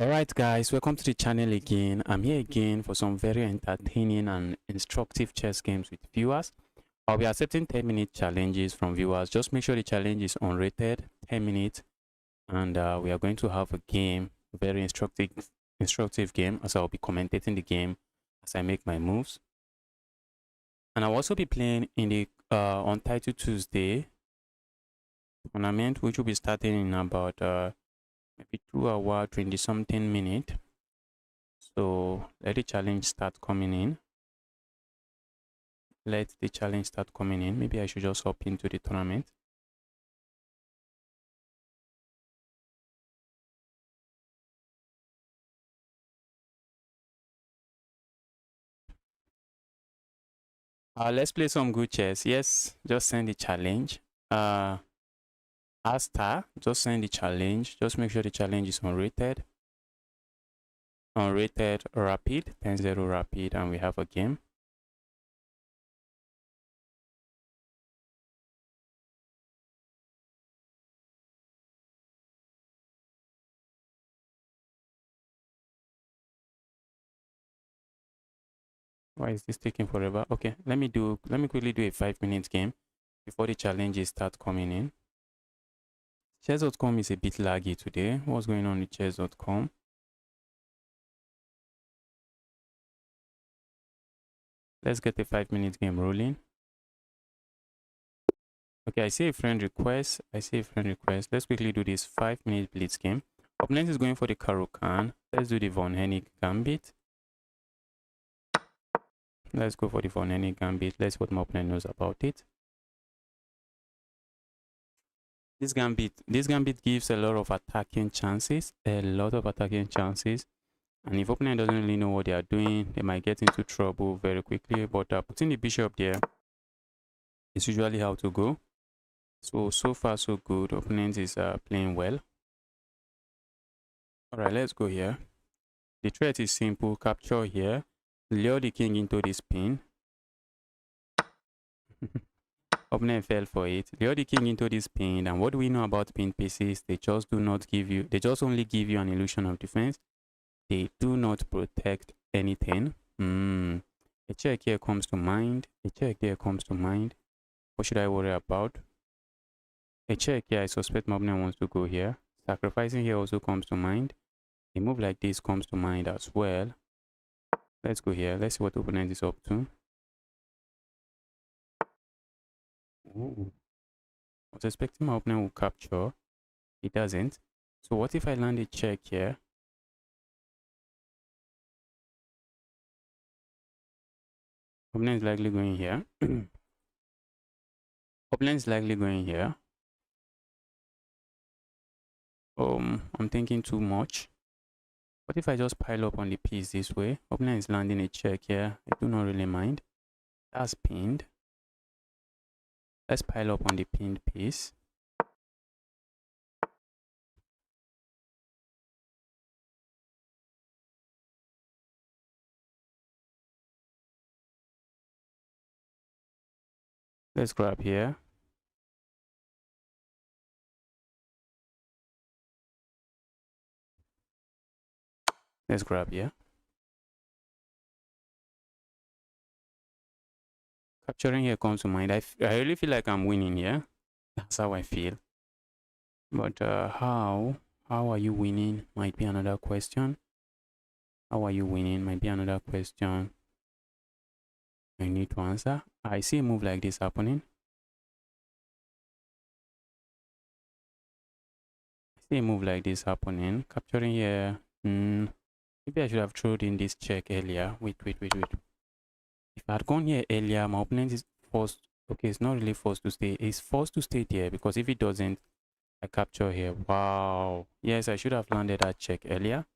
Alright guys, welcome to the channel again. I'm here again for some very entertaining and instructive chess games with viewers. I'll be accepting 10-minute challenges from viewers. Just make sure the challenge is unrated, 10 minutes, and we are going to have a game, a very instructive game, as I'll be commentating the game as I make my moves. And I'll also be playing in the Untitled Tuesday tournament, which will be starting in about maybe 2 hours 20 something minute. So let the challenge start coming in. Maybe I should just hop into the tournament. Let's play some good chess. Yes, just send the challenge. Asta, just send the challenge. Just make sure the challenge is unrated. Unrated rapid, 10-0 rapid, and we have a game. Why is this taking forever? Okay, let me quickly do a 5-minute game before the challenges start coming in. Chess.com is a bit laggy today. What's going on with chess.com? Let's get a 5-minute game rolling. Okay, I see a friend request. Let's quickly do this 5-minute blitz game. Opponent is going for the Caro-Kann. Let's do the von Hennig Gambit. Let's go for the von Hennig Gambit. Let's see what my opponent knows about it. This gambit gives a lot of attacking chances. And if opponent doesn't really know what they are doing, they might get into trouble very quickly. But putting the bishop there is usually how to go. So far so good. Opponent is playing well. Alright, let's go here. The threat is simple. Capture here. Lure the king into this pin. Opponent fell for it. Lure the king into this pin. And what do we know about pin pieces? They just only give you an illusion of defense. They do not protect anything. A check here comes to mind. A check there comes to mind. What should I worry about? A check here, I suspect my opponent wants to go here. Sacrificing here also comes to mind. A move like this comes to mind as well. Let's go here. Let's see what the opponent is up to. Ooh. I was expecting my opponent will capture. It doesn't. So what if I land a check here? Opponent is likely going here. Opponent is likely going here. I'm thinking too much. What if I just pile up on the piece this way? Opponent is landing a check here. I do not really mind. That's pinned. Let's pile up on the pinned piece. Let's grab here. Let's grab here. Capturing here comes to mind. I really feel like I'm winning here. That's how I feel. But how are you winning might be another question. How are you winning might be another question I need to answer. I see a move like this happening. Capturing here. Maybe I should have thrown in this check earlier. Wait. If I had gone here earlier, my opponent is forced. Okay, it's not really forced to stay. It's forced to stay there because if it doesn't, I capture here. Wow. Yes, I should have landed that check earlier.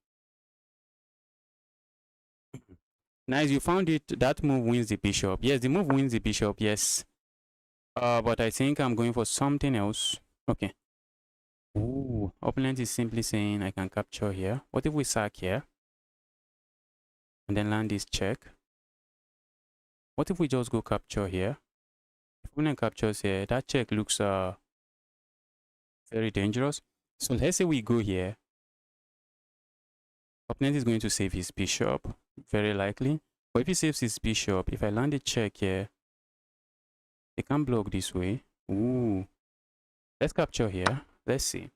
Nice, you found it. That move wins the bishop. Yes, the move wins the bishop. Yes. But I think I'm going for something else. Okay. Ooh, opponent is simply saying I can capture here. What if we sack here? And then land this check. What if we just go capture here? If opponent captures here, that check looks very dangerous. So let's say we go here. Opponent is going to save his bishop, very likely. But if he saves his bishop, if I land a check here, they can block this way. Ooh. Let's capture here. Let's see.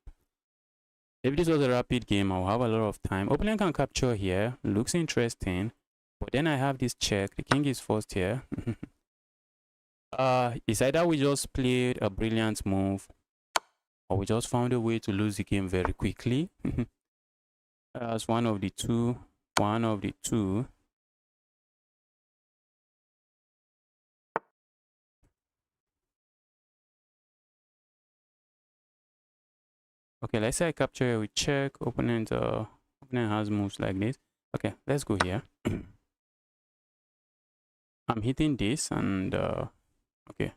If this was a rapid game, I'll have a lot of time. Opponent can capture here. Looks interesting. But then I have this check. The king is forced here. It's either we just played a brilliant move, or we just found a way to lose the game very quickly. That's one of the two. One of the two. Okay, let's say I capture here with check. Opponent has moves like this. Okay, let's go here. I'm hitting this and okay.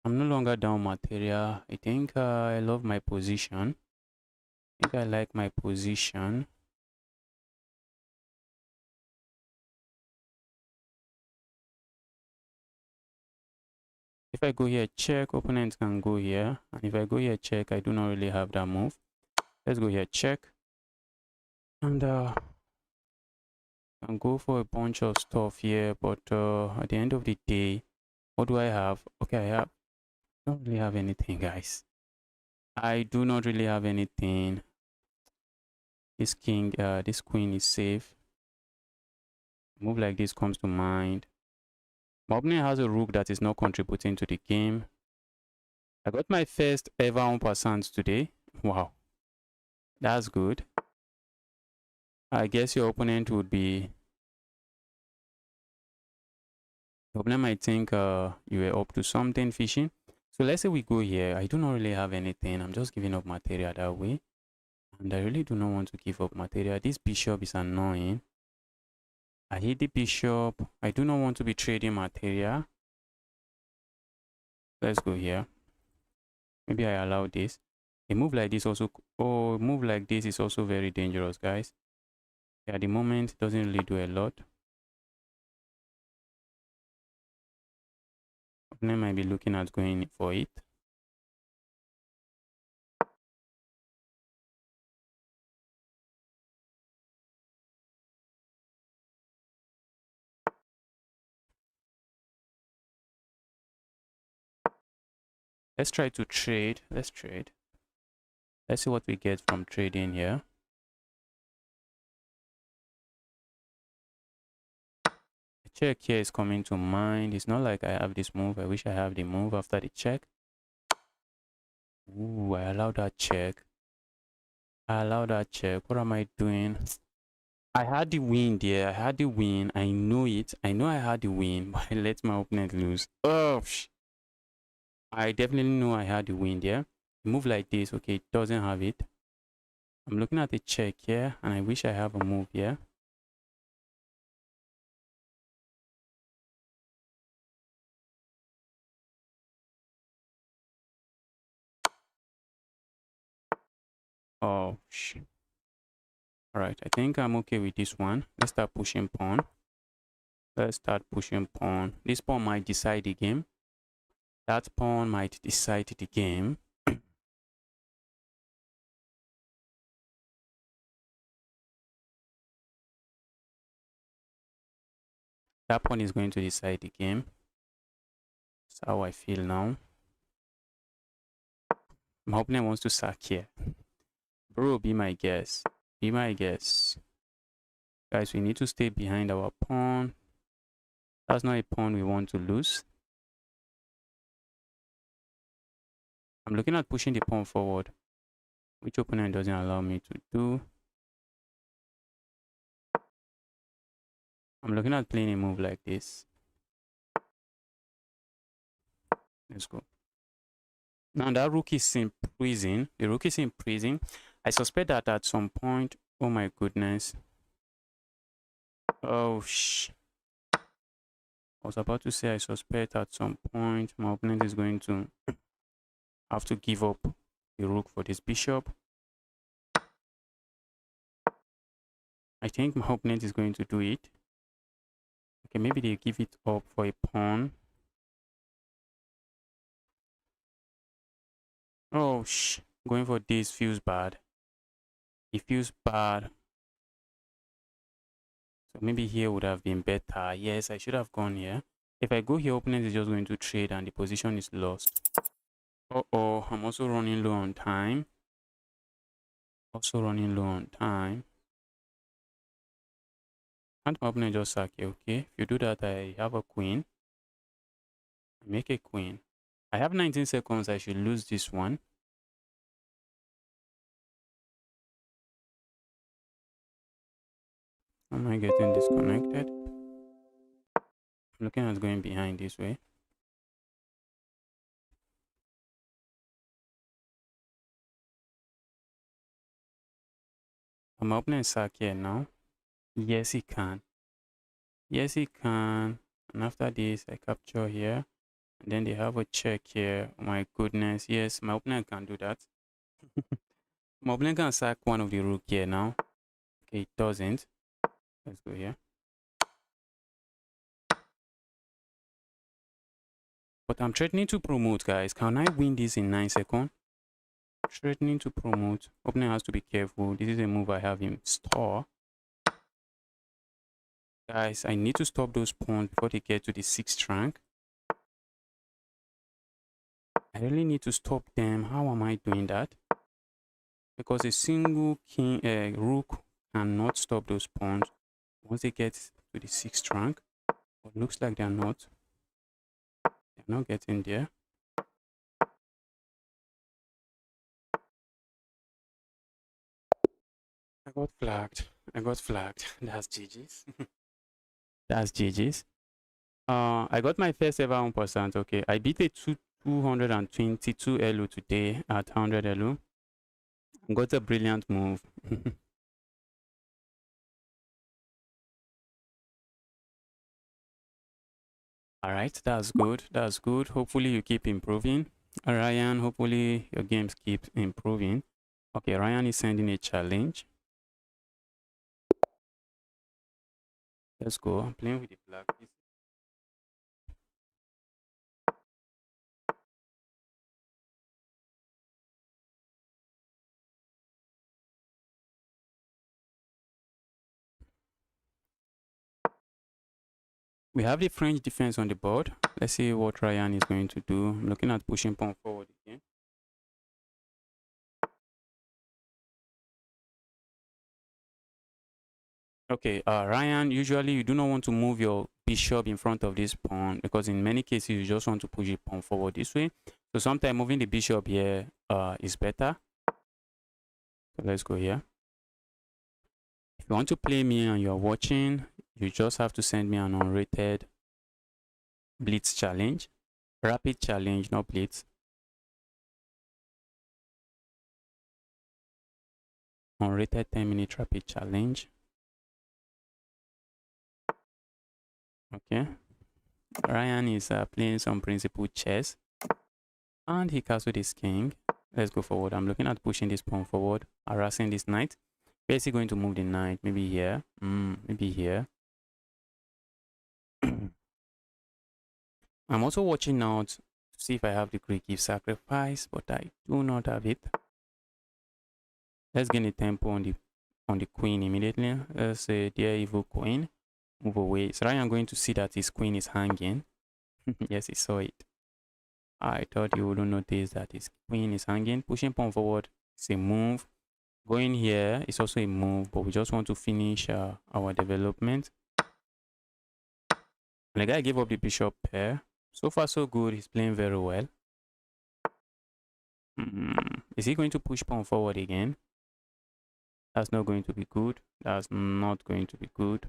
I'm no longer down material. I think I love my position. I think I like my position. If I go here check, opponent can go here. And if I go here check, I do not really have that move. Let's go here check. And can go for a bunch of stuff here, but at the end of the day, what do I have? Okay, I don't really have anything, guys. I do not really have anything. This king, this queen is safe. Move like this comes to mind. My opponent has a rook that is not contributing to the game. I got my first ever 1% today. Wow, that's good. I guess your opponent would be. Your opponent might think you were up to something fishing. So let's say we go here. I do not really have anything. I'm just giving up material that way. And I really do not want to give up material. This bishop is annoying. I hit the bishop. I do not want to be trading material. Let's go here. Maybe I allow this. A move like this also. Oh, a move like this is also very dangerous, guys. Yeah, at the moment, it doesn't really do a lot. Opponent might be looking at going for it. Let's try to trade. Let's trade. Let's see what we get from trading here. The check here is coming to mind. It's not like I have this move. I wish I have the move after the check. Ooh, I allowed that check. I allowed that check. What am I doing? I had the win there. I had the win. I know it. I know I had the win, but I let my opponent lose. Oh, I definitely know I had the win there. Move like this. Okay, it doesn't have it. I'm looking at the check here, and I wish I have a move here. Oh, shit. All right, I think I'm okay with this one. Let's start pushing pawn. Let's start pushing pawn. This pawn might decide the game. That pawn might decide the game. That pawn is going to decide the game. That's how I feel now. My opponent wants to sack here. Bro, be my guest. Be my guest. Guys, we need to stay behind our pawn. That's not a pawn we want to lose. I'm looking at pushing the pawn forward, which opponent doesn't allow me to do. I'm looking at playing a move like this. Let's go. Now that rook is in prison. The rook is in prison. I suspect that at some point, oh my goodness. Oh, I was about to say I suspect at some point my opponent is going to have to give up the rook for this bishop. I think my opponent is going to do it. Okay, maybe they give it up for a pawn. Oh, going for this feels bad. It feels bad. So maybe here would have been better. Yes, I should have gone here. If I go here, opponent is just going to trade and the position is lost. Uh-oh, I'm also running low on time. Can't my opponent just sack here, okay? If you do that, I have a queen. I make a queen. I have 19 seconds. I should lose this one. Am I getting disconnected? I'm looking at going behind this way. I'm opening sack here now. Yes, he can. Yes, he can. And after this, I capture here. And then they have a check here. Oh my goodness. Yes, my opponent can do that. My opponent can sack one of the rook here now. Okay, it doesn't. Let's go here. But I'm threatening to promote, guys. Can I win this in 9 seconds? Threatening to promote. Opponent has to be careful. This is a move I have in store. Guys, I need to stop those pawns before they get to the 6th rank. I really need to stop them. How am I doing that? Because a single king, rook cannot stop those pawns once they get to the 6th rank. But looks like they're not. They're not getting there. I got flagged. That's GG's. That's GG's. I got my first ever 1%. Okay, I beat a 222 LO today at 100 LO. Got a brilliant move. All right, that's good. That's good. Hopefully you keep improving. Ryan, hopefully your games keep improving. Okay, Ryan is sending a challenge. Let's go. I'm playing with the black piece. We have the French defense on the board. Let's see what Ryan is going to do. I'm looking at pushing pawn forward again. Okay, Ryan, usually you do not want to move your bishop in front of this pawn because in many cases you just want to push the pawn forward this way. So sometimes moving the bishop here is better. So let's go here. If you want to play me and you're watching, you just have to send me an unrated Blitz challenge. Rapid challenge, not Blitz. Unrated 10-minute rapid challenge. Okay. Ryan is playing some principal chess. And he castled his king. Let's go forward. I'm looking at pushing this pawn forward, harassing this knight. Basically going to move the knight. Maybe here. Maybe here. I'm also watching out to see if I have the Greek gift sacrifice, but I do not have it. Let's gain a tempo on the queen immediately. Let's say, dear evil queen, move away. Is Ryan going to see that his queen is hanging? Yes, he saw it. I thought you wouldn't notice that his queen is hanging. Pushing pawn forward is a move. Going here is also a move, but we just want to finish our development. And the guy gave up the bishop pair. So far, so good. He's playing very well. Is he going to push pawn forward again? That's not going to be good. That's not going to be good.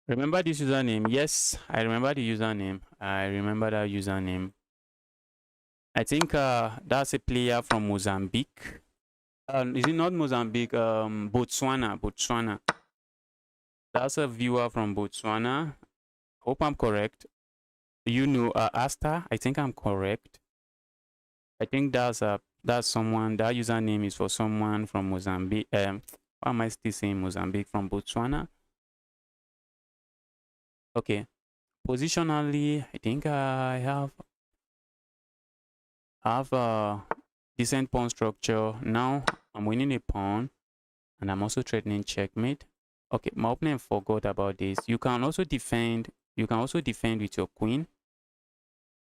Remember this username? Yes, I remember the username. I remember that username. I think that's a player from Mozambique. Is it not Mozambique? Botswana. That's a viewer from Botswana. Hope I'm correct. You know, Asta. I think I'm correct. I think that's someone. That username is for someone from Mozambique. Why am I still saying Mozambique? From Botswana. Okay. Positionally, I think I have a decent pawn structure. Now I'm winning a pawn, and I'm also threatening checkmate. Okay, my opponent forgot about this. You can also defend. You can also defend with your queen.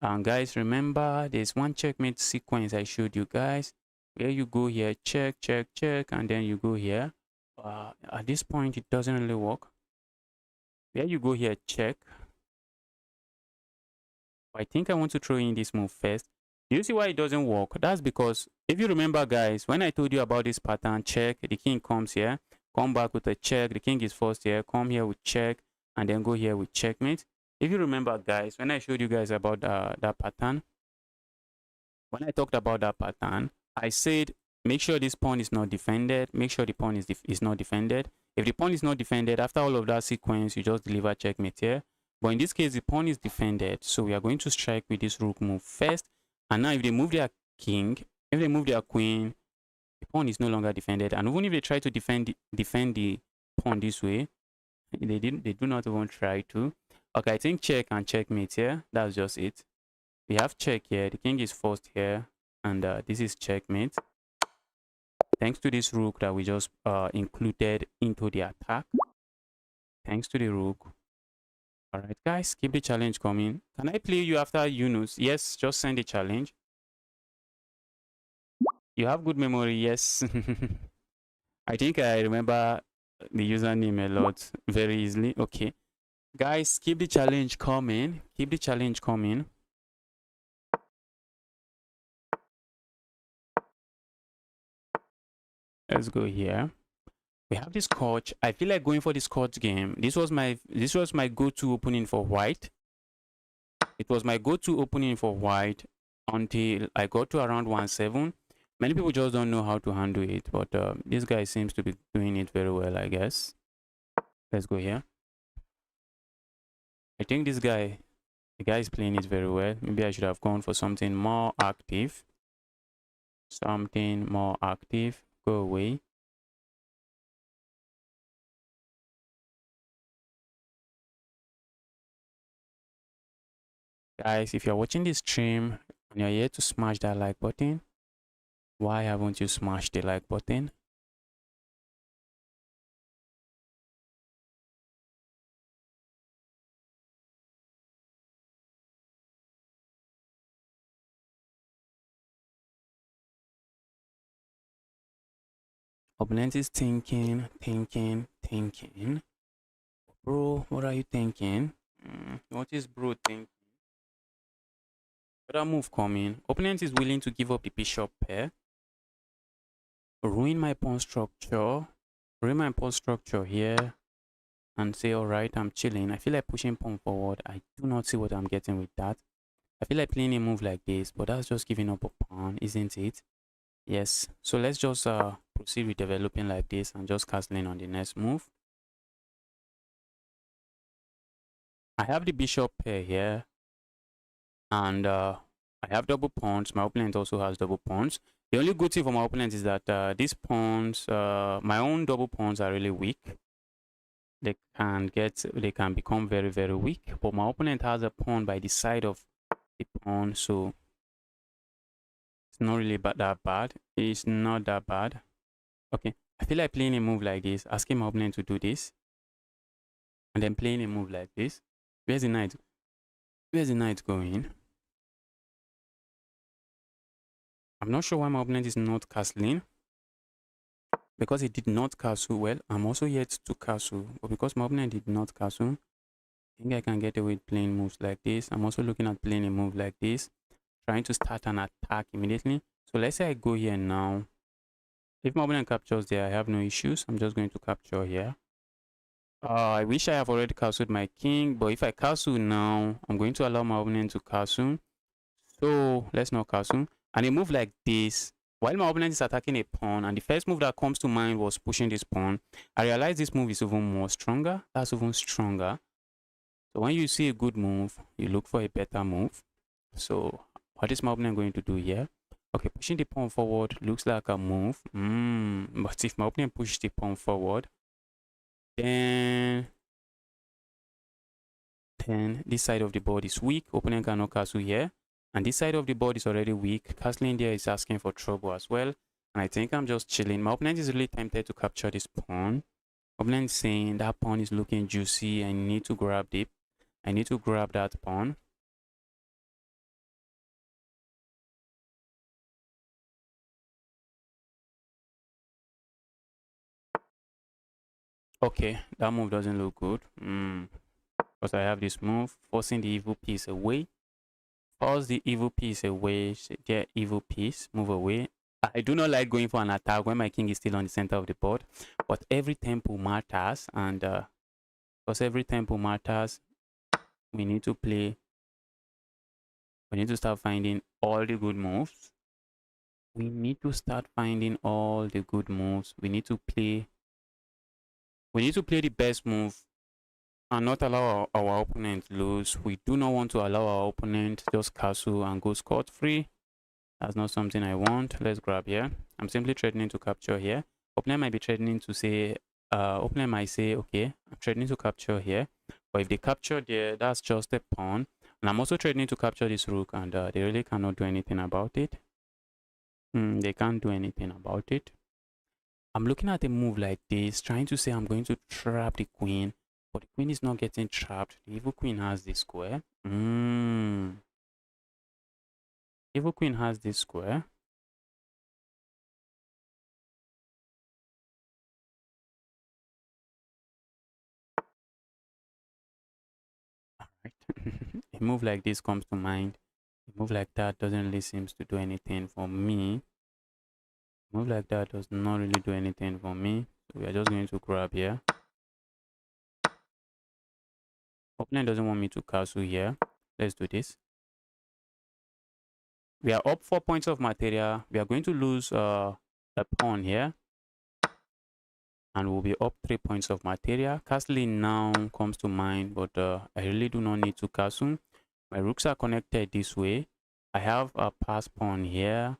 And guys, remember there's one checkmate sequence I showed you guys, where you go here, check, check, check, and then you go here. At this point, it doesn't really work. Where you go here, check. I think I want to throw in this move first. Do you see why it doesn't work? That's because if you remember, guys, when I told you about this pattern, check, the king comes here, come back with a check, the king is first here, come here with check, and then go here with checkmate. If you remember, guys, when I showed you guys about that pattern, when I talked about that pattern, I said make sure this pawn is not defended, make sure the pawn is not defended. If the pawn is not defended, after all of that sequence, you just deliver checkmate here. But in this case, the pawn is defended, so we are going to strike with this rook move first. And now if they move their king, if they move their queen, the pawn is no longer defended. And even if they try to defend the pawn this way, they do not even try to. Okay, I think check and checkmate here. That's just it. We have check here. The king is first here, and this is checkmate. Thanks to this rook that we just included into the attack. Thanks to the rook. All right, guys, keep the challenge coming. Can I play you after Yunus? Yes, just send the challenge. You have good memory, yes. I think I remember the username a lot very easily. Okay, guys, keep the challenge coming. Keep the challenge coming. Let's go here. We have this coach. I feel like going for this coach game. This was my go-to opening for white. It was my go-to opening for white until I got to around 1-7. Many people just don't know how to handle it, but this guy seems to be doing it very well, I guess. Let's go here. I think the guy is playing it very well. Maybe I should have gone for something more active. Something more active. Go away. Guys, if you're watching this stream and you're here to smash that like button, why haven't you smashed the like button? Opponent is thinking. Bro, what are you thinking? What is bro thinking? Better move coming. Opponent is willing to give up the bishop pair. Ruin my pawn structure. Ruin my pawn structure here. And say, alright, I'm chilling. I feel like pushing pawn forward. I do not see what I'm getting with that. I feel like playing a move like this, but that's just giving up a pawn, isn't it? Yes. So let's just proceed with developing like this and just castling on the next move. I have the bishop pair here, and I have double pawns. My opponent also has double pawns. The only good thing for my opponent is that these pawns, my own double pawns, are really weak. They can become very, very weak. But my opponent has a pawn by the side of the pawn, so it's not really that bad. It's not that bad. Okay, I feel like playing a move like this, asking my opponent to do this, and then playing a move like this. Where's the knight? Where's the knight going? I'm not sure why my opponent is not castling. Because he did not castle well. I'm also yet to castle. But because my opponent did not castle, I think I can get away with playing moves like this. I'm also looking at playing a move like this. Trying to start an attack immediately. So let's say I go here now. If my opponent captures there, I have no issues. I'm just going to capture here. I wish I have already castled my king, but if I castle now, I'm going to allow my opponent to castle. So let's not castle. And a move like this, while my opponent is attacking a pawn, and the first move that comes to mind was pushing this pawn, I realize this move is even more stronger. That's even stronger. So when you see a good move, you look for a better move. So what is my opponent going to do here? Okay, pushing the pawn forward looks like a move. But if my opponent pushes the pawn forward, then this side of the board is weak. Opponent cannot castle here. And this side of the board is already weak. Castling there is asking for trouble as well. And I think I'm just chilling. My opponent is really tempted to capture this pawn. Opponent saying that pawn is looking juicy. I need to grab it. I need to grab that pawn. Okay, that move doesn't look good. Because I have this move, forcing the evil piece away. Force the evil piece away. Get evil piece, move away. I do not like going for an attack when my king is still on the center of the board. But every tempo matters, and because every tempo matters, we need to play. We need to start finding all the good moves. We need to start finding all the good moves. We need to play. We need to play the best move and not allow our opponent lose. We do not want to allow our opponent just castle and go scot-free. That's not something I want. Let's grab here. I'm simply threatening to capture here. Opponent might be threatening to say, opponent might say, okay, I'm threatening to capture here. But if they capture there, that's just a pawn. And I'm also threatening to capture this rook, and they really cannot do anything about it. They can't do anything about it. I'm looking at a move like this, trying to say I'm going to trap the queen, but the queen is not getting trapped. The evil queen has this square. Evil queen has this square. Alright. A move like this comes to mind. A move like that doesn't really seem to do anything for me. A move like that does not really do anything for me. So we are just going to grab here. Opponent doesn't want me to castle here. Let's do this. We are up 4 points of material. We are going to lose a pawn here. And we'll be up 3 points of material. Castling now comes to mind, but I really do not need to castle. My rooks are connected this way. I have a pass pawn here.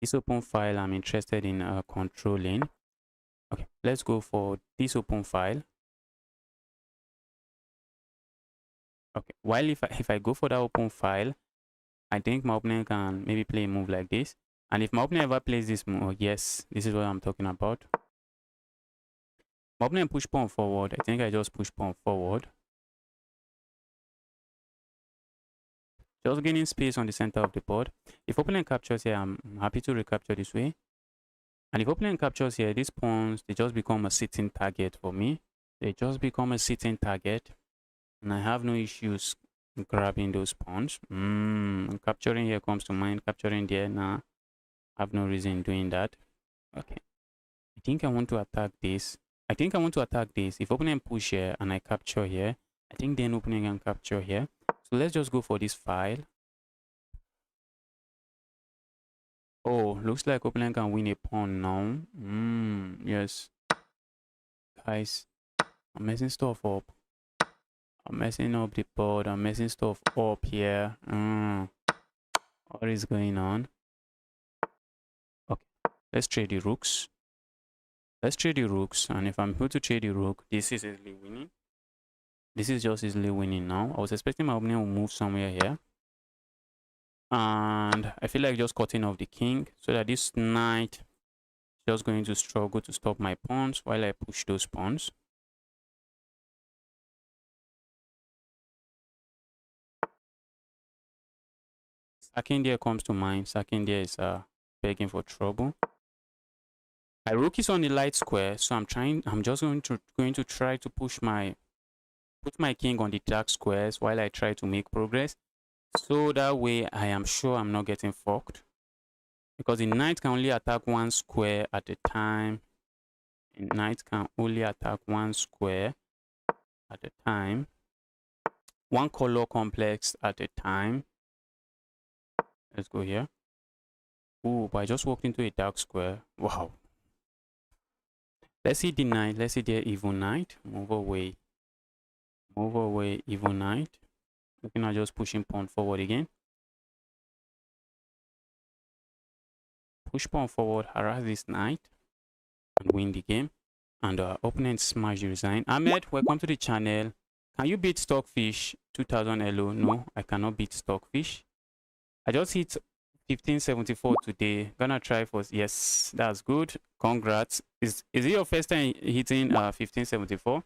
This open file I'm interested in controlling. Okay, let's go for this open file. Okay, while if I go for that open file, I think my opponent can maybe play a move like this. And if my opponent ever plays this move, oh, yes, this is what I'm talking about. My opponent push pawn forward. I think I just push pawn forward. Just gaining space on the center of the board. If opponent captures here, I'm happy to recapture this way. And if opponent captures here, these pawns, they just become a sitting target for me. They just become a sitting target. And I have no issues grabbing those pawns. Capturing here comes to mind. Capturing there, nah. I have no reason doing that. Okay. I think I want to attack this. If opponent push here and I capture here, I think then opponent can capture here. So let's just go for this file. Oh, looks like opponent can win a pawn now. Yes. Guys, I'm messing stuff up. I'm messing up the board. I'm messing stuff up here. What is going on? Okay, let's trade the rooks. And if I'm able to trade the rook, this is easily winning. This is just easily winning now. I was expecting my opponent will move somewhere here. And I feel like just cutting off the king so that this knight is just going to struggle to stop my pawns while I push those pawns. Sacking there comes to mind. Sacking there is begging for trouble. My rook is on the light square, so I'm just going to try to put my king on the dark squares while I try to make progress. So that way I am sure I'm not getting fucked. Because the knight can only attack one square at a time. The knight can only attack one square at a time. One color complex at a time. Let's go here. Oh, but I just walked into a dark square. Wow. Let's see the knight. Let's see the evil knight. Move away. Move away, evil knight. Looking at just pushing pawn forward again. Push pawn forward, harass this knight, and win the game. And opponent smash the resign. Ahmed, welcome to the channel. Can you beat Stockfish 2000 LO? No, I cannot beat Stockfish. I just hit 1574 today. Gonna try for, yes, that's good. Congrats. Is it your first time hitting 1574?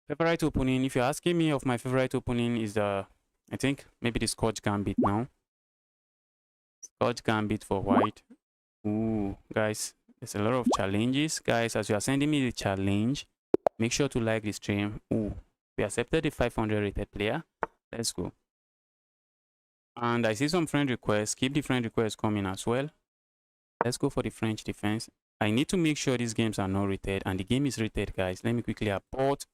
Favorite opening. If you're asking me of my favorite opening is I think maybe the Scotch Gambit now. Scotch Gambit for white. Ooh, guys, there's a lot of challenges. Guys, as you are sending me the challenge, make sure to like the stream. Ooh, we accepted the 500 rated player. Let's go. And I see some friend requests. Keep the friend requests coming as well. Let's go for the French defense. I need to make sure these games are not rated, and the game is rated, guys. Let me quickly abort.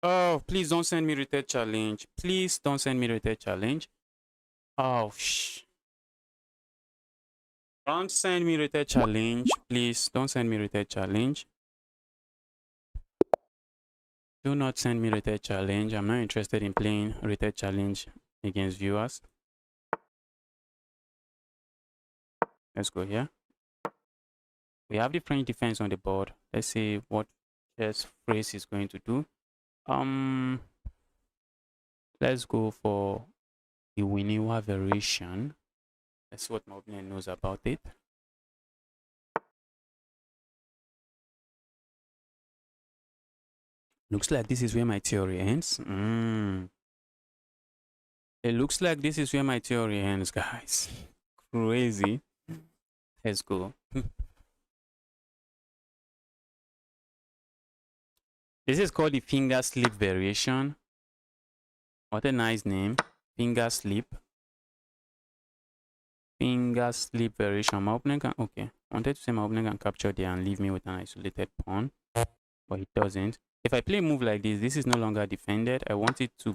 Oh, please don't send me rated challenge. Please don't send me rated challenge. Oh, don't send me rated challenge. Please don't send me rated challenge. Do not send me rated challenge. I'm not interested in playing rated challenge against viewers. Let's go here. We have the French defense on the board. Let's see what chess phrase is going to do. Let's go for the Winiwa variation. Let's see what my opponent knows about it. Looks like this is where my theory ends. It looks like this is where my theory ends, guys. Crazy. Let's go. This is called the finger slip variation. What a nice name. Finger slip. Finger slip variation. My opponent can, okay. I wanted to say my opponent can capture there and leave me with an isolated pawn, but it doesn't. If I play a move like this is no longer defended. I want it to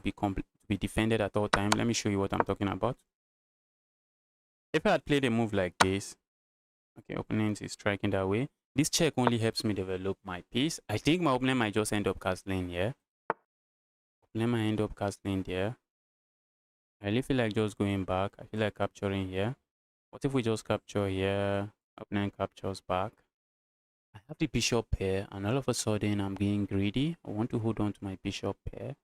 be defended at all times. Let me show you what I'm talking about. If I had played a move like this, okay, opponent is striking that way. This check only helps me develop my piece. I think my opponent might just end up castling here. Opponent might end up castling there. I really feel like just going back. I feel like capturing here. What if we just capture here? Opponent captures back. I have the bishop pair, and all of a sudden I'm being greedy. I want to hold on to my bishop pair.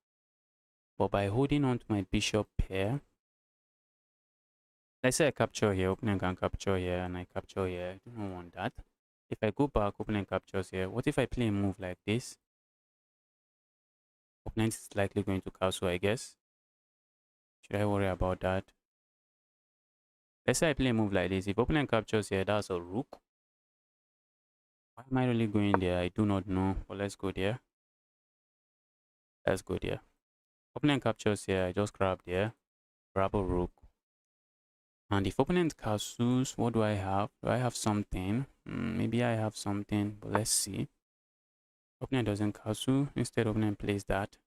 But by holding on to my bishop pair, let's say I capture here, opponent can capture here, and I capture here. I don't want that. If I go back, opponent captures here. What if I play a move like this? Opponent is likely going to castle, I guess. Should I worry about that? Let's say I play a move like this. If opponent captures here, that's a rook. Why am I really going there? I do not know. But let's go there. Let's go there. Opponent captures here. I just grab there. Grab a rook. And if opponent castles, what do I have? Do I have something? Maybe I have something, but let's see. Opponent doesn't castle. Instead, opponent plays that.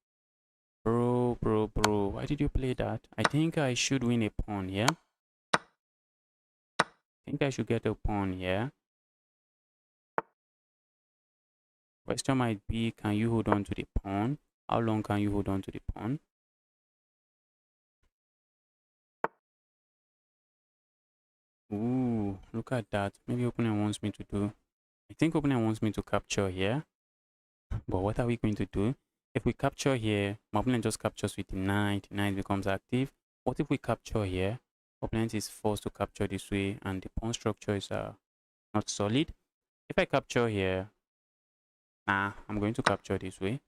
Bro. Why did you play that? I think I should win a pawn here. I think I should get a pawn here. Question might be, can you hold on to the pawn? How long can you hold on to the pawn? Ooh, look at that. Maybe opponent wants me to do. I think opponent wants me to capture here. But what are we going to do? If we capture here, my opponent just captures with the knight. The knight becomes active. What if we capture here? Opponent is forced to capture this way, and the pawn structure is not solid. If I capture here, I'm going to capture this way.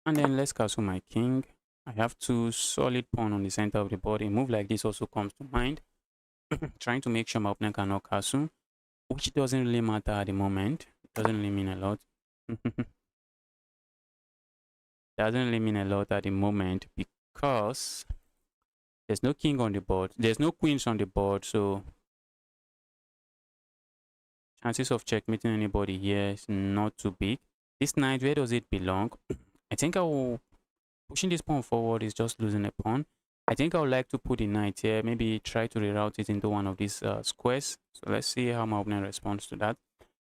And then let's castle my king. I have two solid pawns on the center of the board. A move like this also comes to mind. Trying to make sure my opponent cannot castle, which doesn't really matter at the moment. It doesn't really mean a lot. Doesn't really mean a lot at the moment because there's no king on the board. There's no queens on the board, so chances of checkmating anybody here is not too big. This knight, where does it belong? I think I will... Pushing this pawn forward is just losing a pawn. I think I would like to put the knight here. Maybe try to reroute it into one of these squares. So let's see how my opponent responds to that.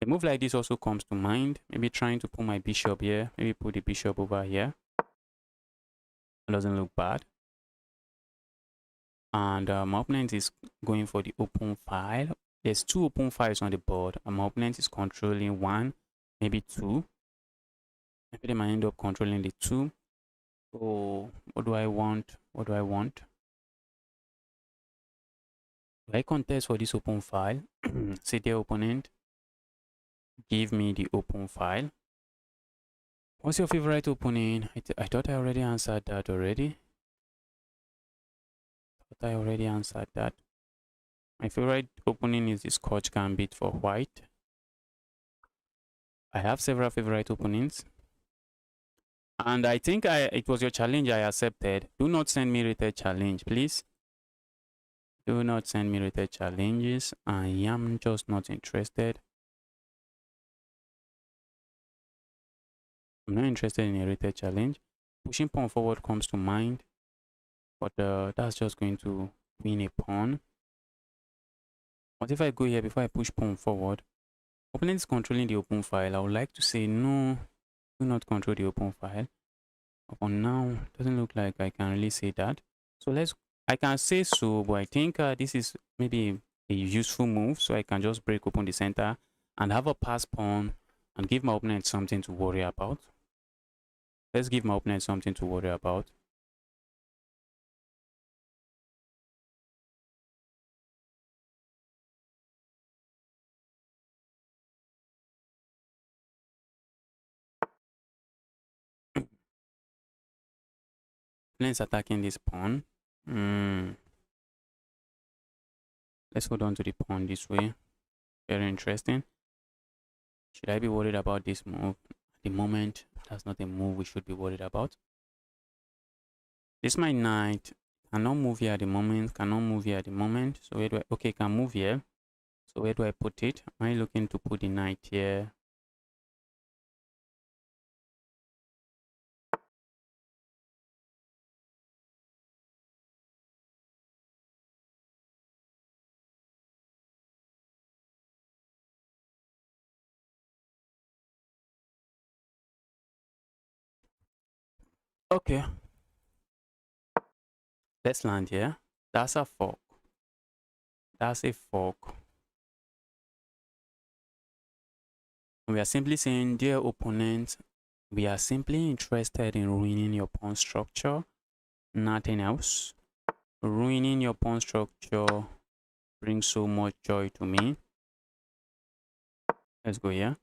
A move like this also comes to mind. Maybe trying to put my bishop here. Maybe put the bishop over here. It doesn't look bad. And my opponent is going for the open file. There's two open files on the board. And my opponent is controlling one, maybe two. Maybe they might end up controlling the two. So what do I want? What do I want? I contest for this open file? Say the opponent, give me the open file. What's your favorite opening? I thought I already answered that already. My favorite opening is the Scotch Gambit for white. I have several favorite openings. And I think it was your challenge I accepted. Do not send me rated challenge, please. Do not send me rated challenges. I am just not interested. I'm not interested in a rated challenge. Pushing pawn forward comes to mind, but that's just going to win a pawn. What if I go here before I push pawn forward? Opponent is controlling the open file. I would like to say no, do not control the open file. But for now, doesn't look like I can really say that. So I can say so, but I think this is maybe a useful move. So I can just break open the center and have a pass pawn and give my opponent something to worry about. Let's give my opponent something to worry about. Opponent's attacking this pawn. Let's hold on to the pawn this way. Very interesting. Should I be worried about this move? At the moment, that's not a move we should be worried about. This is my knight. Cannot move here at the moment. So where do I... Okay, can move here. So where do I put it? Am I looking to put the knight here? Okay. Let's land here. That's a fork. That's a fork. We are simply saying, dear opponent, we are simply interested in ruining your pawn structure. Nothing else. Ruining your pawn structure brings so much joy to me. Let's go here.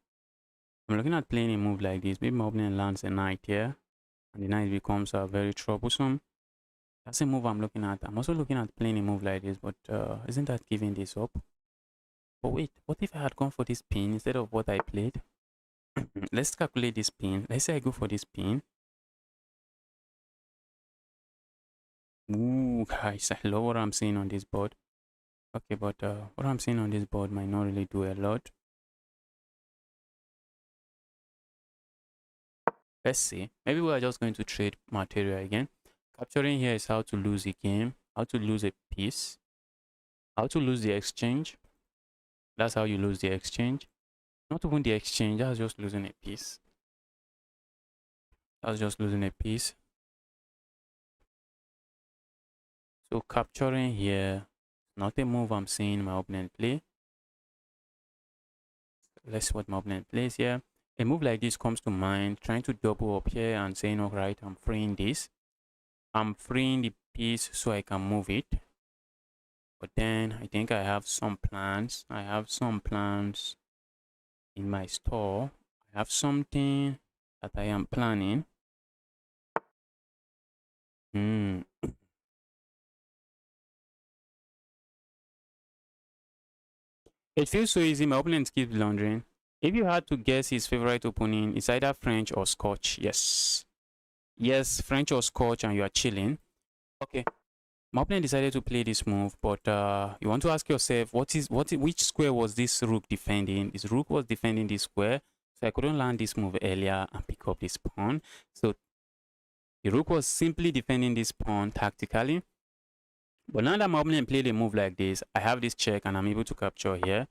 I'm looking at playing a move like this. Maybe my opponent lands a knight here, and the knight becomes very troublesome. That's a move I'm looking at. I'm also looking at playing a move like this, but isn't that giving this up? But wait, what if I had gone for this pin instead of what I played? Let's calculate this pin. Let's say I go for this pin. Ooh, guys, I love what I'm seeing on this board. Okay, but what I'm seeing on this board might not really do a lot. Let's see. Maybe we are just going to trade material again. Capturing here is how to lose a game, how to lose a piece, how to lose the exchange. That's how you lose the exchange. Not even the exchange, that's just losing a piece. That's just losing a piece. So capturing here, not a move I'm seeing my opponent play. Let's see what my opponent plays here. A move like this comes to mind, trying to double up here and saying, all right, I'm freeing this. I'm freeing the piece so I can move it. But then I think I have some plans. I have some plans in my store. I have something that I am planning. It feels so easy. My opponent keeps blundering. If you had to guess his favorite opening, it's either French or Scotch. Yes. Yes, French or Scotch, and you are chilling. Okay. My opponent decided to play this move, but you want to ask yourself, which square was this rook defending? This rook was defending this square, so I couldn't land this move earlier and pick up this pawn. So the rook was simply defending this pawn tactically. But now that my opponent played a move like this, I have this check and I'm able to capture here.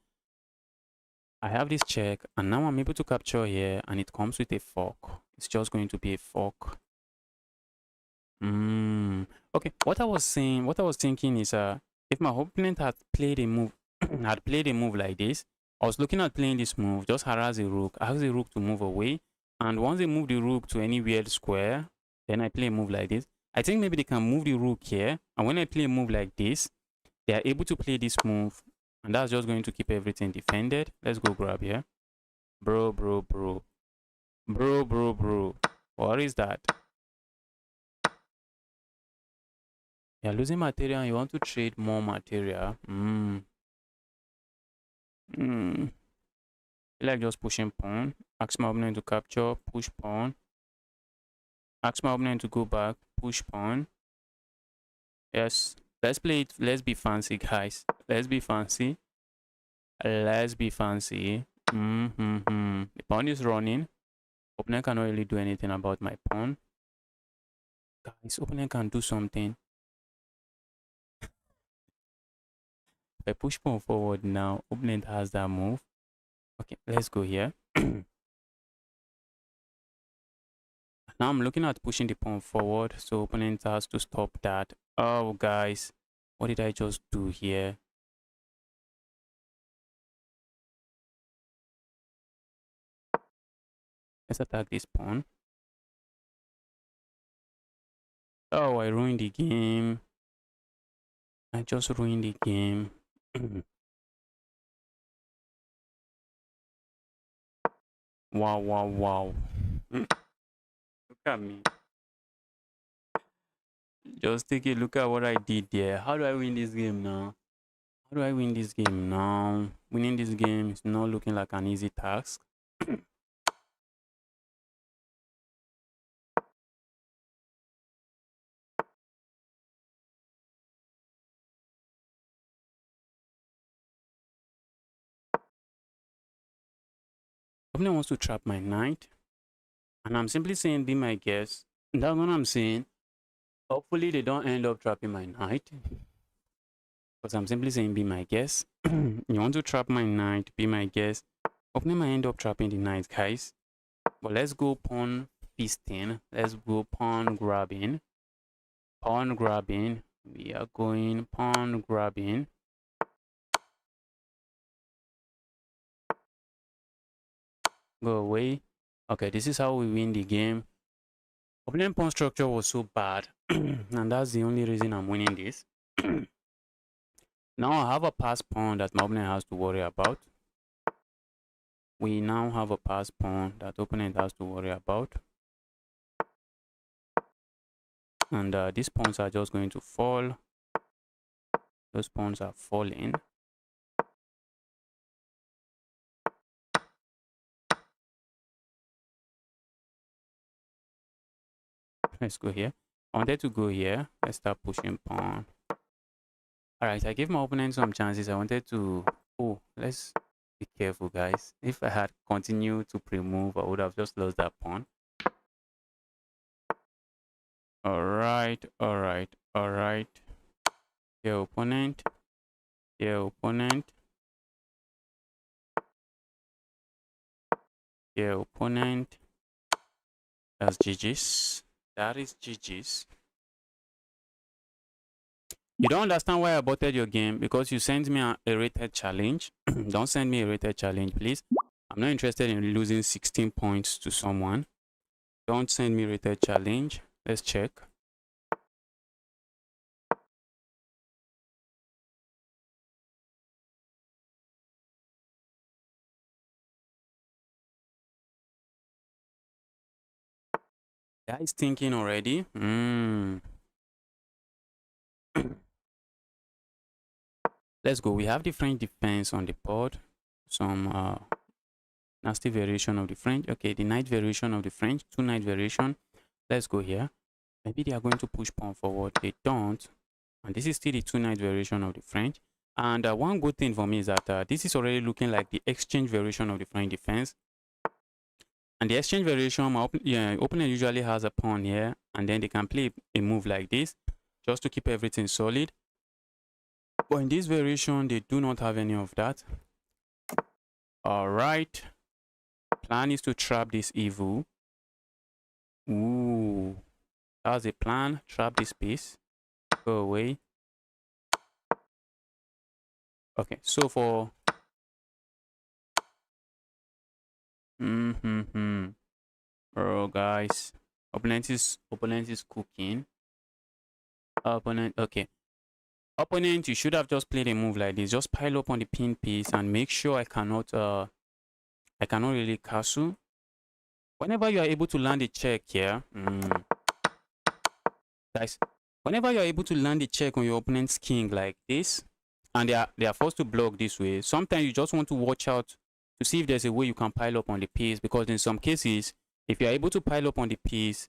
I have this check and now I'm able to capture here, and it comes with a fork. It's just going to be a fork. Okay, what I was thinking is if my opponent had played a move like this, I was looking at playing this move, just harass the rook, ask the rook to move away, and once they move the rook to any weird square, then I play a move like this. I think maybe they can move the rook here, and when I play a move like this, They are able to play this move, and that's just going to keep everything defended. Let's go grab here. Bro. What is that? You're losing material and you want to trade more material. Feel like just pushing pawn. Ask my opponent to capture, push pawn. Ask my opponent to go back, push pawn. Yes, let's play it. Let's be fancy, guys. Let's be fancy. Let's be fancy. The pawn is running. Opponent cannot really do anything about my pawn. Guys, opponent can do something. If I push pawn forward now, opponent has that move. Okay, let's go here. Now I'm looking at pushing the pawn forward, so opponent has to stop that. Oh, guys, what did I just do here? Let's attack this pawn. Oh, I ruined the game. I just ruined the game. Wow. Look at me. Just take a look at what I did there. How do I win this game now? How do I win this game now? Winning this game is not looking like an easy task. Opponent wants to trap my knight. And I'm simply saying, be my guest. That's what I'm saying. Hopefully they don't end up trapping my knight. Because I'm simply saying, be my guest. You want to trap my knight, be my guest. Opponent might end up trapping the knight, guys. But let's go pawn feasting. Let's go pawn grabbing. Pawn grabbing. We are going pawn grabbing. Go away. Okay, this is how we win the game. Opponent pawn structure was so bad. And that's the only reason I'm winning this. Now I have a pass pawn that my opponent has to worry about. We now have a pass pawn that opponent has to worry about. And these pawns are just going to fall. Those pawns are falling. Let's go here. I wanted to go here. Let's start pushing pawn. Alright, I gave my opponent some chances. I wanted to... Oh, let's be careful, guys. If I had continued to pre-move, I would have just lost that pawn. Alright. Your opponent. Your opponent. Your opponent. That's GG's. That is GG's. You don't understand why I aborted your game because you sent me a rated challenge. Don't send me a rated challenge, please. I'm not interested in losing 16 points to someone. Don't send me a rated challenge. Let's check. Guy is thinking already. Let's go. We have the French defense on the board. Some nasty variation of the French. Okay, the knight variation of the French. 2 knight variation. Let's go here. Maybe they are going to push pawn forward. They don't. And this is still the 2 knight variation of the French. And one good thing for me is that this is already looking like the exchange variation of the French defense. And the exchange variation, my opponent usually has a pawn here, and then they can play a move like this just to keep everything solid. But in this variation, they do not have any of that. All right. Plan is to trap this evil. Ooh, that's the plan. Trap this piece. Go away. Okay, so for bro, guys, opponent is cooking. Opponent, okay. Opponent, you should have just played a move like this. Just pile up on the pin piece and make sure I cannot really castle. Whenever you are able to land a check here, guys, whenever you are able to land a check on your opponent's king like this, and they are forced to block this way, sometimes you just want to watch out to see if there's a way you can pile up on the piece, because in some cases, if you are able to pile up on the piece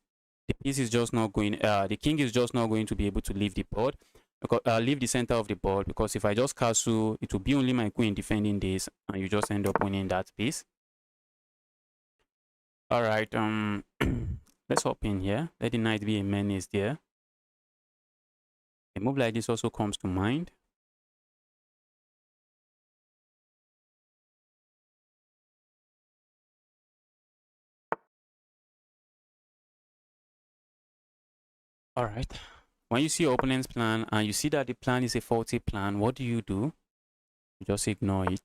is just not going, the king is just not going to be able to leave the board, because leave the center of the board, because if I just castle, it will be only my queen defending this, and you just end up winning that piece. All right, let's hop in here. Let the knight be a menace there. A move like this also comes to mind. All right. When you see your opponent's plan and you see that the plan is a faulty plan, what do? You just ignore it.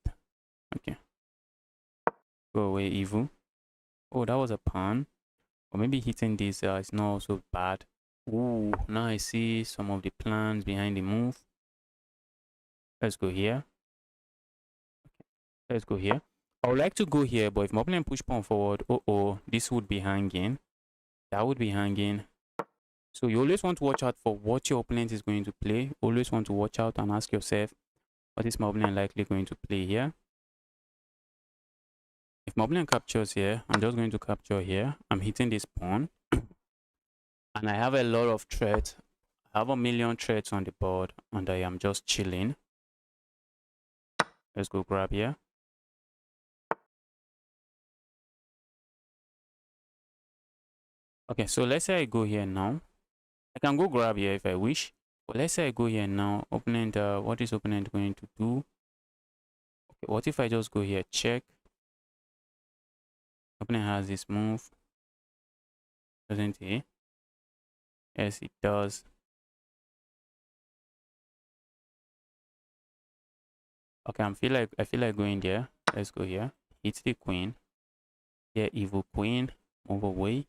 Okay. Go away, evil. Oh, that was a pawn. Or maybe hitting this is not so bad. Ooh, now I see some of the plans behind the move. Let's go here. Okay. Let's go here. I would like to go here, but if my opponent push pawn forward, this would be hanging. That would be hanging. So you always want to watch out for what your opponent is going to play. Always want to watch out and ask yourself, what is my opponent likely going to play here? If my opponent captures here, I'm just going to capture here. I'm hitting this pawn. And I have a lot of threats. I have a million threats on the board, and I am just chilling. Let's go grab here. Okay, so let's say I go here now. I can go grab here if I wish. But let's say I go here now. Opponent, what is opponent going to do? Okay, what if I just go here, check? Opponent has this move, doesn't he? Yes, it does. Okay, I feel like going there. Let's go here. Hit the queen. Yeah, evil queen. Move away.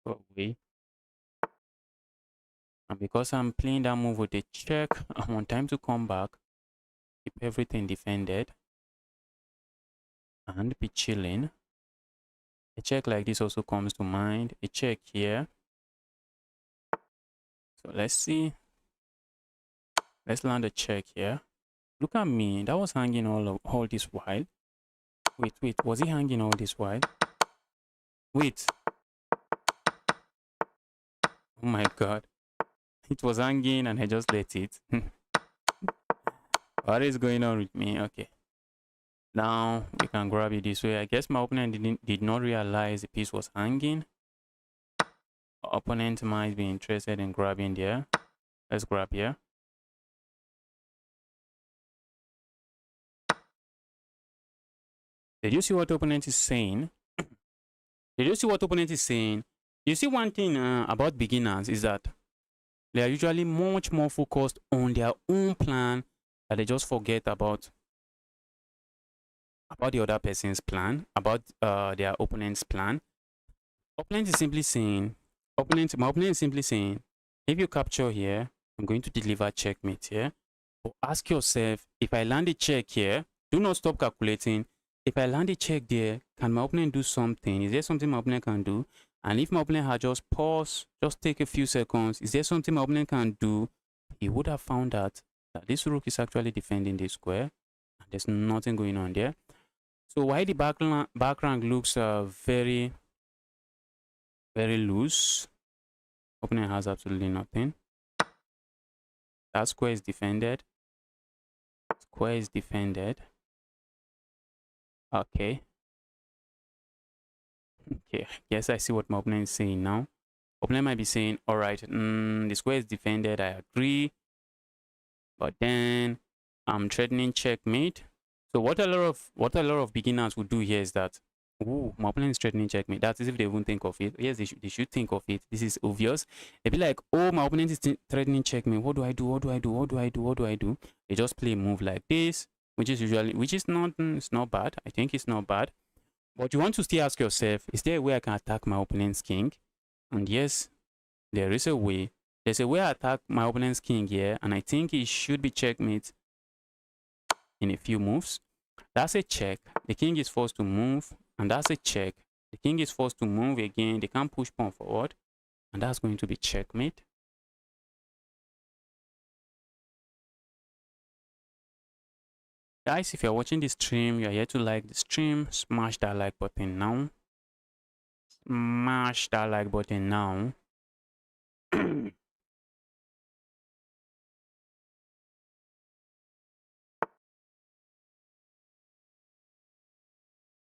Go away. And because I'm playing that move with a check, I want time to come back. Keep everything defended. And be chilling. A check like this also comes to mind. A check here. So let's see. Let's land a check here. Look at me. That was hanging all this while. Wait. Was he hanging all this while? Wait. Oh my god. It was hanging and I just let it. What is going on with me? Okay. Now we can grab it this way. I guess my opponent did not realize the piece was hanging. Opponent might be interested in grabbing there. Let's grab here. Did you see what opponent is saying? Did you see what opponent is saying? You see, one thing about beginners is that they are usually much more focused on their own plan, that they just forget about the other person's plan, about their opponent's plan. My opponent is simply saying, if you capture here, I'm going to deliver checkmate here. But ask yourself, if I land a check here, do not stop calculating. If I land a check there, can my opponent do something? Is there something my opponent can do? And if my opponent had just paused, just take a few seconds, is there something my opponent can do? He would have found out that this rook is actually defending this square, and there's nothing going on there. So while the back rank looks very, very loose, opponent has absolutely nothing. That square is defended. Square is defended. Okay. Okay, yes, I see what my opponent is saying now. Opponent might be saying, all right, the square is defended, I agree. But then I'm threatening checkmate. So what a lot of beginners would do here is that, ooh, my opponent is threatening checkmate. That's as if they won't think of it. Yes, they should think of it. This is obvious. They'd be like, oh, my opponent is threatening checkmate. What do I do? What do I do? What do I do? What do I do? They just play a move like this, which is not, it's not bad. I think it's not bad. But you want to still ask yourself, is there a way I can attack my opponent's king? And yes, there is a way. There's a way I attack my opponent's king here, and I think it should be checkmate in a few moves. That's a check. The king is forced to move, and that's a check. The king is forced to move again. They can't push pawn forward, and that's going to be checkmate. Guys, if you're watching this stream, you're here to like the stream, smash that like button now. Smash that like button now.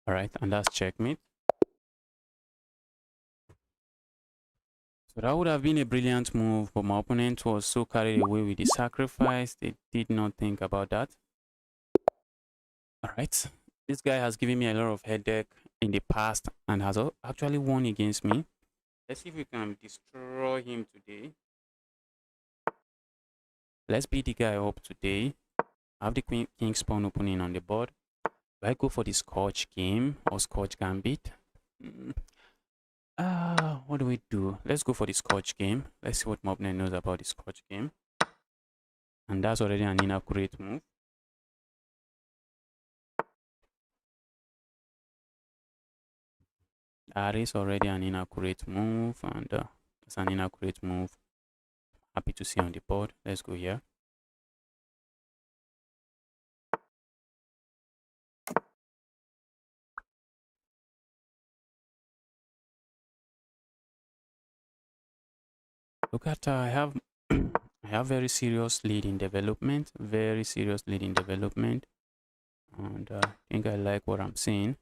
All right, and that's checkmate. So that would have been a brilliant move, but my opponent was so carried away with the sacrifice, they did not think about that. All right, this guy has given me a lot of headache in the past and has actually won against me. Let's see if we can destroy him today. Let's beat the guy up today. I have the king's pawn opening on the board. Do I go for the Scotch game or Scotch Gambit? What do we do? Let's go for the Scotch game. Let's see what my opponent knows about the Scotch game. And that's already an inaccurate move. That is already an inaccurate move, and it's an inaccurate move. Happy to see on the board. Let's go here. Look at I have I have very serious lead in development, very serious lead in development, and I think I like what I'm seeing.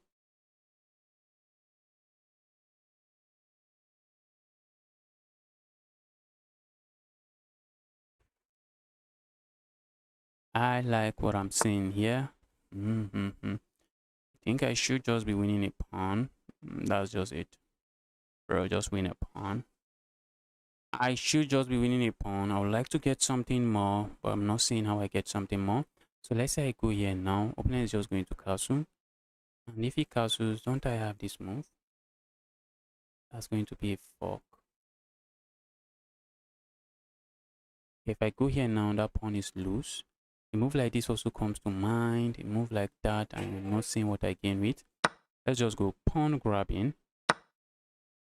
I like what I'm seeing here. I think I should just be winning a pawn. That's just it, bro. Just win a pawn. I should just be winning a pawn. I would like to get something more, but I'm not seeing how I get something more. So let's say I go here now. Opponent is just going to castle. And if he castles, don't I have this move? That's going to be a fork. If I go here now, that pawn is loose. A move like this also comes to mind. A move like that, I'm not seeing what I gain with. Let's just go pawn grabbing.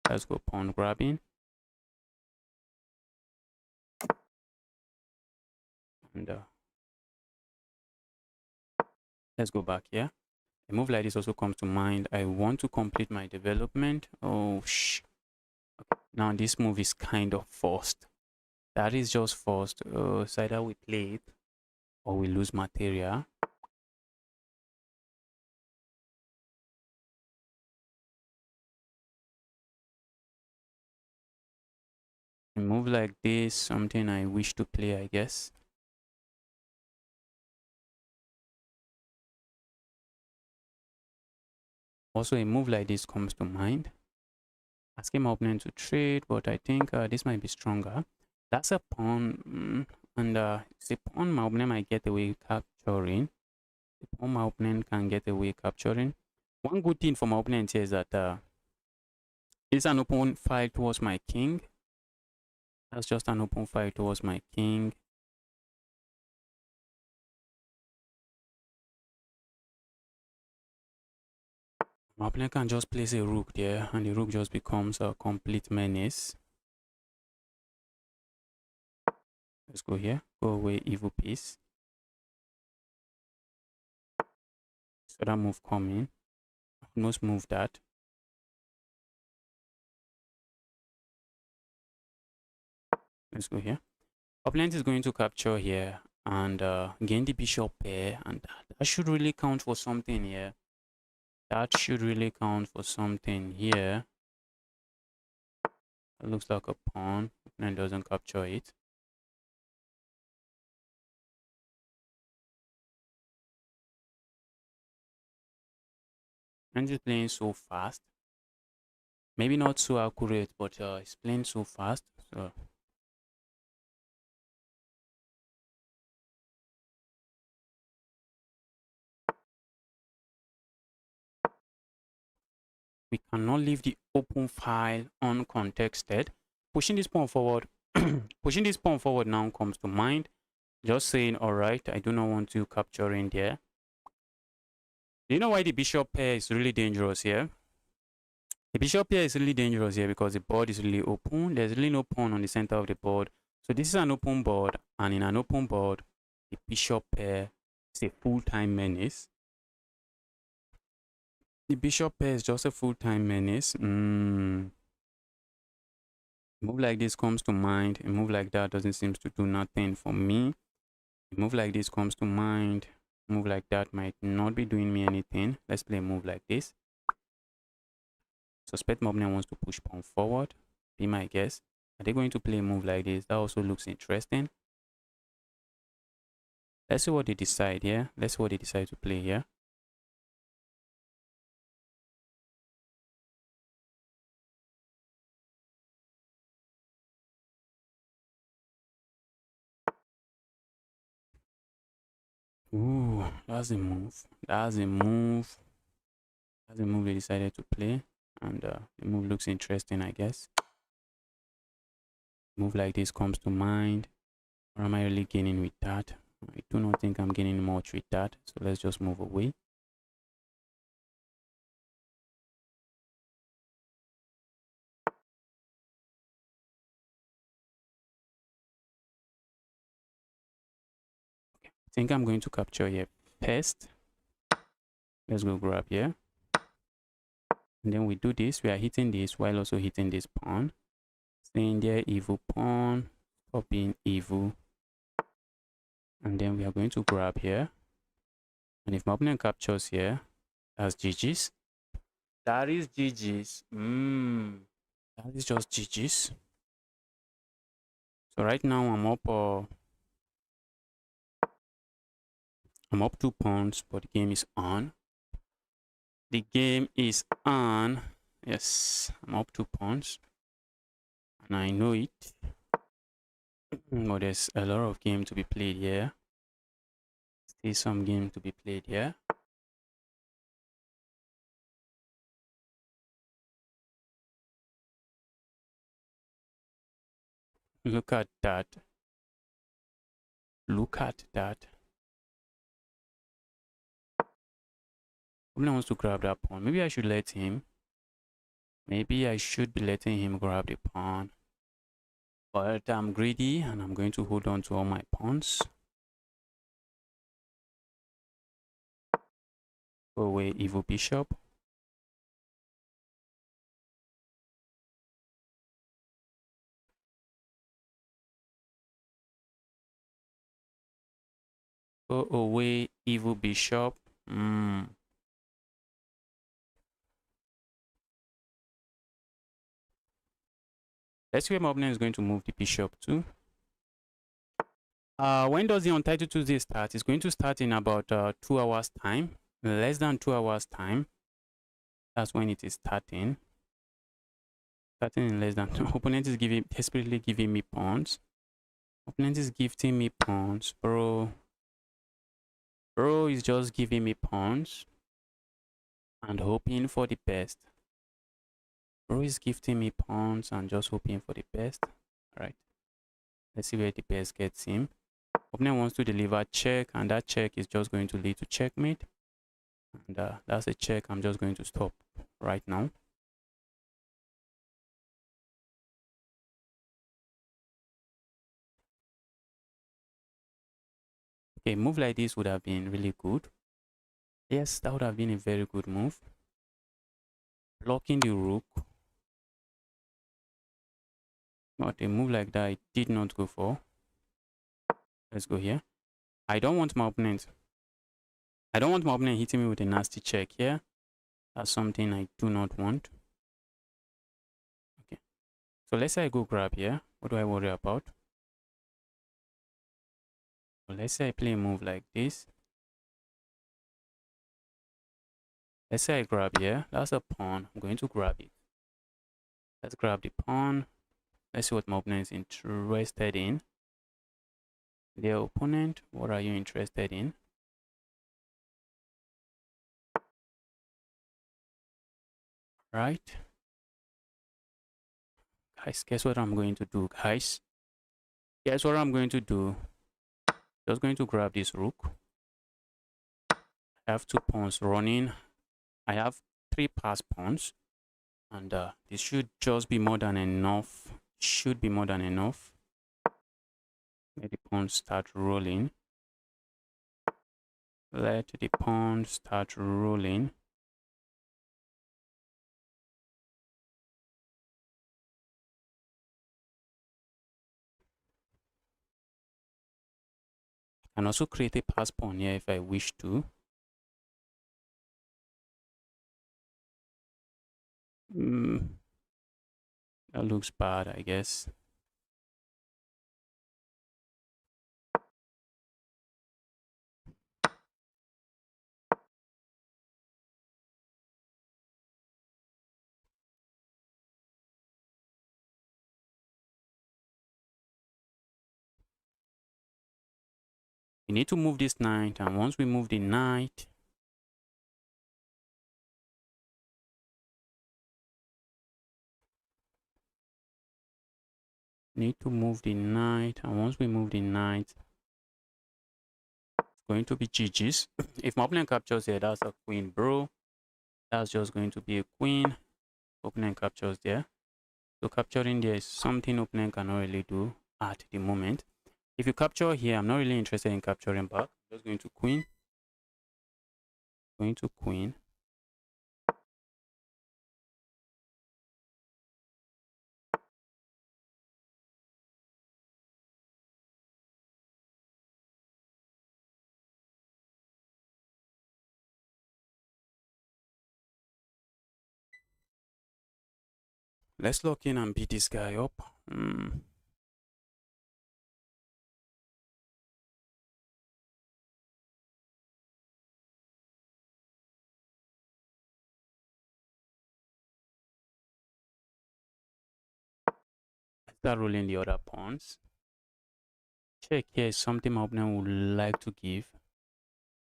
Let's go pawn grabbing. And let's go back here. A move like this also comes to mind. I want to complete my development. Oh, shh. Okay. Now this move is kind of forced. That is just forced. It's either we play it or we lose material. A move like this, something I wish to play, I guess. Also, a move like this comes to mind. Asking my opponent to trade, but I think this might be stronger. That's a pawn, and it's a pawn my opponent might get away capturing. The pawn my opponent can get away capturing. One good thing for my opponent here is that it's an open file towards my king. That's just an open file towards my king. My opponent can just place a rook there, and the rook just becomes a complete menace. Let's go here. Go away, evil piece. So that move coming. Almost move that. Let's go here. Opponent is going to capture here and gain the bishop pair, and that should really count for something here. That should really count for something here. It looks like a pawn. Opponent doesn't capture it. And he's playing so fast. Maybe not so accurate, but he's playing so fast. So We cannot leave the open file uncontexted. Pushing this pawn forward, pushing this pawn forward now comes to mind. Just saying, all right, I do not want to capture in there. Do you know why the bishop pair is really dangerous here? The bishop pair is really dangerous here because the board is really open. There's really no pawn on the center of the board. So this is an open board, and in an open board, the bishop pair is a full-time menace. The bishop pair is just a full-time menace. A move like this comes to mind. A move like that doesn't seem to do nothing for me. A move like this comes to mind. A move like that might not be doing me anything. Let's play a move like this. Suspect my opponent wants to push pawn forward. Be my guess. Are they going to play a move like this? That also looks interesting. Let's see what they decide here. Let's see what they decide to play here. Ooh, that's a move. That's a move. That's a move they decided to play. And the move looks interesting, I guess. Move like this comes to mind. Or am I really gaining with that? I do not think I'm gaining much with that. So let's just move away. Okay. I think I'm going to capture here first. Let's go grab here. And then we do this. We are hitting this while also hitting this pawn. Staying there, evil pawn. Stop being evil. And then we are going to grab here. And if my opponent captures here, that's GG's. That is GG's. That is just GG's. So right now I'm up 2 pawns, but the game is on. The game is on. Yes, I'm up 2 pawns. And I know it. But there's a lot of game to be played here. Still some game to be played here. Look at that. Look at that. Opponent wants to grab that pawn. Maybe I should let him. Maybe I should be letting him grab the pawn. But I'm greedy and I'm going to hold on to all my pawns. Go away, evil bishop. Go away, evil bishop. Let's see where my opponent is going to move the bishop to. When does the Untitled Tuesday start? It's going to start in about 2 hours time. Less than 2 hours time. That's when it is starting. Starting in less than opponent is desperately giving me pawns. Opponent is gifting me pawns, bro. Bro is just giving me pawns and hoping for the best. Bro is gifting me pawns and just hoping for the best. Alright. Let's see where the best gets him. Opponent wants to deliver check, and that check is just going to lead to checkmate. And that's a check I'm just going to stop right now. Okay, move like this would have been really good. Yes, that would have been a very good move. Blocking the rook. But a move like that I did not go for. Let's go here. I don't want my opponent hitting me with a nasty check here. That's something I do not want. Okay. So let's say I go grab here. What do I worry about? So let's say I play a move like this. Let's say I grab here. That's a pawn. I'm going to grab it. Let's grab the pawn. Let's see what my opponent is interested in. Dear opponent, what are you interested in? right? Guys, guess what I'm going to do, guys? Guess what I'm going to do? Just going to grab this rook. I have 2 pawns running. I have 3 pass pawns, and this should just be more than enough. Should be more than enough. Let the pawns start rolling. Let the pawns start rolling. I can also create a pass pawn here if I wish to. That looks bad, I guess. We need to move this knight, and once we move the knight, and once we move the knight, it's going to be GG's. If my opponent captures here, that's a queen, bro. That's just going to be a queen. Opponent captures there. So capturing there is something opponent cannot really do at the moment. If you capture here, I'm not really interested in capturing back. Just going to queen. Going to queen. Let's lock in and beat this guy up. Start rolling the other pawns. Check here is something my opponent would like to give.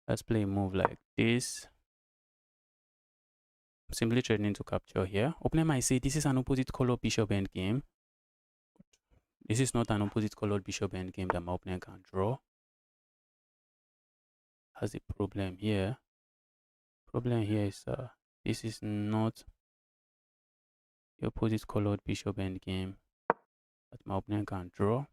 Let's play a move like this. I'm simply threatening to capture here. Opponent might say this is an opposite color bishop endgame. This is not an opposite colored bishop endgame that my opponent can draw. Has a problem here. Problem here is this is not the opposite colored bishop endgame that my opponent can draw.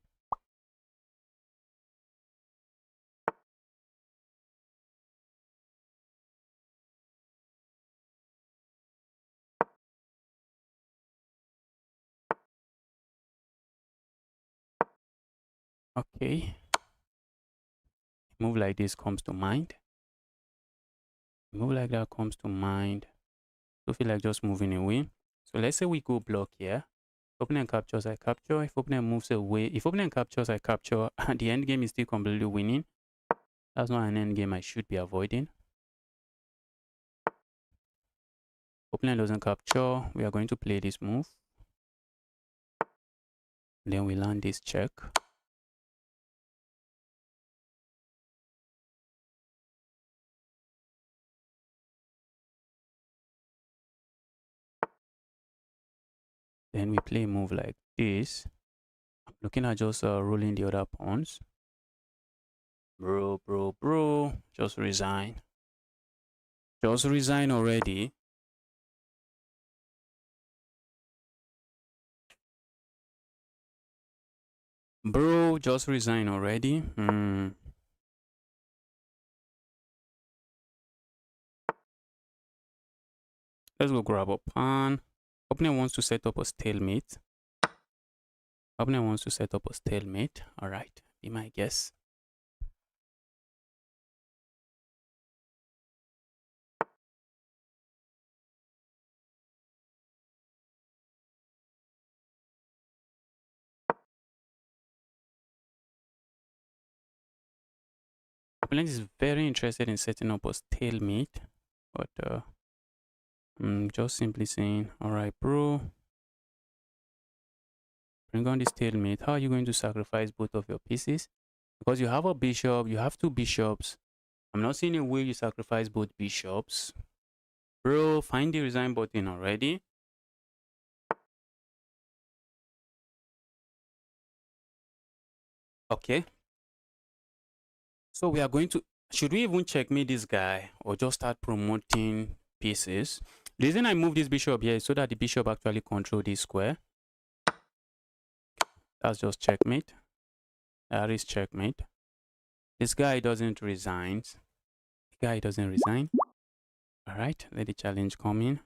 Okay. A move like this comes to mind. A move like that comes to mind. So feel like just moving away. So let's say we go block here. Opponent captures, I capture. If opponent moves away, if opponent captures, I capture. The end game is still completely winning. That's not an end game I should be avoiding. Opponent doesn't capture. We are going to play this move. Then we land this check. Then we play a move like this. I'm looking at just rolling the other pawns. Bro. Just resign. Just resign already. Bro, just resign already. Let's go grab a pawn. Opponent wants to set up a stalemate. All right, be my guess. Opponent is very interested in setting up a stalemate, but I'm just simply saying, all right, bro. Bring on the stalemate. How are you going to sacrifice both of your pieces? Because you have a bishop, you have 2 bishops. I'm not seeing a way you sacrifice both bishops. Bro, find the resign button already. Okay. So we are going to, should we even checkmate this guy or just start promoting pieces? The reason I move this bishop here is so that the bishop actually control this square. That's just checkmate. That is checkmate. This guy doesn't resign. The guy doesn't resign. All right, let the challenge come in.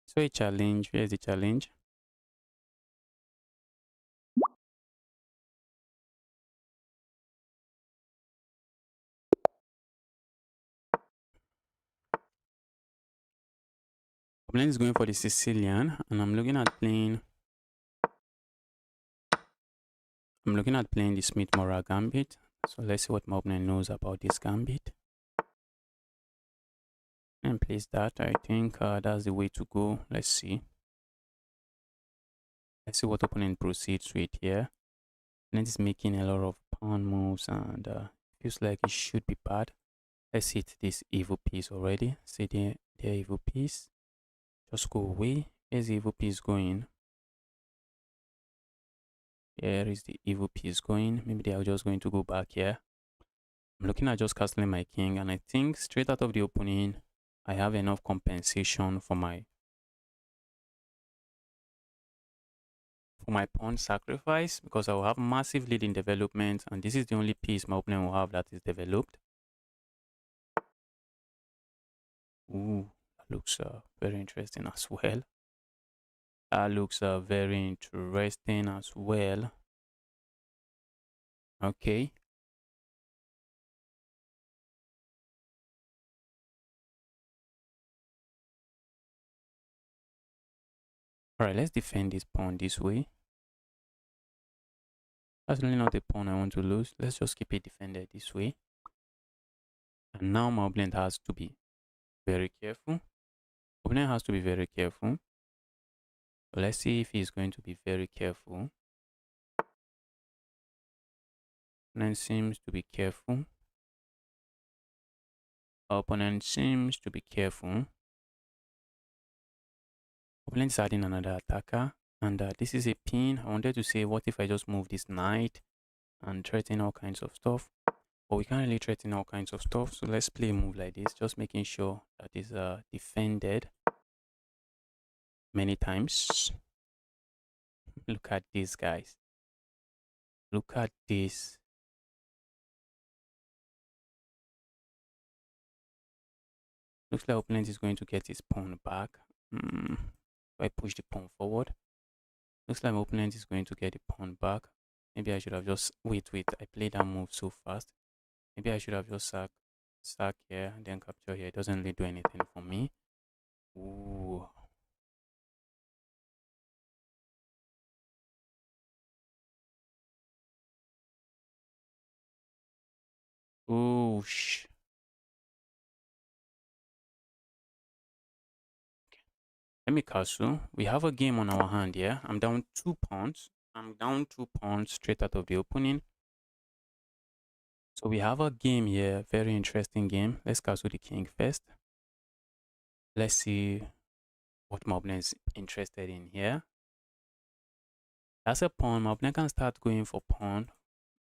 So a challenge, where's the challenge? Opponent is going for the Sicilian, and I'm looking at playing the Smith-Morra Gambit. So let's see what my opponent knows about this gambit. And place that. I think that's the way to go. Let's see. Let's see what opponent proceeds with here. Opponent is making a lot of pawn moves and feels like it should be bad. Let's hit this evil piece already. See the evil piece. Just go away. Where's the evil piece going? Here is the evil piece going. Maybe they are just going to go back here. I'm looking at just castling my king, and I think straight out of the opening, I have enough compensation for my pawn sacrifice because I will have massive lead in development, and this is the only piece my opponent will have that is developed. Ooh, that looks very interesting as well. That looks very interesting as well. Okay. All right, let's defend this pawn this way. That's really not a pawn I want to lose. Let's just keep it defended this way. And now my opponent has to be very careful. Opponent has to be very careful. So let's see if he's going to be very careful. Opponent seems to be careful. Opponent seems to be careful. Opponent is adding another attacker. And this is a pin. I wanted to say, what if I just move this knight and threaten all kinds of stuff? But we can't really threaten all kinds of stuff. So let's play a move like this. Just making sure that is defended many times. Look at this, guys. Look at this. Looks like opponent is going to get his pawn back. I push the pawn forward. Looks like my opponent is going to get the pawn back. Maybe I should have just wait. I played that move so fast. Maybe I should have just sack here and then capture here. It doesn't really do anything for me. Ooh. Ooh. Let me castle. We have a game on our hand here. I'm down 2 pawns. I'm down 2 pawns straight out of the opening. So we have a game here. Very interesting game. Let's castle the king first. Let's see what my opponent is interested in here. That's a pawn. My opponent can start going for pawn.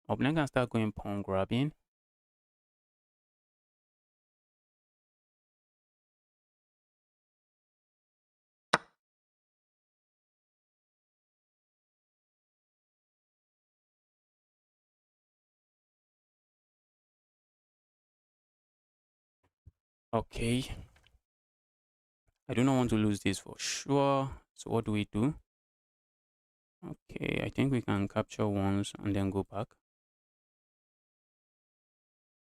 My opponent can start going pawn grabbing. Okay. I do not want to lose this for sure. So what do we do? Okay, I think we can capture once and then go back.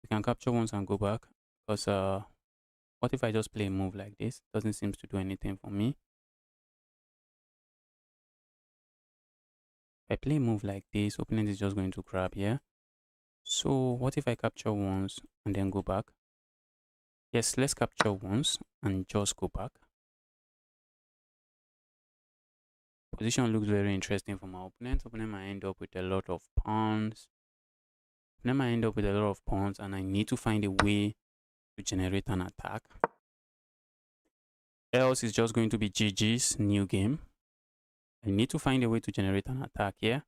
We can capture once and go back because what if I just play a move like this? Doesn't seem to do anything for me. If I play a move like this, opponent is just going to grab here. So what if I capture once and then go back? Yes, let's capture once and just go back. Position looks very interesting for my opponent. Opponent might end up with a lot of pawns. Opponent might end up with a lot of pawns, and I need to find a way to generate an attack. else it's just going to be GG's, new game. I need to find a way to generate an attack here.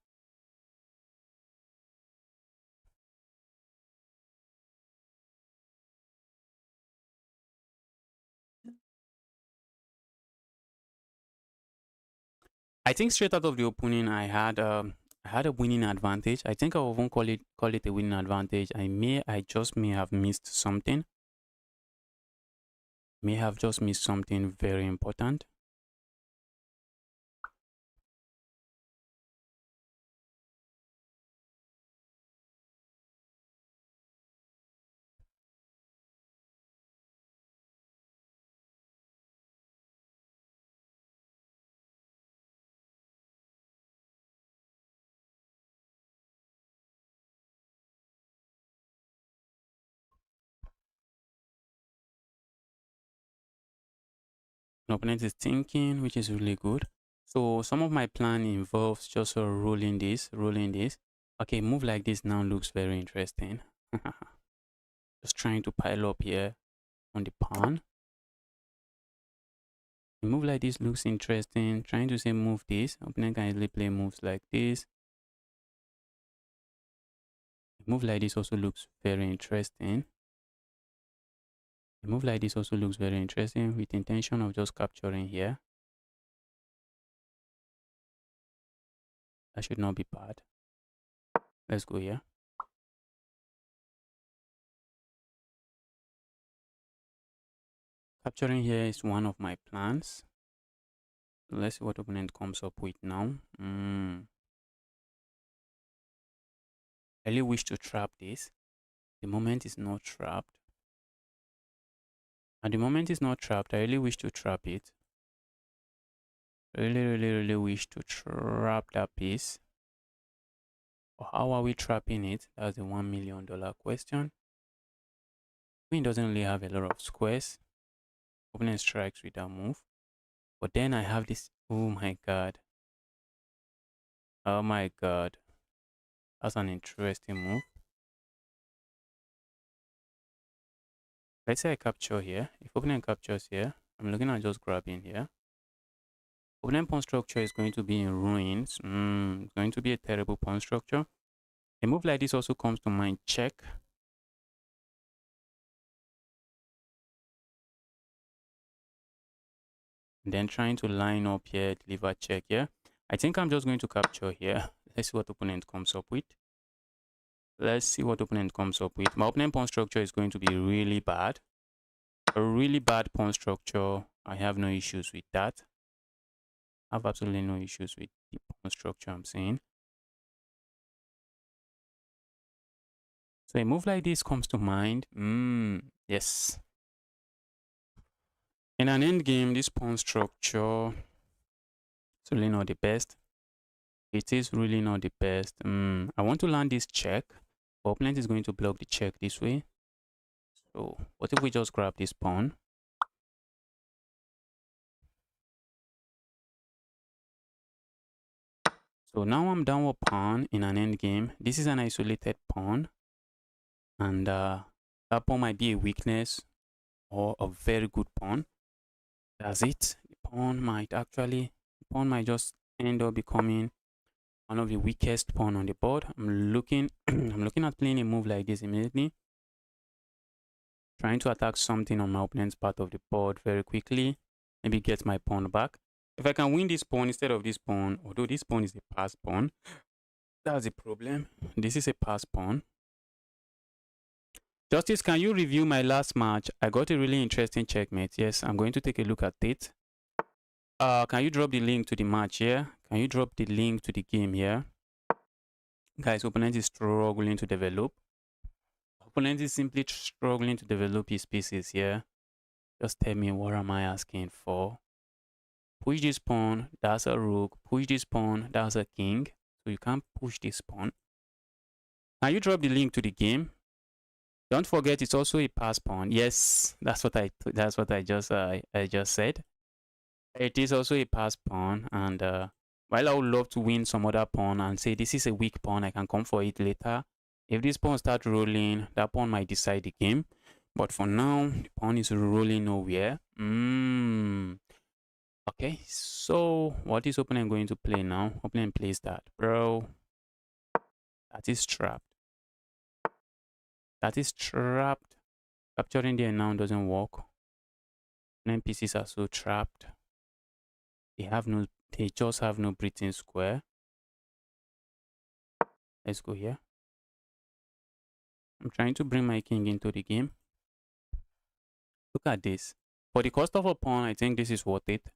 I think straight out of the opening, I had a winning advantage. I think I won't call it a winning advantage. I just may have missed something. May have just missed something very important. An opponent is thinking, which is really good. So some of my plan involves just rolling this. Okay, move like this now looks very interesting. Just trying to pile up here on the pawn. A move like this looks interesting. Trying to say move this. Opponent can easily play moves like this. A move like this also looks very interesting. A move like this also looks very interesting with intention of just capturing here. That should not be bad. Let's go here. Capturing here is one of my plans. So let's see what opponent comes up with now. I really wish to trap this. The moment is not trapped. And the moment is not trapped, I really wish to trap it. Really wish to trap that piece. How are we trapping it? That's the $1 million question. Queen doesn't really have a lot of squares. Opponent strikes with that move. But then I have this. Oh my god. Oh my god. That's an interesting move. Let's say I capture here. If opponent captures here, I'm looking at just grabbing here. Opponent pawn structure is going to be in ruins. It's going to be a terrible pawn structure. A move like this also comes to mind. Check. And then trying to line up here, deliver check here. I think I'm just going to capture here. Let's see what opponent comes up with. Let's see what opponent comes up with. My opponent pawn structure is going to be really bad. A really bad pawn structure. I have no issues with that. I have absolutely no issues with the pawn structure I'm saying. So a move like this comes to mind. Yes. In an endgame, this pawn structure is really not the best. It is really not the best. I want to land this check. But opponent is going to block the check this way. So what if we just grab this pawn? So now I'm downward pawn in an endgame. This is an isolated pawn. And that pawn might be a weakness or a very good pawn. That's it. The pawn might just end up becoming one of the weakest pawn on the board. I'm looking at playing a move like this immediately. Trying to attack something on my opponent's part of the board very quickly. Maybe get my pawn back. If I can win this pawn instead of this pawn, although this pawn is a pass pawn, that's the problem. This is a pass pawn. Justice, can you review my last match? I got a really interesting checkmate. Yes, I'm going to take a look at it. Can you drop the link to the match here? Can you drop the link to the game here? Guys, opponent is struggling to develop. Opponent is simply struggling to develop his pieces here. Just tell me, what am I asking for? Push this pawn, that's a rook. Push this pawn, that's a king. So you can't push this pawn. Can you drop the link to the game? Don't forget, it's also a pass pawn. Yes, that's what I just said. It is also a pass pawn, and while I would love to win some other pawn and say this is a weak pawn, I can come for it later. If this pawn starts rolling, that pawn might decide the game. But for now, the pawn is rolling nowhere. Okay, so what is opponent going to play now? Opponent plays that. Bro, that is trapped. That is trapped. Capturing there now doesn't work. Opponent pieces are so trapped. They just have no breathing square. Let's go here. I'm trying to bring my king into the game. Look at this. For the cost of a pawn, I think this is worth it.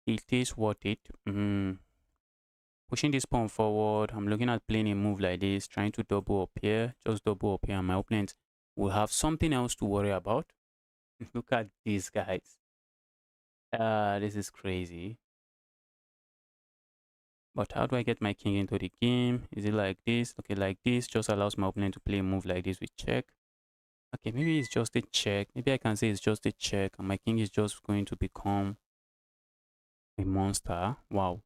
It is worth it. Pushing this pawn forward. I'm looking at playing a move like this, trying to double up here. Just double up here, and my opponent will have something else to worry about. Look at these guys. This is crazy. But how do I get my king into the game? Is it like this? Okay, like this just allows my opponent to play a move like this with check. Okay, maybe it's just a check. Maybe I can say it's just a check, and my king is just going to become a monster. Wow.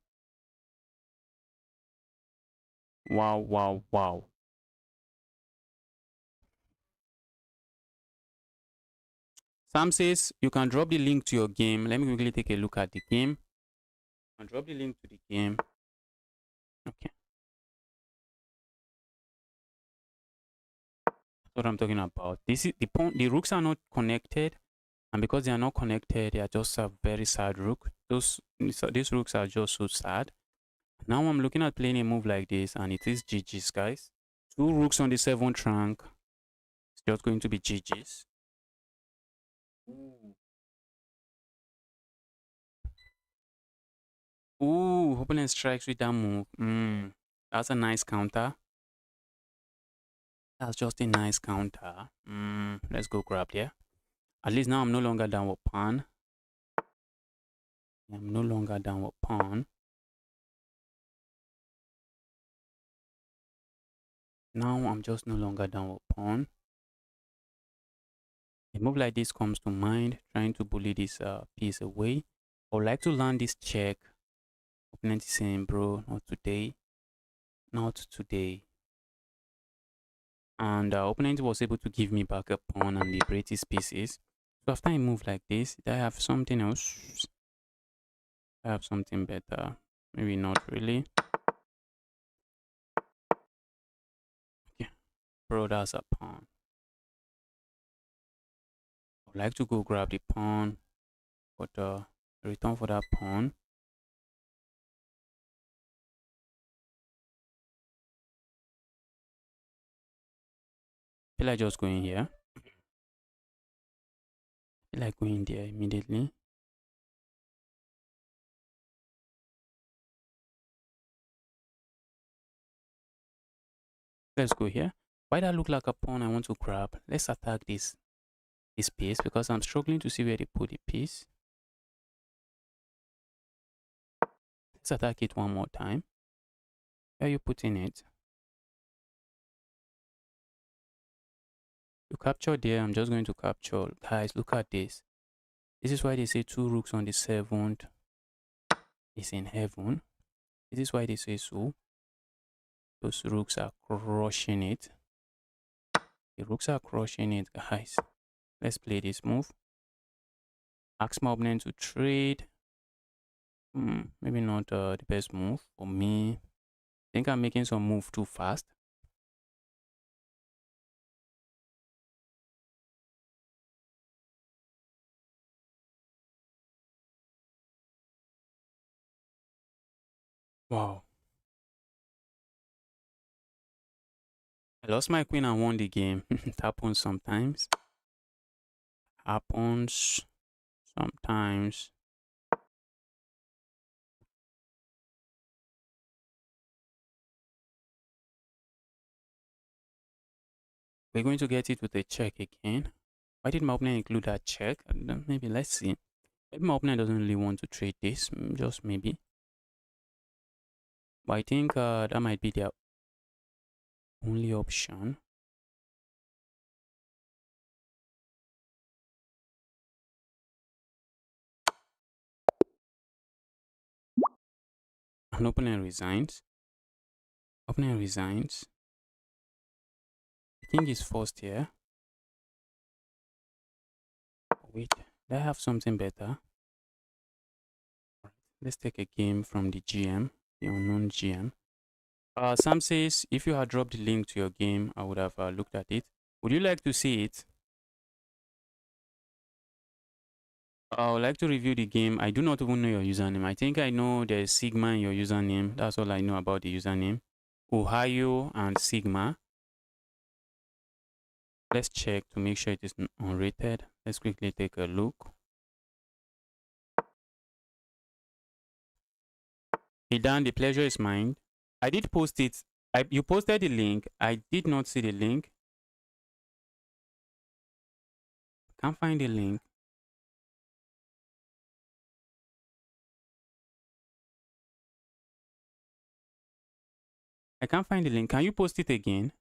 Wow, wow, wow. Sam says you can drop the link to your game. Let me quickly take a look at the game. I'll drop the link to the game. Okay. That's what I'm talking about. This is the rooks are not connected, and because they are not connected, they are just a very sad rook. These rooks are just so sad. Now I'm looking at playing a move like this, and it is GG's, guys. Two rooks on the 7th rank. It's just going to be GG's. Ooh, opponent strikes with that move. That's a nice counter. That's just a nice counter. Let's go grab there. At least now I'm no longer down with pawn. I'm no longer down with pawn. Now I'm just no longer down with pawn. A move like this comes to mind, trying to bully this piece away. I would like to land this check. Opponent is saying, bro, not today. Not today. And opponent was able to give me back a pawn and liberate his pieces. So after I move like this, did I have something else? I have something better. Maybe not really. Okay, bro, that's a pawn. I would like to go grab the pawn, but return for that pawn. I feel like just going here. I feel like going there immediately. Let's go here. Why that look like a pawn I want to grab? Let's attack this piece because I'm struggling to see where they put the piece. Let's attack it one more time. Where are you putting it? You capture there. I'm just going to capture. Guys, look at this. This is why they say two rooks on the 7th is in heaven. This is why they say so. Those rooks are crushing it. The rooks are crushing it, guys. Let's play this move. Ask my opponent to trade. Maybe not the best move for me. I think I'm making some move too fast. Wow. I lost my queen and won the game. It happens sometimes. Happens sometimes. We're going to get it with a check again. Why did my opponent include that check? Maybe let's see. Maybe my opponent doesn't really want to trade this. Just maybe. But I think that might be their only option. An opponent resigns. Opponent resigns. The king is forced here. Wait, do I have something better? Let's take a game from the GM, the unknown GM. Sam says, if you had dropped the link to your game, I would have looked at it. Would you like to see it? I would like to review the game. I do not even know your username. I think I know there's Sigma in your username. That's all I know about the username. Ohio and Sigma. Let's check to make sure it is unrated. Let's quickly take a look. Hey Dan, the pleasure is mine. I did post it. You posted the link. I did not see the link. Can't find the link. I can't find the link. Can you post it again?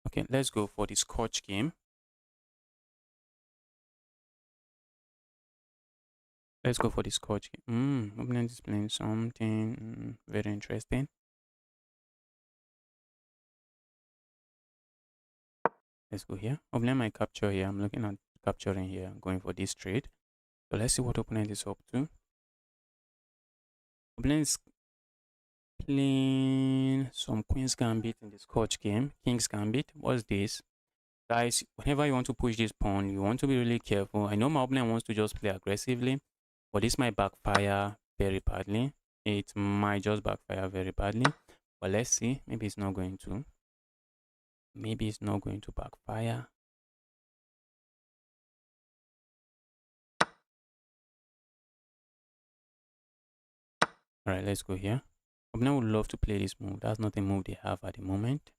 Okay, let's go for the Scotch game. Let's go for the Scotch game. Opponent is playing something very interesting. Let's go here. Opponent might capture here. I'm looking at capturing here. I'm going for this trade. So let's see what opponent is up to. Opponent is playing some Queen's Gambit in the Scotch game. King's Gambit. What's this? Guys, whenever you want to push this pawn, you want to be really careful. I know my opponent wants to just play aggressively, but this might backfire very badly. It might just backfire very badly. But let's see. Maybe it's not going to. Maybe it's not going to backfire. All right, let's go here. Opponent would love to play this move. That's not a move they have at the moment.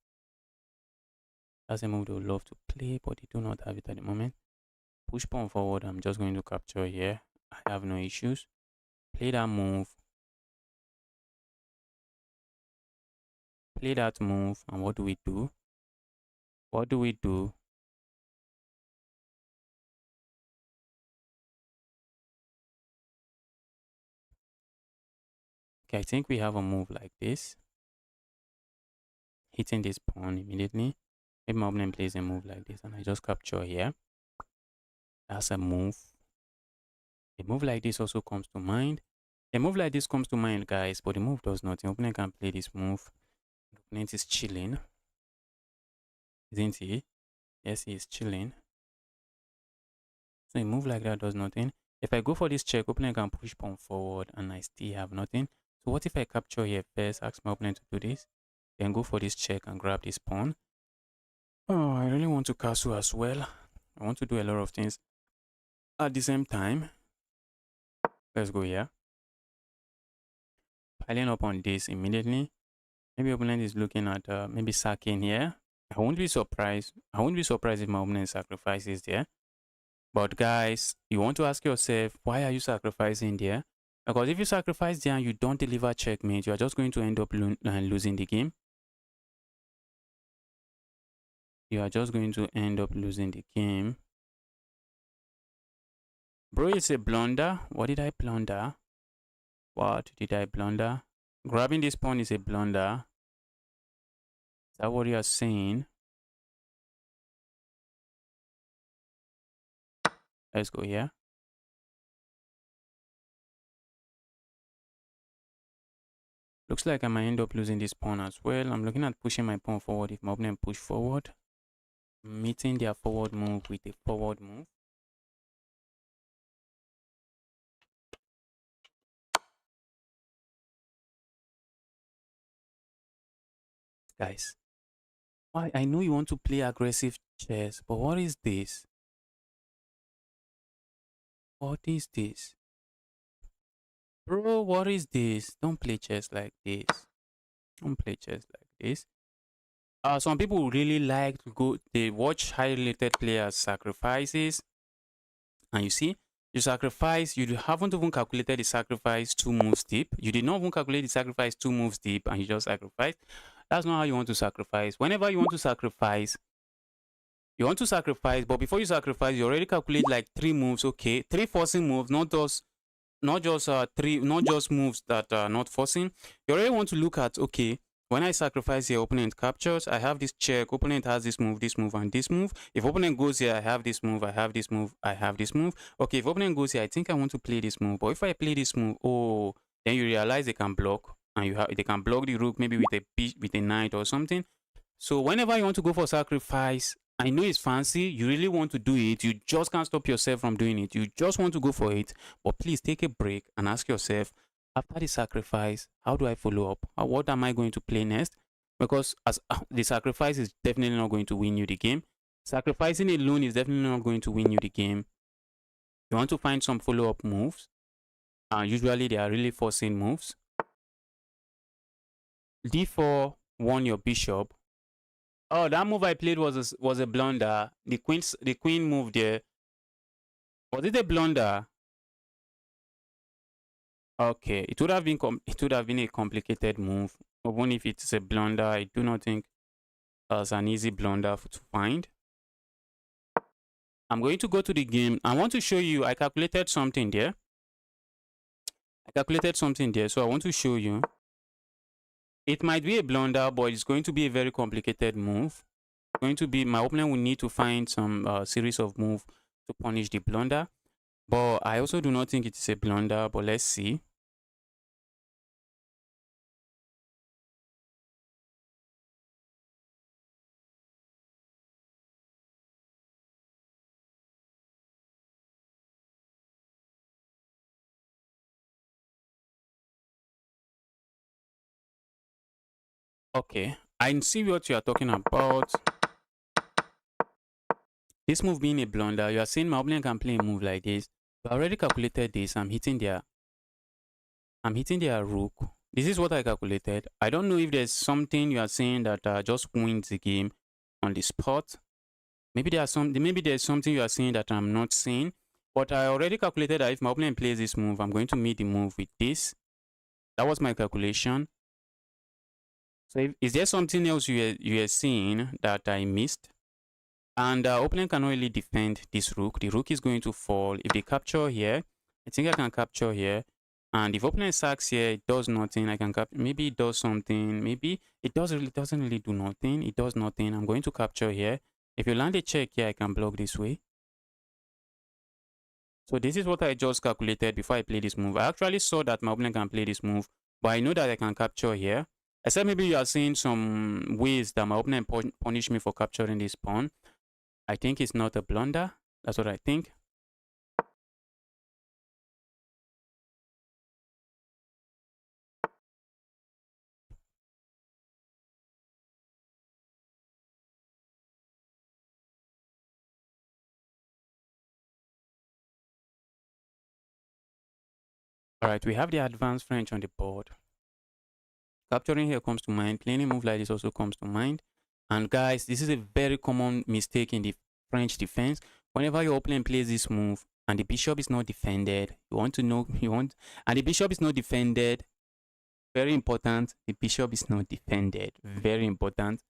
That's a move they would love to play, but they do not have it at the moment. Push pawn forward. I'm just going to capture here. I have no issues. Play that move. Play that move. And what do we do? What do we do? Okay, I think we have a move like this. Hitting this pawn immediately. Maybe my opponent plays a move like this and I just capture here. That's a move. A move like this also comes to mind. A move like this comes to mind, guys, but the move does nothing. Opponent can play this move. The opponent is chilling. Isn't he? Yes, he is chilling. So a move like that does nothing. If I go for this check, opponent can push pawn forward and I still have nothing. So what if I capture here first, ask my opponent to do this, then go for this check and grab this pawn? Oh, I really want to castle as well. I want to do a lot of things at the same time. Let's go here. Piling up on this immediately. Maybe opponent is looking at maybe sacking here. I won't be surprised. I won't be surprised if my opponent sacrifices there. But guys, you want to ask yourself, why are you sacrificing there? Because if you sacrifice there and you don't deliver checkmate, you are just going to end up losing the game. You are just going to end up losing the game. Bro, it's a blunder. What did I blunder? What did I blunder? Grabbing this pawn is a blunder. Is that what you are saying? Let's go here. Looks like I might end up losing this pawn as well. I'm looking at pushing my pawn forward. If my opponent push forward, meeting their forward move with a forward move. Guys, why? I know you want to play aggressive chess, but what is this? What is this? Bro, what is this? Don't play chess like this. Don't play chess like this. Some people really like to go, they watch high related players sacrifices. And you see, you sacrifice, you haven't even calculated the sacrifice 2 moves deep. You did not even calculate the sacrifice 2 moves deep and you just sacrifice. That's not how you want to sacrifice. Whenever you want to sacrifice, but before you sacrifice, you already calculate like 3 moves, okay? 3 forcing moves, not just moves that are not forcing. You already want to look at, okay, when I sacrifice here, opponent captures, I have this check, opponent has this move, and this move. If opponent goes here, I have this move, I have this move, I have this move. Okay, if opponent goes here, I think I want to play this move. But if I play this move, oh, then you realize they can block, and they can block the rook maybe with a knight or something. So whenever you want to go for sacrifice, I know it's fancy, you really want to do it, you just can't stop yourself from doing it. You just want to go for it, but please take a break and ask yourself, after the sacrifice, how do I follow up? What am I going to play next? Because the sacrifice is definitely not going to win you the game. Sacrificing alone is definitely not going to win you the game. You want to find some follow-up moves. Usually they are really forcing moves. D4 won your bishop. Oh, that move I played was a blunder. The queen moved there. Was it a blunder? Okay, it would have been a complicated move. Even if it's a blunder, I do not think it's an easy blunder to find. I'm going to go to the game. I want to show you. I calculated something there. So I want to show you. It might be a blunder, but it's going to be a very complicated move. Going to be, my opponent will need to find some series of moves to punish the blunder. But I also do not think it is a blunder, but let's see. Okay, I see what you are talking about. This move being a blunder, you are saying my opponent can play a move like this. I already calculated this. I'm hitting their rook. This is what I calculated. I don't know if there's something you are saying that just wins the game on the spot. Maybe there's something you are saying that I'm not seeing. But I already calculated that if my opponent plays this move, I'm going to meet the move with this. That was my calculation. So is there something else you are seeing that I missed? And opponent cannot really defend this rook. The rook is going to fall. If they capture here, I think I can capture here. And if opponent sacks here, it does nothing. I can capture. Maybe it does something. Maybe it doesn't really do nothing. It does nothing. I'm going to capture here. If you land a check here, I can block this way. So this is what I just calculated before I play this move. I actually saw that my opponent can play this move, but I know that I can capture here. Except maybe you are seeing some ways that my opponent punish me for capturing this pawn. I think it's not a blunder. That's what I think. All right, we have the advanced French on the board. Capturing here comes to mind. Playing a move like this also comes to mind. And guys, this is a very common mistake in the French defense. Whenever your opponent plays this move and the bishop is not defended, and the bishop is not defended. Very important. The bishop is not defended. Very important.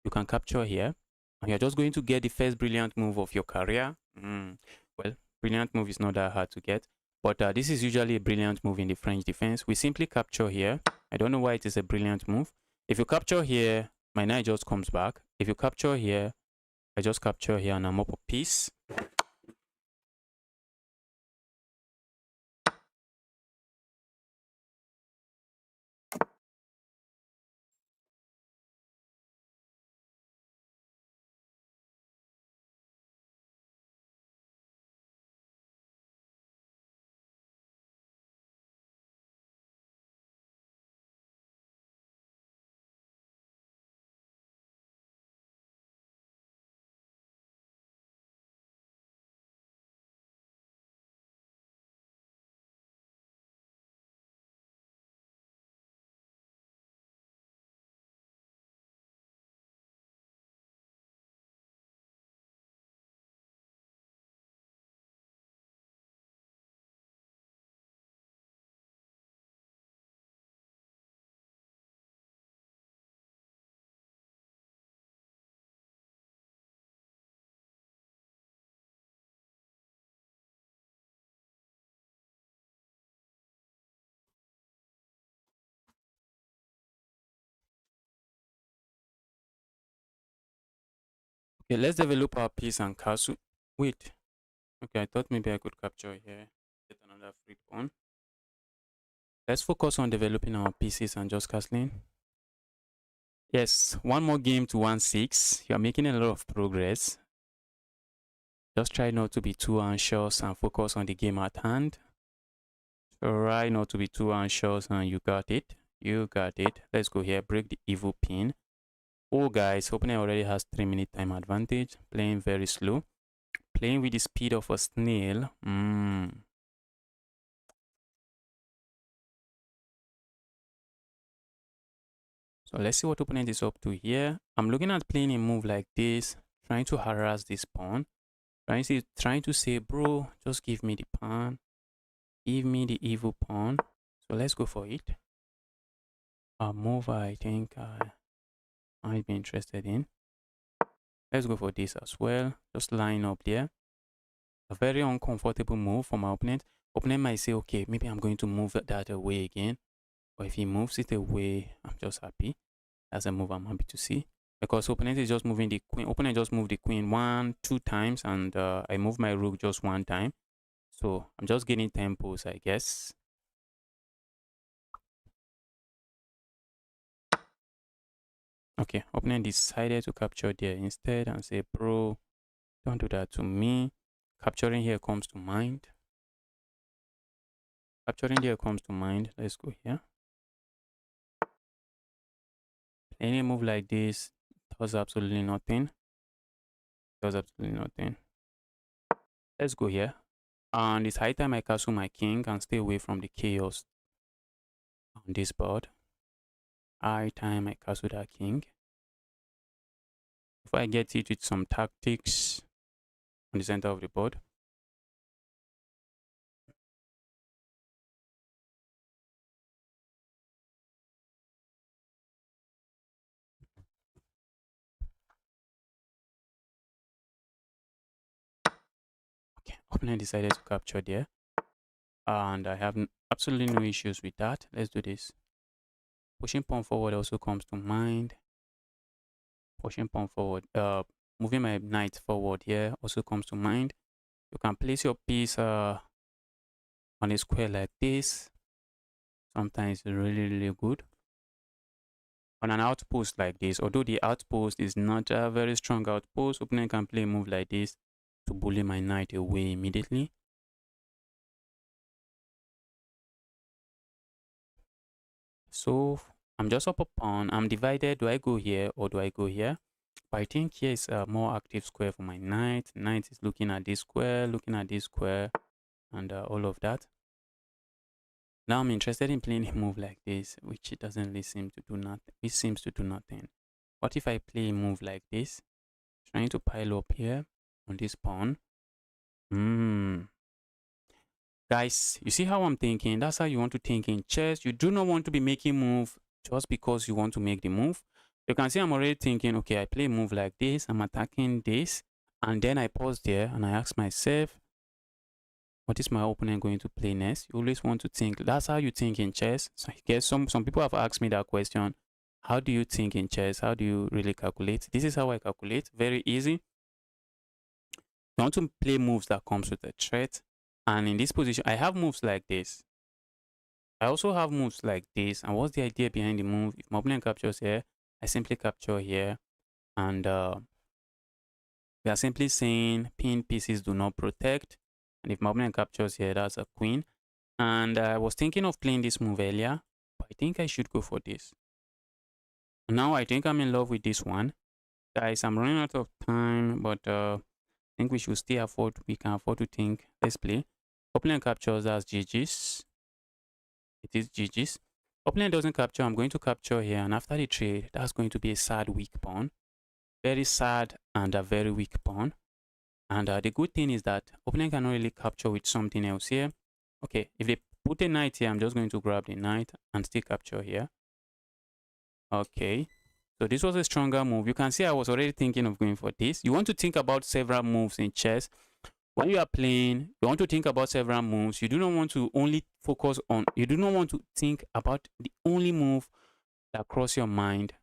You can capture here. And you're just going to get the first brilliant move of your career. Well, brilliant move is not that hard to get. But this is usually a brilliant move in the French defense. We simply capture here. I don't know why it is a brilliant move. If you capture here, my knight just comes back. If you capture here, I just capture here and I'm up a piece. Okay, let's develop our piece and castle. Wait. Okay, I thought maybe I could capture here. Get another free pawn. Let's focus on developing our pieces and just castling. Yes, one more game to 1-6. You're making a lot of progress. Just try not to be too anxious and focus on the game at hand. Try not to be too anxious and you got it. You got it. Let's go here. Break the evil pin. Oh, guys, opponent already has 3-minute time advantage. Playing very slow. Playing with the speed of a snail. So let's see what opponent is up to here. I'm looking at playing a move like this, trying to harass this pawn. Trying to say, bro, just give me the pawn. Give me the evil pawn. So let's go for it. A move I think I might be interested in. Let's go for this as well. Just line up there. A very uncomfortable move for my opponent. Opponent might say, okay, maybe I'm going to move that away again. But if he moves it away, I'm just happy. That's a move I'm happy to see. Because opponent is just moving the queen. Opponent just moved the queen 1-2 times, and I moved my rook just 1 time. So I'm just getting tempos, I guess. Okay, opponent decided to capture there instead and say, bro, don't do that to me. Capturing here comes to mind. Capturing there comes to mind. Let's go here. Any move like this does absolutely nothing. Does absolutely nothing. Let's go here. And it's high time I castle my king and stay away from the chaos on this board. High time I castle that king. If I get it with some tactics on the center of the board. Okay, opponent decided to capture there. And I have absolutely no issues with that. Let's do this. Pushing pawn forward also comes to mind. Pushing pawn forward. Moving my knight forward here also comes to mind. You can place your piece on a square like this. Sometimes it's really good. On an outpost like this, although the outpost is not a very strong outpost, opponent can play a move like this to bully my knight away immediately. So I'm just up a pawn. I'm divided. Do I go here or do I go here? But I think here is a more active square for my knight. Knight is looking at this square, and all of that. Now I'm interested in playing a move like this, which it doesn't really seem to do nothing. It seems to do nothing. What if I play a move like this? Trying to pile up here on this pawn. Guys, you see how I'm thinking? That's how you want to think in chess. You do not want to be making move just because you want to make the move. You can see I'm already thinking, okay, I play a move like this. I'm attacking this. And then I pause there and I ask myself, what is my opponent going to play next? You always want to think. That's how you think in chess. So I guess some people have asked me that question. How do you think in chess? How do you really calculate? This is how I calculate. Very easy. You want to play moves that comes with a threat. And in this position, I have moves like this. I also have moves like this. And what's the idea behind the move? If my opponent captures here, I simply capture here. And we are simply saying pin pieces do not protect. And if my opponent captures here, that's a queen. And I was thinking of playing this move earlier, but I think I should go for this. Now I think I'm in love with this one. Guys, I'm running out of time, but I think we should still afford, we can afford to think. Let's play. Opponent captures, that's GG's. It is GG's. Opponent doesn't capture, I'm going to capture here. And after the trade, that's going to be a sad, weak pawn. Very sad and a very weak pawn. And the good thing is that opponent cannot really capture with something else here. Okay, if they put a knight here, I'm just going to grab the knight and still capture here. Okay, so this was a stronger move. You can see I was already thinking of going for this. You want to think about several moves in chess. When you are playing, you want to think about several moves. You do not want to only focus on, you do not want to think about the only move that crosses your mind.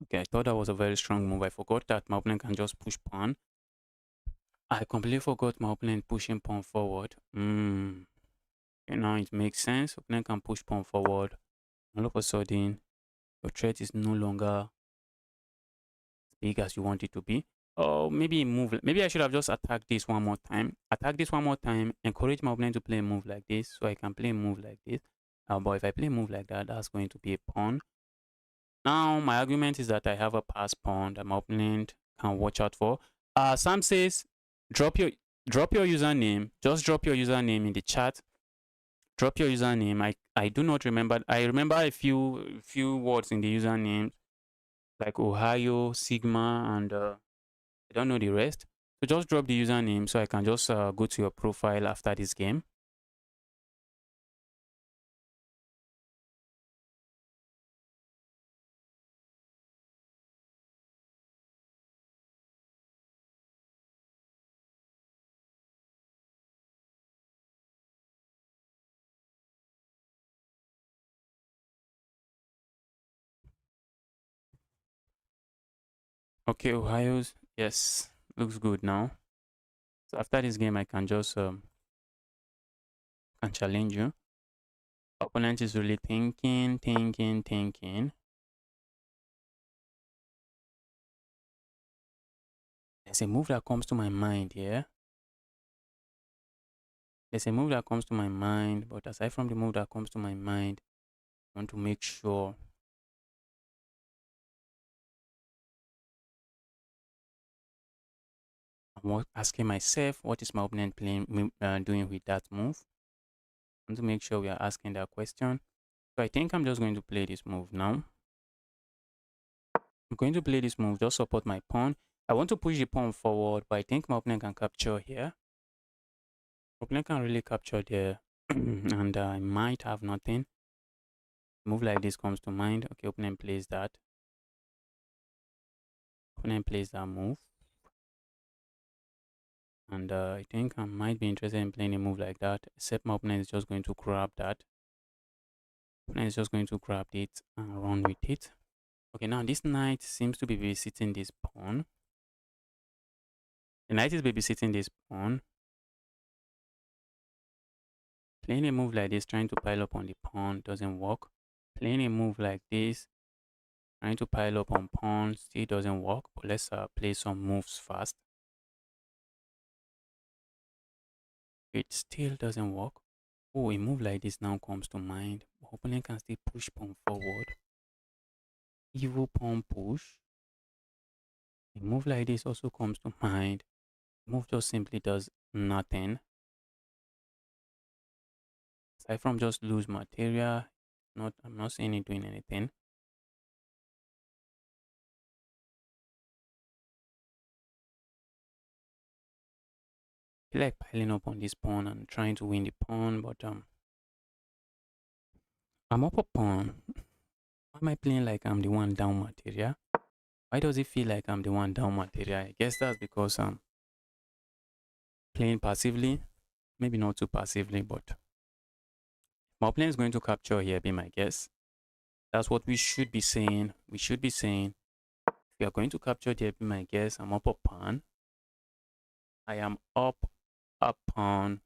Okay, I thought that was a very strong move. I forgot that my opponent can just push pawn. I completely forgot my opponent pushing pawn forward. Okay, now it makes sense. Opponent can push pawn forward. All of a sudden, your threat is no longer as big as you want it to be. Or maybe move. Maybe I should have just attacked this one more time. Attack this one more time. Encourage my opponent to play a move like this, so I can play a move like this. But if I play a move like that, that's going to be a pawn. Now, my argument is that I have a pass pawn that my opponent can watch out for. Sam says, drop your username. Just drop your username in the chat. Drop your username. I do not remember. I remember a few words in the username, like Ohio, Sigma, and I don't know the rest. So just drop the username so I can just go to your profile after this game. Okay, Ohio's, yes, looks good now. So after this game, I can just can challenge you. Opponent is really thinking. There's a move that comes to my mind here. There's a move that comes to my mind, but aside from the move that comes to my mind, I want to make sure I'm asking myself, what is my opponent playing, doing with that move? I want to make sure we are asking that question. So I think I'm just going to play this move now. I'm going to play this move, just support my pawn. I want to push the pawn forward, but I think my opponent can capture here. Opponent can really capture there, and I might have nothing. Move like this comes to mind. Okay, opponent plays that. Opponent plays that move. And I think I might be interested in playing a move like that, except my opponent is just going to grab that. Opponent is just going to grab it and run with it. Okay, now this knight seems to be babysitting this pawn. The knight is babysitting this pawn. Playing a move like this, trying to pile up on the pawn, doesn't work. Playing a move like this, trying to pile up on pawn, still doesn't work. But let's play some moves fast. It still doesn't work. Oh, a move like this now comes to mind. Opponent can still push pawn forward. Evil pawn push. A move like this also comes to mind. Move just simply does nothing. Aside from just lose material, I'm not seeing it doing anything. I feel like piling up on this pawn and trying to win the pawn, but I'm up a pawn. Why am I playing like I'm the one down material? Why does it feel like I'm the one down material? I guess that's because I'm playing passively. Maybe not too passively, but my opponent is going to capture here, be my guess. That's what we should be saying. We should be saying, if we are going to capture here, be my guess, I'm up a pawn. I am up a pawn.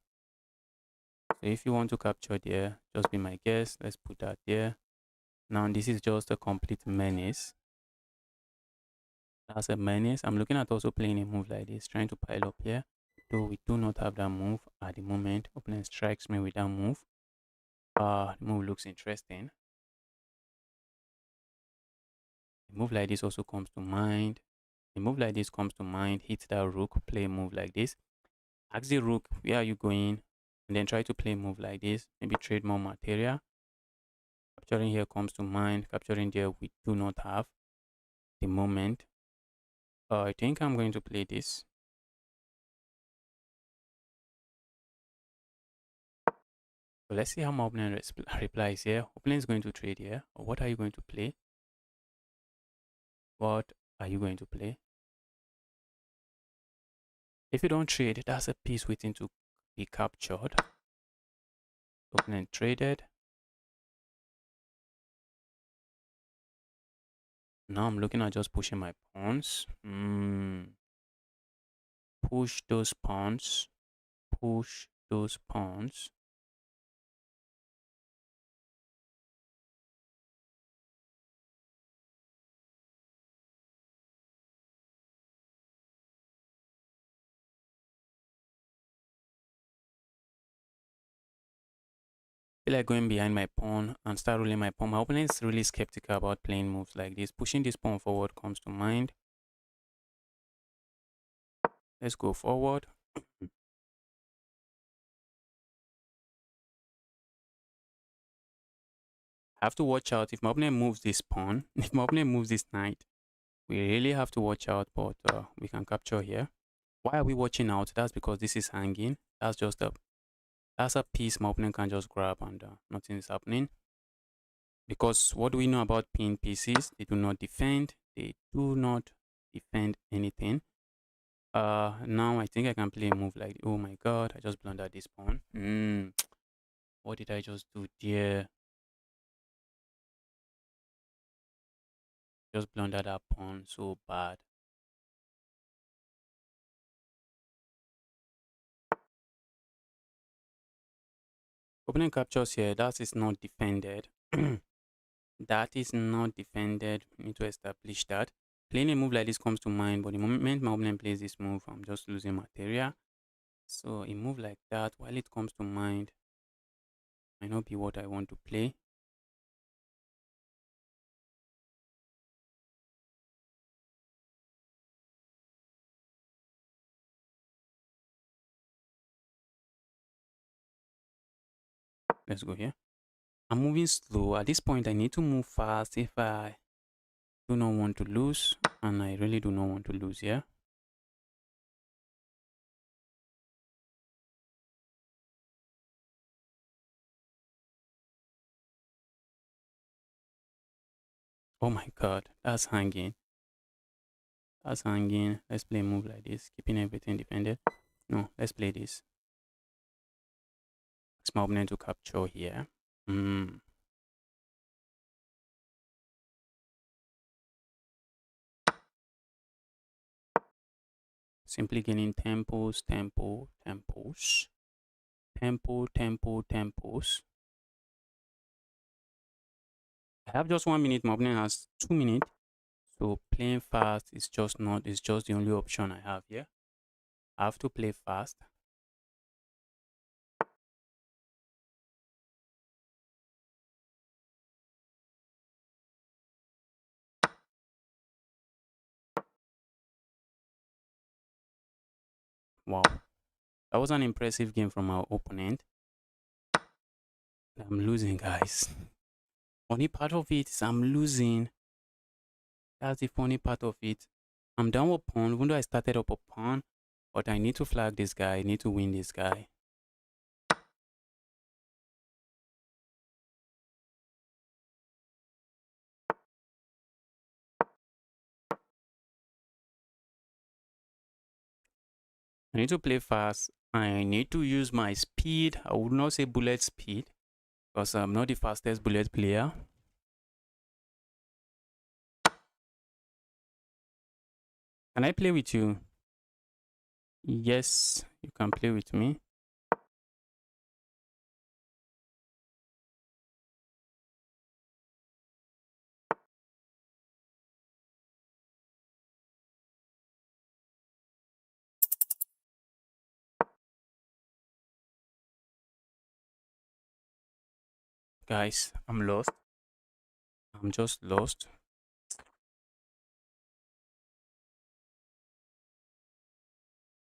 So if you want to capture there, just be my guest. Let's put that there. Now this is just a complete menace. That's a menace. I'm looking at also playing a move like this, trying to pile up here. Though we do not have that move at the moment. Opponent strikes me with that move. The move looks interesting. A move like this also comes to mind. A move like this comes to mind. Hit that rook, play a move like this. Ask the rook, where are you going? And then try to play a move like this. Maybe trade more material. Capturing here comes to mind. Capturing there we do not have the moment. I think I'm going to play this. So let's see how my opponent replies here. Opponent is going to trade here. Or what are you going to play? What are you going to play? If you don't trade, that's a piece waiting to be captured. Opponent traded. Now I'm looking at just pushing my pawns. Push those pawns. Push those pawns. Feel like going behind my pawn and start rolling my pawn. My opponent is really skeptical about playing moves like this. Pushing this pawn forward comes to mind. Let's go forward. I have to watch out if my opponent moves this pawn. If my opponent moves this knight, we really have to watch out, but we can capture here. Why are we watching out? That's because this is hanging. That's a piece my opponent can just grab and nothing is happening. Because what do we know about pinned pieces? They do not defend. They do not defend anything. Now I think I can play a move like, oh my god, I just blundered this pawn. What did I just do there? Just blundered that pawn so bad. Opening captures here, that is not defended. That is not defended. We need to establish that. Playing a move like this comes to mind, but the moment my opponent plays this move, I'm just losing material. So a move like that, while it comes to mind, might not be what I want to play. Let's go here. I'm moving slow. At this point, I need to move fast if I do not want to lose, and I really do not want to lose here. Oh my god, that's hanging. That's hanging. Let's play a move like this, keeping everything defended. No, let's play this. Small opponent to capture here. Simply gaining tempos. I have just 1 minute. My opponent has 2 minutes. So playing fast is just the only option I have here. I have to play fast. Wow. That was an impressive game from our opponent. I'm losing, guys. Funny part of it is I'm losing. That's the funny part of it. I'm down with pawn, even though I started up a pawn, but I need to flag this guy. I need to win this guy. I need to play fast. I need to use my speed. I would not say bullet speed because I'm not the fastest bullet player. Can I play with you? Yes, you can play with me. Guys, I'm lost. I'm just lost.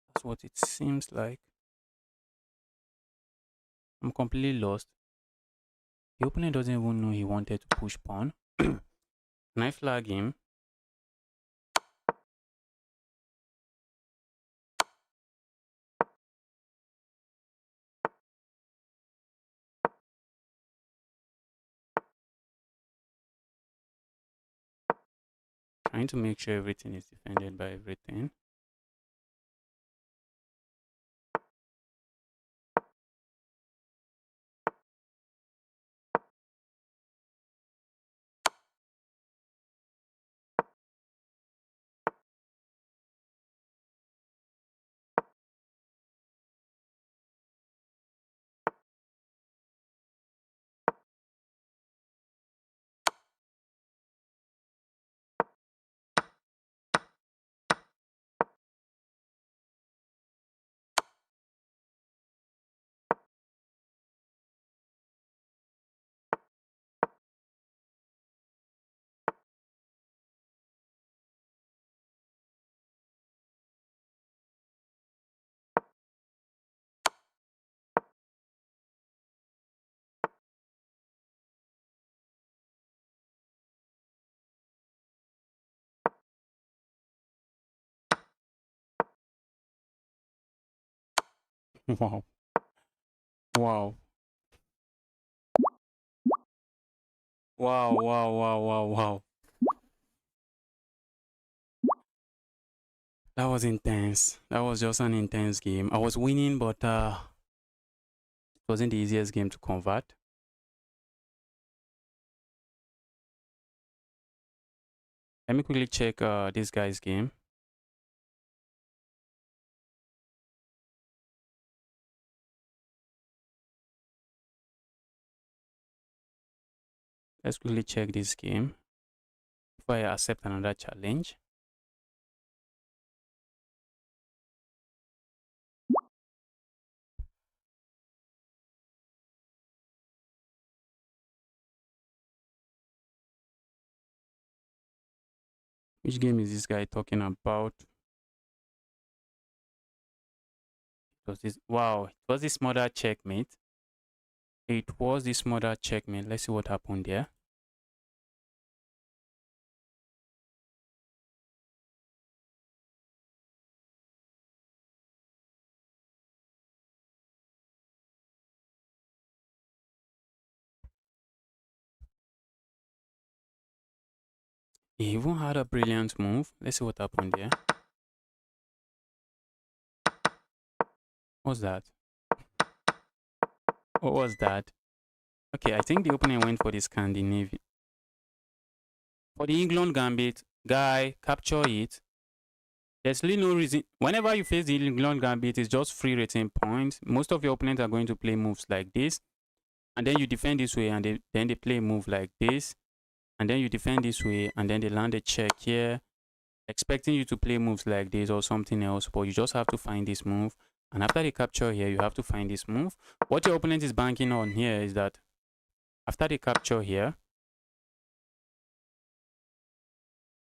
That's what it seems like. I'm completely lost. The opponent doesn't even know he wanted to push pawn. Can I flag him? Trying to make sure everything is defended by everything. Wow. Wow. Wow, wow, wow, wow, wow. That was intense. That was just an intense game. I was winning, but it wasn't the easiest game to convert. Let me quickly check this guy's game. Let's quickly check this game before I accept another challenge. Which game is this guy talking about? Was this wow? It was this mother checkmate. It was this mother checkmate. Let's see what happened there. He even had a brilliant move. Let's see what happened there. What's that? What was that? Okay, I think the opponent went for the Scandinavian. For the England Gambit, guy, capture it. There's really no reason. Whenever you face the England Gambit, it's just free retain points. Most of your opponents are going to play moves like this. And then you defend this way, and then they play a move like this. And then you defend this way, and then they land a check here, expecting you to play moves like this or something else. But you just have to find this move. And after they capture here, you have to find this move. What your opponent is banking on here is that after they capture here,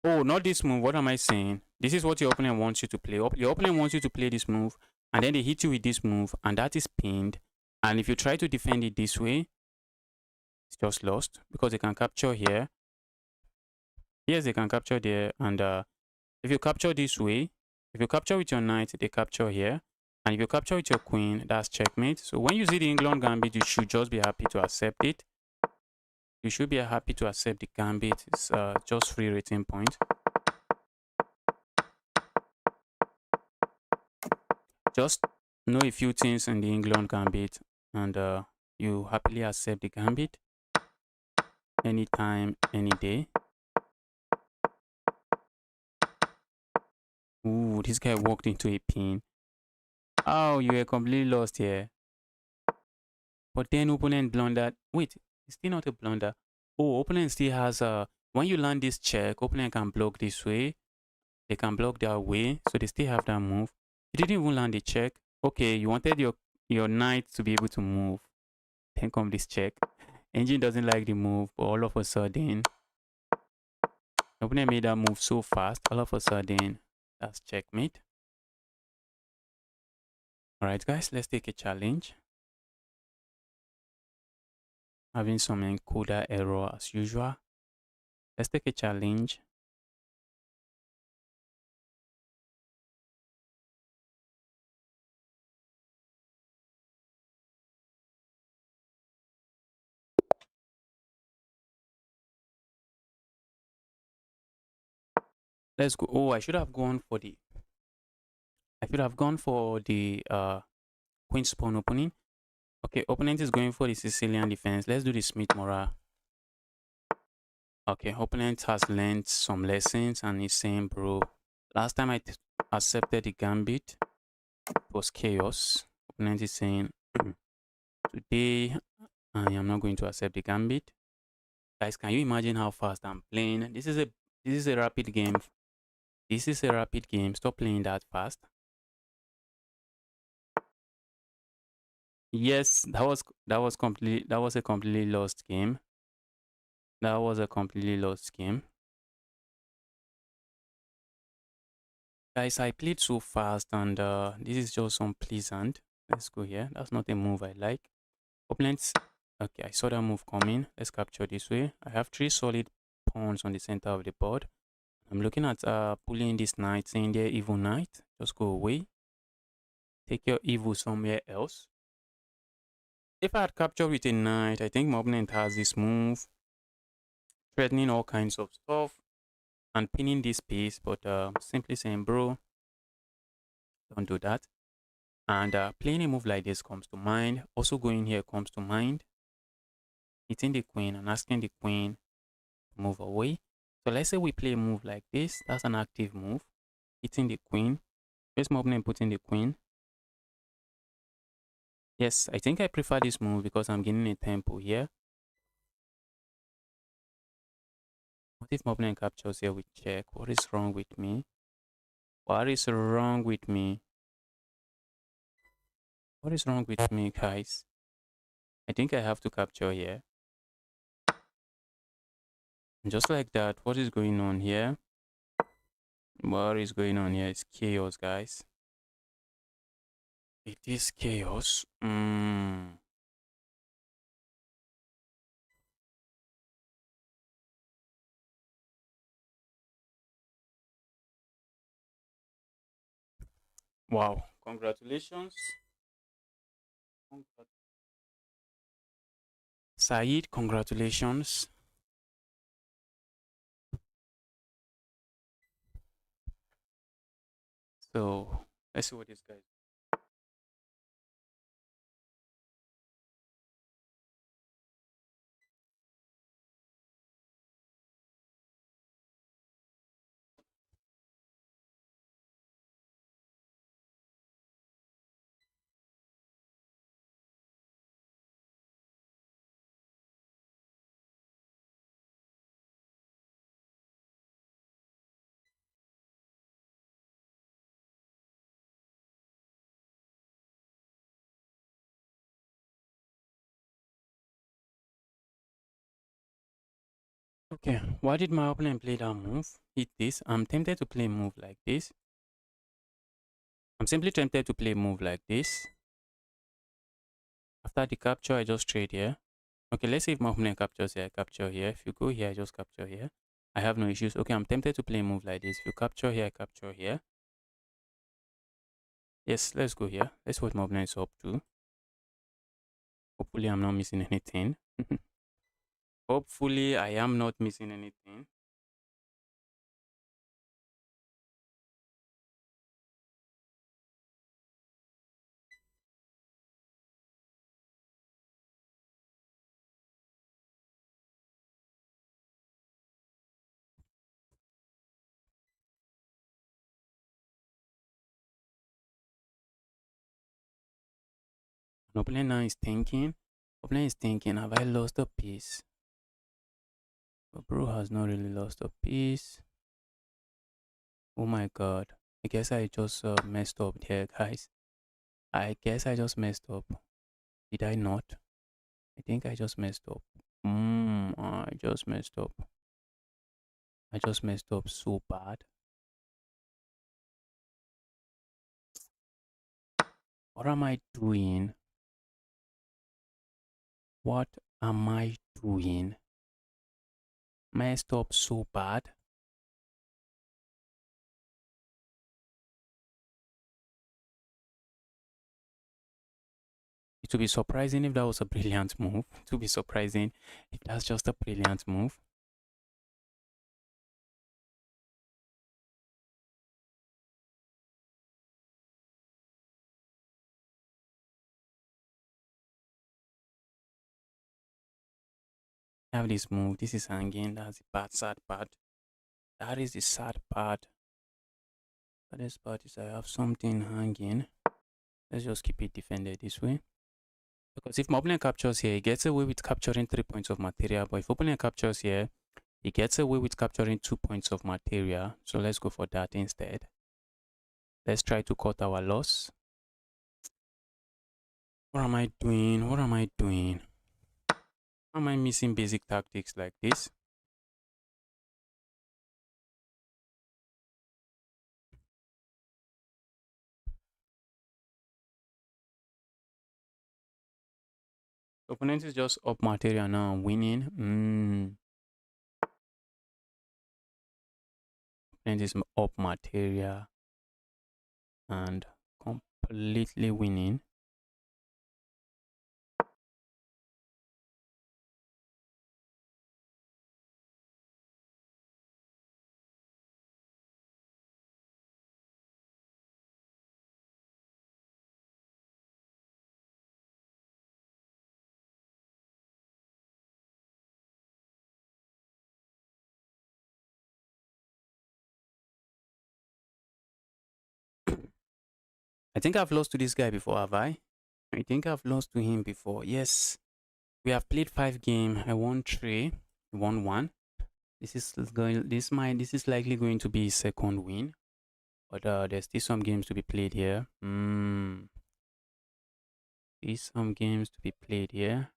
oh, not this move. What am I saying? This is what your opponent wants you to play. Your opponent wants you to play this move, and then they hit you with this move, and that is pinned. And if you try to defend it this way, it's just lost because they can capture here. Yes, they can capture there. And if you capture this way, if you capture with your knight, they capture here. And if you capture with your queen, that's checkmate. So when you see the England Gambit, you should just be happy to accept it. You should be happy to accept the Gambit. It's just free rating point. Just know a few things in the England Gambit, and you happily accept the Gambit anytime, any day. Ooh, this guy walked into a pin. Oh, you were completely lost here. But then opponent blundered. Wait, it's still not a blunder. Oh, opponent still has a. When you land this check, opponent can block this way. They can block that way, so they still have that move. You didn't even land the check. Okay, you wanted your knight to be able to move. Then come this check. Engine doesn't like the move, but all of a sudden, the opponent made that move so fast. All of a sudden, that's checkmate. All right, guys, let's take a challenge. Having some encoder error as usual. Let's take a challenge. Let's go. Oh, I should have gone for the queen spawn opening. Okay, opponent is going for the Sicilian defense. Let's do the Smith-Morra. Okay, opponent has learned some lessons and he's saying, bro, last time I accepted the gambit, it was chaos. Opponent is saying, today I am not going to accept the gambit. Guys, can you imagine how fast I'm playing? This is a rapid game. This is a rapid game. Stop playing that fast. Yes, that was a completely lost game. That was a completely lost game. Guys, I played so fast and this is just unpleasant. Let's go here. That's not a move I like. Opponents. Okay, I saw that move coming. Let's capture this way. I have 3 solid pawns on the center of the board. I'm looking at pulling this knight, saying there, evil knight. Just go away. Take your evil somewhere else. If I had captured with a knight, I think my opponent has this move, threatening all kinds of stuff and pinning this piece, but simply saying, bro, don't do that. And playing a move like this comes to mind. Also going here comes to mind. Hitting the queen and asking the queen to move away. So let's say we play a move like this. That's an active move. Hitting the queen. First my opponent putting the queen. Yes, I think I prefer this move because I'm gaining a tempo here. What if my opponent captures here with check? What is wrong with me? What is wrong with me? What is wrong with me, guys? I think I have to capture here. And just like that, what is going on here? What is going on here? It's chaos, guys. It is chaos. Wow. Congratulations. Saeed, congratulations. So let's see what this guy. Okay, why did my opponent play that move? Hit this. I'm tempted to play a move like this. I'm simply tempted to play a move like this. After the capture, I just trade here. Okay, let's see if my opponent captures here. I capture here. If you go here, I just capture here. I have no issues. Okay, I'm tempted to play a move like this. If you capture here, I capture here. Yes, let's go here. Let's see what my opponent is up to. Hopefully, I'm not missing anything. Hopefully, I am not missing anything. My opponent now is thinking. Opponent is thinking, have I lost a piece? But bro has not really lost a piece. Oh my god. I guess I just messed up there, guys. I guess I just messed up. Did I not? I think I just messed up. I just messed up. I just messed up so bad. What am I doing? What am I doing? Messed up so bad. It would be surprising if that was a brilliant move. It would be surprising if that's just a brilliant move. I have this move. This is hanging. That's the bad, sad part. That is the sad part. The saddest part is I have something hanging. Let's just keep it defended this way. Because if my opponent captures here, he gets away with capturing 3 points of material. But if opponent captures here, he gets away with capturing 2 points of material. So let's go for that instead. Let's try to cut our loss. What am I doing? What am I doing? Am I missing basic tactics like this? Opponent is just up material now. I'm winning. Opponent is up material and completely winning. I think I've lost to this guy before, have I? I think I've lost to him before. Yes. We have played 5 games. I won 3, won 1. This is likely going to be his second win. But there's still some games to be played here. There's some games to be played here.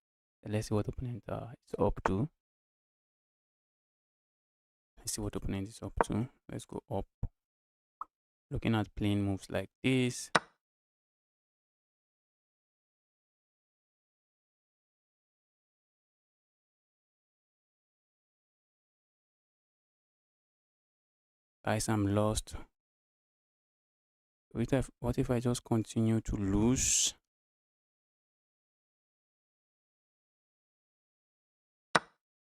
Let's see what opponent is up to. Let's see what opponent is up to. Let's go up. Looking at playing moves like this. Guys, I'm lost. What if I just continue to lose?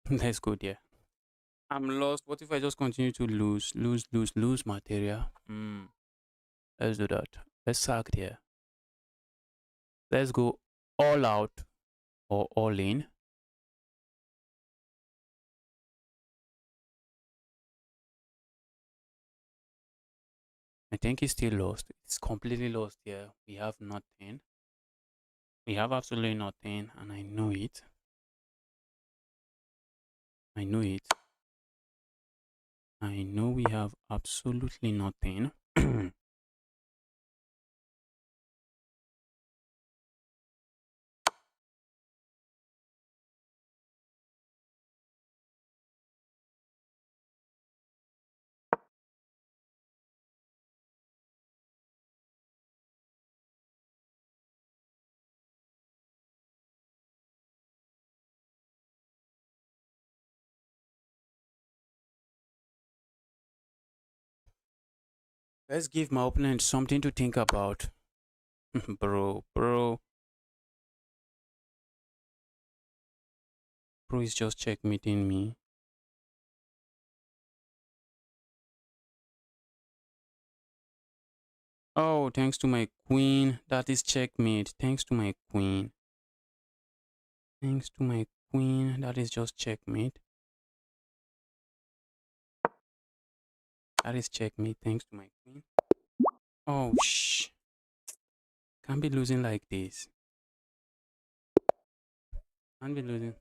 Let's go there. I'm lost. What if I just continue to lose material? Let's do that. Let's sack there. Let's go all out or all in. I think he's still lost. It's completely lost here. We have nothing. We have absolutely nothing, and I know it. I know it. I know we have absolutely nothing. Let's give my opponent something to think about. Bro is just checkmating me. Oh, thanks to my queen. That is checkmate. Thanks to my queen. Thanks to my queen. That is just checkmate. That is checkmate. Thanks to my queen. Oh, shh. Can't be losing like this. Can't be losing.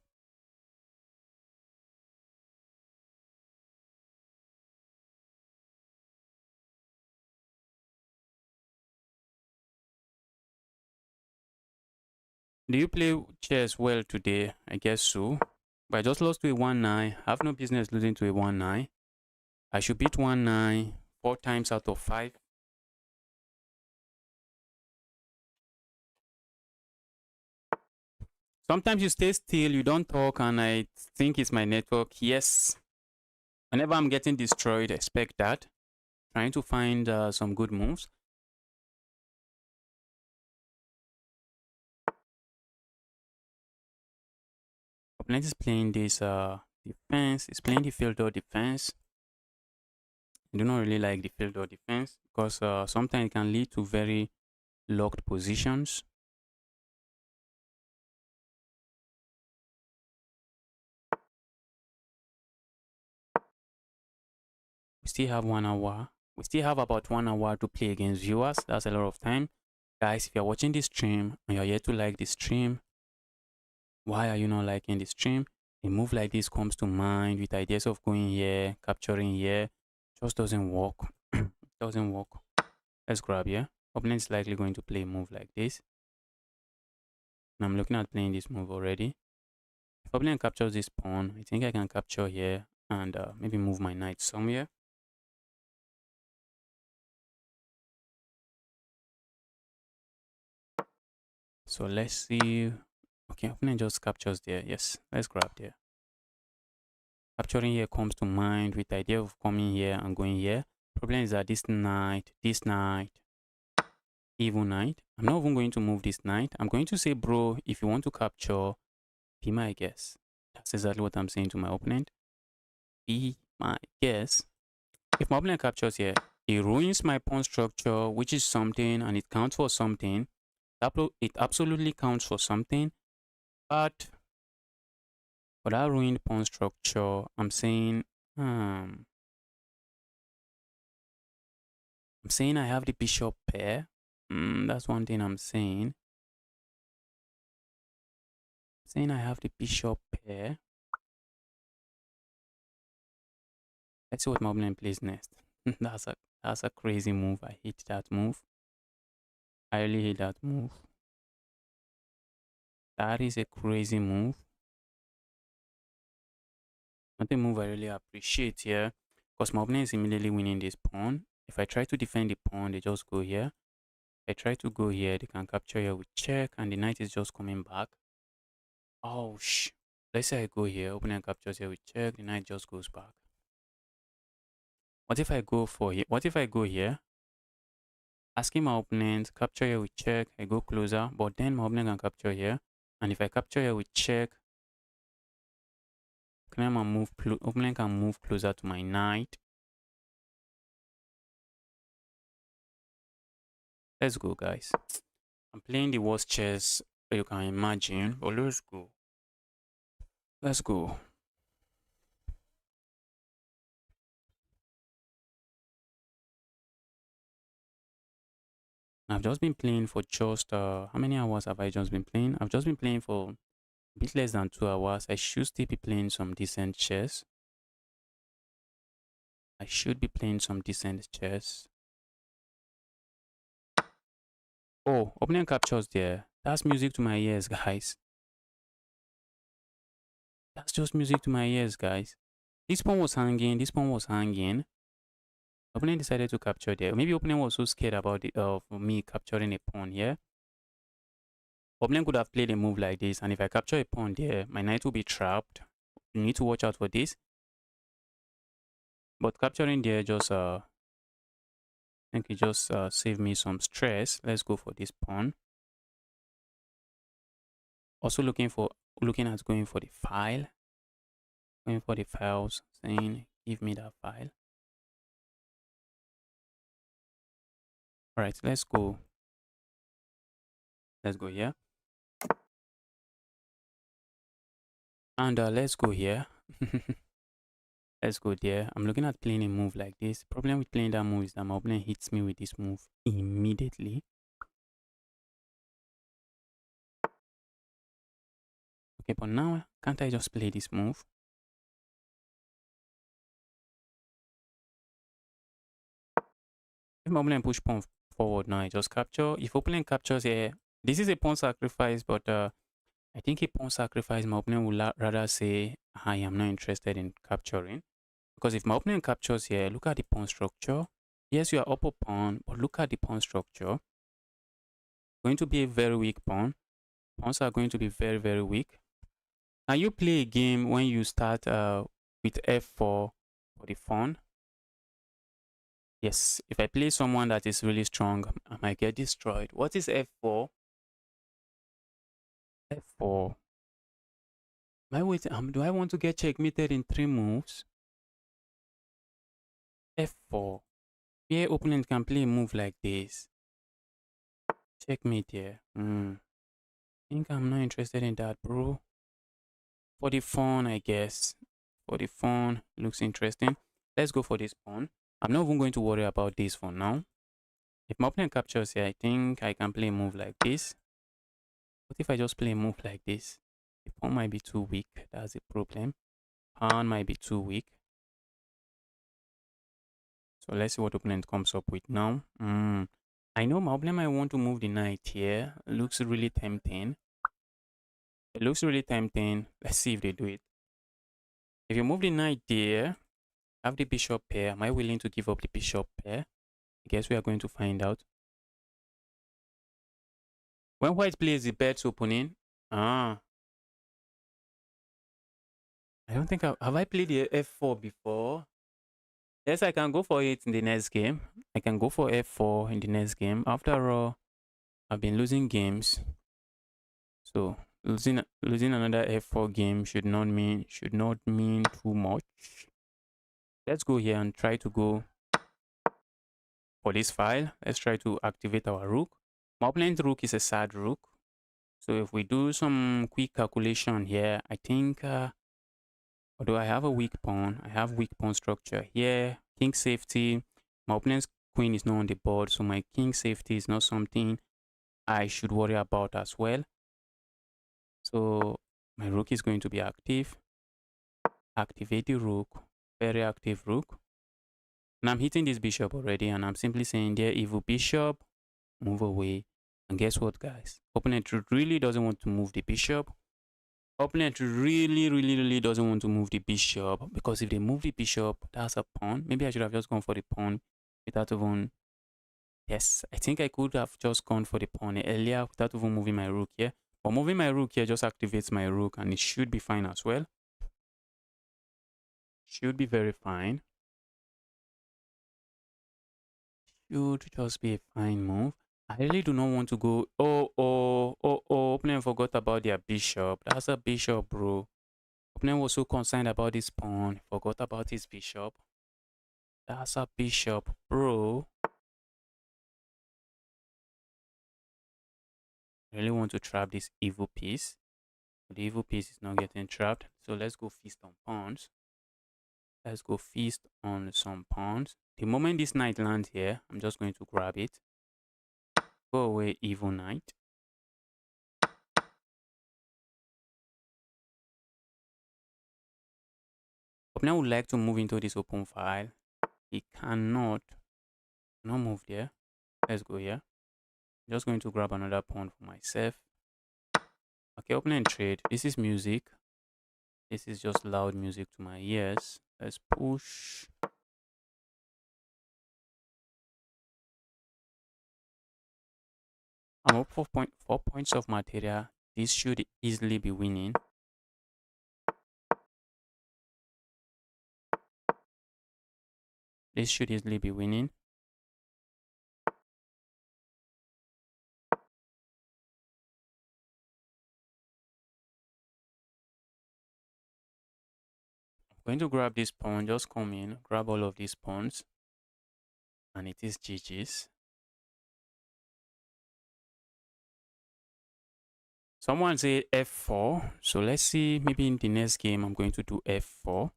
Do you play chess well today? I guess so. But I just lost to a 1-9. I have no business losing to a 1-9. I should beat 1-9 4 times out of 5. Sometimes you stay still, you don't talk, and I think it's my network. Yes. Whenever I'm getting destroyed, expect that. Trying to find some good moves. Opponent is playing this defense. It's playing the field door defense. I do not really like the field door defense because sometimes it can lead to very locked positions. We still have 1 hour. We still have about 1 hour to play against viewers. That's a lot of time. Guys, if you're watching this stream and you're yet to like this stream, why are you not liking the stream? A move like this comes to mind with ideas of going here, capturing here. Just doesn't work. Doesn't work. Let's grab here. Opponent is likely going to play a move like this. And I'm looking at playing this move already. If opponent captures this pawn, I think I can capture here and maybe move my knight somewhere. So let's see. Okay, opponent just captures there. Yes, let's grab there. Capturing here comes to mind with the idea of coming here and going here. Problem is that this knight, evil knight. I'm not even going to move this knight. I'm going to say, bro, if you want to capture, be my guess. That's exactly what I'm saying to my opponent. Be my guess. If my opponent captures here, it ruins my pawn structure, which is something, and it counts for something. It absolutely counts for something. But for that ruined pawn structure, I'm saying I have the bishop pair. That's one thing I'm saying. Saying I have the bishop pair. Let's see what my opponent plays next. that's a crazy move. I hate that move. I really hate that move. That is a crazy move. Not a move I really appreciate here, because my opponent is immediately winning this pawn. If I try to defend the pawn, they just go here. If I try to go here, they can capture here with check, and the knight is just coming back. Oh, let's say I go here, opponent captures here with check, the knight just goes back. What if I go for here? What if I go here? Asking my opponent, capture here with check, I go closer, but then my opponent can capture here. And if I capture here with check, opponent can move closer to my knight. Let's go, guys. I'm playing the worst chess you can imagine, but let's go. Let's go. I've just been playing for just how many hours have I just been playing? I've just been playing for a bit less than 2 hours. I should still be playing some decent chess. I should be playing some decent chess. Oh, opponent captures there. That's music to my ears, guys. That's just music to my ears, guys. This pawn was hanging. This pawn was hanging. Opponent decided to capture there. Maybe opponent was so scared about me capturing a pawn here. Opponent could have played a move like this, and if I capture a pawn there, my knight will be trapped. You need to watch out for this. But capturing there just I think it just saved me some stress. Let's go for this pawn. Also looking at going for the file. Going for the files, saying give me that file. Alright, let's go. Let's go here. And let's go here. Let's go there. I'm looking at playing a move like this. The problem with playing that move is that my opponent hits me with this move immediately. Okay, but now can't I just play this move? If my opponent push pawn forward now, I just capture. If opponent captures here, this is a pawn sacrifice, but I think a pawn sacrifice, my opponent will rather say, I am not interested in capturing. Because if my opponent captures here, look at the pawn structure. Yes, you are up a pawn, but look at the pawn structure. Going to be a very weak pawn. Pawns are going to be very, very weak. Now you play a game when you start with f4 for the fun. Yes, if I play someone that is really strong, I might get destroyed. What is f4? f4. Do I want to get checkmated in 3 moves? f4. Here, opponent can play a move like this. Checkmate here. Think I'm not interested in that, bro. For the fun, I guess. For the fun, looks interesting. Let's go for this pawn. I'm not even going to worry about this for now. If my opponent captures here, I think I can play a move like this. What if I just play a move like this? The pawn might be too weak. That's the problem. Pawn might be too weak. So let's see what opponent comes up with now. I know my opponent might want to move the knight here. It looks really tempting. It looks really tempting. Let's see if they do it. If you move the knight there, have the bishop pair. Am I willing to give up the bishop pair? I guess we are going to find out. When white plays the bet opening, I don't think have I played the f4 before? Yes, I can go for it in the next game. I can go for f4 in the next game. After all, I've been losing games, so losing another f4 game should not mean too much. Let's go here and try to go for this file. Let's try to activate our rook. My opponent's rook is a sad rook. So if we do some quick calculation here, I think, although I have a weak pawn, I have weak pawn structure here, king safety. My opponent's queen is not on the board, so my king safety is not something I should worry about as well. So my rook is going to be active. Activate the rook, very active rook. And I'm hitting this bishop already, and I'm simply saying, there, evil bishop, move away. And guess what, guys? Opponent really doesn't want to move the bishop. Opponent really doesn't want to move the bishop, because if they move the bishop, that's a pawn. Maybe I should have just gone for the pawn without even... Yes, I think I could have just gone for the pawn earlier without even moving my rook here. But moving my rook here just activates my rook, and it should be fine as well. Should be very fine. Should just be a fine move. I really do not want to go... Oh, opponent forgot about their bishop. That's a bishop, bro. Opponent was so concerned about this pawn, forgot about his bishop. That's a bishop, bro. I really want to trap this evil piece. But the evil piece is not getting trapped. So let's go feast on pawns. Let's go feast on some pawns. The moment this knight lands here, I'm just going to grab it. Go away, evil knight. Opponent would like to move into this open file. He cannot. Not move there. Let's go here. I'm just going to grab another pawn for myself. Okay, opponent trade. This is music. This is just loud music to my ears. Let's push. I'm up for 4 points of material. This should easily be winning. This should easily be winning. I'm going to grab this pawn. Just come in, grab all of these pawns. And it is GG's. Someone say f4. So let's see, maybe in the next game, I'm going to do f4.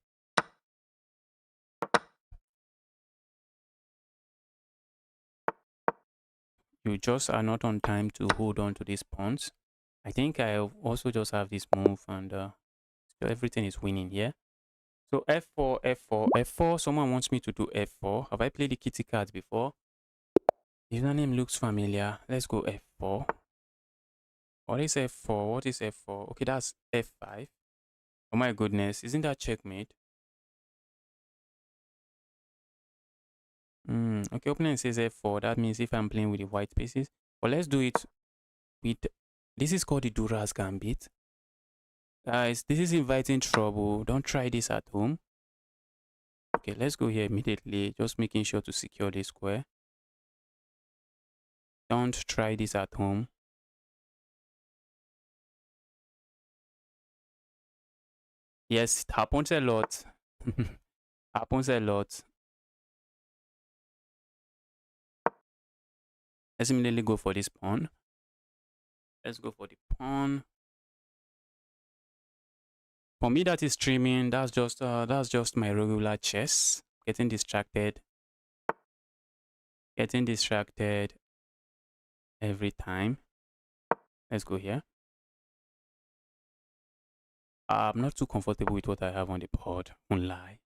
You just are not on time to hold on to these pawns. I think I also just have this move, and so everything is winning here. So f4, f4, f4. Someone wants me to do f4. Have I played the kitty cards before? Username looks familiar. Let's go f4. What is f4? What is f4? Okay, that's f5. Oh my goodness, isn't that checkmate? Okay, opponent says f4. That means if I'm playing with the white pieces. But let's do it with... This is called the Duras Gambit. Guys, this is inviting trouble. Don't try this at home. Okay, let's go here immediately. Just making sure to secure this square. Don't try this at home. Yes, it happens a lot. Happens a lot. Let's immediately go for this pawn. Let's go for the pawn. For me, that is streaming. That's just my regular chess. Getting distracted every time. Let's go here. I'm not too comfortable with what I have on the board. Won't lie.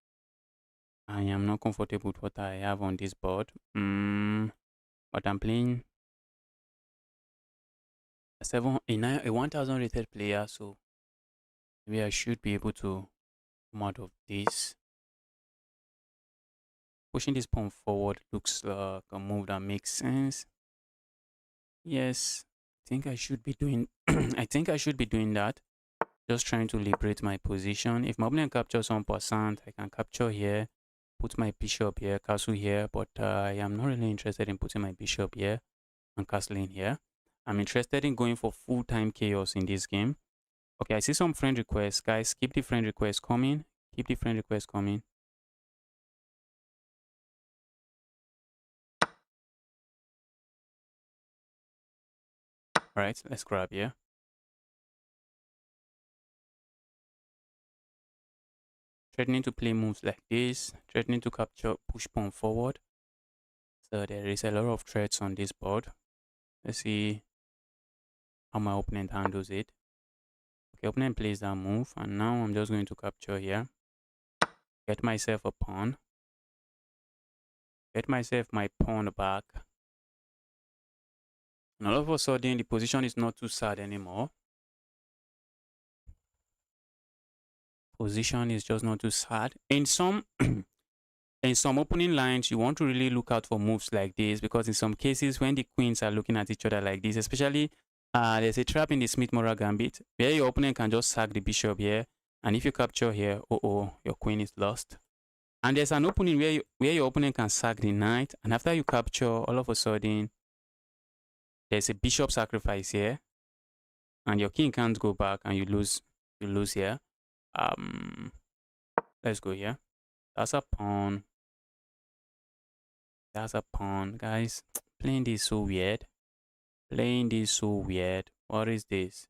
I am not comfortable with what I have on this board. But I'm playing a 1000 rated player, so maybe I should be able to come out of this. Pushing this pawn forward looks like a move that makes sense. Yes, I think I should be doing I think I should be doing that. Just trying to liberate my position. If my opponent captures 1%, I can capture here, put my bishop here, castle here, but I am not really interested in putting my bishop here and castling here. I'm interested in going for full-time chaos in this game. Okay, I see some friend requests. Guys, keep the friend requests coming. Keep the friend requests coming. All right, let's grab here. Threatening to play moves like this. Threatening to capture push pawn forward. So there is a lot of threats on this board. Let's see how my opponent handles it. Okay, opponent plays that move, and now I'm just going to capture here. Get myself a pawn. Get myself my pawn back. And all of a sudden, the position is not too sad anymore. Position is just not too sad. In some in some opening lines, you want to really look out for moves like this, because in some cases, when the queens are looking at each other like this, especially there's a trap in the Smith-Morra Gambit where your opponent can just sack the bishop here, and if you capture here, your queen is lost. And there's an opening where your opponent can sack the knight, and after you capture, all of a sudden there's a bishop sacrifice here, and your king can't go back, and you lose here. Let's go here. That's a pawn. That's a pawn, guys. Playing this so weird. Playing this so weird. What is this?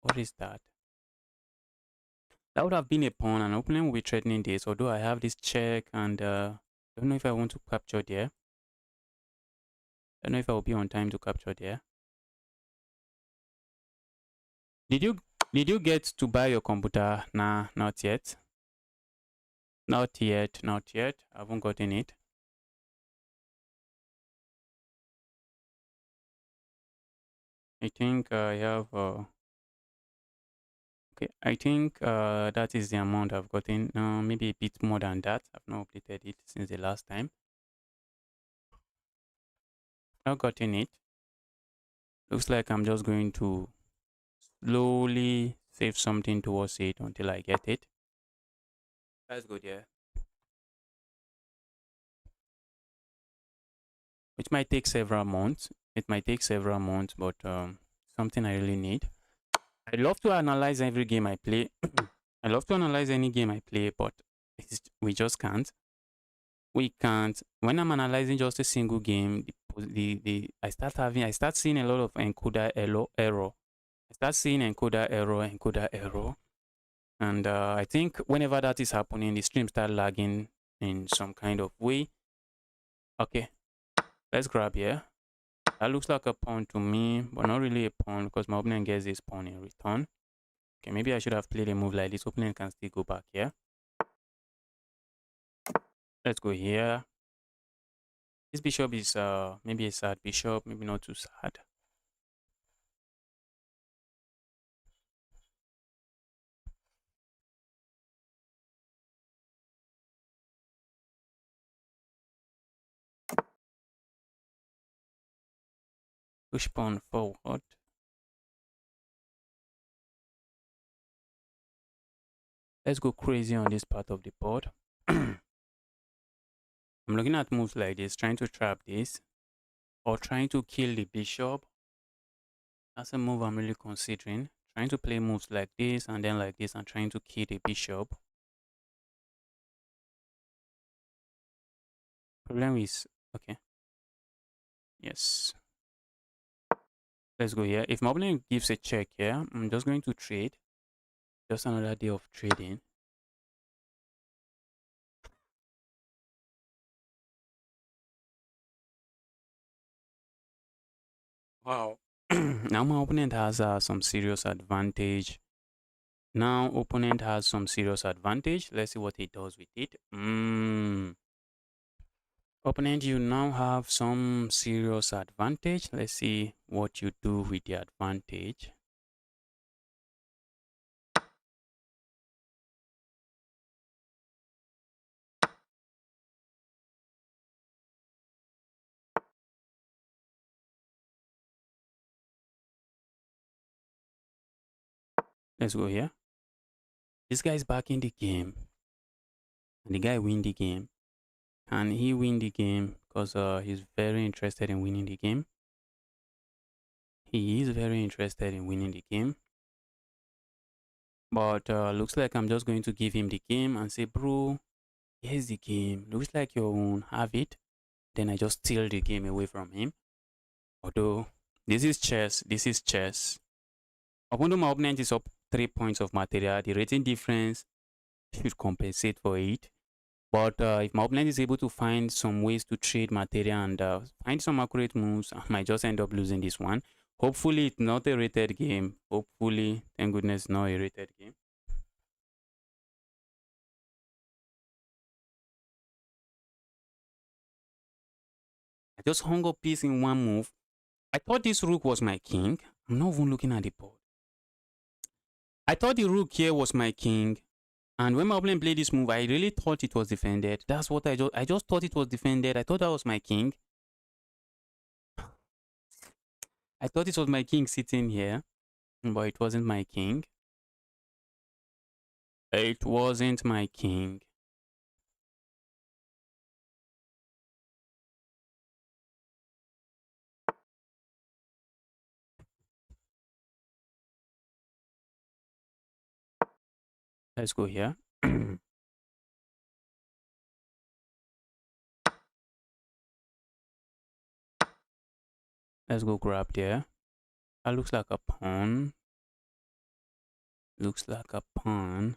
What is that? That would have been a pawn, and opponent will be threatening this. Although I have this check, and I don't know if I want to capture there. I don't know if I will be on time to capture there. Did you get to buy your computer? Nah, not yet. Not yet. Not yet. I haven't gotten it. I think I have. Okay, I think that is the amount I've gotten. Maybe a bit more than that. I've not updated it since the last time. Not gotten it. Looks like I'm just going to slowly save something towards it until I get it. That's good, yeah. Which might take several months. It might take several months, but something I really need. I love to analyze every game I play. I love to analyze any game I play, but we just can't. We can't. When I'm analyzing just a single game, I start seeing a lot of encoder error. I start seeing encoder error. And I think whenever that is happening, the stream start lagging in some kind of way. Okay, let's grab here. That looks like a pawn to me, but not really a pawn because my opponent gets this pawn in return. Okay, maybe I should have played a move like this. Opponent can still go back here. Let's go here. This bishop is maybe a sad bishop, maybe not too sad. Push pawn forward. Let's go crazy on this part of the board. I'm looking at moves like this, trying to trap this, or trying to kill the bishop. That's a move I'm really considering. Trying to play moves like this and then like this and trying to kill the bishop. Problem is, okay. Yes. Let's go here. If my opponent gives a check here, I'm just going to trade. Just another day of trading. Wow. Now my opponent has some serious advantage. Now opponent has some serious advantage. Let's see what he does with it. Opponent, you now have some serious advantage. Let's see what you do with the advantage. Let's go here. This guy is back in the game. And the guy win the game. Can he win the game? because he's very interested in winning the game. He is very interested in winning the game. But looks like I'm just going to give him the game and say, bro, here's the game. Looks like your own. Have it. Then I just steal the game away from him. Although this is chess. This is chess. Even though my opponent is up 3 points of material, the rating difference should compensate for it. But if my opponent is able to find some ways to trade material and find some accurate moves, I might just end up losing this one. Hopefully, it's not a rated game. Hopefully, thank goodness, not a rated game. I just hung up piece in one move. I thought this rook was my king. I'm not even looking at the board. I thought the rook here was my king. And when my opponent played this move, I really thought it was defended. That's what I just thought it was defended. I thought that was my king. I thought it was my king sitting here, but it wasn't my king. It wasn't my king. Let's go here. Let's go grab there. That looks like a pawn. Looks like a pawn.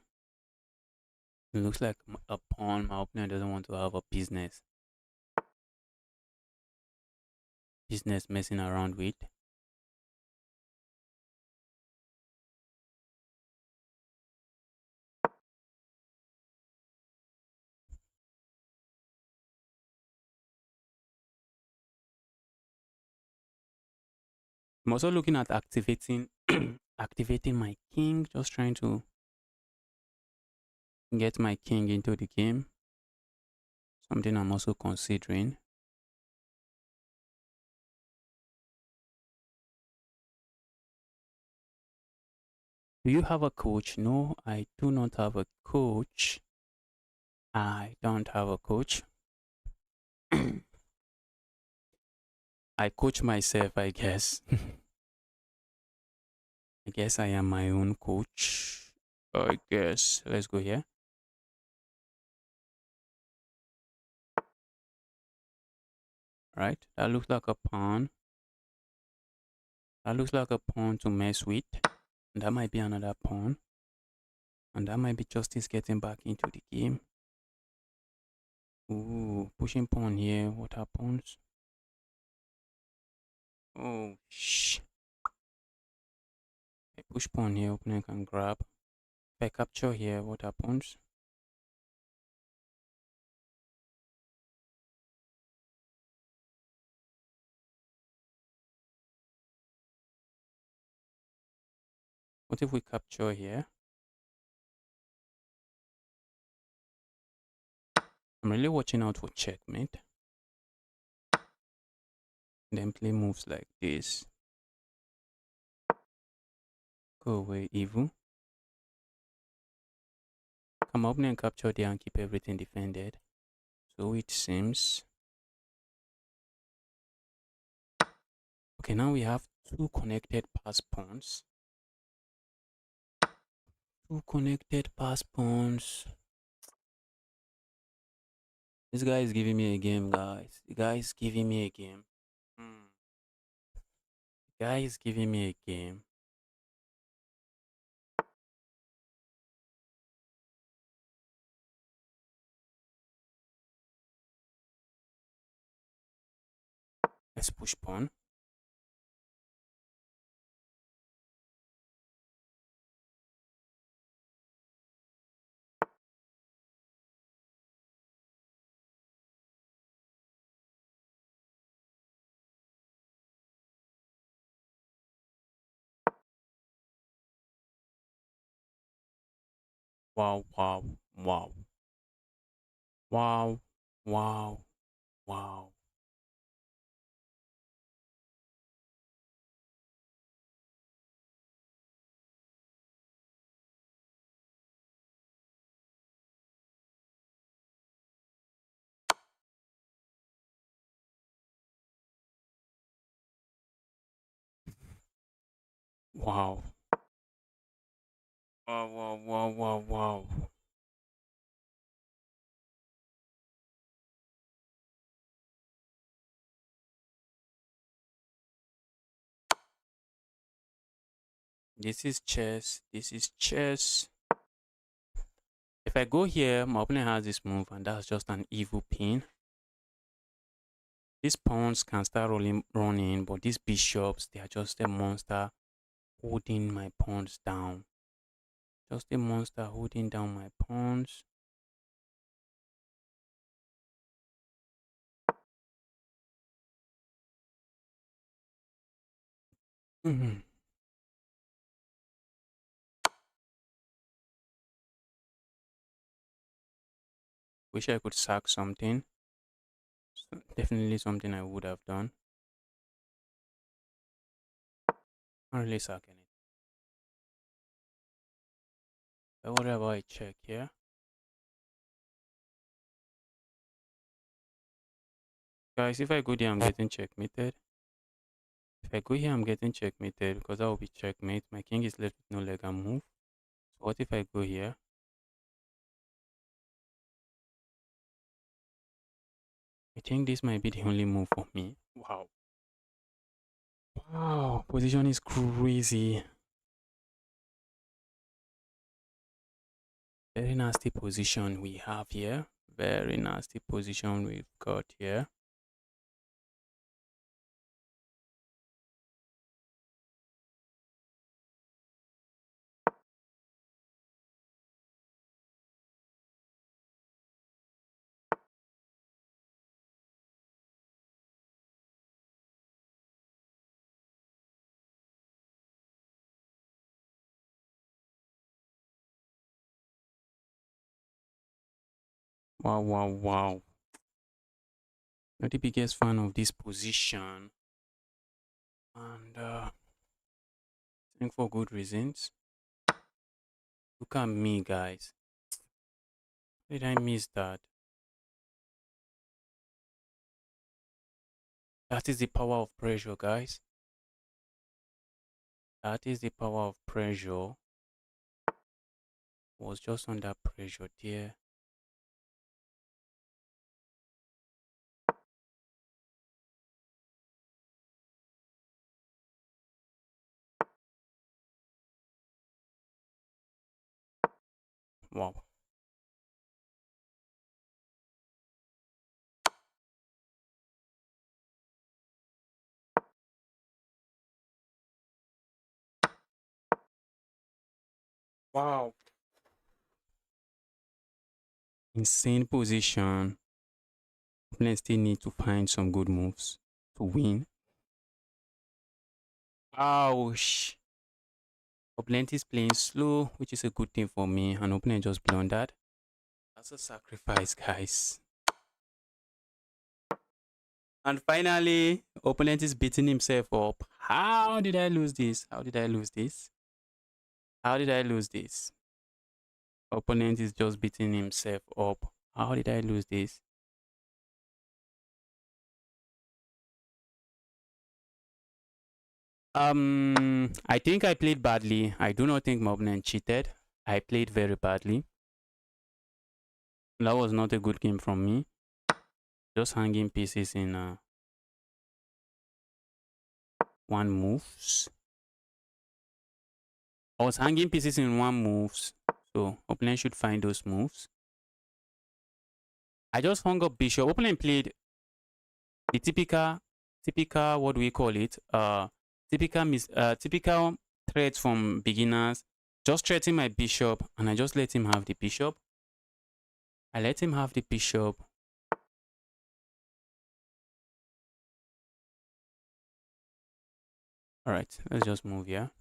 It looks like a pawn my opponent doesn't want to have a business messing around with. I'm also looking at activating activating my king, just trying to get my king into the game. Something I'm also considering. Do you have a coach? No, I do not have a coach. I don't have a coach. I coach myself, I guess. I guess I am my own coach. I guess. Let's go here. Right? That looks like a pawn. That looks like a pawn to mess with. And that might be another pawn. And that might be justice getting back into the game. Ooh, pushing pawn here. What happens? Oh, shh. I push pawn here. Opponent can grab. If I capture here, what happens? What if we capture here? I'm really watching out for checkmate. Then play moves like this. Go away, evil. Come up and capture there and keep everything defended. So it seems. Okay, now we have two connected pass pawns. Two connected pass pawns. This guy is giving me a game, guys. The guy is giving me a game. The guy is giving me a game. Let's push pawn. Wow, wow, wow. Wow, wow, wow. Wow. Wow, wow, wow, wow, wow. This is chess. This is chess. If I go here, my opponent has this move, and that's just an evil pin. These pawns can start running, but these bishops, they are just a monster holding my pawns down. Just a monster holding down my pawns. Wish I could sack something. Definitely something I would have done. Not really sacking it. But what about a check here? Guys, if I go there, I'm getting checkmated. If I go here, I'm getting checkmated because that will be checkmate. My king is left with no leg and move. So what if I go here? I think this might be the only move for me. Wow. Wow, position is crazy. Very nasty position we have here. Very nasty position we've got here. Wow, wow, wow. Not the biggest fan of this position. And I think for good reasons. Look at me, guys. Did I miss that? That is the power of pressure, guys. That is the power of pressure. Was just under pressure there. Wow. Wow. Insane position. Opponents still need to find some good moves to win. Ouch. Opponent is playing slow, which is a good thing for me. And opponent just blundered. That's a sacrifice, guys. And finally, opponent is beating himself up. How did I lose this? How did I lose this? How did I lose this? Opponent is just beating himself up. How did I lose this? I think I played badly. I do not think my opponent cheated. I played very badly. That was not a good game from me. Just hanging pieces in one moves. I was hanging pieces in one moves. So opponent should find those moves. I just hung up bishop. Opponent played the typical what do we call it? Typical threats from beginners. Just threatening my bishop, and I just let him have the bishop. I let him have the bishop. All right, let's just move here.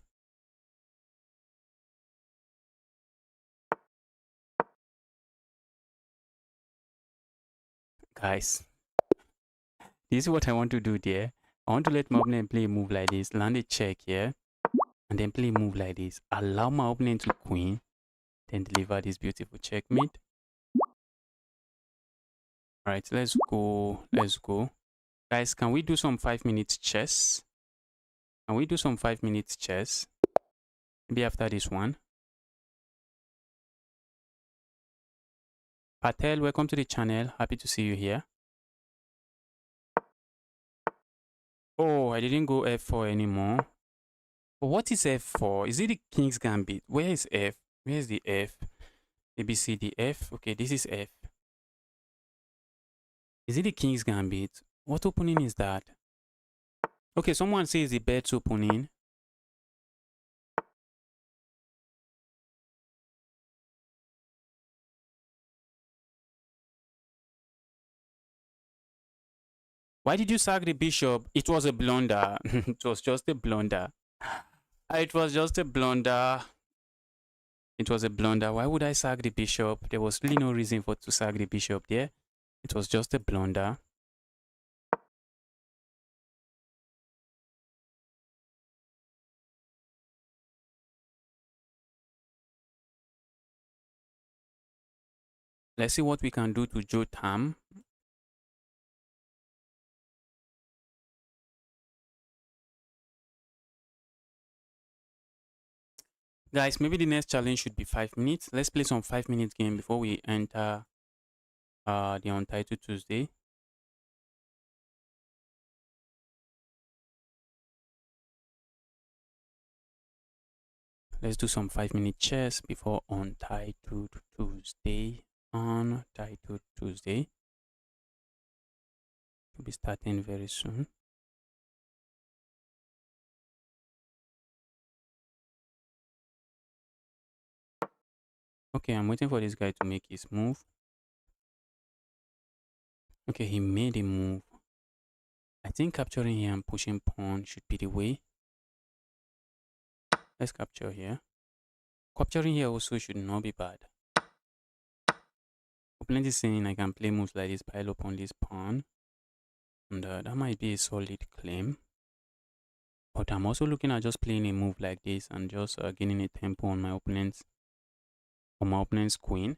Guys, this is what I want to do there. I want to let my opponent play a move like this, land a check here, and then play a move like this. Allow my opponent to queen, then deliver this beautiful checkmate. All right, let's go. Let's go. Guys, can we do some 5 minutes chess? Can we do some 5 minutes chess? Maybe after this one. Patel, welcome to the channel. Happy to see you here. Oh, I didn't go F4 anymore. But what is F4? Is it the King's Gambit? Where is F? Where is the F? A, B, C, D, F. Okay, this is F. Is it the King's Gambit? What opening is that? Okay, someone says the bed's opening. Why did you sack the bishop? It was a blunder. It was just a blunder. It was just a blunder. It was a blunder. Why would I sack the bishop? There was really no reason to sack the bishop there. It was just a blunder. Let's see what we can do to Jotam. Guys, maybe the next challenge should be 5 minutes. Let's play some 5-minute game before we enter the Untitled Tuesday. Let's do some 5-minute chess before Untitled Tuesday. Untitled Tuesday. We'll be starting very soon. Okay, I'm waiting for this guy to make his move. Okay, he made a move. I think capturing here and pushing pawn should be the way. Let's capture here. Capturing here also should not be bad. Opponent is saying I can play moves like this, pile up on this pawn. And that might be a solid claim. But I'm also looking at just playing a move like this and just gaining a tempo on my opponent's queen.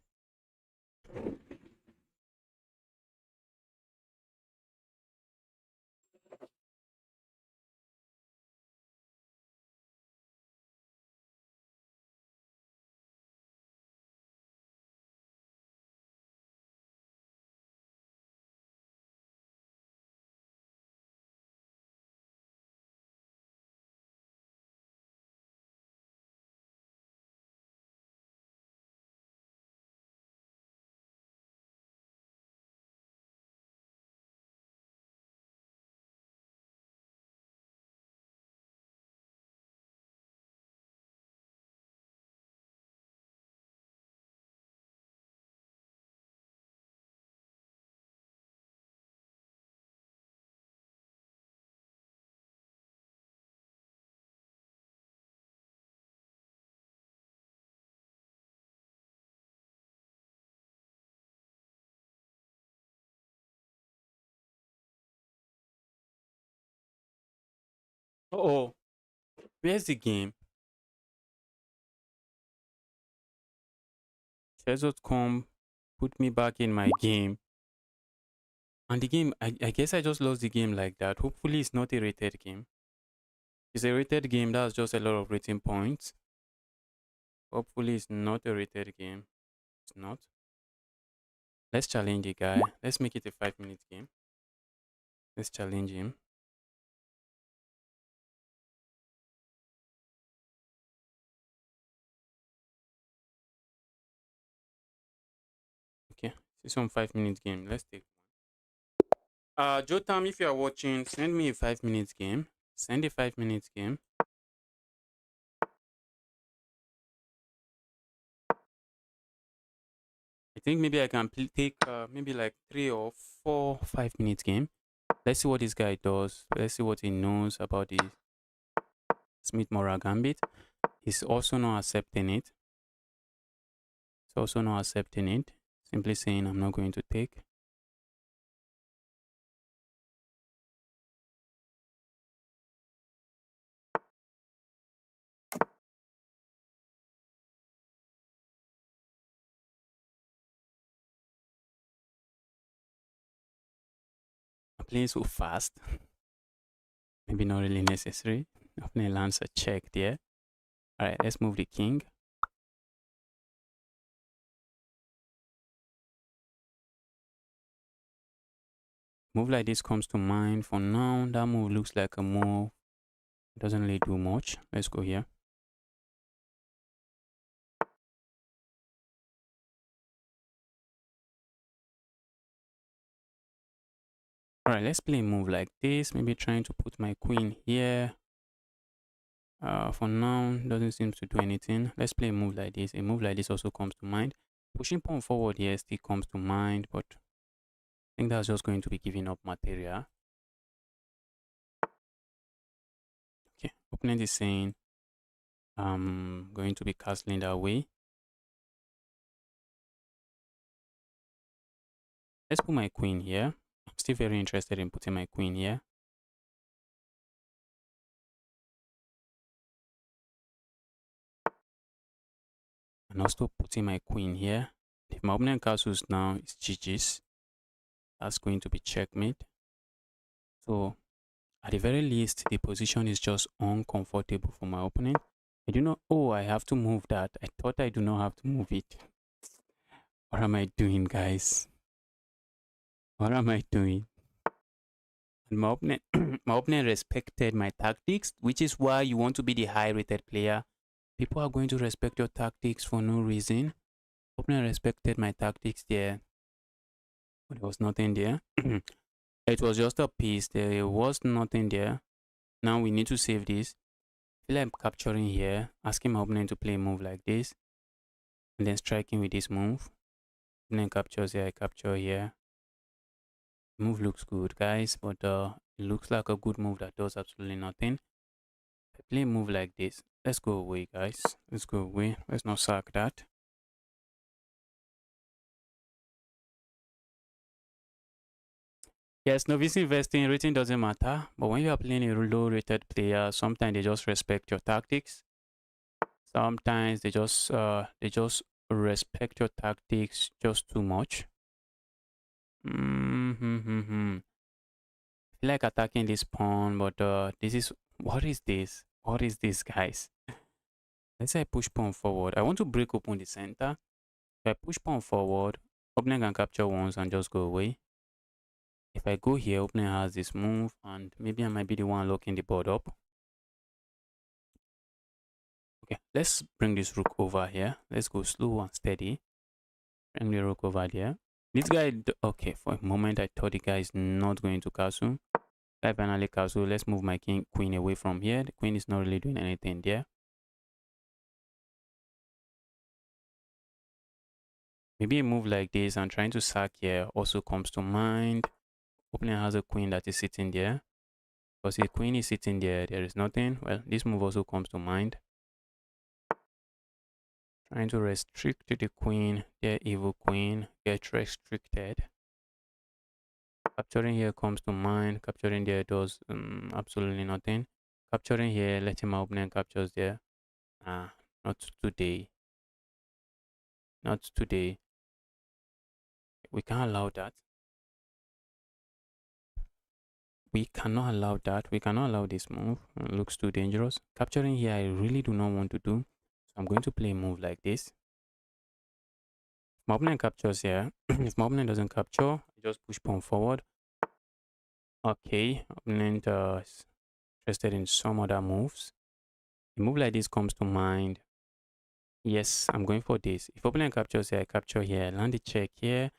Oh, where's the game? Chess.com put me back in my game. And the game, I guess I just lost the game like that. Hopefully it's not a rated game. If it's a rated game, that's just a lot of rating points. Hopefully it's not a rated game. It's not. Let's challenge the guy. Let's make it a 5-minute game. Let's challenge him. Okay, it's some 5-minute game. Let's take Jotam, if you are watching, send me a 5-minute game. Send a 5-minute game. I think maybe I can take maybe like 3 or 4 5-minute game. Let's see what this guy does. Let's see what he knows about the Smith-Morra Gambit. He's also not accepting it. He's also not accepting it. Simply saying I'm not going to take. I'm playing so fast. Maybe not really necessary. Opponent lands a check there. All right, let's move the king. Move like this comes to mind. For now, that move looks like a move. It doesn't really do much. Let's go here. All right, let's play a move like this. Maybe trying to put my queen here. For now, doesn't seem to do anything. Let's play a move like this. A move like this also comes to mind. Pushing pawn forward here still comes to mind, but I think that's just going to be giving up material. Okay, opponent is saying I'm going to be castling that way. Let's put my queen here. I'm still very interested in putting my queen here. And also putting my queen here. If my opponent castles now, it's GG's. That's going to be checkmate. So at the very least, the position is just uncomfortable for my opponent. I do not, oh, I have to move that. I thought I do not have to move it. What am I doing, guys? What am I doing? And my opponent, my opponent respected my tactics, which is why you want to be the high-rated player. People are going to respect your tactics for no reason. Opponent respected my tactics there, but there was nothing there. It was just a piece. There was nothing there. Now we need to save this. I feel like I'm capturing here, asking my opponent to play a move like this, and then striking with this move. Opponent captures here, I capture here. Move looks good, guys, but it looks like a good move that does absolutely nothing. I play a move like this. Let's go away, guys. Let's go away. Let's not sack that. Yes, novice investing rating doesn't matter, but when you are playing a low-rated player, sometimes they just respect your tactics. Sometimes they just respect your tactics just too much. I feel like attacking this pawn, but this is what is this? What is this, guys? Let's say I push pawn forward. I want to break open the center. If I push pawn forward, opponent can capture once and just go away. If I go here, opponent has this move, and maybe I might be the one locking the board up. Okay, let's bring this rook over here. Let's go slow and steady. Bring the rook over there. This guy, okay, for a moment I thought the guy is not going to castle. Guy finally castle. Let's move my queen away from here. The queen is not really doing anything there. Maybe a move like this and trying to sack here also comes to mind. Opponent has a queen that is sitting there. Because the queen is sitting there, there is nothing. Well, this move also comes to mind. Trying to restrict the queen, their evil queen, get restricted. Capturing here comes to mind. Capturing there does absolutely nothing. Capturing here, letting my opponent captures there. Not today. Not today. We can't allow that. We cannot allow that. We cannot allow this move. It looks too dangerous. Capturing here, I really do not want to do. So I'm going to play a move like this. My opponent captures here. If my opponent doesn't capture, I just push pawn forward. Okay, opponent is interested in some other moves. A move like this comes to mind. Yes, I'm going for this. If opponent captures here, I capture here. Land the check here.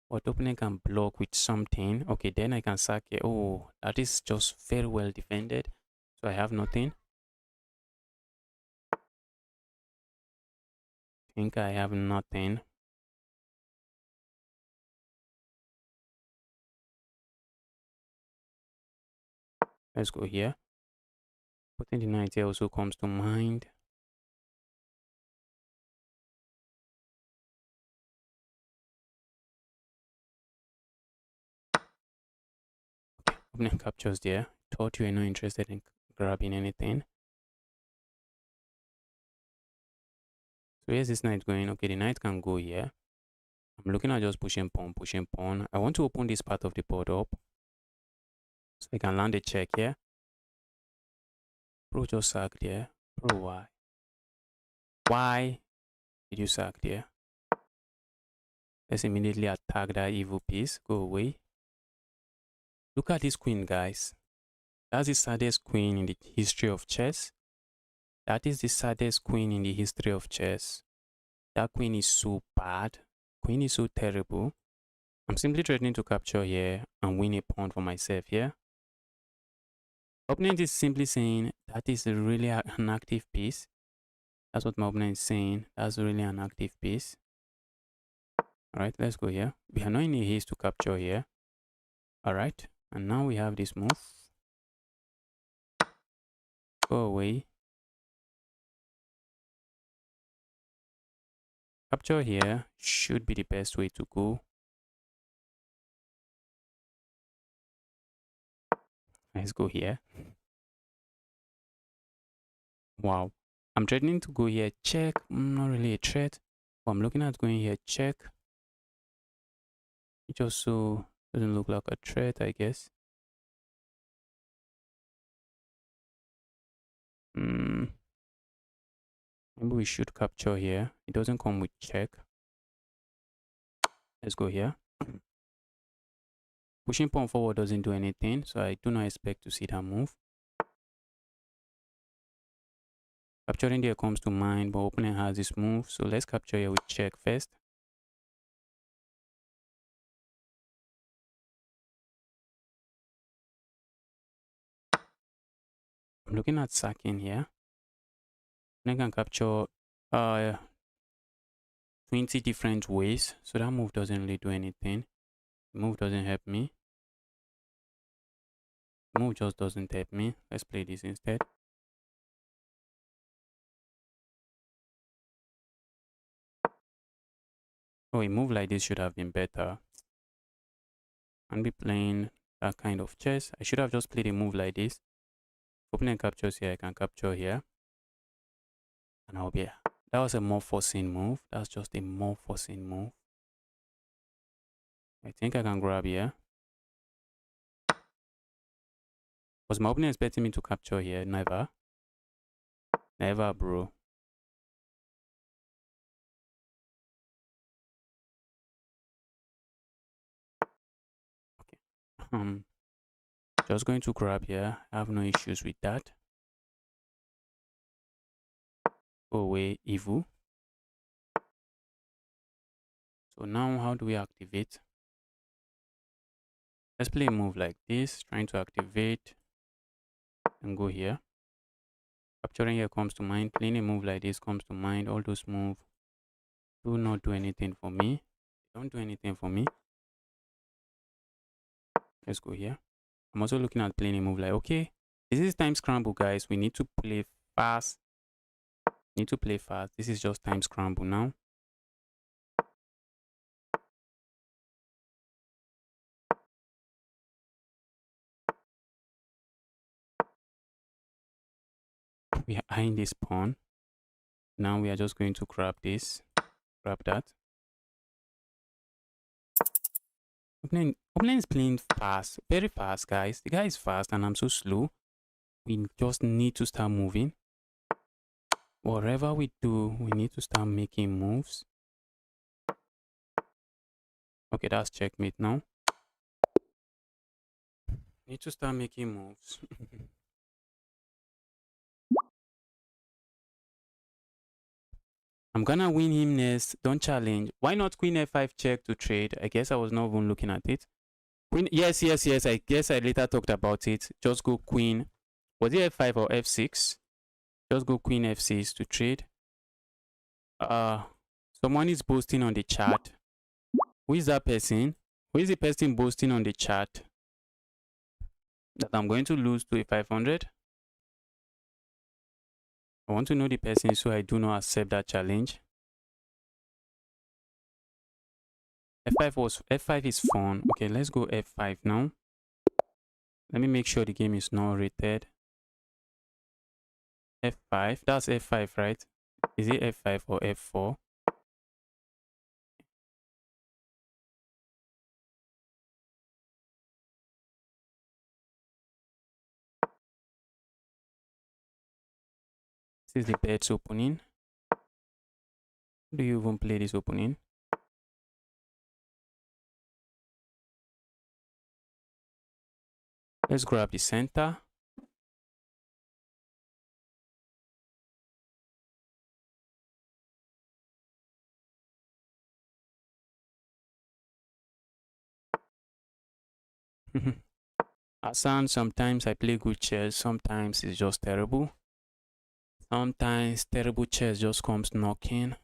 But opponent can block with something. Okay, then I can sack here. Oh, that is just very well defended. So I have nothing. I think I have nothing. Let's go here. Putting the knight here also comes to mind. Okay, opponent captures there. Thought you were not interested in grabbing anything. So here's this knight going. Okay, the knight can go here. I'm looking at just pushing pawn, pushing pawn. I want to open this part of the board up. So I can land a check here. Pro just sacked here. Pro why? Why did you sack there? Let's immediately attack that evil piece. Go away. Look at this queen, guys. That's the saddest queen in the history of chess. That is the saddest queen in the history of chess. That queen is so bad. Queen is so terrible. I'm simply threatening to capture here and win a pawn for myself here. Opponent is simply saying that is really an active piece. That's what my opponent is saying. That's really an active piece. Alright, let's go here. We are not in a haste to capture here. Alright, and now we have this move. Go away. Capture here should be the best way to go. Let's go here. Wow. I'm threatening to go here, check. Not really a threat. But I'm looking at going here, check. It just so doesn't look like a threat, I guess. Maybe we should capture here. It doesn't come with check. Let's go here. Pushing pawn forward doesn't do anything, so I do not expect to see that move. Capturing there comes to mind, but opponent has this move, so let's capture here with check first. I'm looking at sacking here. I can capture 20 different ways, so that move doesn't really do anything. The move doesn't help me. The move just doesn't help me. Let's play this instead. Oh, a move like this should have been better. And be playing that kind of chess. I should have just played a move like this. Opponent captures here, I can capture here. And I'll be... That was a more forcing move. That's just a more forcing move. I think I can grab here. Was my opponent expecting me to capture here? Never. Never, bro. Okay. Just going to grab here. I have no issues with that. Go away, evil. So now how do we activate? Let's play a move like this, trying to activate and go here. Capturing here comes to mind. Playing a move like this comes to mind. All those moves do not do anything for me. Don't do anything for me. Let's go here. I'm also looking at playing a move like, okay, this is time scramble, guys. We need to play fast. Need to play fast. This is just time scramble now. We are eyeing this pawn. Now we are just going to grab this, grab that. Opponent is playing fast, very fast, guys. The guy is fast and I'm so slow. We just need to start moving. Whatever we do, we need to start making moves. Okay, that's checkmate now. Need to start making moves. I'm gonna win him next. Don't challenge. Why not queen f5 check to trade? I guess I was not even looking at it. Queen, yes. I guess I later talked about it. Just go queen. Was it f5 or f6? Just go queen f6 to trade. Someone is boasting on the chat. Who is that person? Who is the person boasting on the chat that I'm going to lose to a 500? I want to know the person so I do not accept that challenge. F5 is fun. Okay, let's go F5 now. Let me make sure the game is not rated. F5, that's F5, right? Is it F5 or F4? This is the bed's opening. Do you even play this opening? Let's grab the center. Asan, sometimes I play good chess, sometimes it's just terrible. Sometimes terrible chess just comes knocking.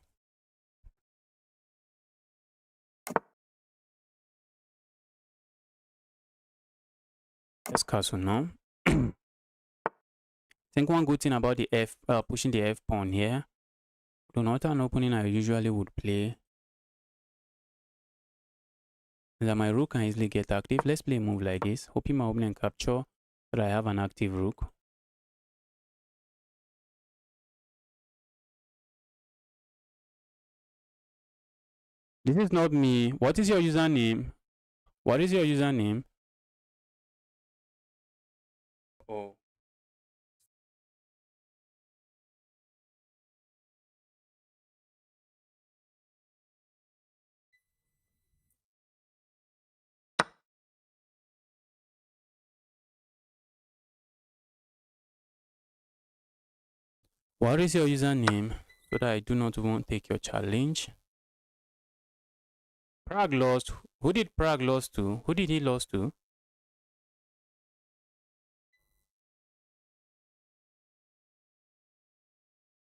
Let's castle now. I think one good thing about the F, pushing the F pawn here, though not an opening I usually would play, is that my rook can easily get active. Let's play a move like this, hoping my opponent capture so that I have an active rook. This is not me. What is your username? What is your username? Oh. What is your username so that I do not even take your challenge? Prague lost. Who did Prague lose to? Who did he lose to?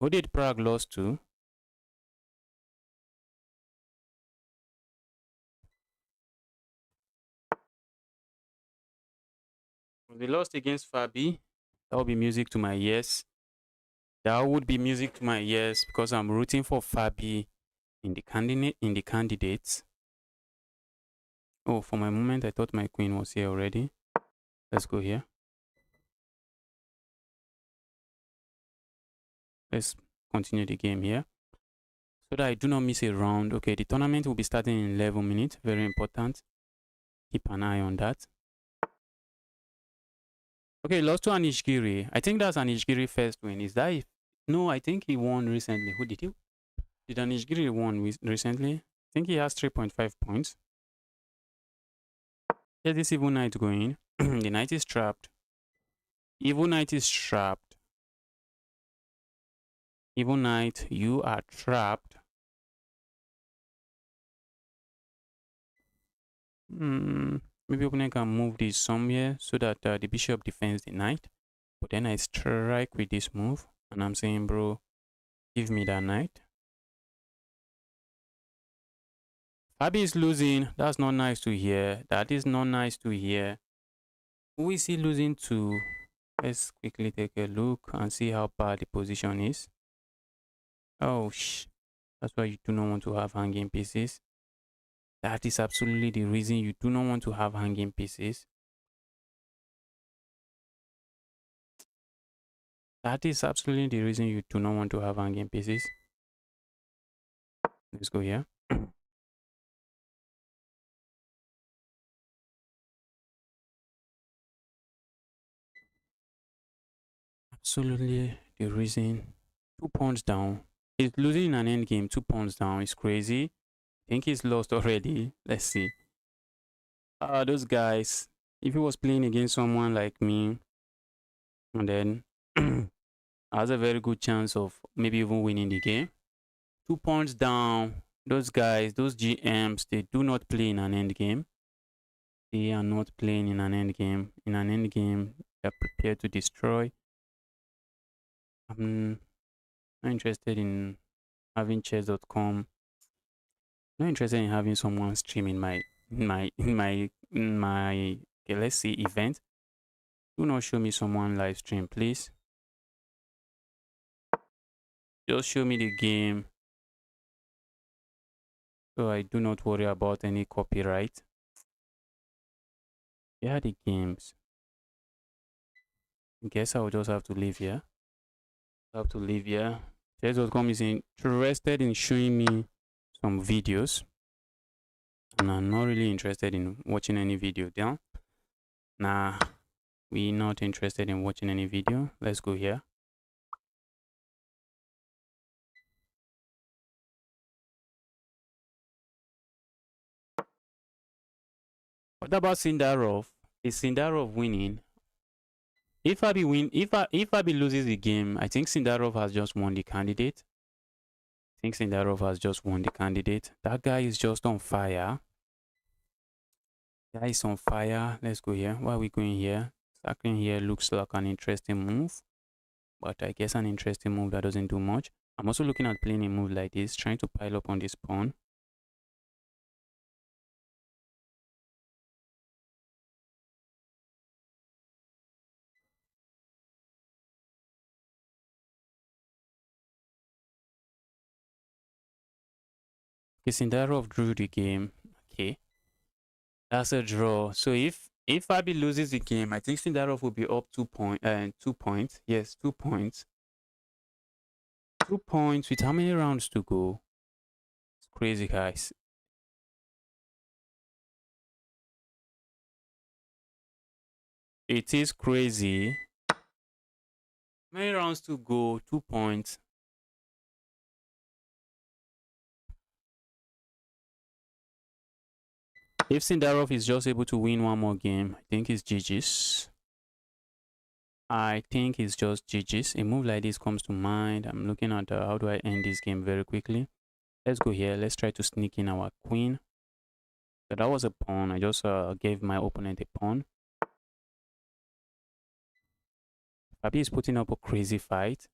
Who did Prague lose to? They lost against Fabi. That would be music to my ears. That would be music to my ears because I'm rooting for Fabi in the candidates. Oh, for my moment, I thought my queen was here already. Let's go here. Let's continue the game here so that I do not miss a round. Okay, the tournament will be starting in 11 minutes. Very important. Keep an eye on that. Okay, lost to Anishgiri. I think that's Anishgiri first win. Is that? No, I think he won recently. Who did he? Did Anishgiri won recently? I think he has 3.5 points. Here's this evil knight going. The knight is trapped. Evil knight is trapped. Evil knight, you are trapped. Maybe opponent can move this somewhere so that the bishop defends the knight. But then I strike with this move. And I'm saying, bro, give me that knight. Fabi is losing. That's not nice to hear. That is not nice to hear. Who is he losing to? Let's quickly take a look and see how bad the position is. Oh, that's why you do not want to have hanging pieces. That is absolutely the reason you do not want to have hanging pieces. That is absolutely the reason you do not want to have hanging pieces. Let's go here. Absolutely the reason. 2 pawns down. He's losing in an end game. 2 pawns down is crazy. I think he's lost already. Let's see. Those guys. If he was playing against someone like me, and then has a very good chance of maybe even winning the game. 2 points down. Those guys, those GMs, they do not play in an end game. They are not playing in an end game. In an end game, they are prepared to destroy. I'm not interested in having chess.com. Not interested in having someone stream in my okay, let's see, event. Do not show me someone live stream, please. Just show me the game so I do not worry about any copyright. Yeah, the games. I guess I will just have to leave here. Chess.com is interested in showing me some videos, and I'm not really interested in watching any video down. Nah, we're not interested in watching any video. Let's go here. What about Sindarov? Is Sindarov winning? If Abi loses the game, I think Sindarov has just won the candidate. That guy is just on fire. Guy is on fire. Let's go here. Why are we going here? Sacking here looks like an interesting move, but I guess an interesting move that doesn't do much. I'm also looking at playing a move like this, trying to pile up on this pawn. Okay, Sindarov drew the game. Okay, that's a draw. So if Abi loses the game, I think Sindarov will be up 2 points. Yes, 2 points. 2 points with how many rounds to go? It's crazy, guys. It is crazy. Many rounds to go, 2 points. If Sindarov is just able to win one more game, I think it's GG's. I think it's just GG's. A move like this comes to mind. I'm looking at how do I end this game very quickly. Let's go here. Let's try to sneak in our queen. So that was a pawn. I just gave my opponent a pawn. Fabi is putting up a crazy fight.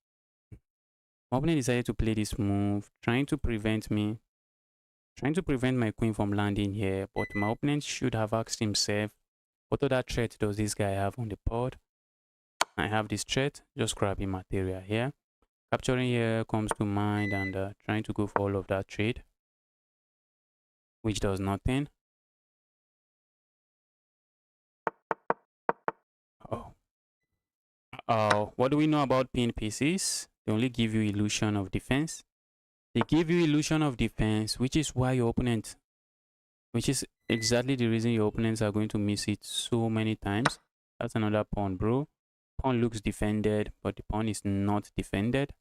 My opponent decided to play this move, trying to prevent my queen from landing here, but my opponent should have asked himself, what other threat does this guy have on the board? I have this threat, just grabbing material here. Capturing here comes to mind and trying to go for all of that trade, which does nothing. What do we know about pin pieces? They only give you illusion of defense. They give you illusion of defense, which is exactly the reason your opponents are going to miss it so many times. That's another pawn, bro. Pawn looks defended, but the pawn is not defended.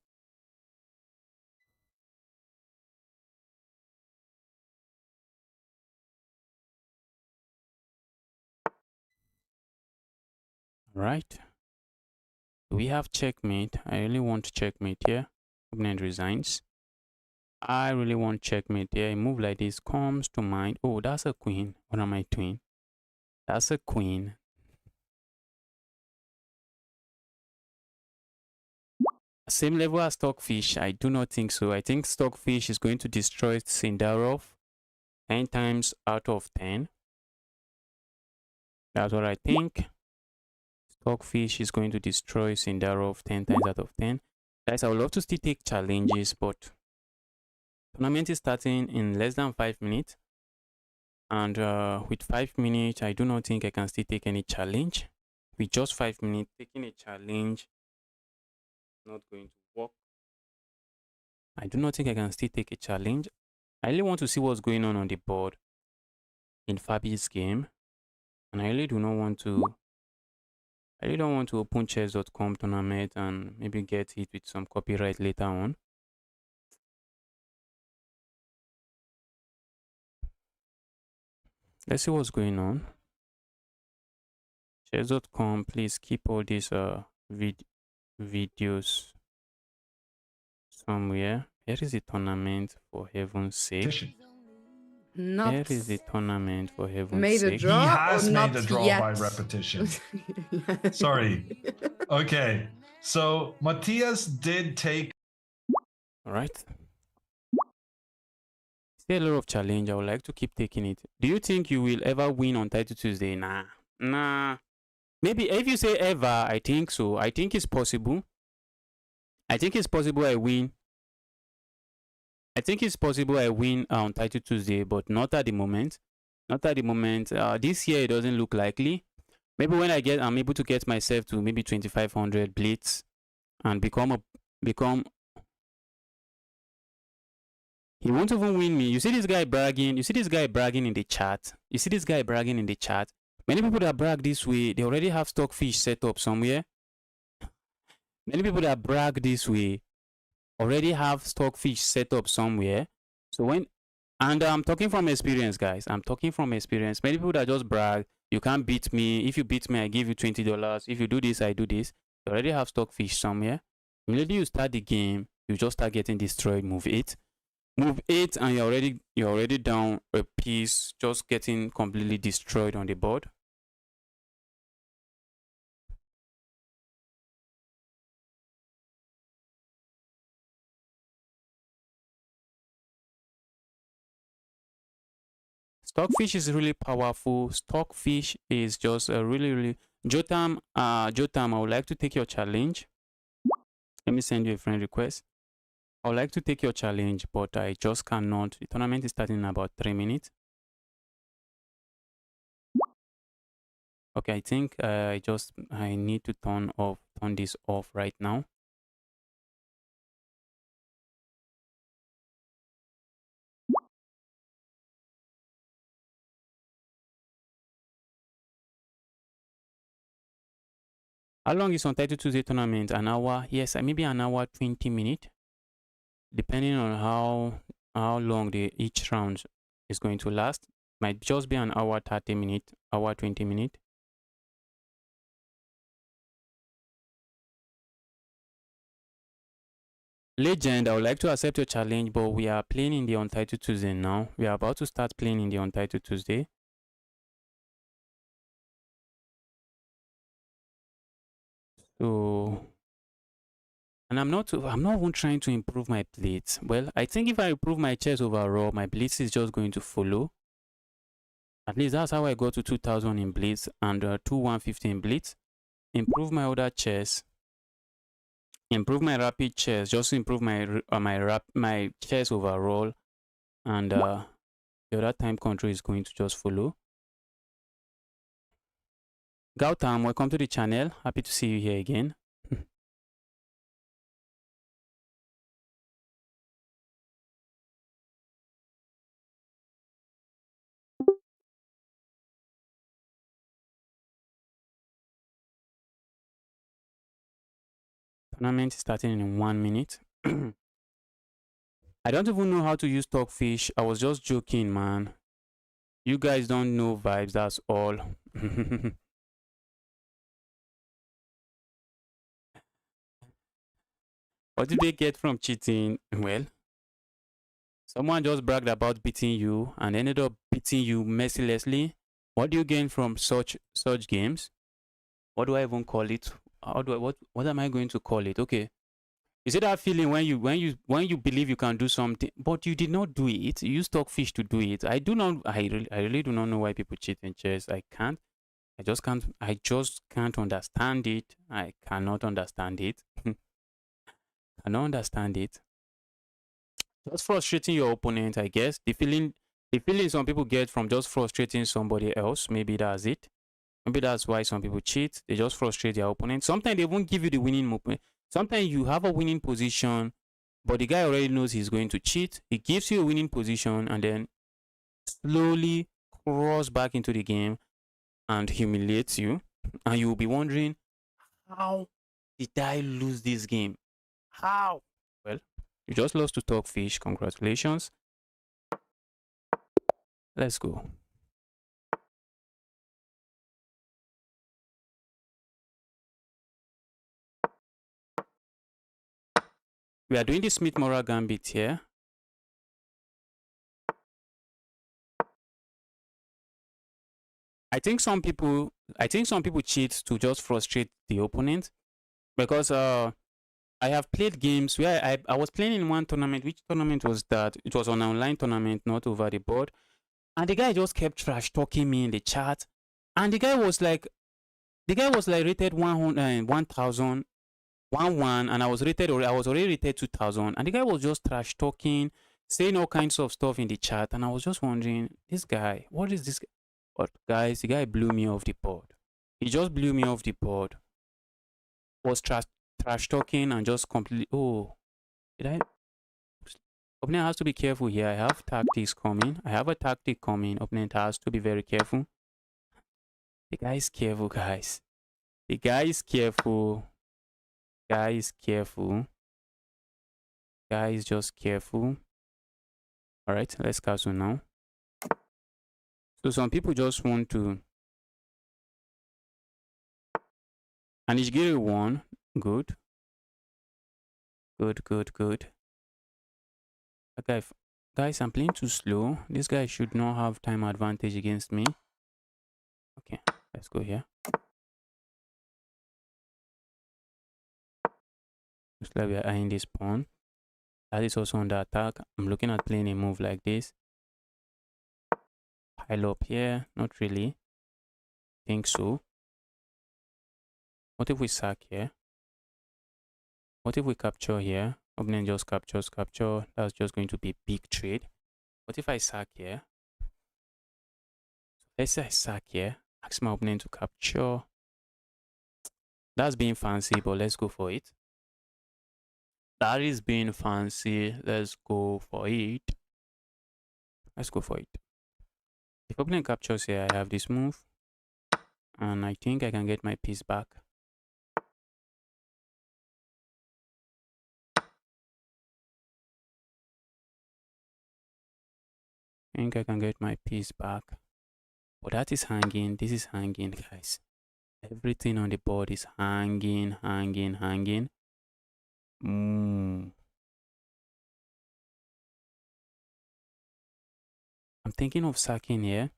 Right. We have checkmate. I really want checkmate here. Opponent resigns. I really want checkmate here. A move like this comes to mind. Oh, that's a queen. What am I doing? That's a queen. Same level as Stockfish? I do not think so. I think Stockfish is going to destroy Sindarov 10 times out of 10. That's what I think. Stockfish is going to destroy Sindarov 10 times out of 10. Guys, I would love to still take challenges, but tournament is starting in less than 5 minutes. And with 5 minutes, I do not think I can still take any challenge. With just 5 minutes, taking a challenge not going to work. I do not think I can still take a challenge. I really want to see what's going on the board in Fabi's game. And I really do not want to... I really don't want to open chess.com tournament and maybe get hit with some copyright later on. Let's see what's going on. Chess.com, please keep all these videos somewhere. Here is the tournament, for heaven's sake. Where is the tournament, for heaven's sake? He has made a draw yet. by repetition. Sorry. Okay. So Matthias did take. All right. Still a lot of challenge. I would like to keep taking it. Do you think you will ever win on Title Tuesday? Nah. Maybe if you say ever, I think so. I think it's possible. I think it's possible I win. I think it's possible I win on Title Tuesday, but not at the moment. Not at the moment. This year it doesn't look likely. Maybe when I'm able to get myself to maybe 2500 Blitz and become. He won't even win me. You see this guy bragging. You see this guy bragging in the chat. Many people that brag this way, they already have Stockfish set up somewhere. Many people that brag this way already have Stockfish set up somewhere. So And I'm talking from experience, guys. I'm talking from experience. Many people that just brag, you can't beat me. If you beat me, I give you $20. If you do this, I do this. You already have stockfish somewhere. Immediately you start the game, you just start getting destroyed. Move 8. Move 8 and you're already down a piece, just getting completely destroyed on the board. Stockfish is really powerful. Stockfish is just a really Jotam, Jotam, I would like to take your challenge. Let me send you a friend request. I would like to take your challenge, but I just cannot. The tournament is starting in about 3 minutes. Okay, I think I need to turn this off right now. How long is Untitled Tuesday tournament? An hour? Yes, maybe an hour 20 minutes, depending on how long each round is going to last. Might just be an hour 30 minutes, hour 20 minutes. Legend, I would like to accept your challenge, but we are playing in the Untitled Tuesday now. We are about to start playing in the Untitled Tuesday. So, and I'm not even trying to improve my blitz. Well, I think if I improve my chess overall, my blitz is just going to follow. At least that's how I got to 2000 in blitz and 2150 in blitz. Improve my other chess. Improve my rapid chess. Just improve my chess overall, and the other time control is going to just follow. Gautam, welcome to the channel. Happy to see you here again. Tournament is starting in 1 minute. I don't even know how to use Stockfish. I was just joking, man. You guys don't know vibes, that's all. What did they get from cheating? Well, someone just bragged about beating you and ended up beating you mercilessly. What do you gain from such games? What do I even call it? What am I going to call it? Okay. You see that feeling when you believe you can do something, but you did not do it. You use Stockfish to do it. I really do not know why people cheat in chess. I just can't understand it. I cannot understand it. I don't understand it. Just frustrating your opponent, I guess. The feeling some people get from just frustrating somebody else, maybe that's it. Maybe that's why some people cheat. They just frustrate their opponent. Sometimes they won't give you the winning movement. Sometimes you have a winning position, but the guy already knows he's going to cheat. He gives you a winning position and then slowly cross back into the game and humiliates you. And you will be wondering, how did I lose this game? How? Well, you just lost to Stockfish. Congratulations. Let's go. We are doing the Smith-Morra Gambit here. I think some people cheat to just frustrate the opponent, because I have played games where I was playing in one tournament. Which tournament was that? It was an online tournament, not over the board. And the guy just kept trash talking me in the chat. And the guy was like rated 100, 1000, 11, and I was already rated 2000. And the guy was just trash talking, saying all kinds of stuff in the chat. And I was just wondering, this guy, what is this? But guys, the guy blew me off the board. He just blew me off the board. Was trash talking and just completely. Oh, did I? Opponent has to be careful here. I have tactics coming. I have a tactic coming. Opponent has to be very careful. The guy is careful, guys. The guy is careful. Guy is careful. Guy is just careful. All right, let's cancel now. So some people just want to. And Ishigiri won. Good. Good. Okay, guys, I'm playing too slow. This guy should not have time advantage against me. Okay, let's go here. Looks like we are eyeing this pawn. That is also under attack. I'm looking at playing a move like this. Pile up here. Not really. Think so. What if we sack here? What if we capture here? Opponent just captures, capture. That's just going to be a big trade. What if I sack here? Let's say I sack here. Ask my opponent to capture. That's being fancy, but let's go for it. That is being fancy. Let's go for it. Let's go for it. If opponent captures here, I have this move. And I think I can get my piece back. I think I can get my piece back. But that is hanging. This is hanging, guys. Everything on the board is hanging. I'm thinking of sacking here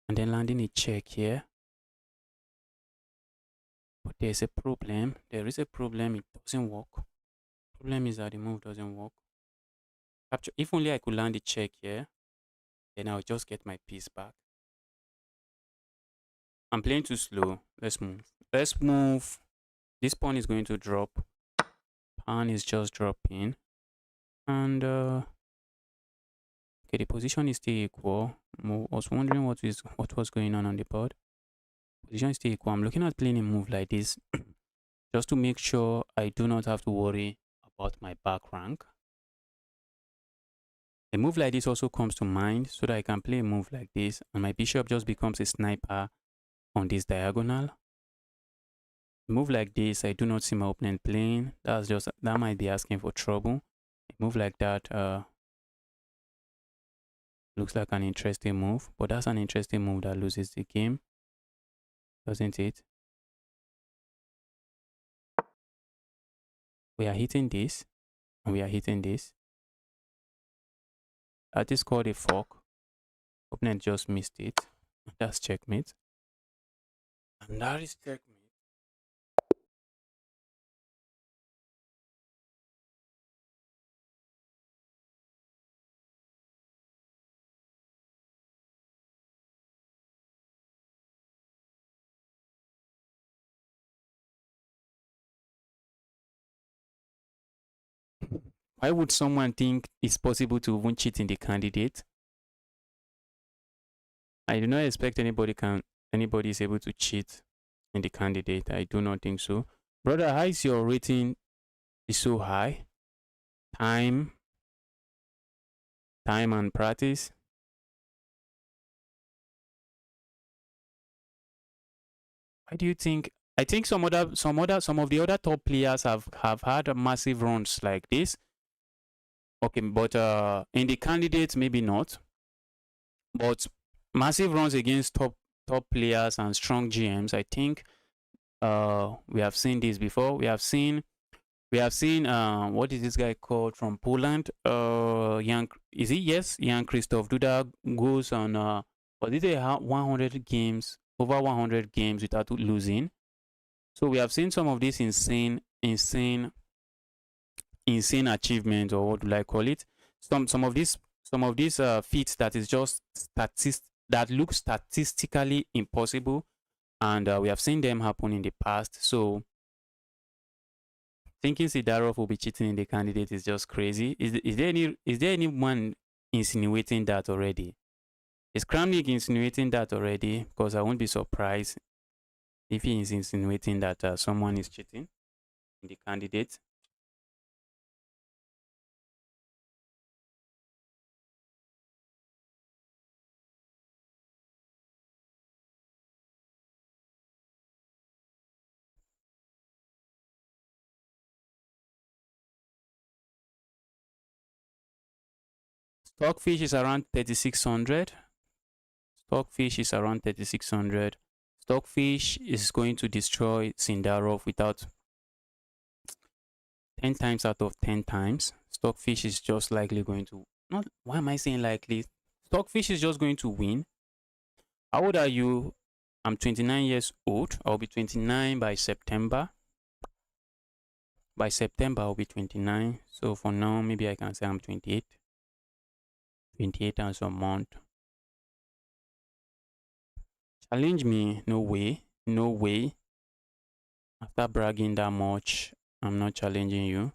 and then landing a check here. But there's a problem. There is a problem. It doesn't work. Problem is that the move doesn't work. Capture. If only I could land the check here, then I'll just get my piece back. I'm playing too slow. Let's move. Let's move. This pawn is going to drop. Pawn is just dropping. And okay, the position is still equal. I was wondering what was going on the board. Position is still equal. I'm looking at playing a move like this just to make sure I do not have to worry about my back rank. A move like this also comes to mind so that I can play a move like this and my bishop just becomes a sniper on this diagonal. A move like this, I do not see my opponent playing. That might be asking for trouble. A move like that looks like an interesting move, but that's an interesting move that loses the game, doesn't it? We are hitting this and we are hitting this. That is called a fork. Opponent just missed it. That's checkmate. And that is checkmate. Why would someone think it's possible to even cheat in the candidate? I do not expect anybody is able to cheat in the candidate. I do not think so. Brother, how is your rating is so high? Time and practice. Why do you think? I think some of the other top players have had massive runs like this. Okay, but in the candidates maybe not. But massive runs against top players and strong GMs. I think we have seen this before. We have seen what is this guy called from Poland? Jan Krzysztof Duda goes on what did they have 100 games, over 100 games without losing. So we have seen some of these insane achievements, or what do I call it? Some of these feats that is just that look statistically impossible, and we have seen them happen in the past. So thinking Sidarov will be cheating in the candidate is just crazy. Is there anyone insinuating that already? Is Kramnik insinuating that already? Because I won't be surprised if he is insinuating that someone is cheating in the candidate. Stockfish is around 3600. Stockfish is around 3600. Stockfish is going to destroy Sindarov without 10 times out of 10 times. Stockfish is just likely going to, not, why am I saying likely? Stockfish is just going to win. How old are you? I'm 29 years old. I'll be 29 by September. By September, I'll be 29. So for now, maybe I can say I'm 28. 28 and some month. Challenge me? No way. No way. After bragging that much, I'm not challenging you.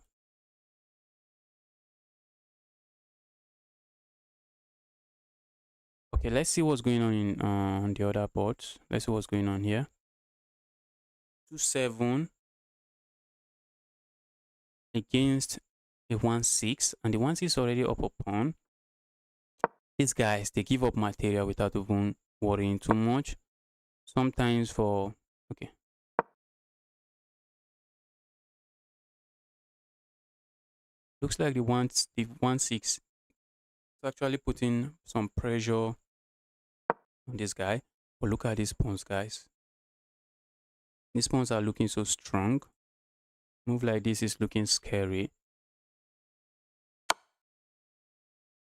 Okay, let's see what's going on in on the other boards. Let's see what's going on here. 2-7 against a 1-6, and the 1-6 is already up a pawn. These guys, they give up material without even worrying too much. Sometimes for okay. Looks like the 1-6 is actually putting some pressure on this guy. But look at these pawns, guys. These pawns are looking so strong. Move like this is looking scary.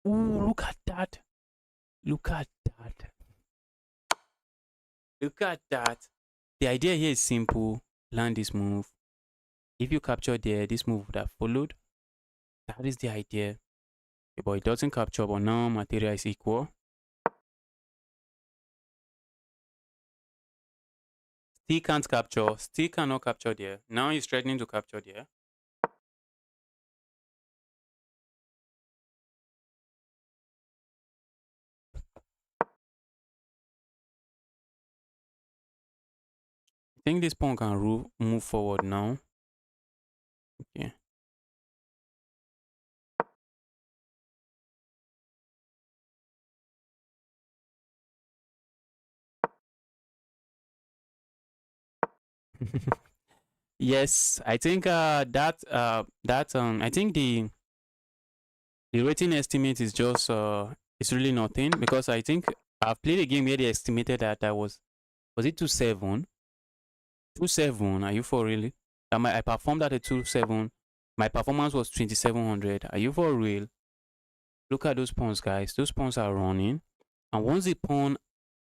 Ooh, look at that. Look at that. Look at that. The idea here is simple. Land this move. If you capture there, this move would have followed. That is the idea. Okay, but it doesn't capture, but now material is equal. Still can't capture. Still cannot capture there. Now he's threatening to capture there. I think this pawn can move forward now. Okay. Yes, I think I think the rating estimate is just it's really nothing, because I think I've played a game where they estimated that I was it 2-7? 2-7, are you for real? I performed at a 2-7. My performance was 2700. Are you for real? Look at those pawns, guys. Those pawns are running, and once the pawn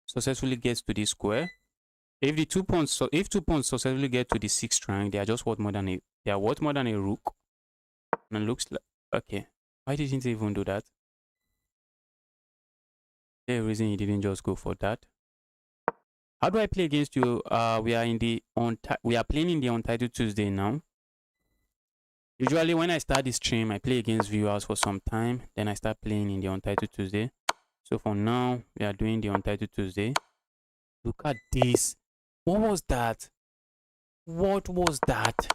successfully gets to the square, if two pawns successfully get to the 6th rank, they are just worth more than a rook. And it looks like, okay, why didn't he even do that? There's a reason he didn't just go for that. How do I play against you? We are playing in the Untitled Tuesday now. Usually when I start the stream, I play against viewers for some time, then I start playing in the Untitled Tuesday. So for now, we are doing the Untitled Tuesday. Look at this. What was that? What was that?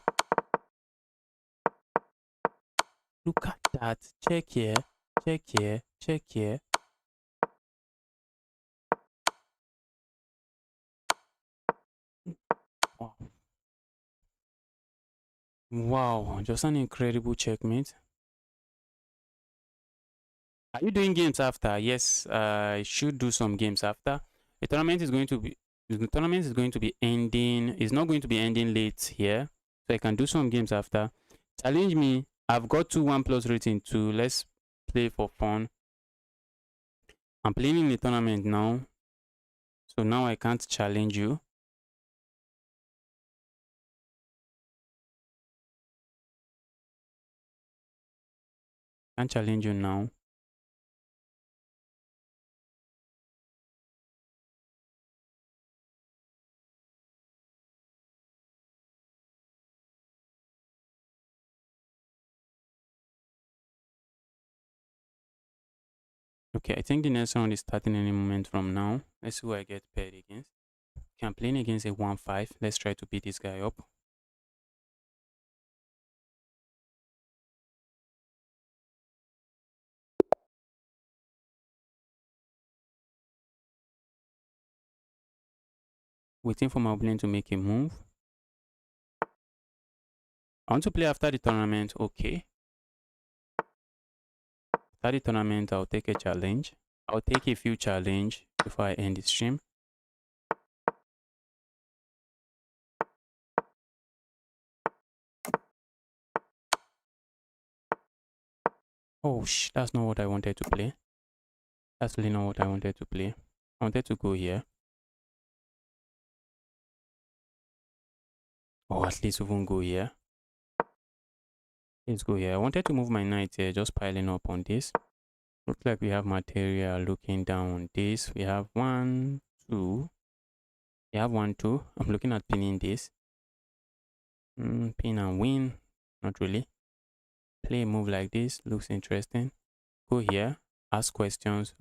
Look at that. Check here. Check here. Check here. Wow. Wow. Just an incredible checkmate. Are you doing games after? Yes, I should do some games after. The tournament is going to be ending. It's not going to be ending late here, so I can do some games after. Challenge me. I've got 2-1+ rating too. Let's play for fun. I'm playing in the tournament now, so now I can't challenge you. Can't challenge you now. Okay, I think the next round is starting any moment from now. Let's see who I get paired against. Okay, I'm playing against a 1-5. Let's try to beat this guy up. Waiting for my opponent to make a move. I want to play after the tournament. Okay. After the tournament, I'll take a challenge. I'll take a few challenge before I end the stream. Oh, that's not what I wanted to play. That's really not what I wanted to play. I wanted to go here. Or at least even go here. Let's go here. I wanted to move my knight here, just piling up on this. Looks like we have material looking down on this. We have 1, 2. We have 1, 2. I'm looking at pinning this. Pin and win. Not really. Play a move like this. Looks interesting. Go here. Ask questions.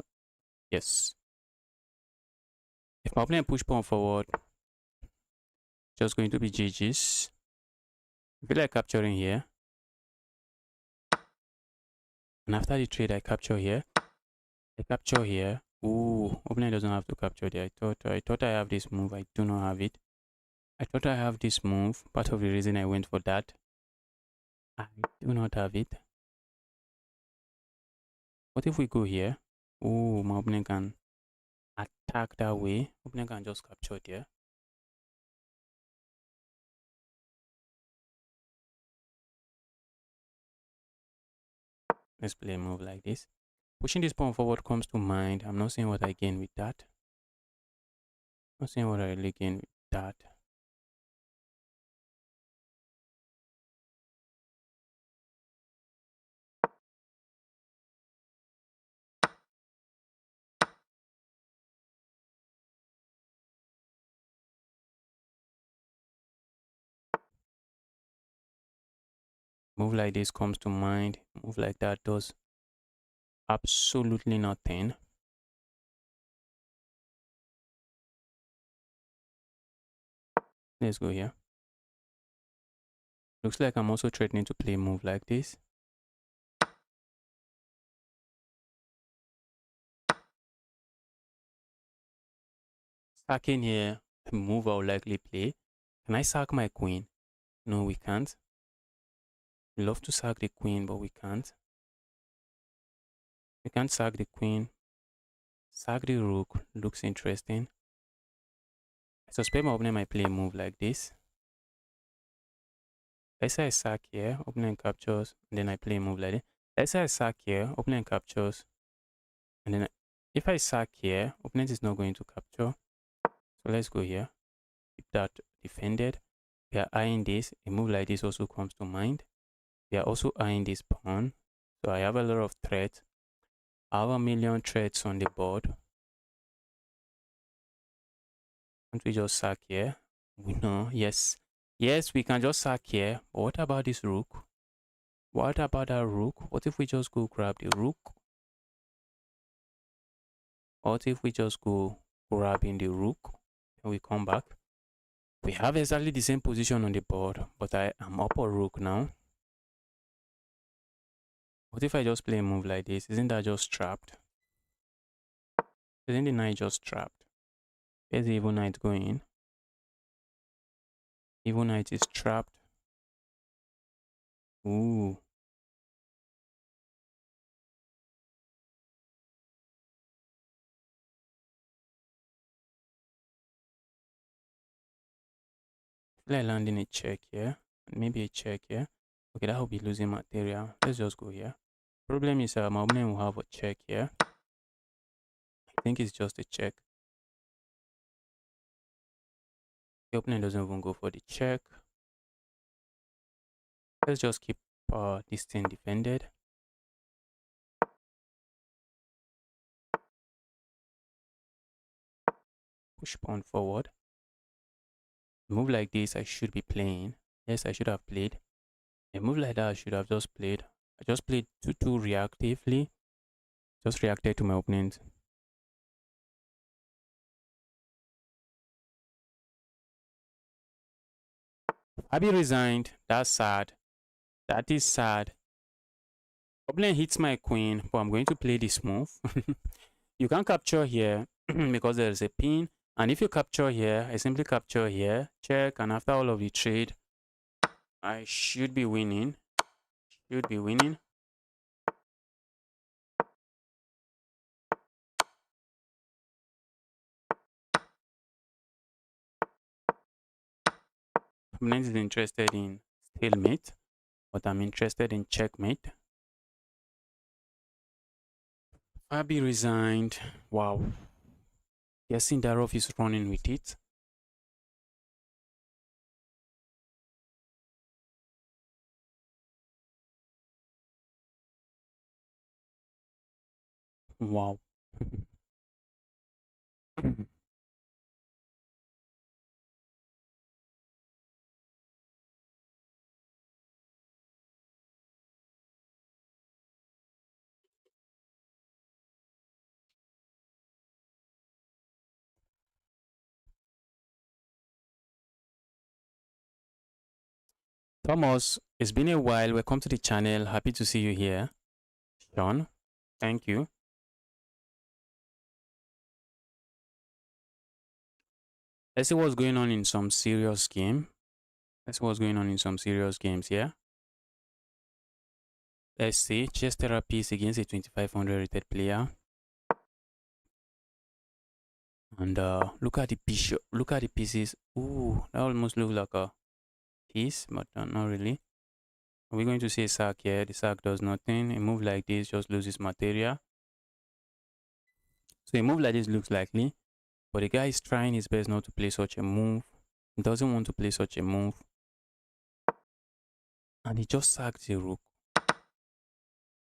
Yes. If my opponent push pawn forward, just going to be GG's. I feel like capturing here. And after the trade, I capture here. I capture here. Ooh, opponent doesn't have to capture there. I thought I have this move. I do not have it. I thought I have this move. Part of the reason I went for that. I do not have it. What if we go here? Ooh, my opponent can attack that way. Opponent can just capture there. Let's play a move like this. Pushing this pawn forward comes to mind. I'm not seeing what I gain with that. Not seeing what I really gain with that. Move like this comes to mind. Move like that does absolutely nothing. Let's go here. Looks like I'm also threatening to play a move like this. Sacking here, a move I'll likely play. Can I sack my queen? No, we can't. We love to sack the queen, but we can't. We can't sack the queen. Sack the rook. Looks interesting. I suspect my opponent might play a move like this. Let's say I sack here, opponent captures, and then I play a move like this. Let's say I sack here, opponent captures, and then if I sack here, opponent is not going to capture. So let's go here. Keep that defended. We are eyeing this. A move like this also comes to mind. We are also eyeing this pawn. So I have a lot of threats. I have a million threats on the board. Can't we just sack here? We know, yes. Yes, we can just sack here. But what about this rook? What about that rook? What if we just go grab the rook? What if we just go grabbing the rook and we come back? We have exactly the same position on the board, but I am up a rook now. What if I just play a move like this? Isn't that just trapped? Isn't the knight just trapped? Where's the evil knight going? Evil knight is trapped. Ooh. Let I land in a check here. Maybe a check here. Okay, that will be losing material. Let's just go here. Problem is my opponent will have a check here. I think it's just a check. The opponent doesn't even go for the check. Let's just keep this thing defended. Push pawn forward. Move like this, I should be playing. Yes, I should have played. A move like that, I should have just played. I just played too reactively. Just reacted to my opponent. Abi resigned. That's sad. That is sad. Opponent hits my queen, but I'm going to play this move. You can capture here because there is a pin. And if you capture here, I simply capture here, check, and after all of the trade, I should be winning. Should be winning. Opponent is interested in stalemate, but I'm interested in checkmate. Fabi resigned. Wow. Guessing Darov is running with it. Wow. Thomas, it's been a while. Welcome to the channel. Happy to see you here. Sean, thank you. Let's see what's going on in some serious game. Let's see what's going on in some serious games here. Let's see. Chess therapist against a 2500 rated player. And look at the bishop. Look at the pieces. Ooh, that almost looks like a piece, but not really. Are we going to see a sack here? The sack does nothing. A move like this just loses material. So a move like this looks likely, but the guy is trying his best not to play such a move. He doesn't want to play such a move. And he just sacks the rook. The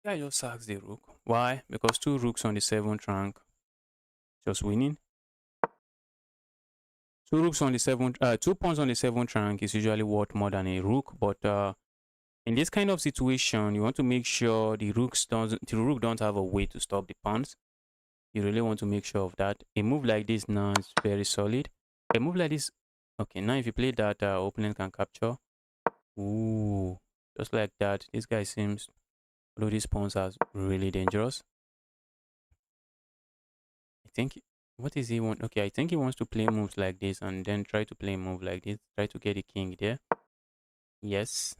guy just sacks the rook. Why? Because 2 rooks on the 7th rank. Just winning. 2 rooks on the 7th, 2 pawns on the 7th rank is usually worth more than a rook, but in this kind of situation, you want to make sure the rook don't have a way to stop the pawns. You really want to make sure of that. A move like this now is very solid. A move like this, okay, now if you play that, opponent can capture. Ooh, just like that. This guy seems, although these pawns are really dangerous. I think, what is he want? Okay, I think he wants to play moves like this and then try to play a move like this. Try to get the king there. Yes.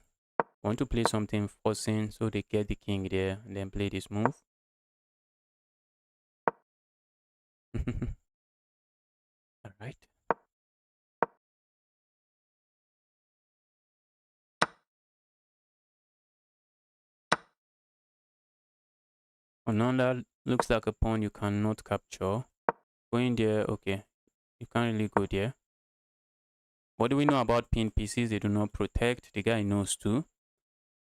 Want to play something forcing so they get the king there and then play this move. All right. Another looks like a pawn you cannot capture. Going there, okay. You can't really go there. What do we know about pin pieces? They do not protect. The guy knows too.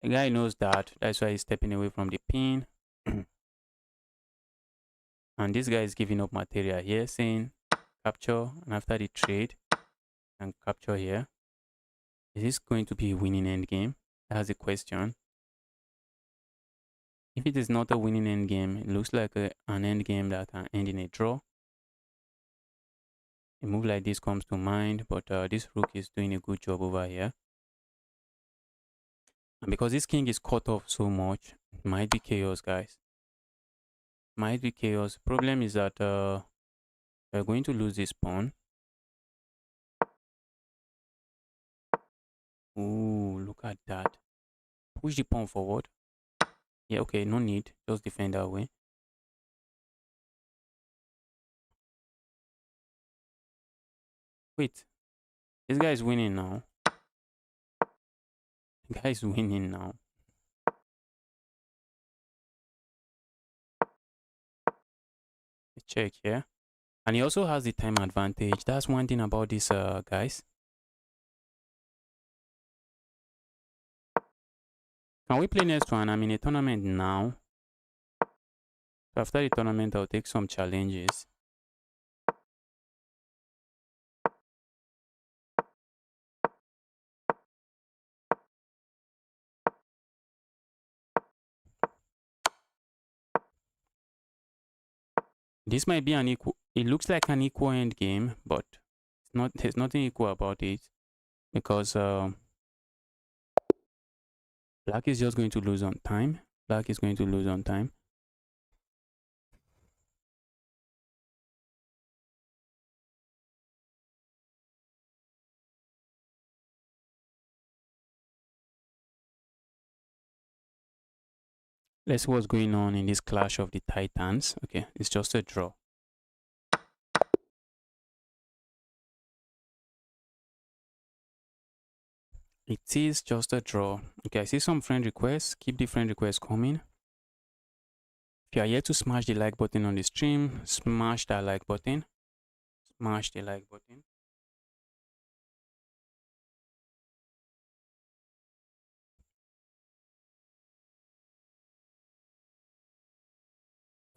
The guy knows that. That's why he's stepping away from the pin. And this guy is giving up material here, saying capture. And after the trade, and capture here. Is this going to be a winning endgame? That's the question. If it is not a winning endgame, it looks like an endgame that can end in a draw. A move like this comes to mind, but this rook is doing a good job over here. And because this king is cut off so much, it might be chaos, guys. Might be chaos. Problem is that we're going to lose this pawn. Ooh, look at that. Push the pawn forward. Yeah, okay, no need. Just defend that way. Wait. This guy is winning now. The guy is winning now. Let's check here. And he also has the time advantage. That's one thing about this, guys. Can we play next one? I'm in a tournament now. So after the tournament, I'll take some challenges. This might be an equal. It looks like an equal end game, but it's not. There's nothing equal about it because black is just going to lose on time. Black is going to lose on time. Let's see what's going on in this clash of the titans. Okay, it's just a draw. It is just a draw. Okay, I see some friend requests. Keep the friend requests coming. If you are yet to smash the like button on the stream, smash that like button. Smash the like button.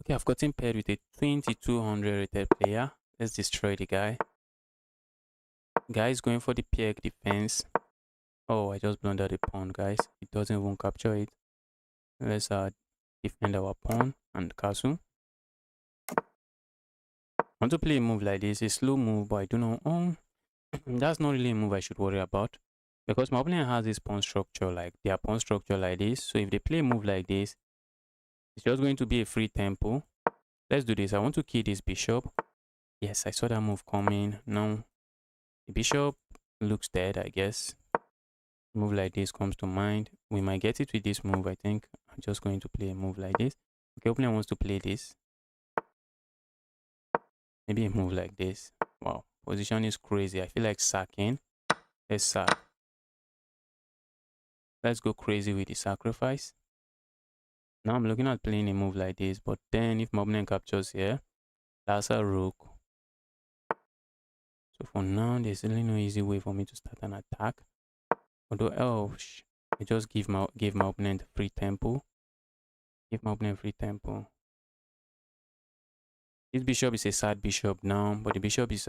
Okay, I've gotten paired with a 2200 rated player. Let's destroy the guy. Guy is going for the PX defense. Oh, I just blundered the pawn, guys. It doesn't even capture it. Let's defend our pawn and castle. I want to play a move like this. A slow move, but I don't know. That's not really a move I should worry about. Because my opponent has this pawn structure, like their pawn structure like this. So if they play a move like this, it's just going to be a free tempo. Let's do this. I want to kill this bishop. Yes, I saw that move coming. Now, the bishop looks dead, I guess. A move like this comes to mind. We might get it with this move, I think. I'm just going to play a move like this. Okay, opponent wants to play this. Maybe a move like this. Wow, position is crazy. I feel like sacking. Let's sack. Let's go crazy with the sacrifice. Now I'm looking at playing a move like this, but then if my opponent captures here, that's a rook. So for now, there's really no easy way for me to start an attack. Although, I just give my opponent free tempo. Give my opponent free tempo. This bishop is a sad bishop now, but the bishop is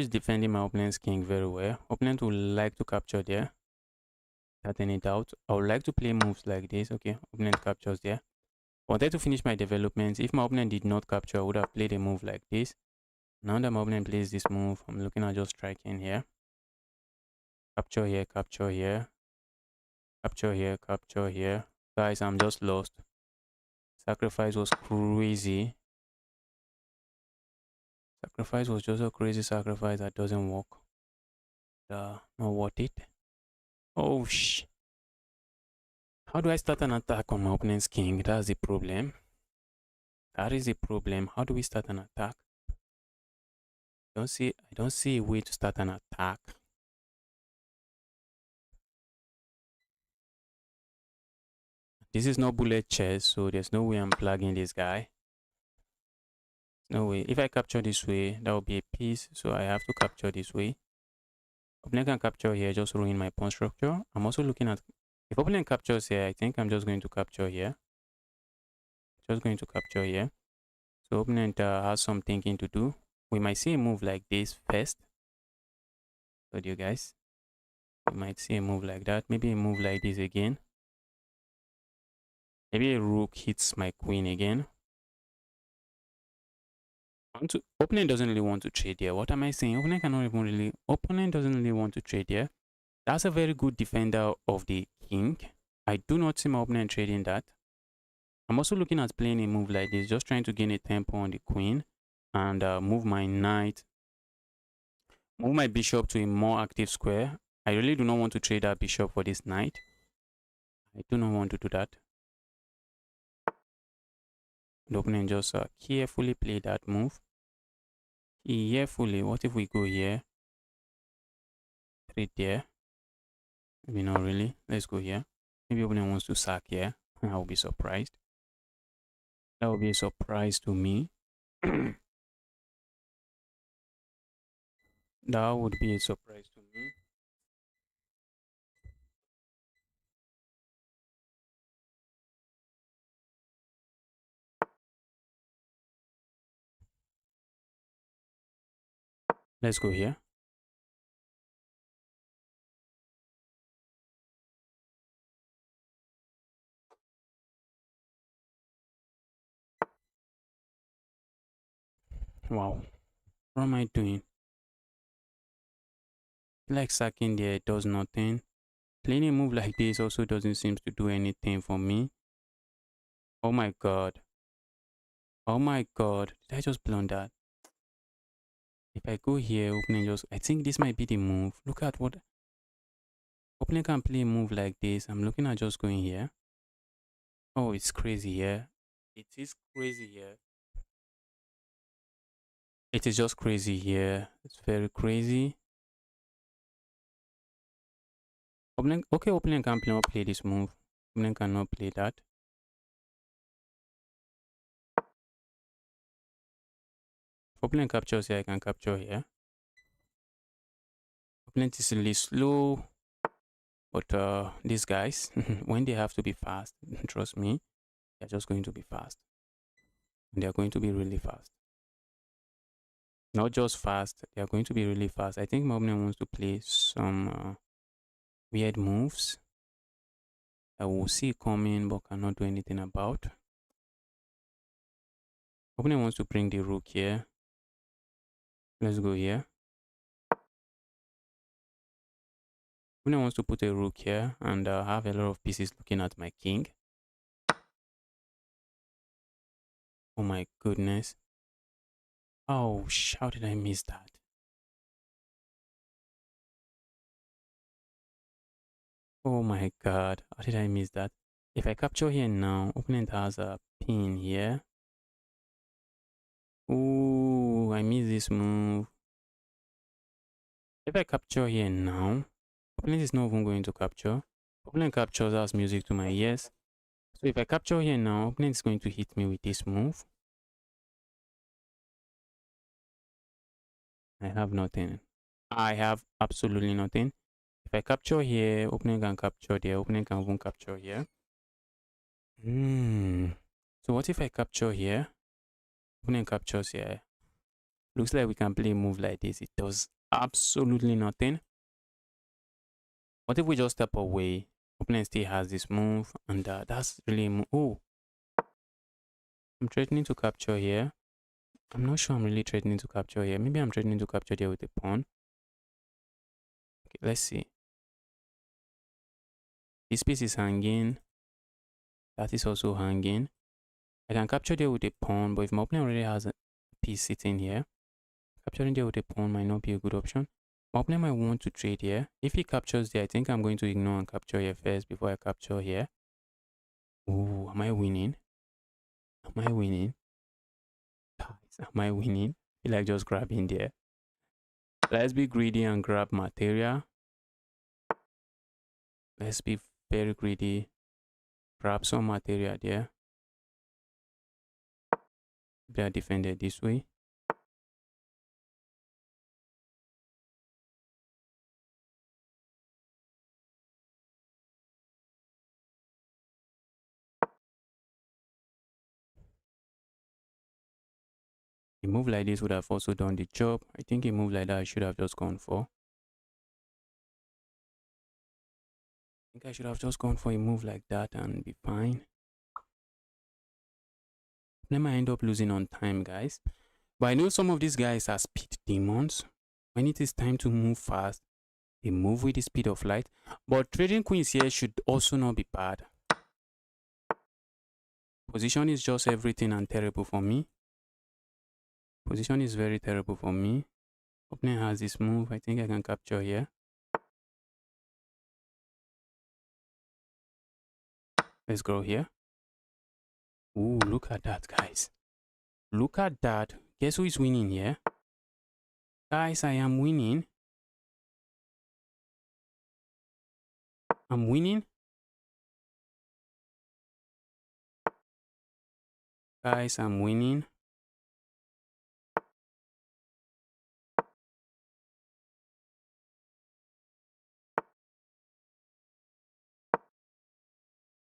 defending my opponent's king very well. Opponent would like to capture there. Without any doubt. I would like to play moves like this. Okay, opponent captures there. I wanted to finish my development. If my opponent did not capture, I would have played a move like this. Now that my opponent plays this move, I'm looking at just striking here. Capture here, capture here. Capture here, capture here. Guys, I'm just lost. Sacrifice was crazy. Sacrifice was just a crazy sacrifice that doesn't work. Not worth it. Oh, How do I start an attack on my opponent's king? That's the problem. That is the problem. How do we start an attack? I don't see a way to start an attack. This is not bullet chess, so there's no way I'm plugging this guy. No way. If I capture this way, that will be a piece, so I have to capture this way. Opponent can capture here, just ruin my pawn structure. I'm also looking at, if opponent captures here, I think I'm just going to capture here. Just going to capture here. So opponent has some thinking to do. We might see a move like this first. What do you guys? We might see a move like that. Maybe a move like this again. Maybe a rook hits my queen again. Opponent doesn't really want to trade here. What am I saying? Opponent doesn't really want to trade here. That's a very good defender of the king. I do not see my opponent trading that. I'm also looking at playing a move like this, just trying to gain a tempo on the queen and move my knight, move my bishop to a more active square. I really do not want to trade that bishop for this knight. I do not want to do that. The opponent just carefully play that move. Carefully. What if we go here? Trade there. Maybe not really. Let's go here. Maybe opponent wants to sack here. I will be surprised. That will be a surprise to me. That would be a surprise to me. Let's go here. Wow. What am I doing? Like sacking there does nothing. Playing a move like this also doesn't seem to do anything for me. Oh my god. Oh my god. Did I just blunder? If I go here, opening just... I think this might be the move. Look at what... Opening can play a move like this. I'm looking at just going here. Oh, it's crazy here. It is crazy here. It is just crazy here. It's very crazy. Okay, opponent cannot play this move. Opponent cannot play that. If opponent captures here, I can capture here. Opponent is really slow. But these guys, when they have to be fast, trust me, they're just going to be fast. And they're going to be really fast. Not just fast, they're going to be really fast. I think my opponent wants to play some weird moves I will see coming but cannot do anything about. Opponent wants to bring the rook here. Let's go here. Opponent wants to put a rook here and have a lot of pieces looking at my king. Oh my goodness. Oh, how did I miss that? Oh my god, how did I miss that? If I capture here now, opponent has a pin here. Ooh, I missed this move. If I capture here now, opponent is not even going to capture. Opponent captures as music to my ears. So if I capture here now, opponent is going to hit me with this move. I have nothing. I have absolutely nothing. If I capture here, opponent can capture there. Opponent can even capture here. So what if I capture here? Opponent captures here. Looks like we can play a move like this. It does absolutely nothing. What if we just step away? Opponent still has this move, and that's really oh. I'm threatening to capture here. I'm not sure I'm really threatening to capture here. Maybe I'm threatening to capture there with a pawn. Okay, let's see. This piece is hanging. That is also hanging. I can capture there with a pawn, but if my opponent already has a piece sitting here, capturing there with a pawn might not be a good option. My opponent might want to trade here. If he captures there, I think I'm going to ignore and capture here first before I capture here. Ooh, am I winning? Am I winning? Am I winning? I feel like just grabbing there. Let's be greedy and grab material. Let's be very greedy. Grab some material there. They are defended this way. A move like this would have also done the job. I think a move like that I should have just gone for. I think I should have just gone for a move like that and be fine. Then I end up losing on time, guys. But I know some of these guys are speed demons. When it is time to move fast, they move with the speed of light. But trading queens here should also not be bad. Position is just everything and terrible for me. Position is very terrible for me. Opponent has this move. I think I can capture here. Let's go here. Ooh, look at that, guys. Look at that. Guess who is winning here? Guys, I am winning. I'm winning. Guys, I'm winning.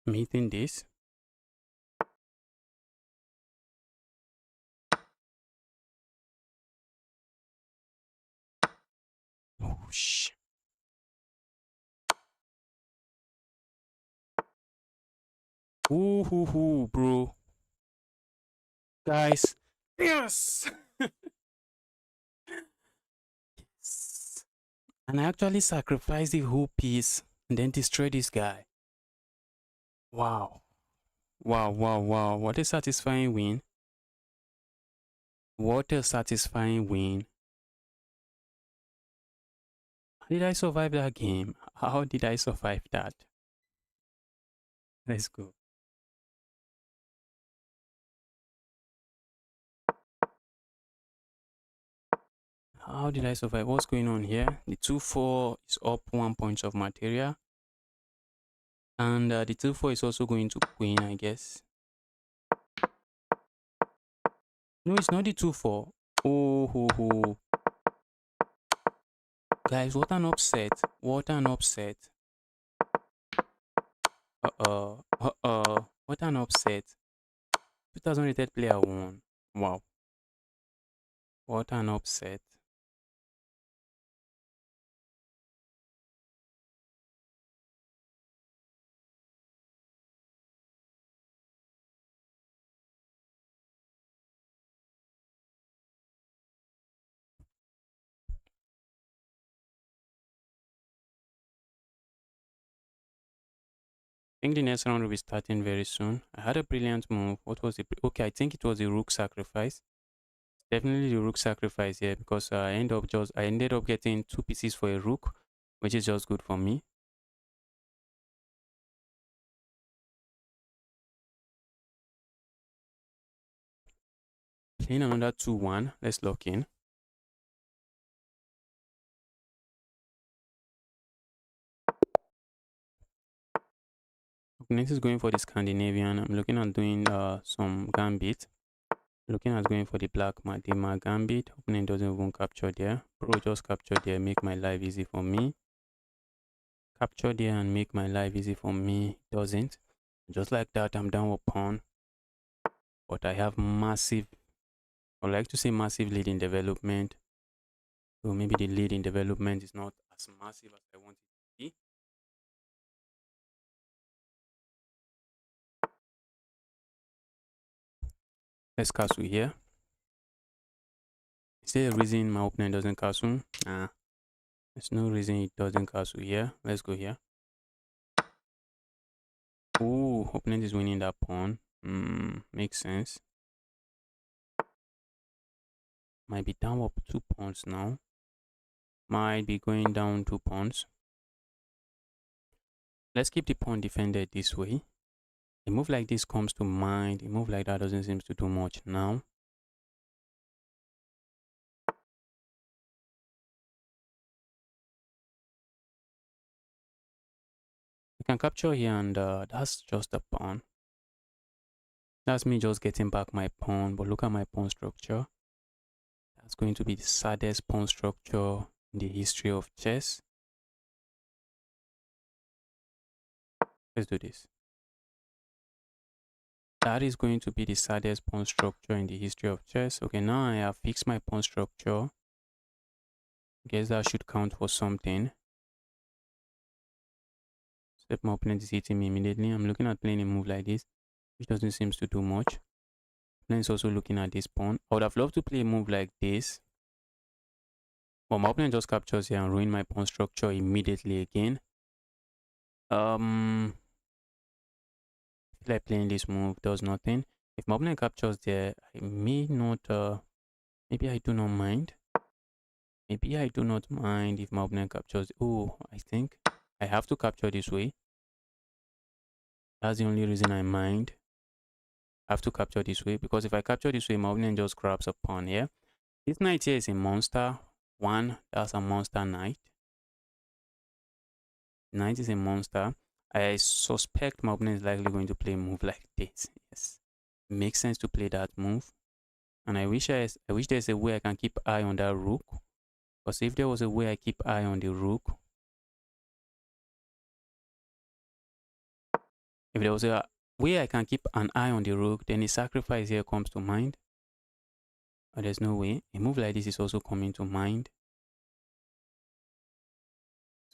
I'm hitting this. Oh, shit. Ooh, bro. Guys. Yes! Yes. And I actually sacrificed the whole piece and then destroy this guy. Wow. Wow. What a satisfying win. What a satisfying win. How did I survive that game? How did I survive that? Let's go. How did I survive? What's going on here? The 2-4 is up 1 point of material. And the 2-4 is also going to queen, I guess. No, it's not the 2-4. Oh. Guys, what an upset. What an upset. What an upset. 2000 rated player won. Wow. What an upset. I think the next round will be starting very soon. I had a brilliant move. What was it? Okay, I think it was the rook sacrifice. Definitely the rook sacrifice here, because I ended up getting 2 pieces for a rook, which is just good for me. Playing another 2-1. Let's lock in. Opponent is going for the Scandinavian. I'm looking at doing some gambit. Looking at going for the Smith-Morra Gambit. Opponent doesn't even capture there. Pro just capture there, make my life easy for me. Capture there and make my life easy for me. Doesn't. Just like that, I'm down with pawn. But I have massive, I like to say massive lead in development. So maybe the lead in development is not as massive as I want it to be. Let's castle here. Is there a reason my opponent doesn't castle? Nah. There's no reason it doesn't castle here. Let's go here. Ooh, opponent is winning that pawn. Makes sense. Might be down up 2 pawns now. Might be going down 2 pawns. Let's keep the pawn defended this way. A move like this comes to mind. A move like that doesn't seem to do much now. I can capture here, and that's just a pawn. That's me just getting back my pawn, but look at my pawn structure. That's going to be the saddest pawn structure in the history of chess. Let's do this. That is going to be the saddest pawn structure in the history of chess. Okay, now I have fixed my pawn structure. Guess that should count for something. Except my opponent is hitting me immediately. I'm looking at playing a move like this, which doesn't seem to do much. Opponent is also looking at this pawn. I would have loved to play a move like this, but my opponent just captures here and ruin my pawn structure immediately again. I feel like playing this move does nothing. If my opponent captures there, I may not, maybe I do not mind. Maybe I do not mind if my opponent captures. Oh, I think I have to capture this way. That's the only reason I mind. I have to capture this way, because if I capture this way, my opponent just grabs a pawn here. This knight here is a monster. That's a monster knight. Knight is a monster. I suspect my opponent is likely going to play a move like this. Yes, it makes sense to play that move. And I wish there's a way I can keep eye on that rook. Because if there was a way I keep eye on the rook, if there was a way I can keep an eye on the rook, then the sacrifice here comes to mind. But there's no way. A move like this is also coming to mind.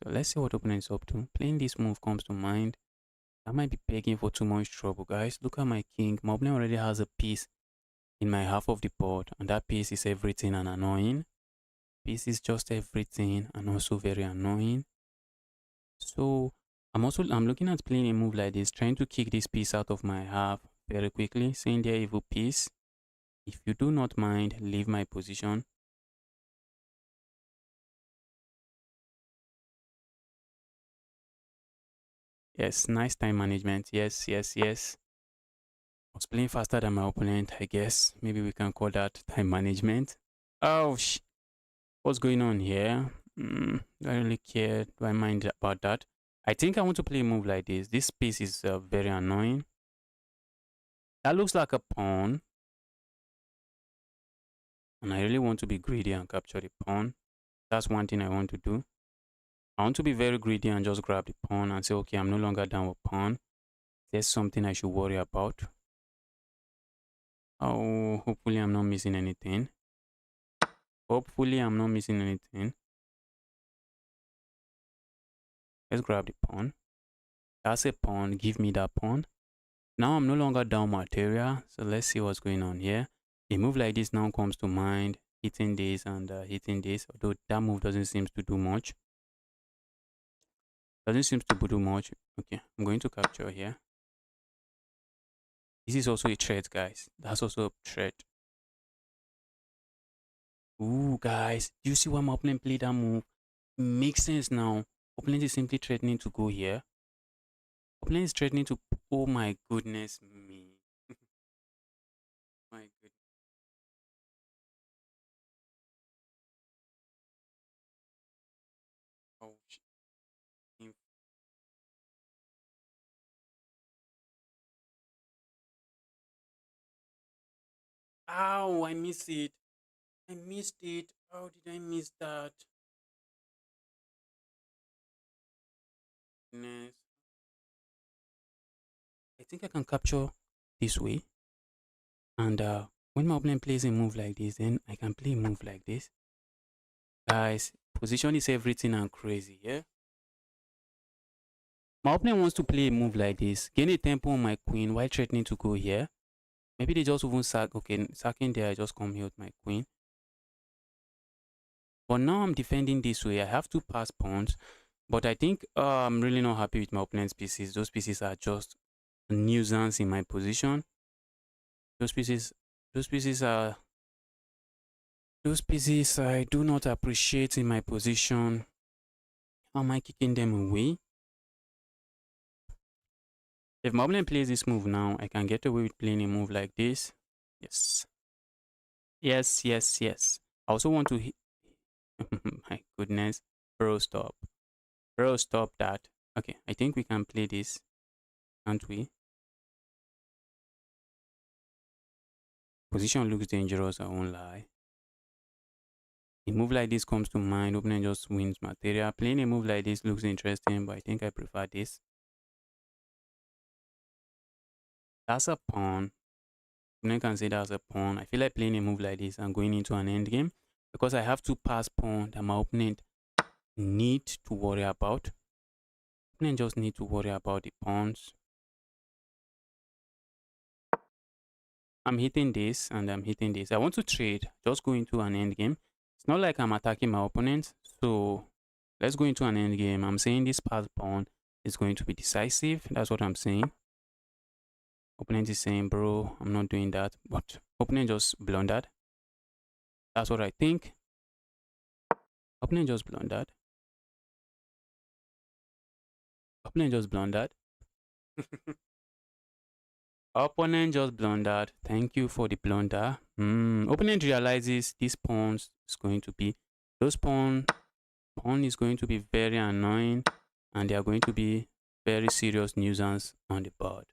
So let's see what opponent is up to. Playing this move comes to mind. I might be begging for too much trouble, guys. Look at my king. My opponent already has a piece in my half of the board, and that piece is everything and annoying. Piece is just everything and also very annoying. So I'm looking at playing a move like this, trying to kick this piece out of my half very quickly, saying there, evil piece, if you do not mind, leave my position. Yes, nice time management. Yes. I was playing faster than my opponent, I guess. Maybe we can call that time management. Oh, what's going on here? Do I really care? Do I mind about that? I think I want to play a move like this. This piece is very annoying. That looks like a pawn. And I really want to be greedy and capture the pawn. That's one thing I want to do. I want to be very greedy and just grab the pawn and say, okay, I'm no longer down with pawn. There's something I should worry about. Oh, hopefully I'm not missing anything. Hopefully I'm not missing anything. Let's grab the pawn. That's a pawn. Give me that pawn. Now I'm no longer down material. So let's see what's going on here. A move like this now comes to mind. Hitting this and hitting this. Although that move doesn't seem to do much. Doesn't seem to do much. Okay, I'm going to capture here. This is also a threat, guys. That's also a threat. Ooh, guys. Do you see why my opponent played that move? Makes sense now. Opponent is simply threatening to go here. Opponent is threatening to... Oh my goodness me. My goodness. Oh, ow, I missed it. I missed it. How did I miss that? Goodness. I think I can capture this way. And when my opponent plays a move like this, then I can play a move like this. Guys, position is everything and crazy, yeah? My opponent wants to play a move like this. Gain a tempo on my queen while threatening to go here. Maybe they just even sack. Okay, sacking there, I just come here with my queen. But now I'm defending this way. I have to pass pawns. But I think I'm really not happy with my opponent's pieces. Those pieces are just a nuisance in my position. Those pieces I do not appreciate in my position. How am I kicking them away? If my opponent plays this move now, I can get away with playing a move like this. Yes. Yes, yes, yes. I also want to hit... My goodness. Bro, stop. Bro, stop that. Okay, I think we can play this. Can't we? Position looks dangerous, I won't lie. A move like this comes to mind. Opponent just wins material. Playing a move like this looks interesting, but I think I prefer this. That's a pawn. Opponent can say that's a pawn. I feel like playing a move like this and going into an endgame because I have to pass pawn that my opponent need to worry about. Opponent just need to worry about the pawns. I'm hitting this and I'm hitting this. I want to trade, just go into an endgame. It's not like I'm attacking my opponent, so let's go into an endgame. I'm saying this pass pawn is going to be decisive. That's what I'm saying. Opponent is saying, bro, I'm not doing that. But opponent just blundered. That's what I think. Opponent just blundered. Opponent just blundered. Opponent just blundered. Thank you for the blunder. Opponent realizes this pawn is going to be... Those pawn is going to be very annoying. And they are going to be very serious nuisance on the board.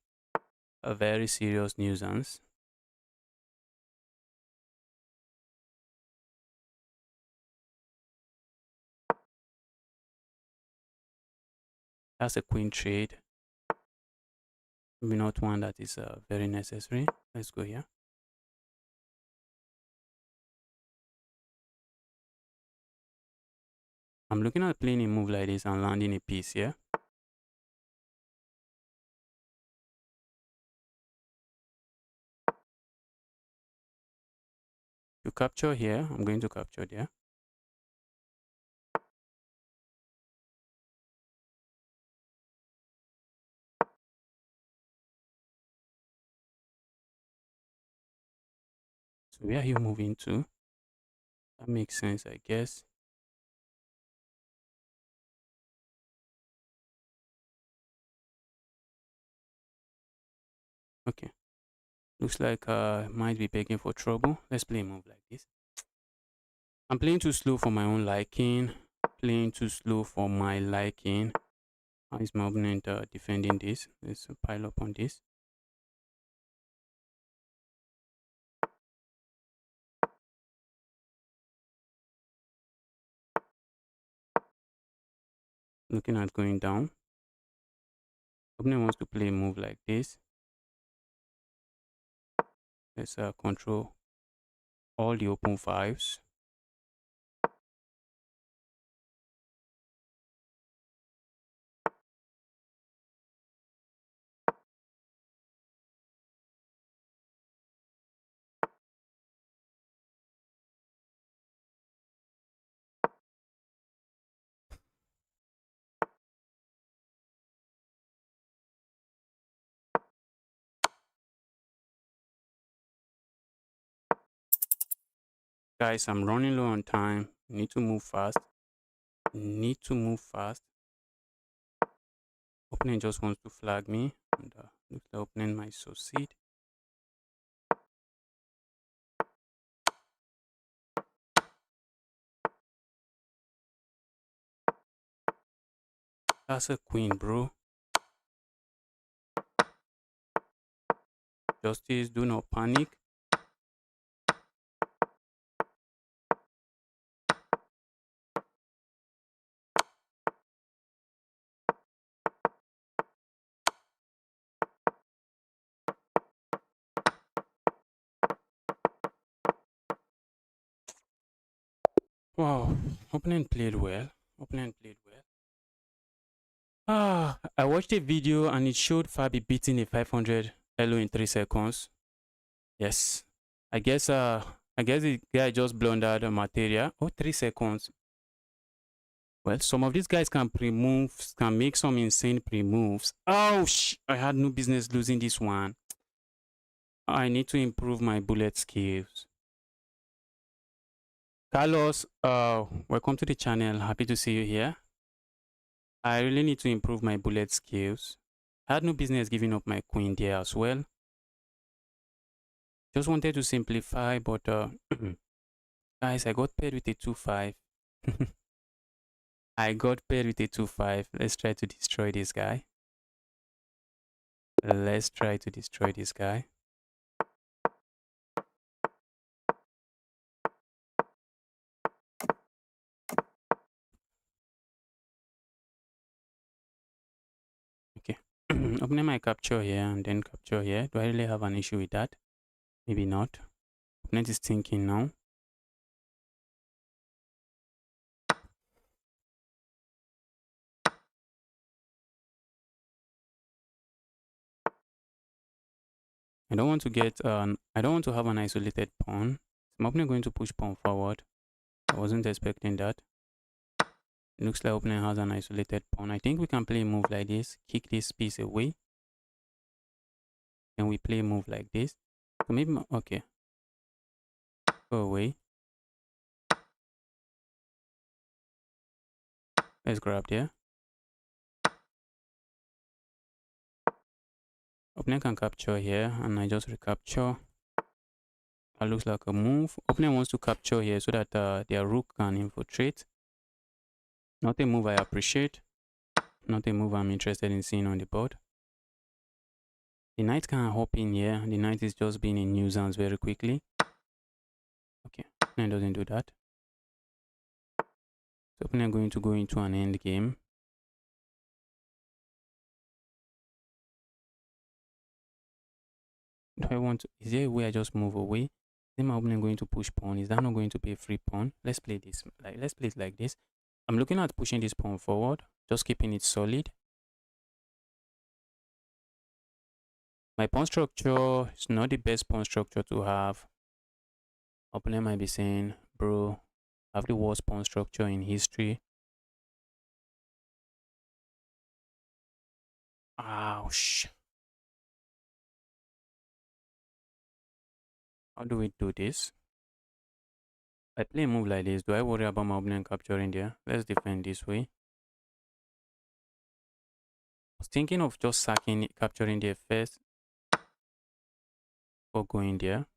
A very serious nuisance. That's a queen trade. Maybe not one that is very necessary. Let's go here. I'm looking at playing a move like this and landing a piece here. To capture here, I'm going to capture there. So where are you moving to? That makes sense, I guess. Okay. Looks like I might be begging for trouble. Let's play a move like this. I'm playing too slow for my own liking. Playing too slow for my liking. How is my opponent defending this? Let's pile up on this. Looking at going down. Opponent wants to play a move like this. Let's control all the open fives. Guys, I'm running low on time. Need to move fast. Need to move fast. Opponent just wants to flag me, and looks like opponent might succeed. That's a queen, bro. Justice, do not panic. Wow, opponent played well. Opponent played well. I watched a video and it showed Fabi beating a 500 elo in 3 seconds. Yes. I guess the guy just blundered the material. Oh, 3 seconds. Well, some of these guys can pre-moves, can make some insane pre-moves. Oh, I had no business losing this one. I need to improve my bullet skills. Carlos, welcome to the channel. Happy to see you here. I really need to improve my bullet skills. I had no business giving up my queen there as well. Just wanted to simplify, but guys, I got paired with a 2-5. I got paired with a 2-5. Let's try to destroy this guy. Let's try to destroy this guy. Okay. Opening my capture here and then capture here. Do I really have an issue with that? Maybe not. Opponent is thinking now. I don't want to get I don't want to have an isolated pawn. I'm opponent going to push pawn forward. I wasn't expecting that. It looks like opponent has an isolated pawn. I think we can play a move like this. Kick this piece away. And we play a move like this. So maybe okay. Go away. Let's grab there. Opponent can capture here and I just recapture. That looks like a move. Opponent wants to capture here so that their rook can infiltrate. Not a move I appreciate. Not a move I'm interested in seeing on the board. The knight can hop in here. The knight is just being a nuisance very quickly. Okay, opponent doesn't do that. So opponent going to go into an end game. Do I want to, is there a way I just move away? Is my opponent going to push pawn? Is that not going to be a free pawn? Let's play this. Let's play it like this. I'm looking at pushing this pawn forward, just keeping it solid. My pawn structure is not the best pawn structure to have. Opponent might be saying, bro, I have the worst pawn structure in history. Ouch. How do we do this? I play a move like this. Do I worry about my opponent capturing there? Let's defend this way. I was thinking of just sacking it, capturing there first, or going there.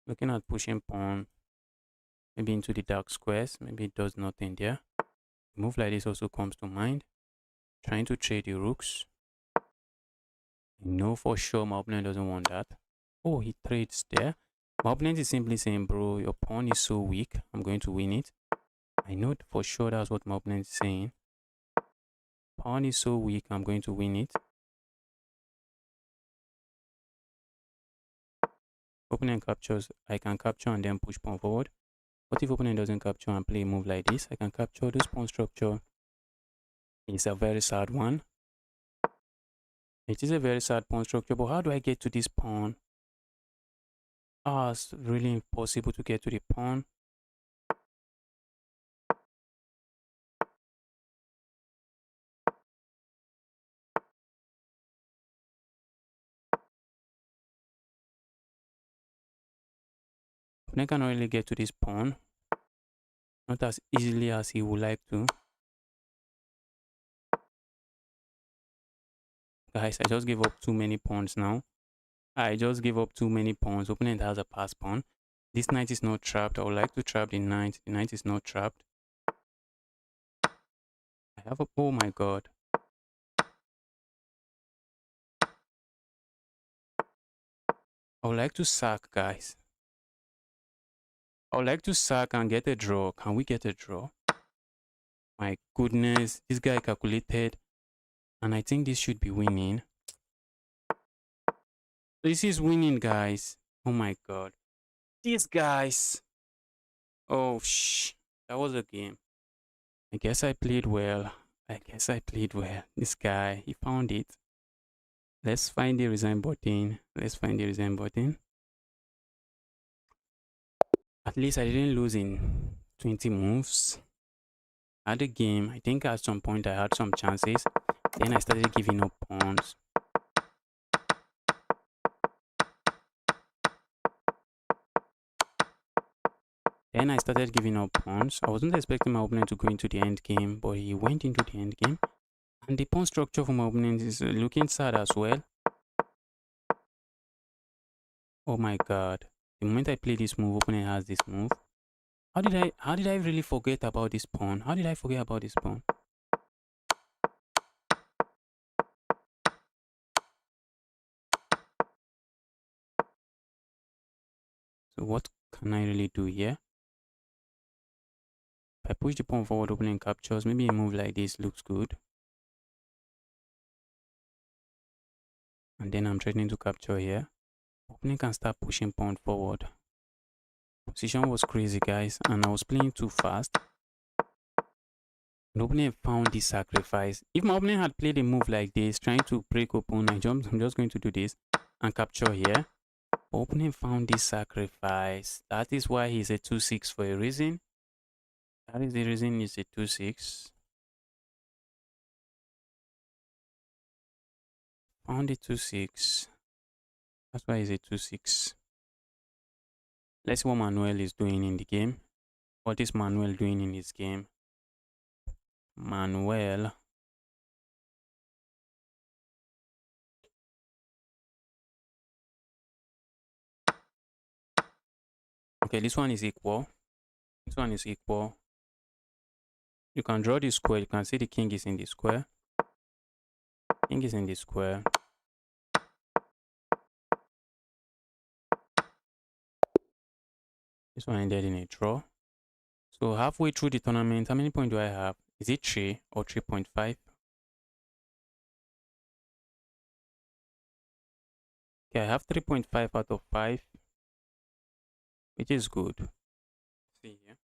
Looking at pushing pawn maybe into the dark squares. Maybe it does nothing there. A move like this also comes to mind. Trying to trade the rooks. I know for sure my opponent doesn't want that. Oh, he trades there. My opponent is simply saying, bro, your pawn is so weak. I'm going to win it. I know for sure that's what my opponent is saying. Pawn is so weak. I'm going to win it. Opponent captures. I can capture and then push pawn forward. What if opponent doesn't capture and play a move like this? I can capture this pawn structure. It's a very sad one. It is a very sad pawn structure, but how do I get to this pawn? Ah, it's really impossible to get to the pawn. Opponent cannot really get to this pawn. Not as easily as he would like to. Guys, I just gave up too many pawns now. I just gave up too many pawns. Opponent has a pass pawn. This knight is not trapped. I would like to trap the knight. The knight is not trapped. I have a... Oh my god. I would like to sack, guys. I would like to sack and get a draw. Can we get a draw? My goodness. This guy calculated. And I think this should be winning. This is winning, guys. Oh my god. These guys. Oh, that was a game. I guess I played well. This guy, he found it. Let's find the resign button. At least I didn't lose in 20 moves. At the game, I think at some point I had some chances. Then I started giving up pawns. I wasn't expecting my opponent to go into the end game, but he went into the end game. And the pawn structure for my opponent is looking sad as well. Oh my god. The moment I play this move, opponent has this move. How did I really forget about this pawn? How did I forget about this pawn? So what can I really do here? If I push the pawn forward, opponent captures. Maybe a move like this looks good. And then I'm threatening to capture here. Opponent can start pushing pawn forward. Position was crazy, guys, and I was playing too fast. And opponent found this sacrifice. If my opponent had played a move like this, trying to break open, I'm just going to do this and capture here. But opponent found this sacrifice. That is why he's a 2-6 for a reason. That is the reason he's a 2-6. Found a 2-6. That's why he's a 2-6. Let's see what Manuel is doing in the game. What is Manuel doing in his game? Manuel. Okay, this one is equal. This one is equal. You can draw the square. You can see the king is in the square. King is in the square. This one ended in a draw. So halfway through the tournament, how many points do I have? Is it 3 or 3.5? Okay, I have 3.5 out of 5, which is good. See here.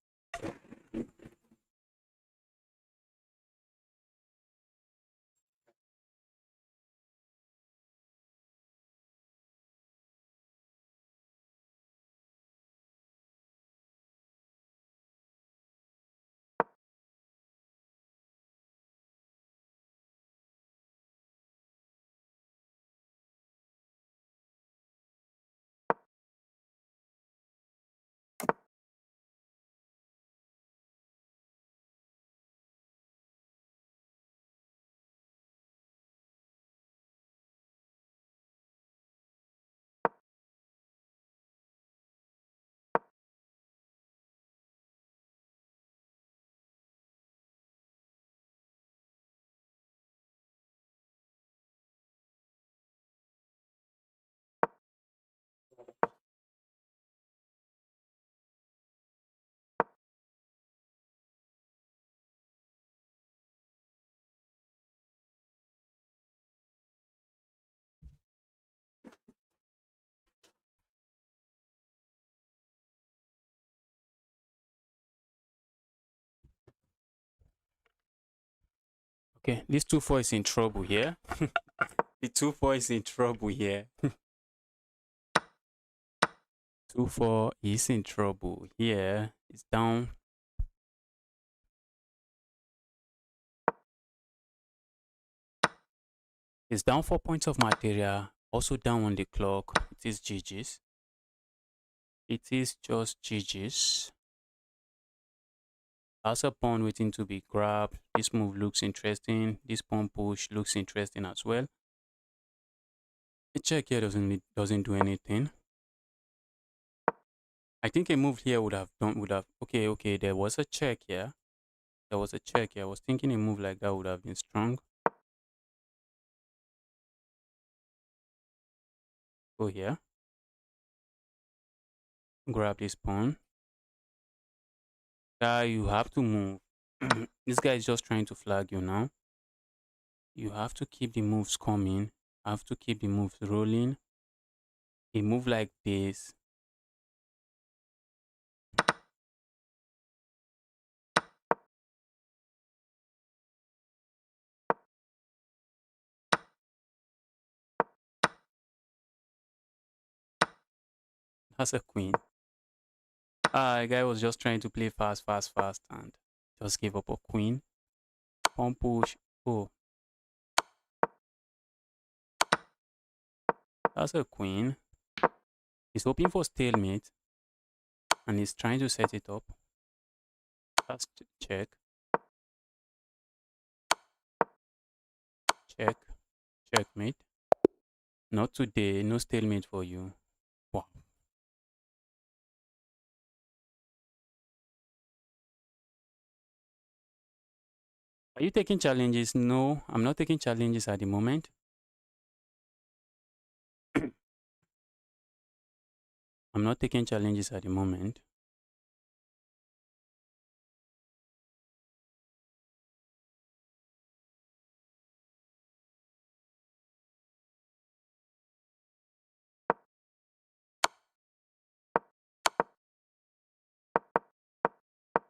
Okay, this 2-4 is in trouble here. The 2-4 is in trouble here. 2-4 is in trouble here. It's down. It's down 4 points of material. Also down on the clock. It is GG's. It is just GG's. As a pawn waiting to be grabbed. This move looks interesting. This pawn push looks interesting as well. A check here doesn't do anything. I think a move here would have okay, there was a check here. There was a check here. I was thinking a move like that would have been strong. Go here. Grab this pawn. Guy, you have to move. This guy is just trying to flag you now. You have to keep the moves coming. Have to keep the moves rolling. A move like this. That's a queen. The guy was just trying to play fast, and just gave up a queen. Pawn push. Oh. That's a queen. He's hoping for stalemate. And he's trying to set it up. That's check. Check. Checkmate. Not today. No stalemate for you. Wow. Are you taking challenges? No, I'm not taking challenges at the moment. I'm not taking challenges at the moment.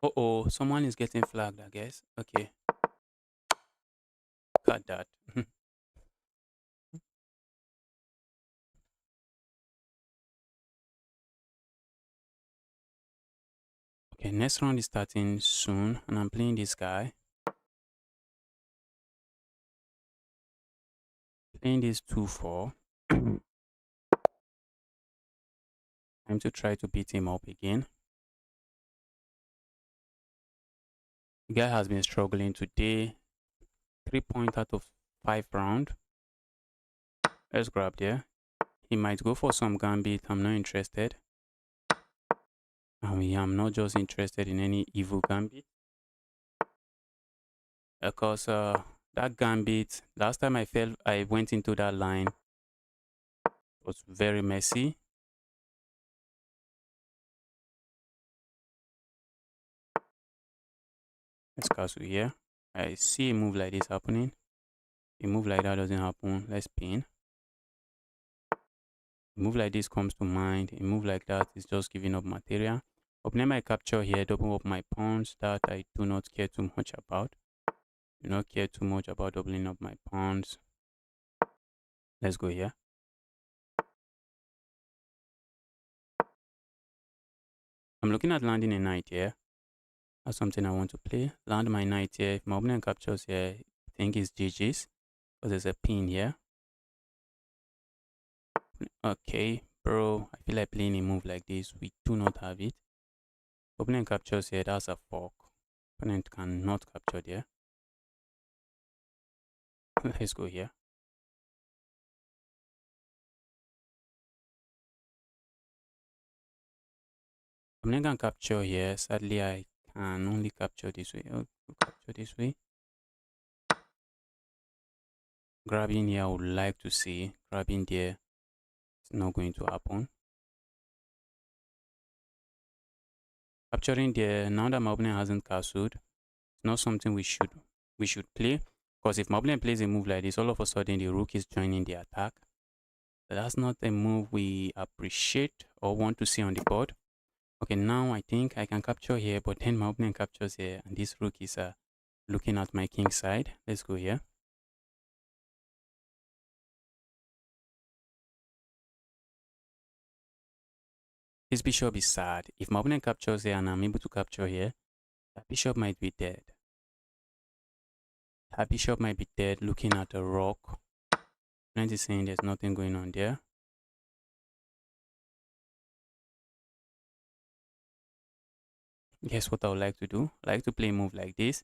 Uh-oh, someone is getting flagged, I guess. Okay. Got that. Okay, next round is starting soon, and I'm playing this guy. Playing this 2-4. Time to try to beat him up again. The guy has been struggling today. 3 points out of 5 rounds. Let's grab there. He might go for some gambit. I'm not interested. I'm not just interested in any evil gambit. Because that gambit, last time I went into that line, was very messy. Let's castle here. I see a move like this happening. A move like that doesn't happen. Let's pin. A move like this comes to mind. A move like that is just giving up material. Opening my capture here, double up my pawns that I do not care too much about. Do not care too much about doubling up my pawns. Let's go here. I'm looking at landing a knight here. That's something I want to play. Land my knight here. If my opponent captures here, I think it's GG's. Because there's a pin here. Okay, bro. I feel like playing a move like this. We do not have it. Opponent captures here. That's a fork. Opponent cannot capture there. Let's go here. Opponent can capture here. Sadly, I can only capture this way. Oh, capture this way. Grabbing here, I would like to see. Grabbing there, it's not going to happen. Capturing there, now that my opponent hasn't castled, it's not something we should play. Because if my opponent plays a move like this, all of a sudden the rook is joining the attack. But that's not a move we appreciate or want to see on the board. Okay, now I think I can capture here, but then my opponent captures here, and this rook is looking at my king side. Let's go here. This bishop is sad. If my opponent captures here and I'm able to capture here, that bishop might be dead. That bishop might be dead looking at a rock. Opponent is saying there's nothing going on there. Guess what I would like to do? I like to play a move like this,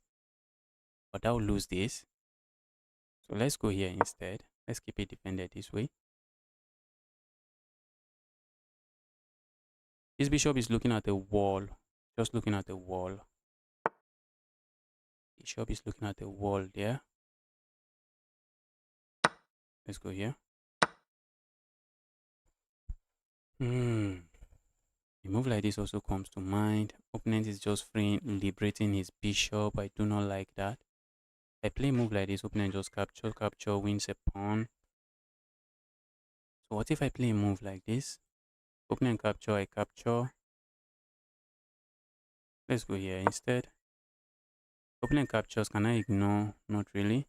but I'll lose this. So let's go here instead. Let's keep it defended this way. This bishop is looking at a wall, just looking at a wall. Bishop is looking at a wall there. Let's go here. A move like this also comes to mind. Opponent is just freeing, liberating his bishop. I do not like that. I play a move like this, opponent just capture, wins a pawn. So what if I play a move like this? Opponent capture, I capture. Let's go here instead. Opponent captures, can I ignore? Not really.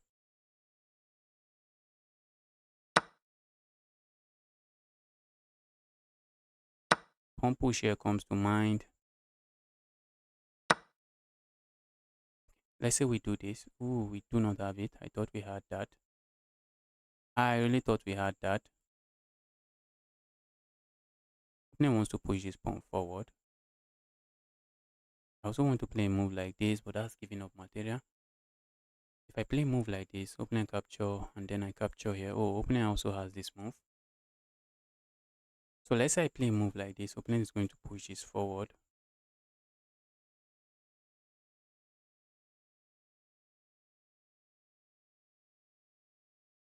Pawn push here comes to mind. Let's say we do this. Ooh, we do not have it. I thought we had that. I really thought we had that. Opponent wants to push this pawn forward. I also want to play a move like this, but that's giving up material. If I play a move like this, opponent capture, and then I capture here. Oh, opponent also has this move. So let's say I play a move like this. Opponent is going to push this forward.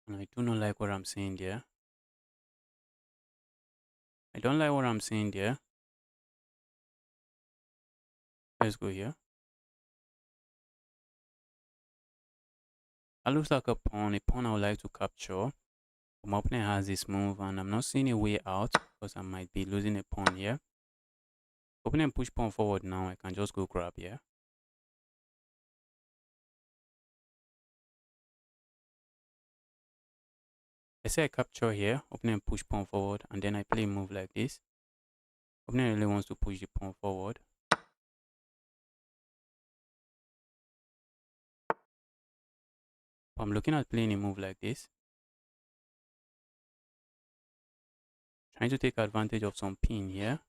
And I do not like what I'm seeing there. I don't like what I'm seeing there. Let's go here. That looks like a pawn I would like to capture. But my opponent has this move and I'm not seeing a way out because I might be losing a pawn here. Opponent push pawn forward now. I can just go grab here. Let's say I capture here. Opponent push pawn forward and then I play a move like this. Opponent really wants to push the pawn forward. I'm looking at playing a move like this. Trying to take advantage of some pin here.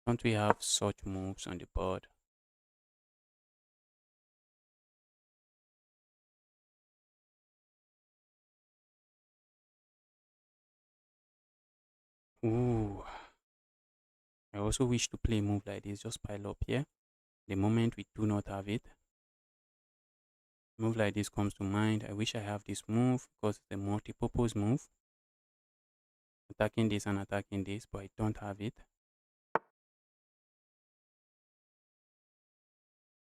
Don't we have such moves on the board? Ooh. I also wish to play a move like this. Just pile up here. The moment we do not have it. Move like this comes to mind. I wish I have this move because it's a multi-purpose move. Attacking this and attacking this, but I don't have it.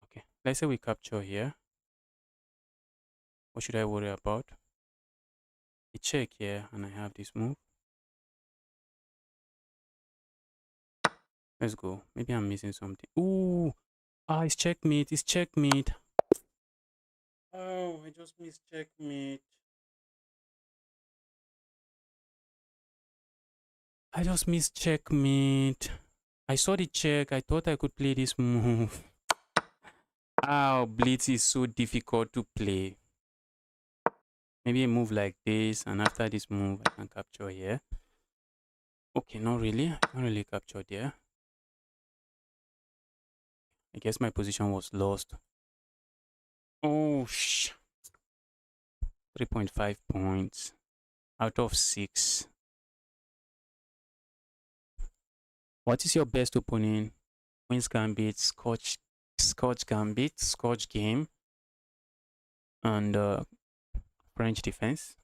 Okay, let's say we capture here. What should I worry about? I check here and I have this move. Let's go. Maybe I'm missing something. Ooh, it's checkmate. It's checkmate. Oh, I just missed checkmate. I just missed checkmate. I saw the check. I thought I could play this move. Ow, Blitz is so difficult to play. Maybe a move like this, and after this move, I can capture here. Okay, not really. I can't really capture there. I guess my position was lost. Oh, 3.5 points out of 6. What is your best opponent? Queen's Gambit, Scotch Gambit, Scotch game, and French defense.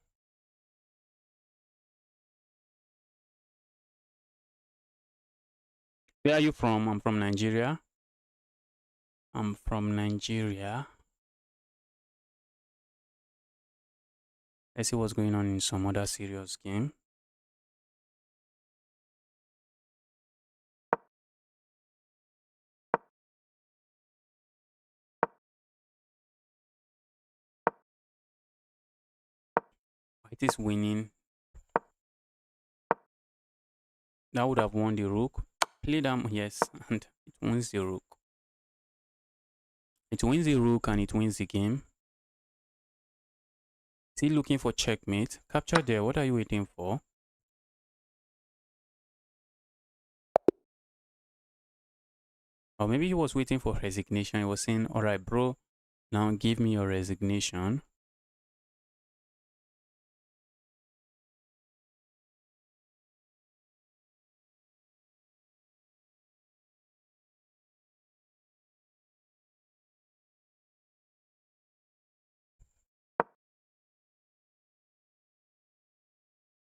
Where are you from? I'm from Nigeria. I'm from Nigeria. Let's see what's going on in some other serious game. Knight is winning. That would have won the rook. Play them, yes, and it wins the rook. It wins the rook and it wins the game. Still looking for checkmate. Capture there. What are you waiting for? Or maybe he was waiting for resignation. He was saying, all right, bro, now give me your resignation.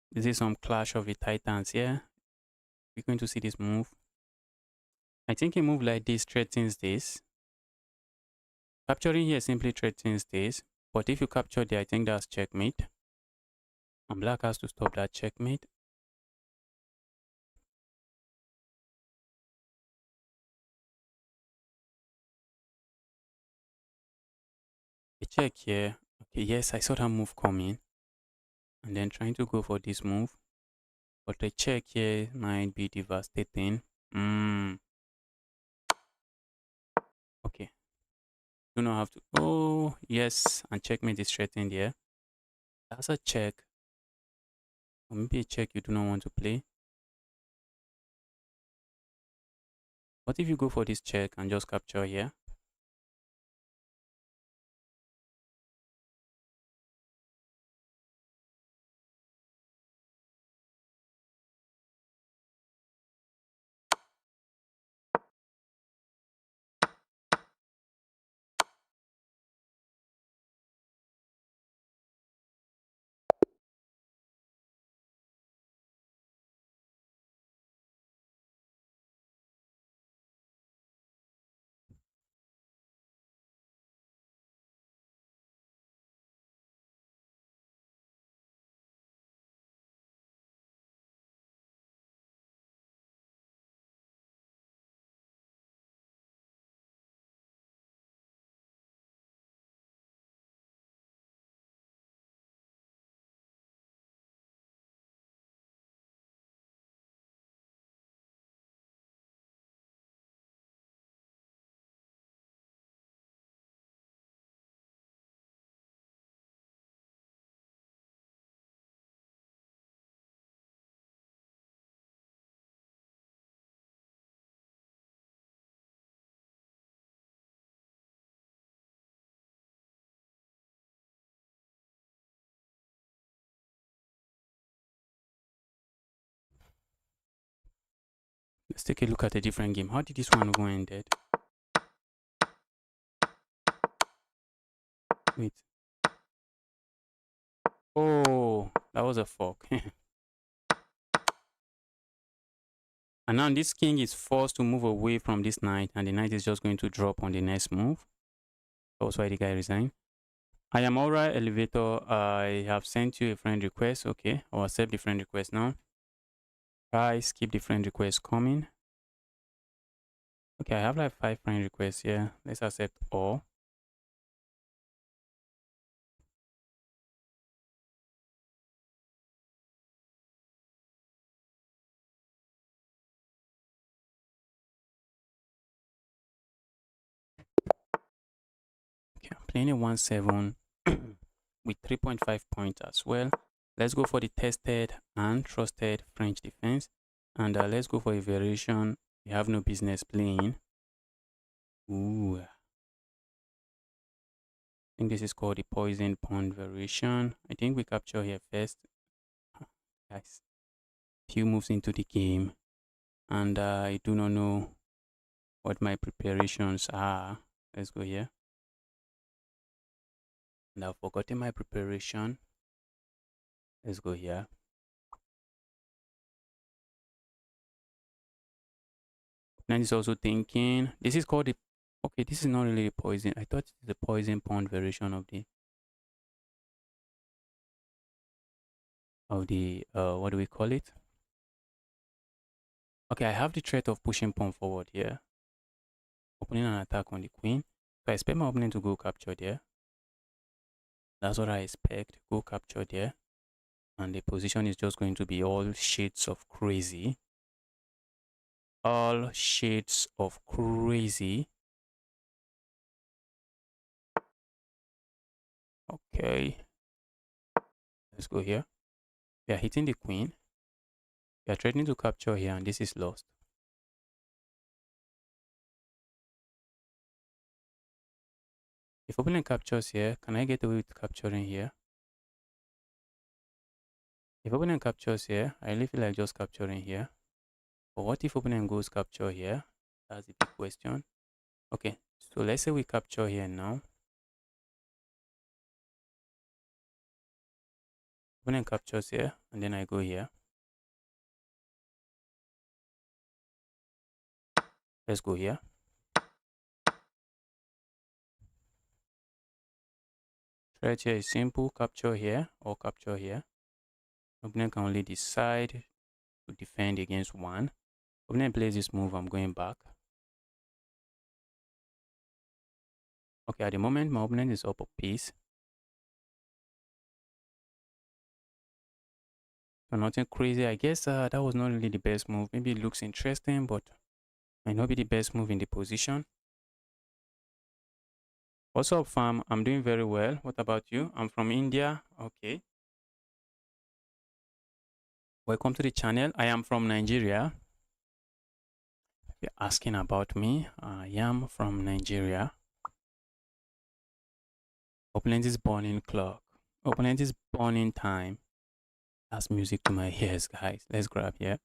This is some clash of the titans here. We're going to see this move. I think a move like this threatens this. Capturing here simply threatens this. But if you capture there, I think that's checkmate. And black has to stop that checkmate. A check here. Okay, yes, I saw that move coming. And then trying to go for this move. But a check here might be devastating. Okay. Do not have to. Oh, yes. And checkmate is threatened here. That's a check. Or maybe a check you do not want to play. What if you go for this check and just capture here? Let's take a look at a different game. How did this one go ended? Wait. Oh, that was a fork. And now this king is forced to move away from this knight, and the knight is just going to drop on the next move. That's why the guy resigned. I am alright, elevator. I have sent you a friend request. Okay, I'll accept the friend request now. Guys, keep the friend request coming. Okay, I have like 5 friend requests here. Let's accept all. Okay, I'm playing a 1-7 with 3.5 points as well. Let's go for the tested and trusted French defense. And let's go for a variation we have no business playing. Ooh. I think this is called the poison pawn variation. I think we capture here first. Guys, few moves into the game. And I do not know what my preparations are. Let's go here. And I've forgotten my preparation. Let's go here. Then it's also thinking. This is called the. Okay, this is not really a poison. I thought it's the poison pawn variation of the. What do we call it? Okay, I have the threat of pushing pawn forward here. Opening an attack on the queen. So I expect my opponent to go capture there. That's what I expect. Go capture there. and the position is just going to be all shades of crazy. All shades of crazy. Okay, let's go here. We are hitting the queen. We are threatening to capture here, and this is lost. If opponent captures here, can I get away with capturing here? If opponent captures here, I really feel like just capturing here. But what if opponent goes capture here? That's the big question. Okay, so let's say we capture here now. Opponent captures here, and then I go here. Let's go here. Threat here is simple, capture here or capture here. Opponent can only decide to defend against one. Opponent plays this move, I'm going back. Okay, at the moment, my opponent is up a piece. So nothing crazy. I guess that was not really the best move. Maybe it looks interesting, but might not be the best move in the position. What's up, fam? I'm doing very well. What about you? I'm from India. Okay. Welcome to the channel. I am from Nigeria. If you're asking about me, I am from Nigeria. Opponent is burning clock. Opponent is burning time. That's music to my ears, guys. Let's grab here.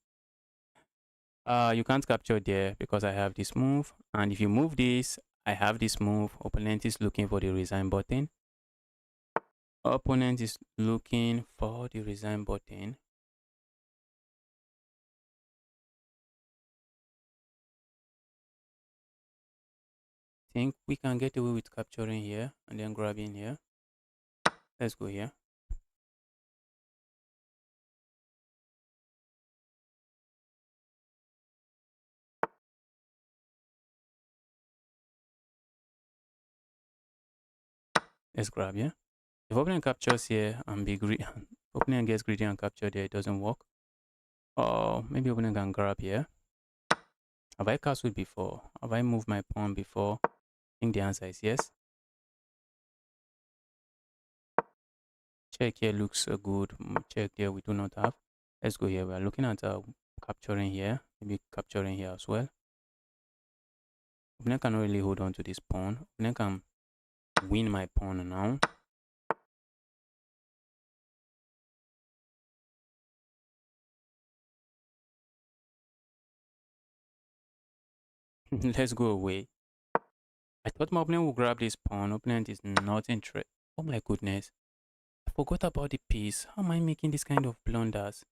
You can't capture there because I have this move. And if you move this, I have this move. Opponent is looking for the resign button. Opponent is looking for the resign button. Think we can get away with capturing here and then grabbing here. Let's go here. Let's grab here. If opponent captures here and be greedy, opponent gets greedy and capture there, it doesn't work. Or maybe opponent can grab here. Have I castled before? Have I moved my pawn before? I think the answer is yes. Check here looks good. Check there we do not have. Let's go here. We are looking at capturing here. Maybe capturing here as well. Opponent cannot really hold on to this pawn. Opponent can win my pawn now. Let's go away. I thought my opponent would grab this pawn. Opponent is not interested. Oh my goodness. I forgot about the piece. How am I making this kind of blunders?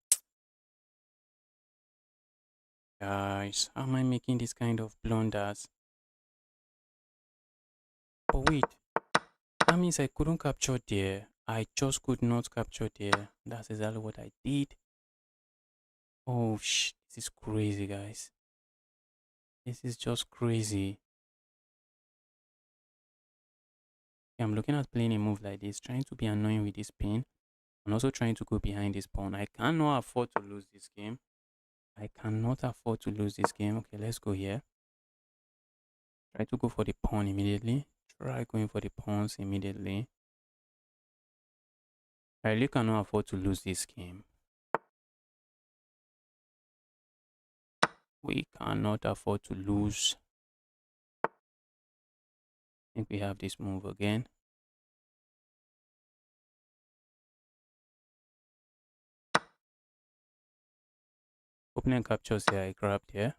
Guys, how am I making this kind of blunders? But wait, that means I couldn't capture there. I just could not capture there. That's exactly what I did. Oh, this is crazy, guys. This is just crazy. I'm looking at playing a move like this, trying to be annoying with this pin, and also trying to go behind this pawn. I cannot afford to lose this game. I cannot afford to lose this game. Okay, let's go here. Try to go for the pawn immediately. Try going for the pawns immediately. I really cannot afford to lose this game. We cannot afford to lose. I think we have this move again. Opponent captures here. I grabbed here.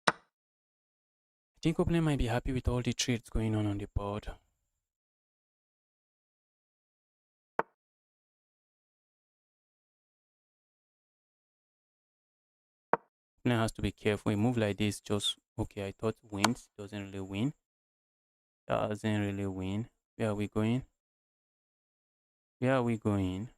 I think opponent might be happy with all the trades going on the board. Opponent has to be careful. A move like this just, okay, I thought wins. Doesn't really win. Doesn't really win. Where are we going? Where are we going?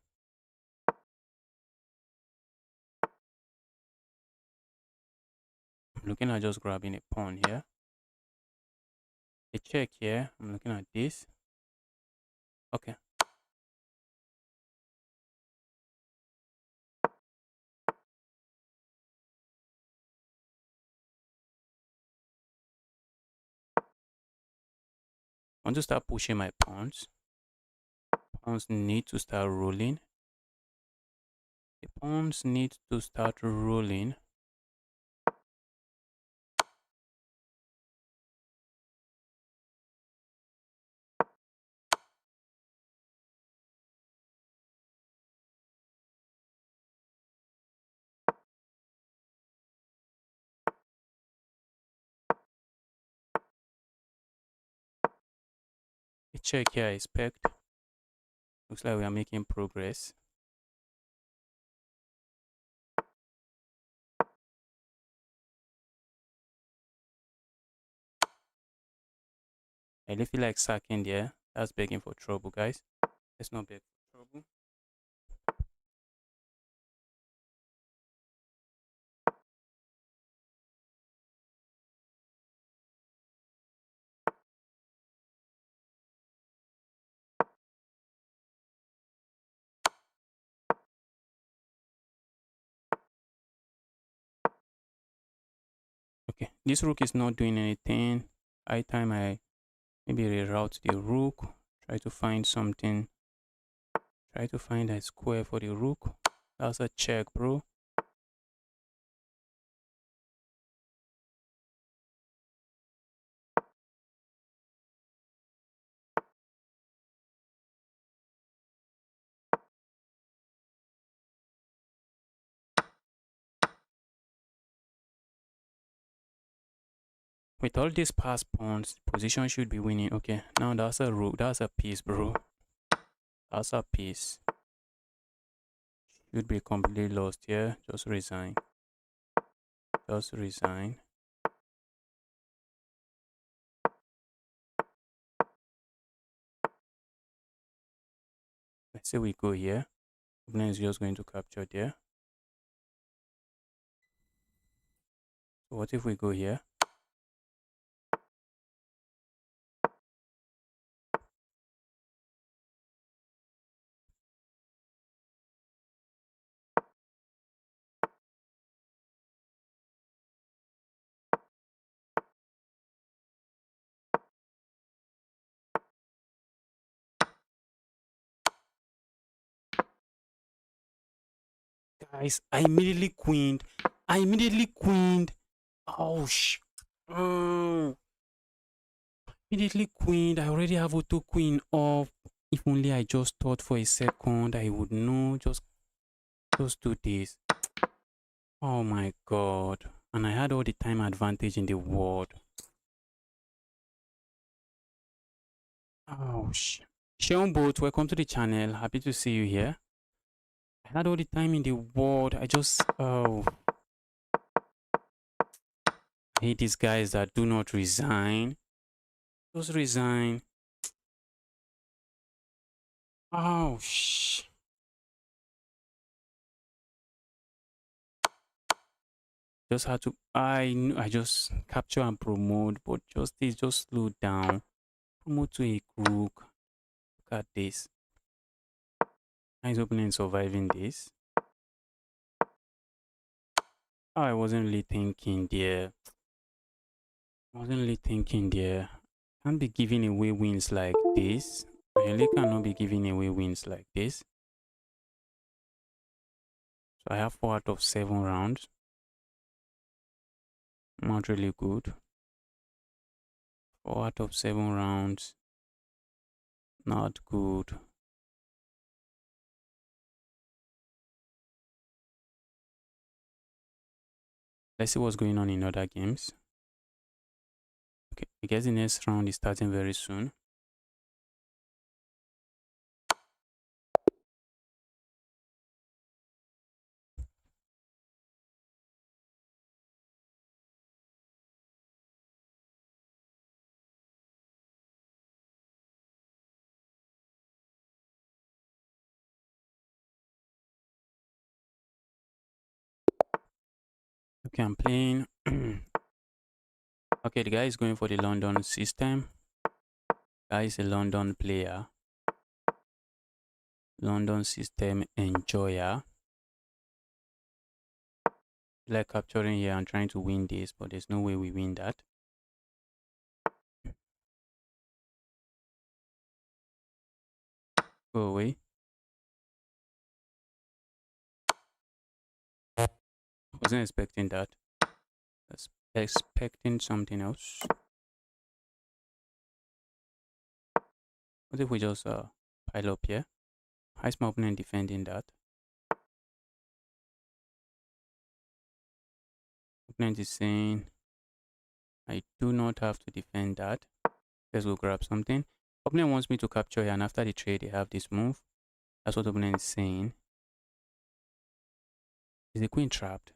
I'm looking at just grabbing a pawn here. A check here. I'm looking at this. Okay. want to start pushing my pawns. Pawns need to start rolling. The pawns need to start rolling. A check here, I expect. Looks like we are making progress. I really feel like sacking there. That's begging for trouble, guys. Let's not beg for trouble. Okay, this rook is not doing anything. High time I maybe reroute the rook. Try to find something. Try to find a square for the rook. That's a check, bro. With all these pass pawns, position should be winning. Okay, now that's a rook. That's a piece, bro. That's a piece. Should be completely lost here. Just resign. Just resign. Let's say we go here. Opponent is just going to capture there. So what if we go here? Guys, I immediately queened. Oh, immediately queened. I already have auto queen off. If only I just thought for a second, I would know. Just do this. Oh my god. And I had all the time advantage in the world. Oh, Sean Boat, welcome to the channel. Happy to see you here. I had all the time in the world. I hate these guys that do not resign. Just resign. Oh, just had to, I just capture and promote, but just slow down. Promote to a rook. Look at this. Nice opening, surviving this. Oh, I wasn't really thinking there. Can't be giving away wins like this. I really cannot be giving away wins like this. So I have 4 out of 7 rounds. Not really good. 4 out of 7 rounds. Not good. Let's see what's going on in other games. Okay, I guess the next round is starting very soon. Okay, I'm playing. Okay, the guy is going for the London system. Guy is a London player. London system enjoyer. Like capturing here and trying to win this, but there's no way we win that. Go away. Wasn't expecting that. Was expecting something else. What if we just pile up here? How is my opponent defending that? Opponent is saying I do not have to defend that. Let's go grab something. Opponent wants me to capture here, and after the trade, they have this move. That's what opponent is saying. Is the queen trapped?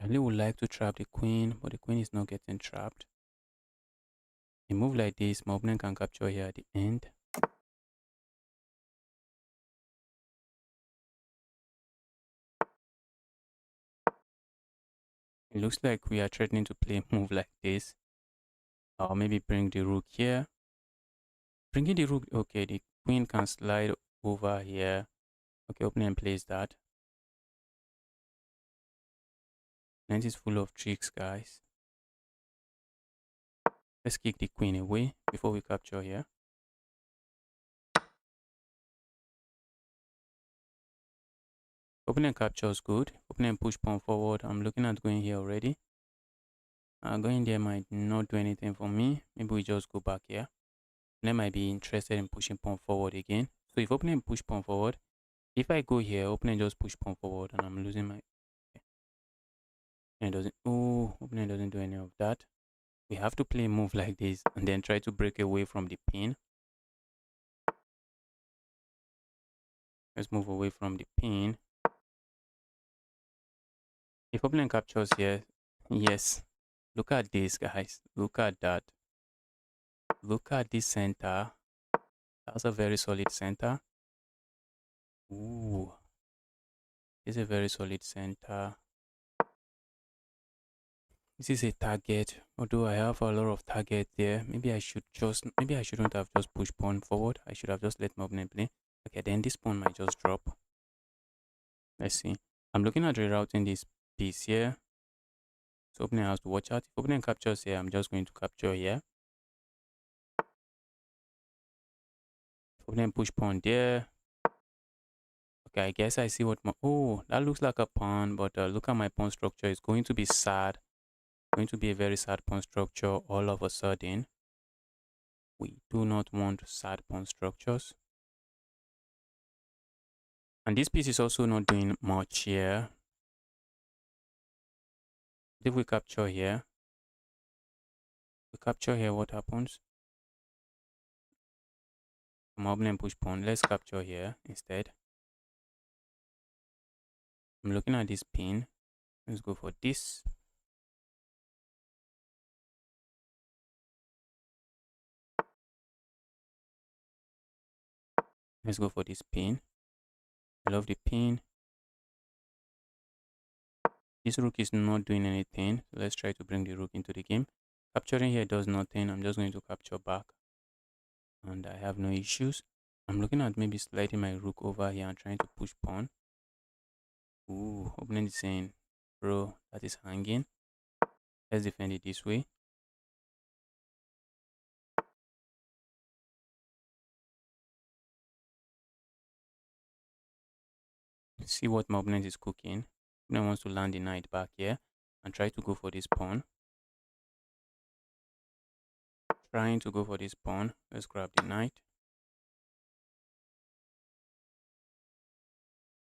I really would like to trap the queen, but the queen is not getting trapped. A move like this, my opponent can capture here at the end. It looks like we are threatening to play a move like this. Or maybe bring the rook here. Bringing the rook, okay, the queen can slide over here. Okay, opponent plays that. Opponent is full of tricks, guys. Let's kick the queen away before we capture here. Opponent captures good. Opponent push pawn forward. I'm looking at going here already. Going there might not do anything for me. Maybe we just go back here. Opponent might be interested in pushing pawn forward again. So if opponent push pawn forward, if I go here, opponent just push pawn forward and I'm losing my... Okay. Opponent doesn't do any of that. We have to play a move like this and then try to break away from the pin. Let's move away from the pin. If opponent captures here, yes. Look at this, guys. Look at that. Look at this center. That's a very solid center. Ooh. This is a very solid center. This is a target. Although I have a lot of target there. Maybe I shouldn't have just pushed pawn forward. I should have just let my opponent play. Okay, then this pawn might just drop. Let's see. I'm looking at rerouting this piece here. So opponent has to watch out. If opponent captures here, I'm just going to capture here. If opponent push pawn there. Okay, I guess I see what my... Oh, that looks like a pawn, but look at my pawn structure. It's going to be sad. Going to be a very sad pawn structure all of a sudden. We do not want sad pawn structures. And this piece is also not doing much here. If we capture here, what happens? My opponent push pawn. Let's capture here instead. I'm looking at this pin. Let's go for this. Let's go for this pin. I love the pin. This rook is not doing anything. So let's try to bring the rook into the game. Capturing here does nothing. I'm just going to capture back. And I have no issues. I'm looking at maybe sliding my rook over here and trying to push pawn. Ooh, opponent is saying, bro, that is hanging. Let's defend it this way. See what my opponent is cooking. Opponent wants to land the knight back here and try to go for this pawn. Trying to go for this pawn. Let's grab the knight.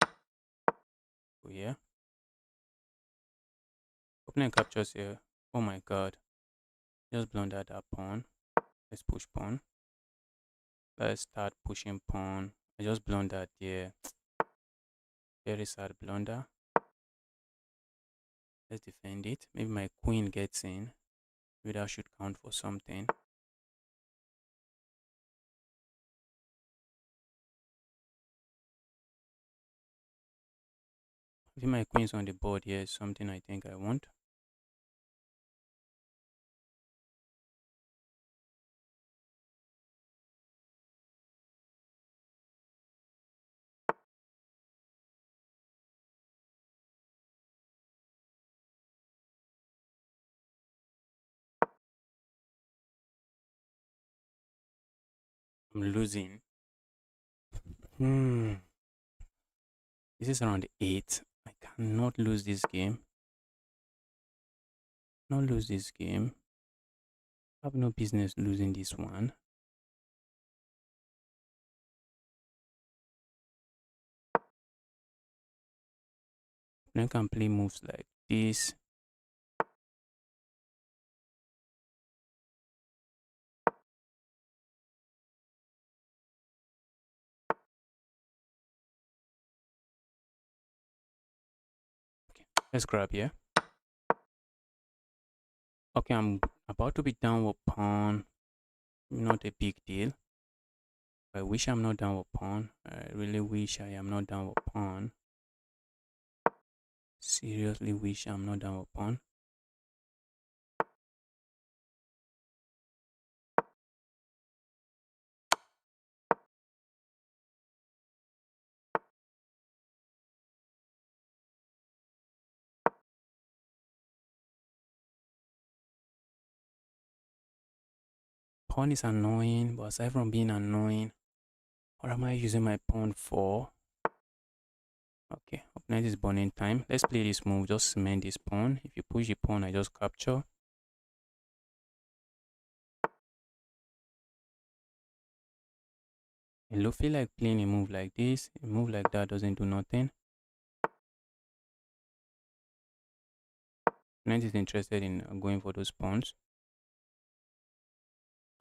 Go here. Opponent captures here. Oh my god. Just blundered that pawn. Let's push pawn. Let's start pushing pawn. I just blundered there. Very sad blunder. Let's defend it. Maybe my queen gets in. Maybe that should count for something. If my queen's on the board here is something I think I want. I'm losing. This is around 8. I cannot lose this game. Not lose this game. I have no business losing this one. I can play moves like this. Okay, let's grab here. Okay, I'm about to be down with pawn. Not a big deal. I wish I'm not down with pawn. I really wish I am not down with pawn. Seriously wish I'm not down with pawn. Pawn is annoying, but aside from being annoying, what am I using my pawn for? Okay, opponent is burning time. Let's play this move. Just cement this pawn. If you push the pawn, I just capture. I feel like playing a move like this. A move like that doesn't do nothing. Opponent is interested in going for those pawns.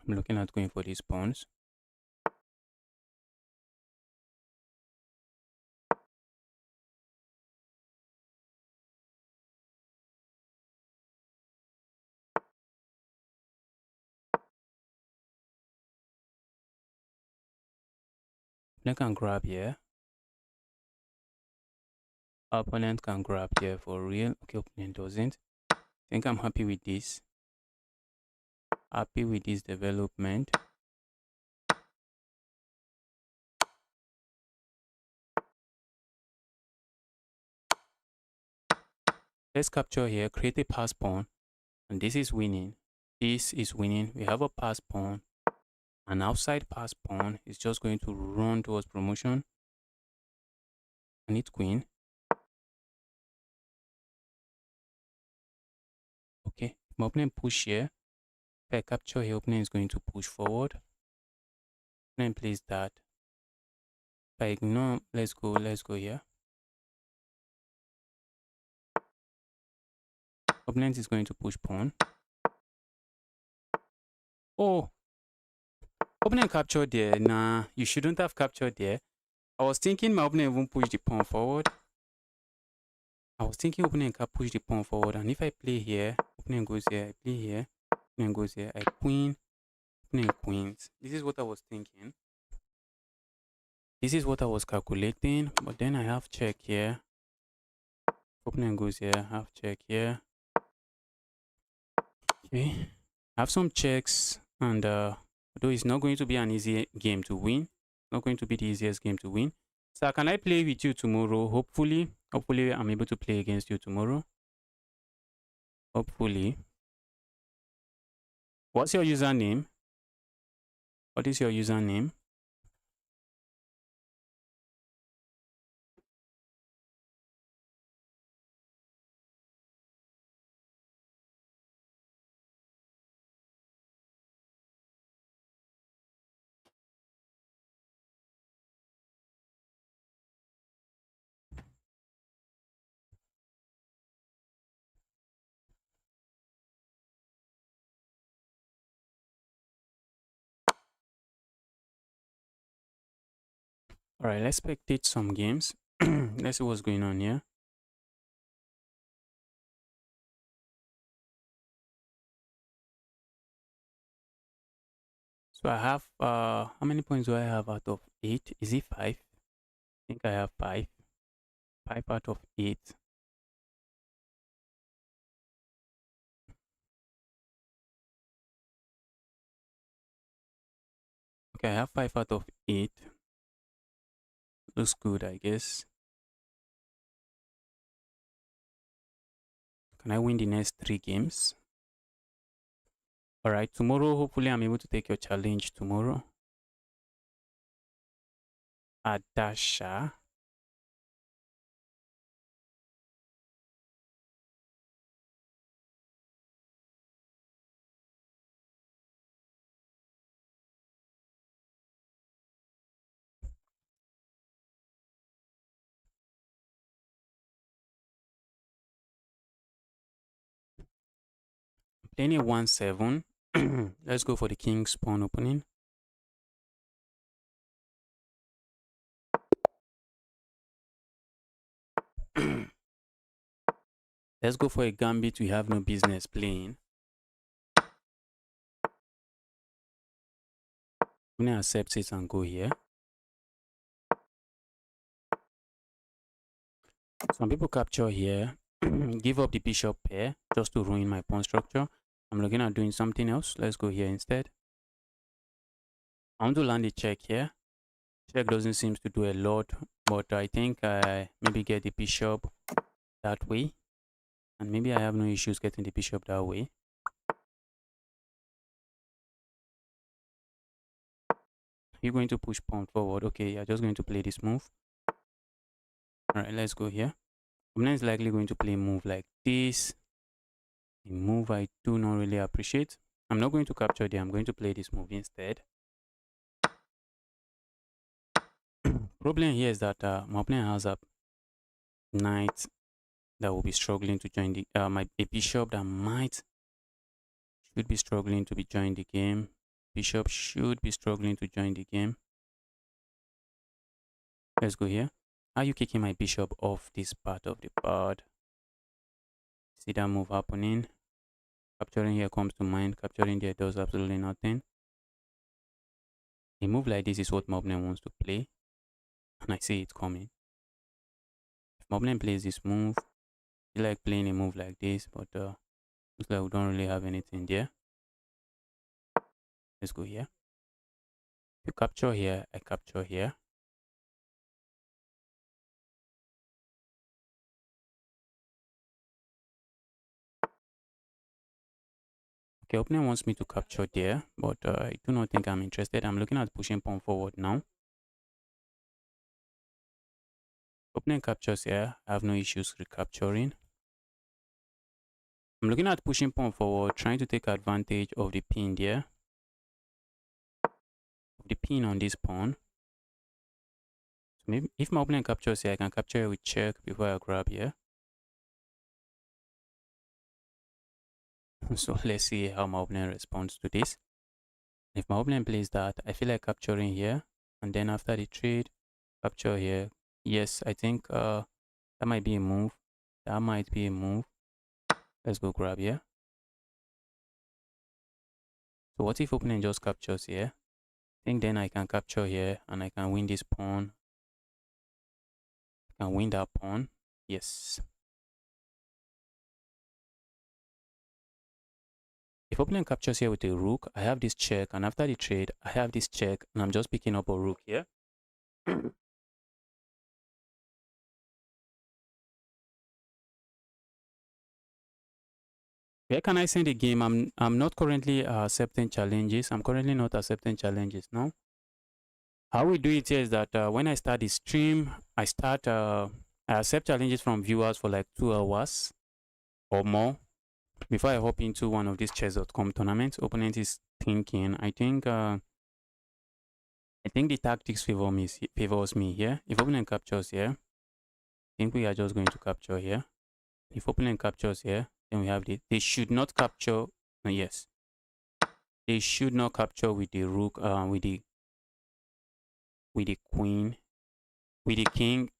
I'm looking at going for these pawns. Opponent can grab here. Opponent can grab here for real. Okay, opponent doesn't. I think I'm happy with this. Happy with this development. Let's capture here, create a pass pawn, and this is winning. This is winning. We have a pass pawn. An outside pass pawn is just going to run towards promotion. I need queen. Okay, my opponent push here. If I capture here, opponent is going to push forward. Opponent plays that. If I ignore, let's go here. Opponent is going to push pawn. Oh, opponent captured there. Nah, you shouldn't have captured there. I was thinking my opponent won't push the pawn forward. I was thinking opponent can push the pawn forward, and if I play here, opponent goes here, I play here, opponent goes here, I queen, opponent queens. This is what I was thinking. This is what I was calculating, but then I have check here. Opponent goes here, have check here. Okay, I have some checks, and although it's not going to be an easy game to win, not going to be the easiest game to win. So can I play with you tomorrow? Hopefully I'm able to play against you tomorrow. Hopefully. What's your username? What is your username? All right, let's spectate some games. Let's see what's going on here. So I have how many points do I have out of 8? Is it 5? I think I have 5. 5 out of 8. Okay, I have 5 out of 8. Looks good, I guess. Can I win the next 3 games? All right, tomorrow, hopefully I'm able to take your challenge tomorrow. Adasha. Playing a 1-7. Let's go for the king's pawn opening. Let's go for a gambit we have no business playing. I'm gonna accept it and go here. Some people capture here, give up the bishop pair just to ruin my pawn structure. I'm looking at doing something else. Let's go here instead. I want to land a check here. Check doesn't seem to do a lot, but I think I maybe get the bishop that way. And maybe I have no issues getting the bishop that way. You're going to push pawn forward. Okay, you're just going to play this move. Alright, let's go here. Opponent is likely going to play a move like this. A move I do not really appreciate. I'm not going to capture there. I'm going to play this move instead. Problem here is that my opponent has a knight that will be struggling to join the a bishop that should be struggling to join the game. Bishop should be struggling to join the game. Let's go here. Are you kicking my bishop off this part of the board? See that move happening. Capturing here comes to mind. Capturing there does absolutely nothing. A move like this is what my opponent wants to play. And I see it coming. If my opponent plays this move, I like playing a move like this, but looks like we don't really have anything there. Let's go here. If you capture here, I capture here. Okay, opponent wants me to capture there, but I do not think I'm interested. I'm looking at pushing pawn forward now. Opponent captures here. I have no issues recapturing. I'm looking at pushing pawn forward, trying to take advantage of the pin there. Of the pin on this pawn. So maybe if my opponent captures here, I can capture it with check before I grab here. So let's see how my opponent responds to this. If my opponent plays that, I feel like capturing here. And then after the trade, capture here. Yes, I think that might be a move. That might be a move. Let's go grab here. So what if opponent just captures here? I think then I can capture here and I can win this pawn. I can win that pawn. Yes. If opponent captures here with a rook, I have this check, and after the trade, I have this check, and I'm just picking up a rook here. Where can I send the game? I'm not currently accepting challenges. I'm currently not accepting challenges now. How we do it here is that when I start the stream, I accept challenges from viewers for like 2 hours or more before I hop into one of these chess.com tournaments. Opponent is thinking. I think the tactics favors me here. If opponent captures here, I think we are just going to capture here. If opponent captures here, then we have they should not capture. Yes, they should not capture with the rook, with the queen, with the king.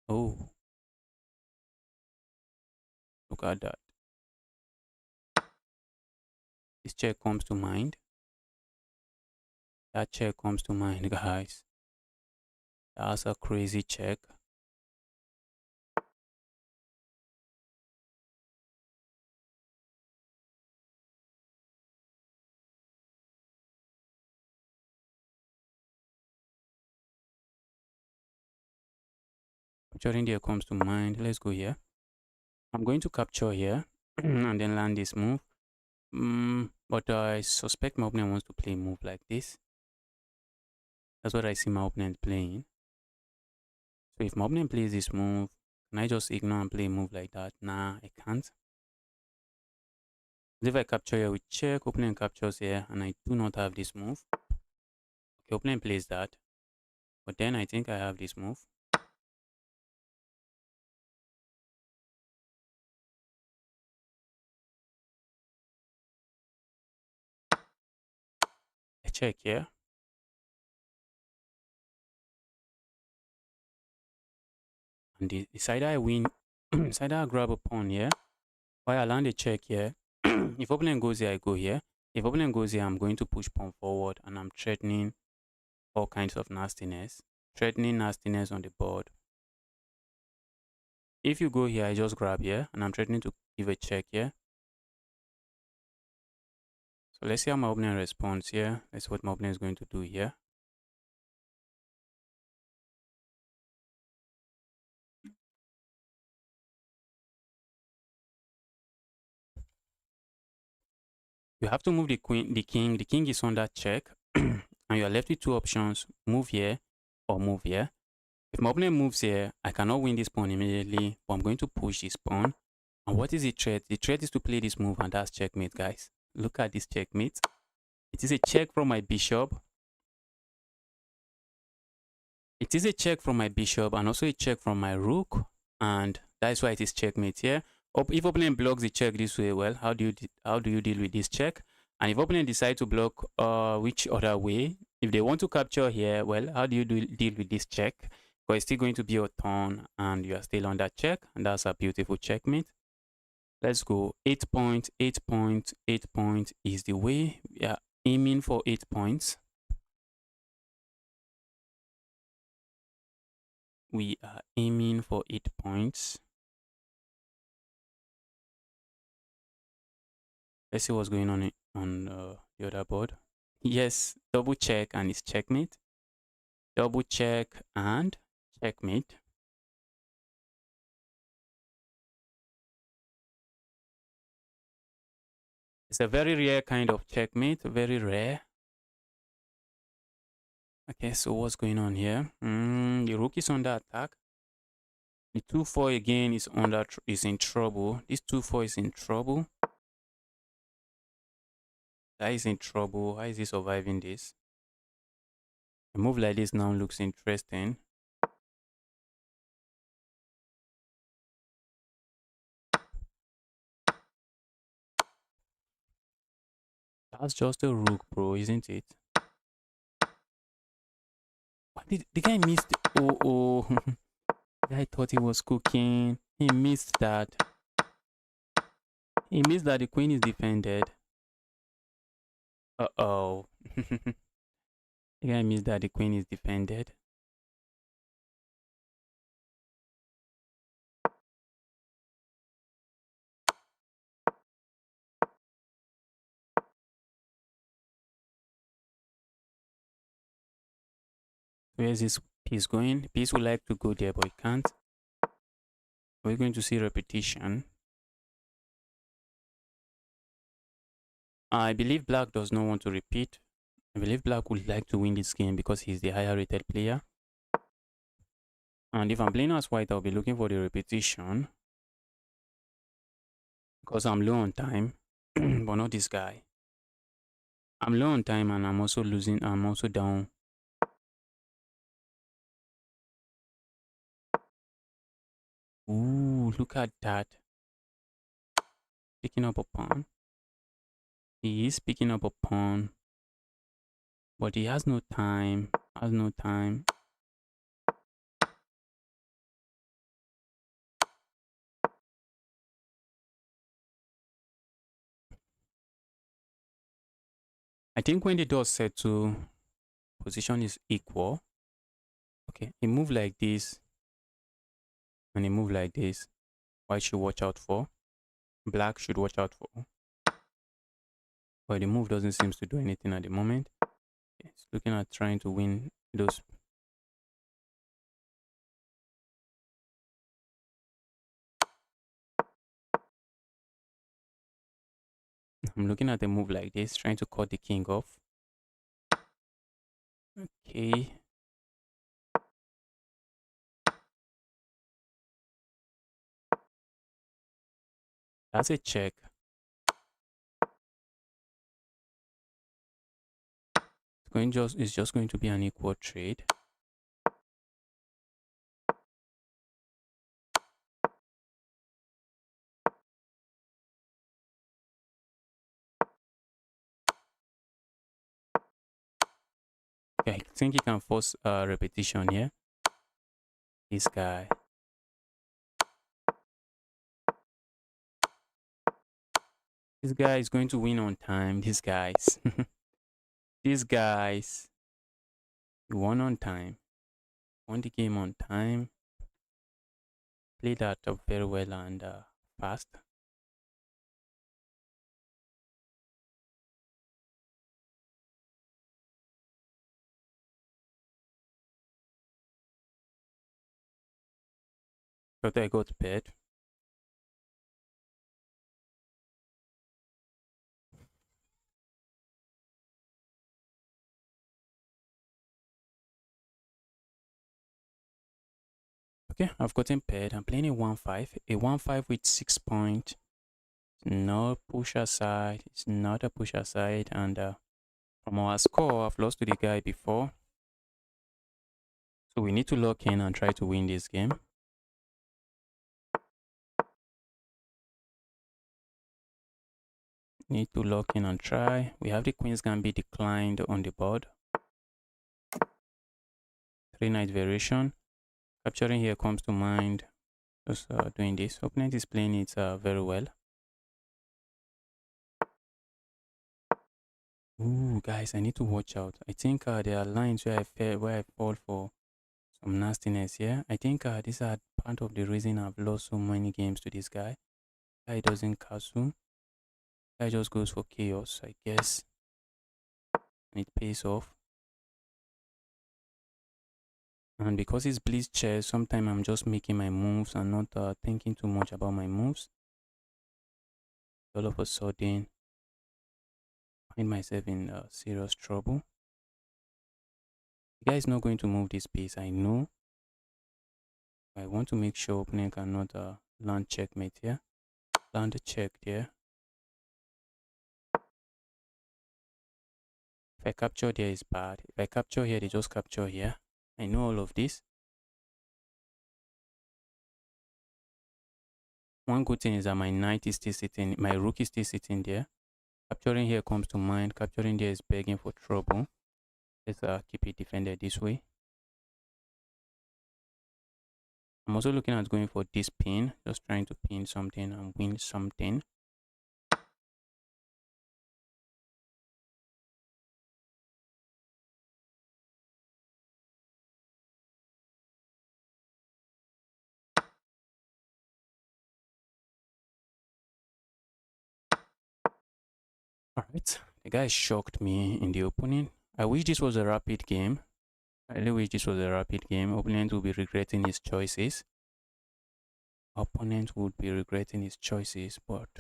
Oh, look at that. This check comes to mind. That check comes to mind, guys. That's a crazy check. Capturing there comes to mind. Let's go here. I'm going to capture here and then land this move. But I suspect my opponent wants to play a move like this. That's what I see my opponent playing. So if my opponent plays this move, can I just ignore and play a move like that? Nah, I can't. If I capture here with check, opponent captures here, and I do not have this move. Okay, opponent plays that. But then I think I have this move. I check here. And it's either I win, it's either I grab a pawn here, or I land a check here. If opponent goes here, I go here. If opponent goes here, I'm going to push pawn forward, and I'm threatening all kinds of nastiness. Threatening nastiness on the board. If you go here, I just grab here, and I'm threatening to give a check here. So let's see how my opponent responds here. Let's see what my opponent is going to do here. You have to move the queen, the king. The king is under check, and you are left with two options: move here or move here. If my opponent moves here, I cannot win this pawn immediately, but I'm going to push this pawn. And what is the threat? The threat is to play this move, and that's checkmate, guys. Look at this checkmate. It is a check from my bishop. It is a check from my bishop and also a check from my rook, and that's why it is checkmate here. If opponent blocks the check this way, well, how do you deal with this check? And if opponent decide to block which other way, if they want to capture here, well, how do you deal with this check? Because it's still going to be your turn and you are still on that check, and that's a beautiful checkmate. Let's go 8 points, 8 points, 8 points is the way. We are aiming for 8 points. We are aiming for 8 points. Let's see what's going on the other board. Yes, double check and it's checkmate. Double check and checkmate. It's a very rare kind of checkmate, very rare. Okay, so what's going on here? The rook is under attack. The 2-4 again is in trouble. This 2-4 is in trouble. That is in trouble. How is he surviving this? A move like this now looks interesting. That's just a rook, bro, isn't it? What did the guy missed? Oh. The guy thought he was cooking. He missed that. He missed that the queen is defended. Uh-oh. The guy missed that the queen is defended. Where's this piece going? The piece would like to go there, but it can't. We're going to see repetition. I believe black does not want to repeat. I believe black would like to win this game because he's the higher rated player. And if I'm playing as white, I'll be looking for the repetition. Because I'm low on time. But not this guy. I'm low on time and I'm also losing. I'm also down. Ooh, look at that. Picking up a pawn. He is picking up a pawn. But he has no time. Has no time. I think when the doors settle, position is equal. Okay, a move like this and a move like this, white should watch out for. Black should watch out for. But the move doesn't seem to do anything at the moment. It's looking at trying to win those. I'm looking at a move like this, trying to cut the king off. Okay. That's a check. It's just going to be an equal trade. Okay, I think he can force repetition here. This guy. This guy is going to win on time. These guys. These guys. He won on time. Won the game on time. Played that up very well and fast. But I got paid. Okay, I've gotten paired. I'm playing a 1-5. A 1-5 with 6 points. No push aside. It's not a push aside. And from our score, I've lost to the guy before. So we need to lock in and try to win this game. Need to lock in and try. We have the Queen's Gambit declined on the board. 3-knight variation. Capturing here comes to mind. Just doing this. Opponent is playing it very well. Ooh, guys, I need to watch out. I think there are lines where I fall for some nastiness here. I think these are part of the reason I've lost so many games to this guy. Guy doesn't castle. Guy just goes for chaos, I guess. And it pays off. And because it's Blitz chess, sometimes I'm just making my moves and not thinking too much about my moves. All of a sudden, I find myself in serious trouble. The guy is not going to move this piece, I know. I want to make sure opponent cannot land checkmate here. Land check there. If I capture there, is bad. If I capture here, they just capture here. I know all of this. One good thing is that my knight is still sitting, my rook is still sitting there. Capturing here comes to mind. Capturing there is begging for trouble. Let's keep it defended this way. I'm also looking at going for this pin, just trying to pin something and win something. Alright, the guy shocked me in the opening. I wish this was a rapid game. I really wish this was a rapid game. Opponent will be regretting his choices. Opponent would be regretting his choices, but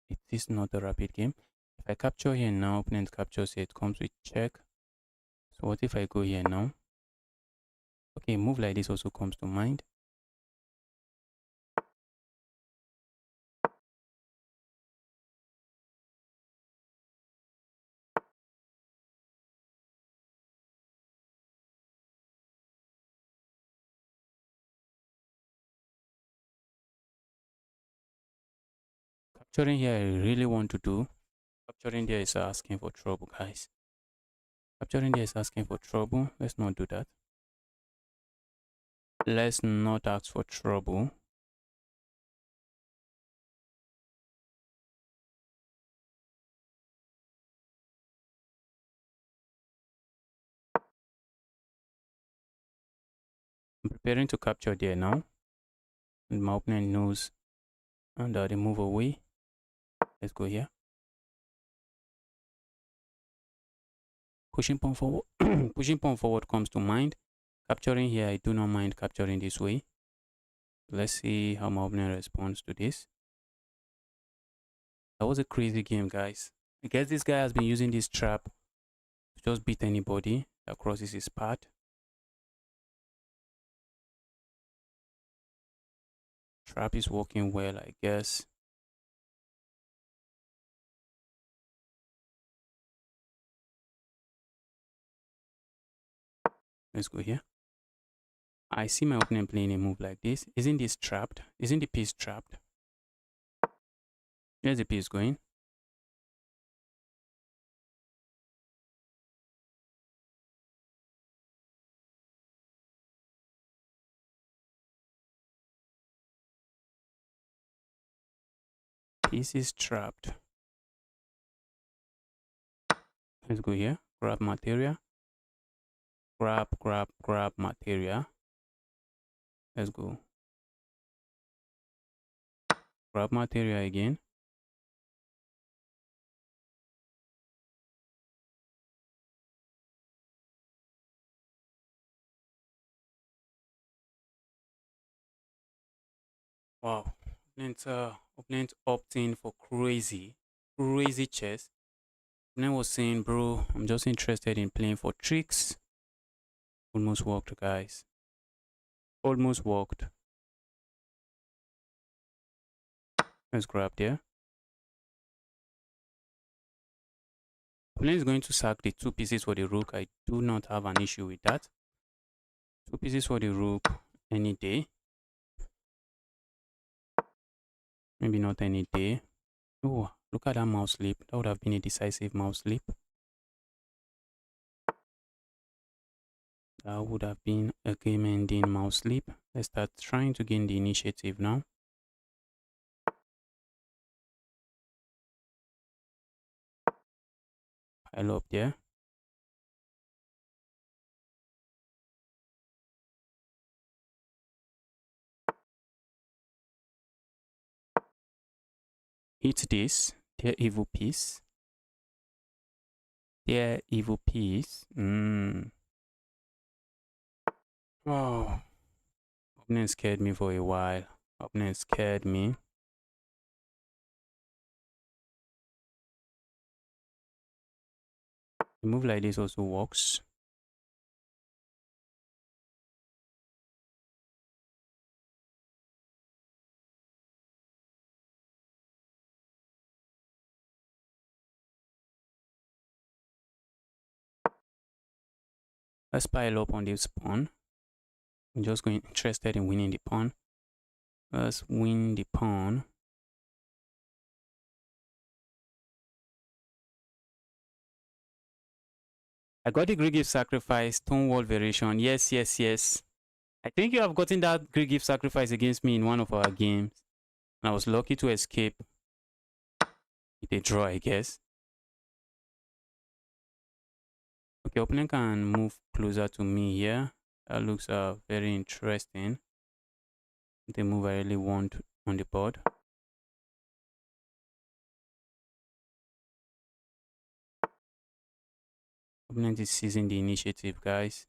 it is not a rapid game. If I capture here now, opponent captures here, it comes with check. So what if I go here now? Okay, move like this also comes to mind. Capturing here, I really want to do. Capturing there is asking for trouble, guys. Capturing there is asking for trouble. Let's not do that. Let's not ask for trouble. I'm preparing to capture there now. And my opponent knows. And they move away. Let's go here. Pushing pawn forward. Pushing pawn forward comes to mind. Capturing here, I do not mind capturing this way. Let's see how my opponent responds to this. That was a crazy game, guys. I guess this guy has been using this trap to just beat anybody that crosses his path. Trap is working well, I guess. Let's go here. I see my opponent playing a move like this. Isn't this trapped? Isn't the piece trapped? Where's the piece going? Piece is trapped. Let's go here. Grab material. Grab material. Let's go. Grab material again. Wow. Opponent opting for crazy chess. Opponent was saying, bro, I'm just interested in playing for tricks. Almost worked, guys. Almost worked. Let's grab there. Opponent is going to sack the 2 pieces for the rook. I do not have an issue with that. 2 pieces for the rook any day. Maybe not any day. Oh, look at that mouse slip. That would have been a decisive mouse slip. That would have been a game-ending mouse slip. Let's start trying to gain the initiative now. Pile up there. Hit this. Their evil piece. Their evil piece. Oh. Opponent scared me for a while. Opponent scared me. A move like this also works. Let's pile up on this pawn. I'm just interested in winning the pawn. Let's win the pawn. I got the Greek gift sacrifice, Stonewall variation. Yes. I think you have gotten that Greek gift sacrifice against me in one of our games. And I was lucky to escape with a draw, I guess. Okay, opponent can move closer to me here. That looks very interesting. The move I really want on the board. Opponent is seizing the initiative, guys.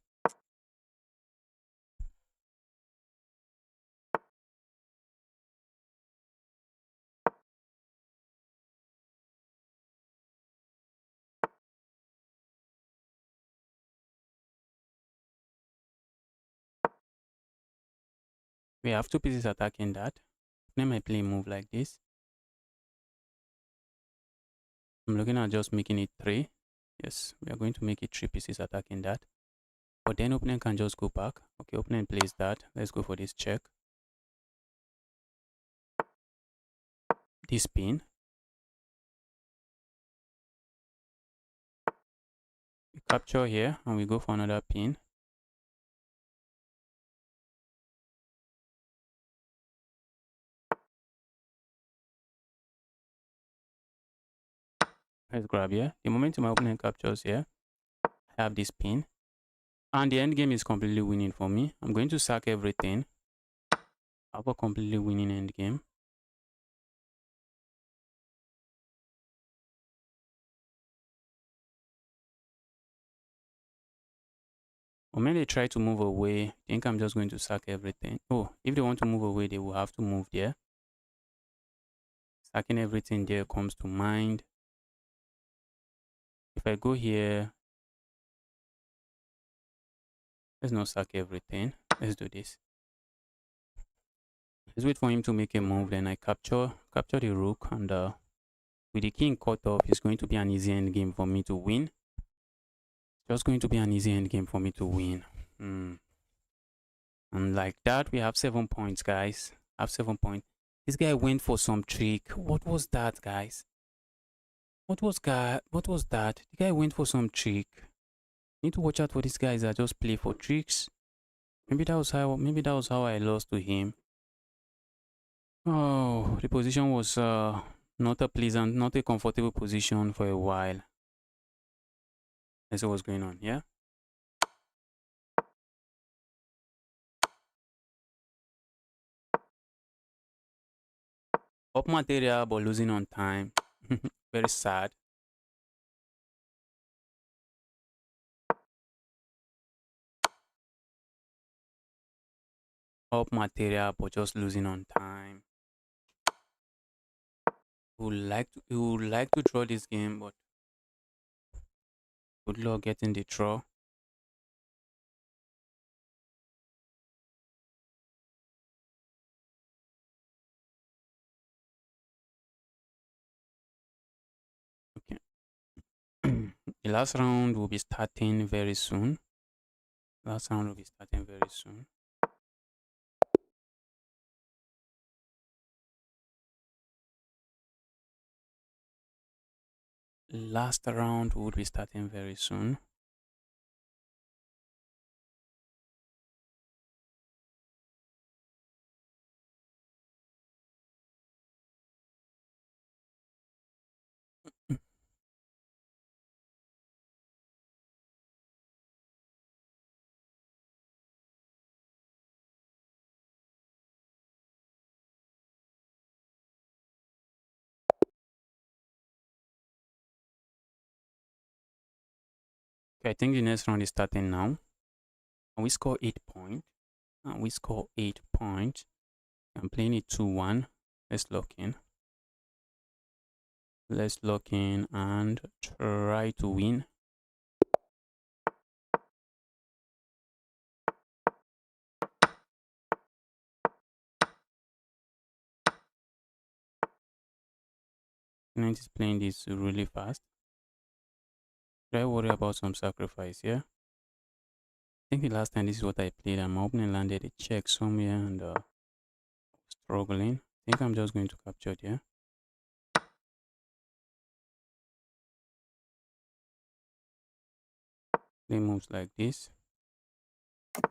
We have 2 pieces attacking that. Opponent might play a move like this. I'm looking at just making it 3. Yes, we are going to make it 3 pieces attacking that. But then opponent can just go back. Okay, opponent plays that. Let's go for this check. This pin. We capture here and we go for another pin. Let's grab here. The moment my opponent captures here, I have this pin. And the end game is completely winning for me. I'm going to sack everything. I have a completely winning end game. Or maybe they try to move away. I think I'm just going to sack everything. Oh, if they want to move away, they will have to move there. Sacking everything there comes to mind. If I go here, let's not sack everything. Let's do this. Let's wait for him to make a move. Then I capture the rook, and with the king cut off, it's going to be an easy end game for me to win. Just going to be an easy end game for me to win. And like that, we have 7 points, guys. I have 7 points. This guy went for some trick. What was that, guys? What was that? The guy went for some trick. Need to watch out for these guys that just play for tricks. Maybe that was how I lost to him. Oh, the position was not a pleasant, not a comfortable position for a while. Let's see what's going on here. Up material but losing on time. Very sad. Up material but just losing on time. He would like to draw this game, but good luck getting the draw. Okay. The last round will be starting very soon. Last round will be starting very soon. Last round would be starting very soon. Okay, I think the next round is starting now. And we score 8 points. And we score 8 points. I'm playing it 2-1. Let's lock in. Let's lock in and try to win. Opponent is playing this really fast. Should I worry about some sacrifice here? I think the last time this is what I played and my opponent landed a check somewhere and struggling. I think I'm just going to capture it here. Play moves like this.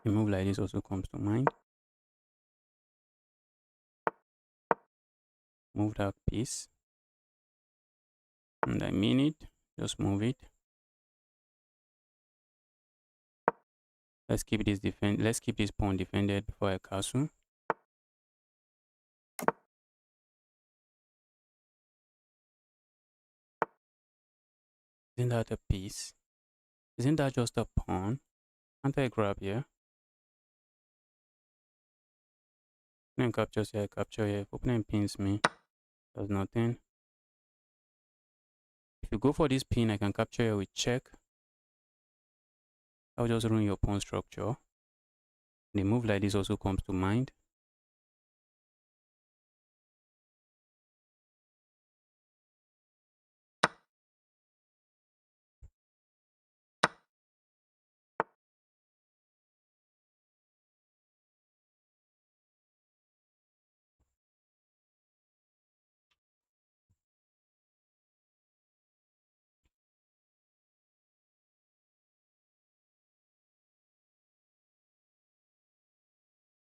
A move like this also comes to mind. Move that piece. And I mean it. Just move it. Let's keep this pawn defended before I castle. Isn't that a piece? Isn't that just a pawn? Can't I grab here? Opponent captures here, I capture here. If opponent pins me, does nothing. If you go for this pin, I can capture here with check. That will just ruin your pawn structure. The move like this also comes to mind.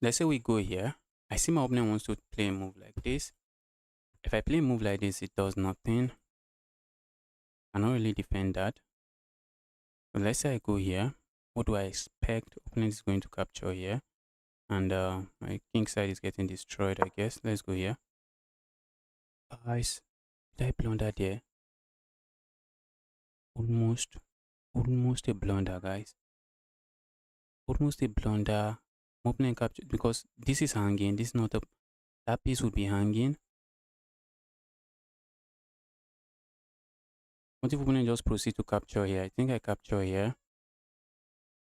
Let's say we go here. I see my opponent wants to play a move like this. If I play a move like this, it does nothing. I cannot really defend that. So let's say I go here. What do I expect? Opponent is going to capture here. And my king side is getting destroyed, I guess. Let's go here. Guys, did I blunder there? Almost a blunder, guys. Almost a blunder. Opponent capture because this is hanging. This is not a. That piece would be hanging. What if opponent just proceed to capture here? I think I capture here.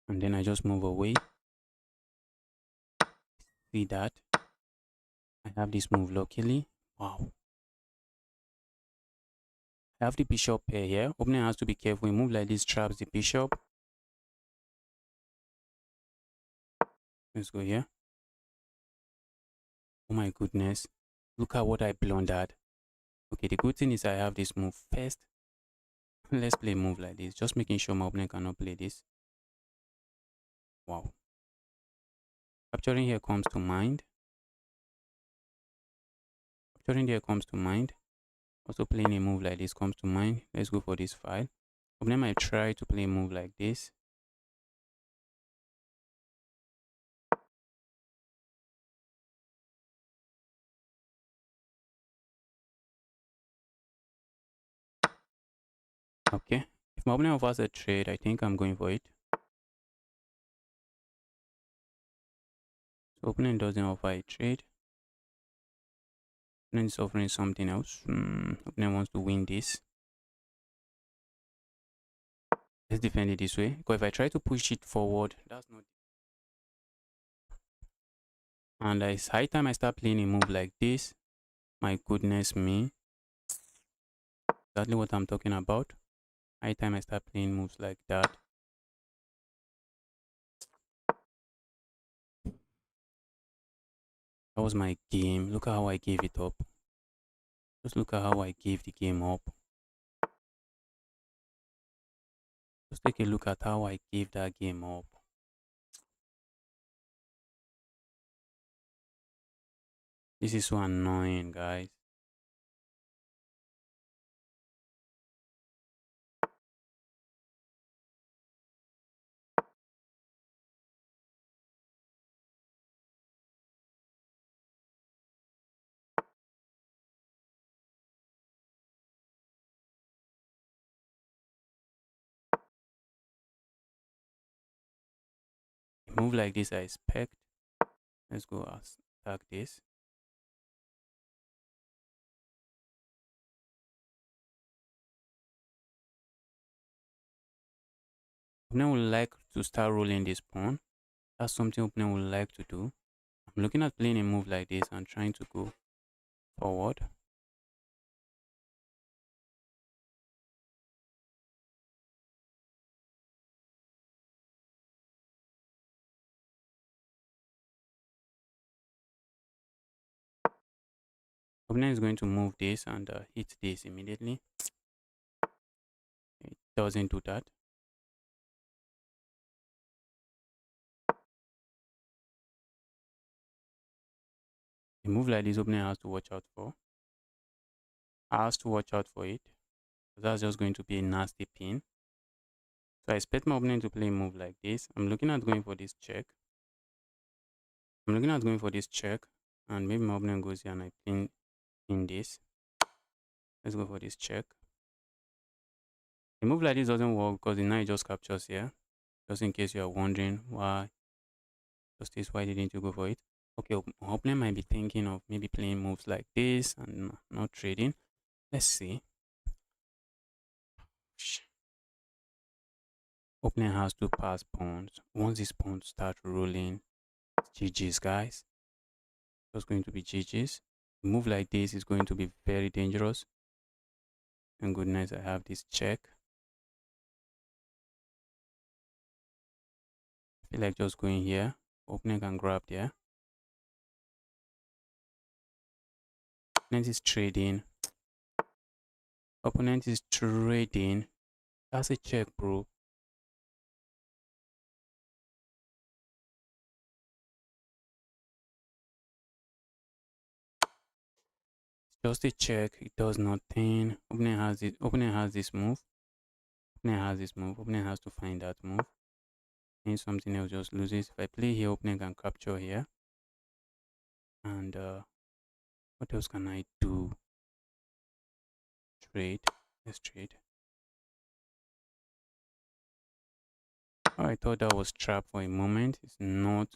And then I just move away. See that? I have this move luckily. Wow. I have the bishop pair here. Opponent has to be careful. A move like this traps the bishop. Let's go here. Oh my goodness. Look at what I blundered. Okay, the good thing is I have this move first. Let's play a move like this. Just making sure my opponent cannot play this. Wow. Capturing here comes to mind. Capturing there comes to mind. Also playing a move like this comes to mind. Let's go for this file. Opponent might try to play a move like this. Okay. If my opponent offers a trade, I think I'm going for it. So opponent doesn't offer a trade. Opponent is offering something else. Opponent wants to win this. Let's defend it this way. Because if I try to push it forward, that's not. And it's high time I start playing a move like this. My goodness me. Exactly what I'm talking about. High time I start playing moves like that. That was my game. Look at how I gave it up. Just look at how I gave the game up. Just take a look at how I gave that game up. This is so annoying, guys. A move like this I expect. Let's go attack this. Opponent would like to start rolling this pawn. That's something opponent would like to do. I'm looking at playing a move like this and trying to go forward. Opponent is going to move this and hit this immediately. It doesn't do that. A move like this, opponent has to watch out for. Has to watch out for it. That's just going to be a nasty pin. So I expect my opponent to play a move like this. I'm looking at going for this check. I'm looking at going for this check. And maybe my opponent goes here and I pin in this. Let's go for this check. A move like this doesn't work because the knight just captures here. Just in case you are wondering why. Justice, why didn't you go for it? Okay, opponent might be thinking of maybe playing moves like this and not trading. Let's see. Opponent has to pass pawns. Once these pawns start rolling, GG's, guys. Just going to be GG's. A move like this is going to be very dangerous. And goodness, I have this check. I feel like just going here. Opponent can grab there. Opponent is trading. Opponent is trading. That's a check, bro. Just a check. It does nothing. Opponent has it. Opponent has this move. Opponent has this move. Opponent has to find that move. And something else just loses. If I play here, opponent can capture here. And what else can I do? Trade. Let's trade. Oh, I thought that was trapped for a moment. It's not.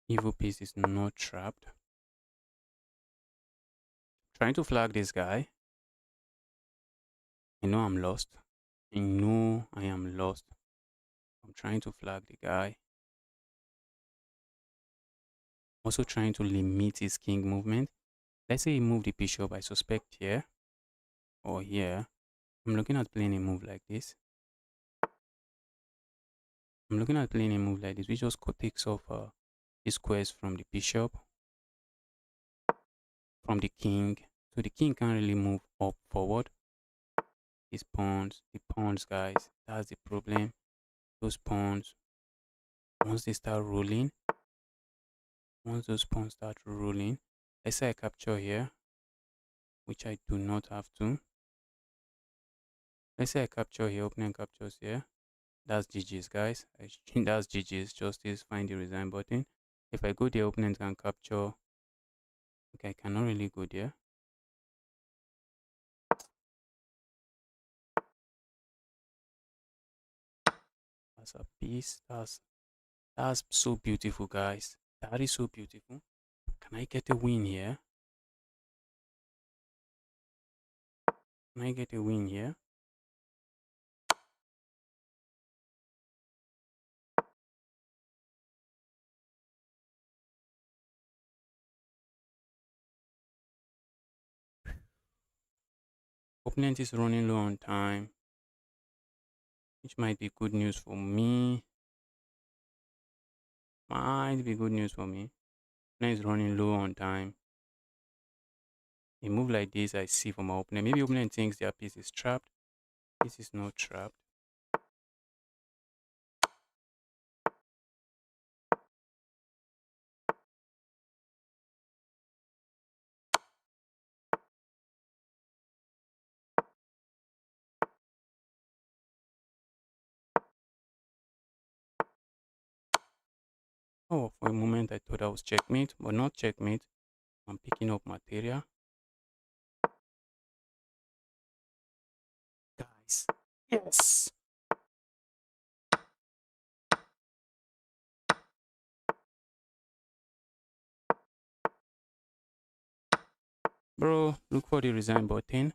Evil piece is not trapped. Trying to flag this guy. I know I'm lost. I know I am lost. I'm trying to flag the guy. Also trying to limit his king movement. Let's say he moved the bishop, I suspect here or here. I'm looking at playing a move like this. I'm looking at playing a move like this, which just takes off these squares from the bishop, from the king. So the king can't really move up forward. These pawns, the pawns, guys, that's the problem. Those pawns, once they start rolling, once those pawns start rolling, let's say I capture here, which I do not have to. Let's say I capture here, opponent captures here. That's GG's, guys. That's GG's. Justice, find the resign button. If I go there, opponent can capture. Okay, I cannot really go there. That's a piece. That's so beautiful, guys. That is so beautiful. Can I get a win here? Can I get a win here? Opponent is running low on time, which might be good news for me. Might be good news for me. Opponent is running low on time. A move like this I see from my opponent. Maybe opponent thinks their piece is trapped. This is not trapped. Oh, for a moment I thought I was checkmate, but not checkmate. I'm picking up material. Guys, yes! Bro, look for the resign button.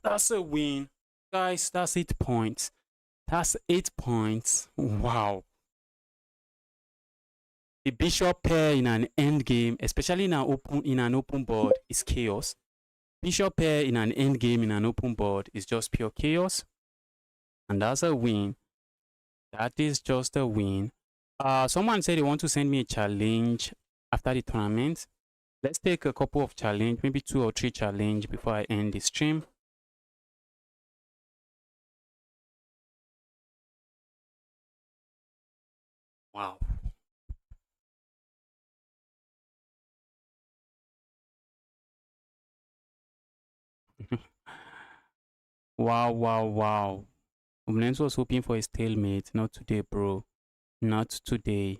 That's a win. Guys, that's 8 points. That's 8 points. Wow. The bishop pair in an end game, especially in an open board, is chaos. Bishop pair in an end game in an open board is just pure chaos. And that's a win. That is just a win. Someone said they want to send me a challenge after the tournament. Let's take a couple of challenge, maybe 2 or 3 challenge before I end the stream. Wow. Wow. Umlenz was hoping for a stalemate. Not today, bro. Not today.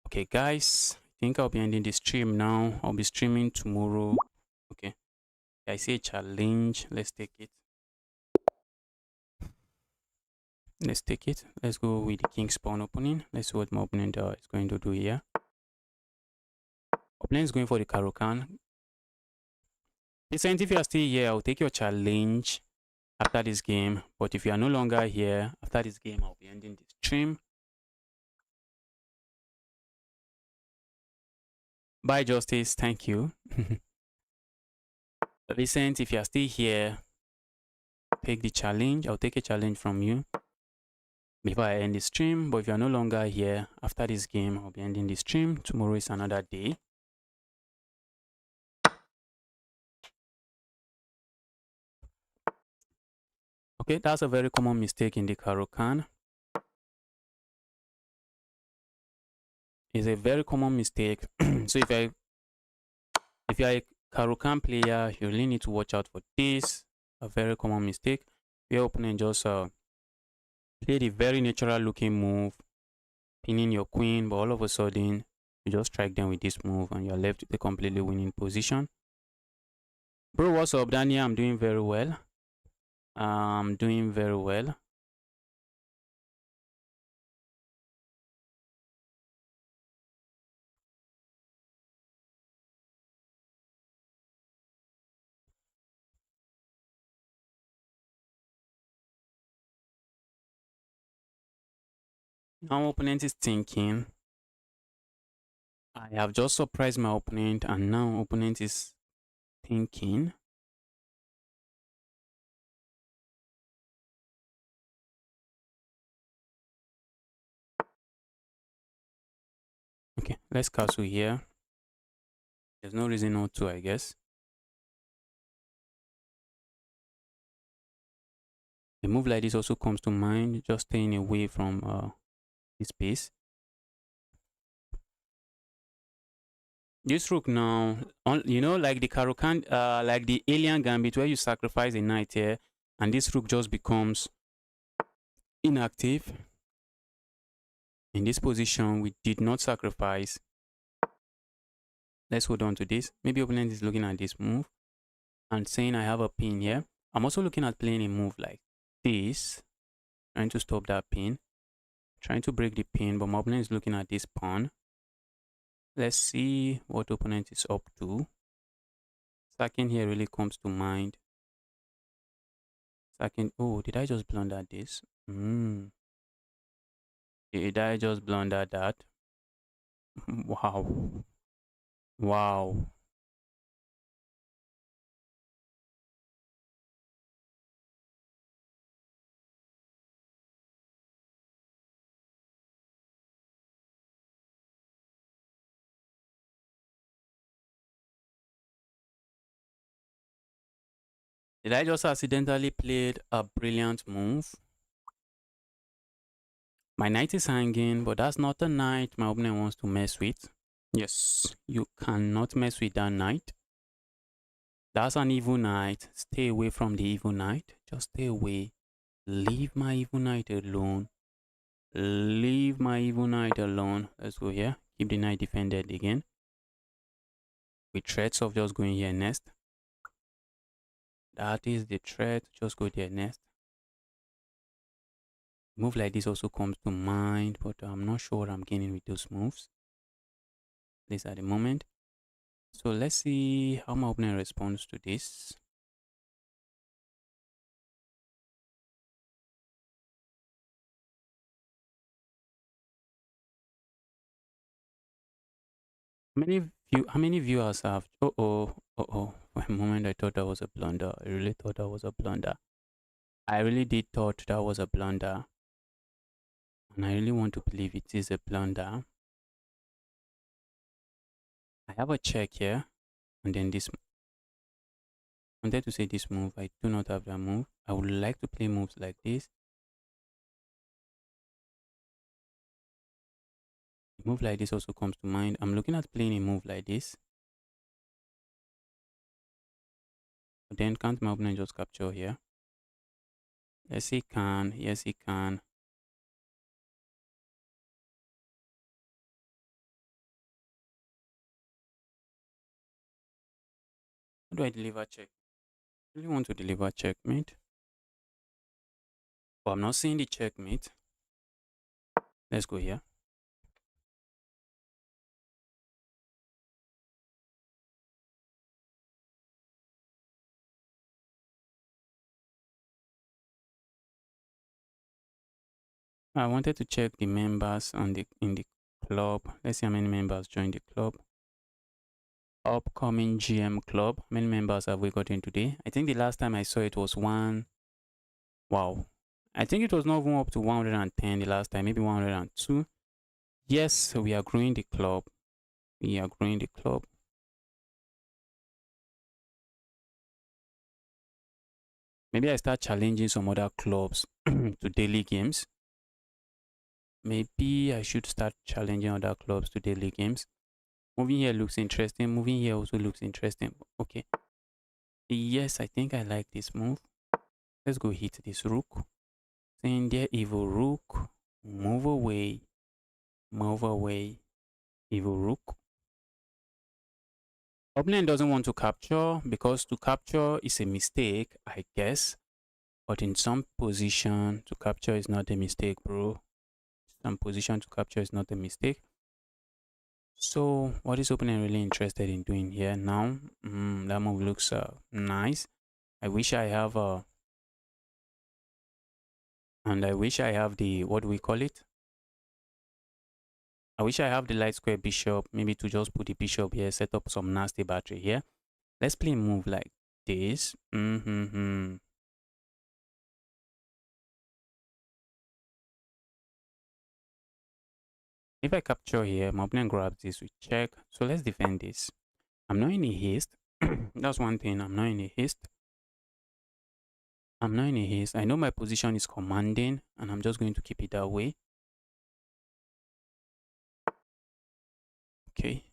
Okay, guys. I think I'll be ending the stream now. I'll be streaming tomorrow. Okay. I see a challenge. Let's take it. Let's take it. Let's go with the king spawn opening. Let's see what my opponent is going to do here. Opponent is going for the Karokan. Listen, if you are still here, I'll take your challenge after this game. But if you are no longer here, after this game, I'll be ending the stream. Bye, Justice. Thank you. Listen, if you are still here, take the challenge. I'll take a challenge from you before I end the stream. But if you are no longer here, after this game, I'll be ending the stream. Tomorrow is another day. Okay, that's a very common mistake in the Karokan. It's a very common mistake. So if you are a Karokan player, you really need to watch out for this. A very common mistake. Your opponent just played a very natural looking move, pinning your queen, but all of a sudden you just strike them with this move and you're left with a completely winning position. Bro, what's up, Daniel? I'm doing very well. I'm doing very well. Now opponent is thinking. I have just surprised my opponent, and now opponent is thinking. Okay, let's castle here. There's no reason not to, I guess. A move like this also comes to mind, just staying away from this piece. This rook now, you know, like the Karokan, like the alien gambit where you sacrifice a knight here, and this rook just becomes inactive. In this position, we did not sacrifice. Let's hold on to this. Maybe opponent is looking at this move and saying I have a pin here. I'm also looking at playing a move like this, trying to stop that pin, trying to break the pin, but my opponent is looking at this pawn. Let's see what opponent is up to. Sacking here really comes to mind. Sacking, oh, did I just blunder this? Did I just blunder that? Wow. Wow. Did I just accidentally played a brilliant move? My knight is hanging, but that's not the knight my opponent wants to mess with. Yes, you cannot mess with that knight. That's an evil knight. Stay away from the evil knight. Just stay away. Leave my evil knight alone. Leave my evil knight alone. Let's go here. Keep the knight defended again. With threats of just going here next. That is the threat. Just go there next. Move like this also comes to mind, but I'm not sure what I'm gaining with those moves. At least at the moment. So let's see how my opponent responds to this. How many viewers have? For a moment I thought that was a blunder. I really thought that was a blunder. I really did thought that was a blunder. And I really want to believe it is a blunder. I have a check here. And then this. I wanted to say this move. I do not have that move. I would like to play moves like this. A move like this also comes to mind. I'm looking at playing a move like this. But then can't my opponent just capture here? Yes, he can. Yes, he can. How do I deliver check? I really want to deliver checkmate. But I'm not seeing the checkmate. Let's go here. I wanted to check the members in the club. Let's see how many members joined the club. Upcoming GM club. How many members have we gotten today? I think the last time I saw it was one. Wow. I think it was not even up to 110 the last time, maybe 102. Yes, we are growing the club. We are growing the club. Maybe I start challenging some other clubs to daily games. Maybe I should start challenging other clubs to daily games. Moving here looks interesting. Moving here also looks interesting. Okay. Yes, I think I like this move. Let's go hit this rook. Saying there, evil rook. Move away. Move away. Evil rook. Opponent doesn't want to capture because to capture is a mistake, I guess. But in some position, to capture is not a mistake, bro. Some position to capture is not a mistake. So what is opponent really interested in doing here now? That move looks nice. I wish I have and I wish I have the, what do we call it? I wish I have the light square bishop, maybe to just put the bishop here, set up some nasty battery here. Let's play a move like this. If I capture here, my opponent grabs this, we check. So let's defend this. I'm not in a haste. That's one thing. I'm not in a haste. I'm not in a haste. I know my position is commanding, and I'm just going to keep it that way. Okay.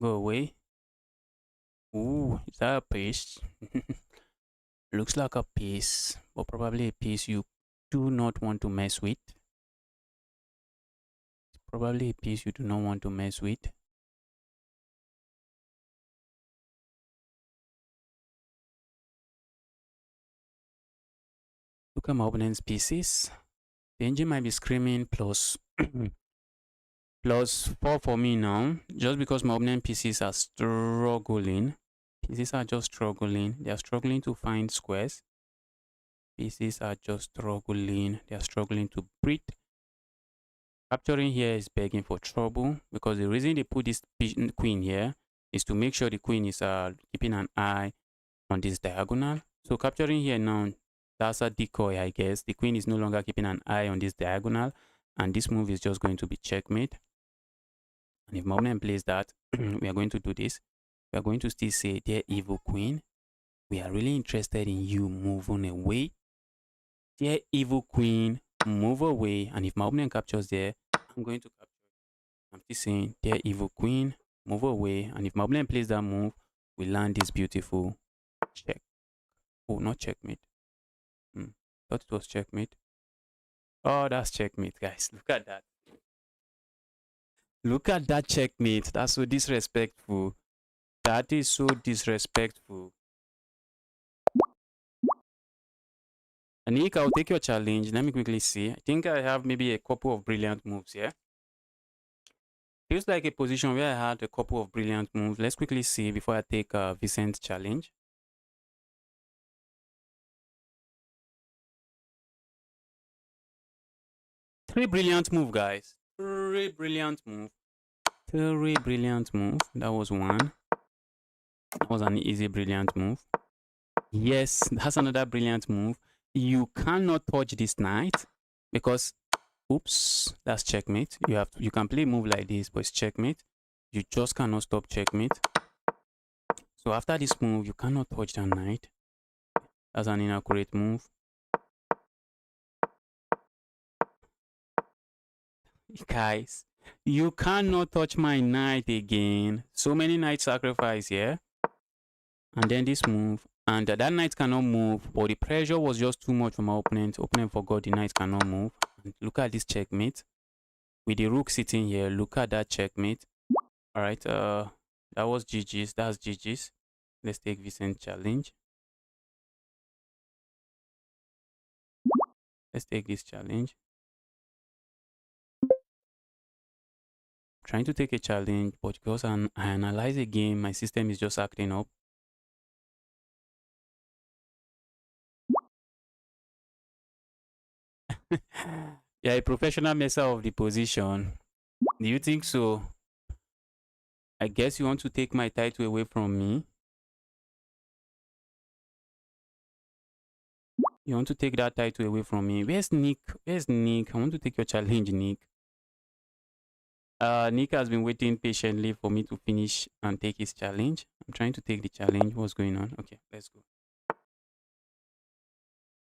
Go away. Ooh, is that a piece? Looks like a piece, but probably a piece you do not want to mess with. Probably a piece you do not want to mess with. Look at my opponent's pieces. The engine might be screaming plus plus 4 for me now, just because my opponent pieces are struggling. Pieces are just struggling. They are struggling to find squares. Pieces are just struggling. They are struggling to breathe. Capturing here is begging for trouble, because the reason they put this queen here is to make sure the queen is keeping an eye on this diagonal. So capturing here now, that's a decoy, I guess. The queen is no longer keeping an eye on this diagonal, and this move is just going to be checkmate. And if my opponent plays that, we are going to do this. We are going to still say, dear evil queen, we are really interested in you moving away. Dear evil queen, move away. And if my opponent captures there, I'm going to capture. I'm still saying, dear evil queen, move away. And if my opponent plays that move, we land this beautiful check. Oh, not checkmate. Thought it was checkmate. Oh, that's checkmate, guys. Look at that. Look at that checkmate. That's so disrespectful. That is so disrespectful. Anik, I'll take your challenge. Let me quickly see. I think I have maybe a couple of brilliant moves here. Feels like a position where I had a couple of brilliant moves. Let's quickly see before I take Vicent's challenge. Three brilliant move, guys. Three brilliant move. Three brilliant move. That was one. That was an easy brilliant move. Yes, that's another brilliant move. You cannot touch this knight because, oops, that's checkmate. You can play a move like this, but it's checkmate. You just cannot stop checkmate. So after this move, you cannot touch that knight. That's an inaccurate move. Guys, you cannot touch my knight again. So many knight sacrifice here. And then this move. And that knight cannot move, but the pressure was just too much for my opponent. Opponent forgot the knight cannot move. And look at this checkmate. With the rook sitting here, look at that checkmate. All right, that was GG's. That's GG's. Let's take Vicent's challenge. Let's take this challenge. Trying to take a challenge, but because I analyze a game, my system is just acting up. You're a professional messer of the position. Do you think so? I guess you want to take my title away from me. You want to take that title away from me. Where's Nick? Where's Nick? I want to take your challenge, Nick. Nick has been waiting patiently for me to finish and take his challenge. I'm trying to take the challenge. What's going on? Okay, let's go.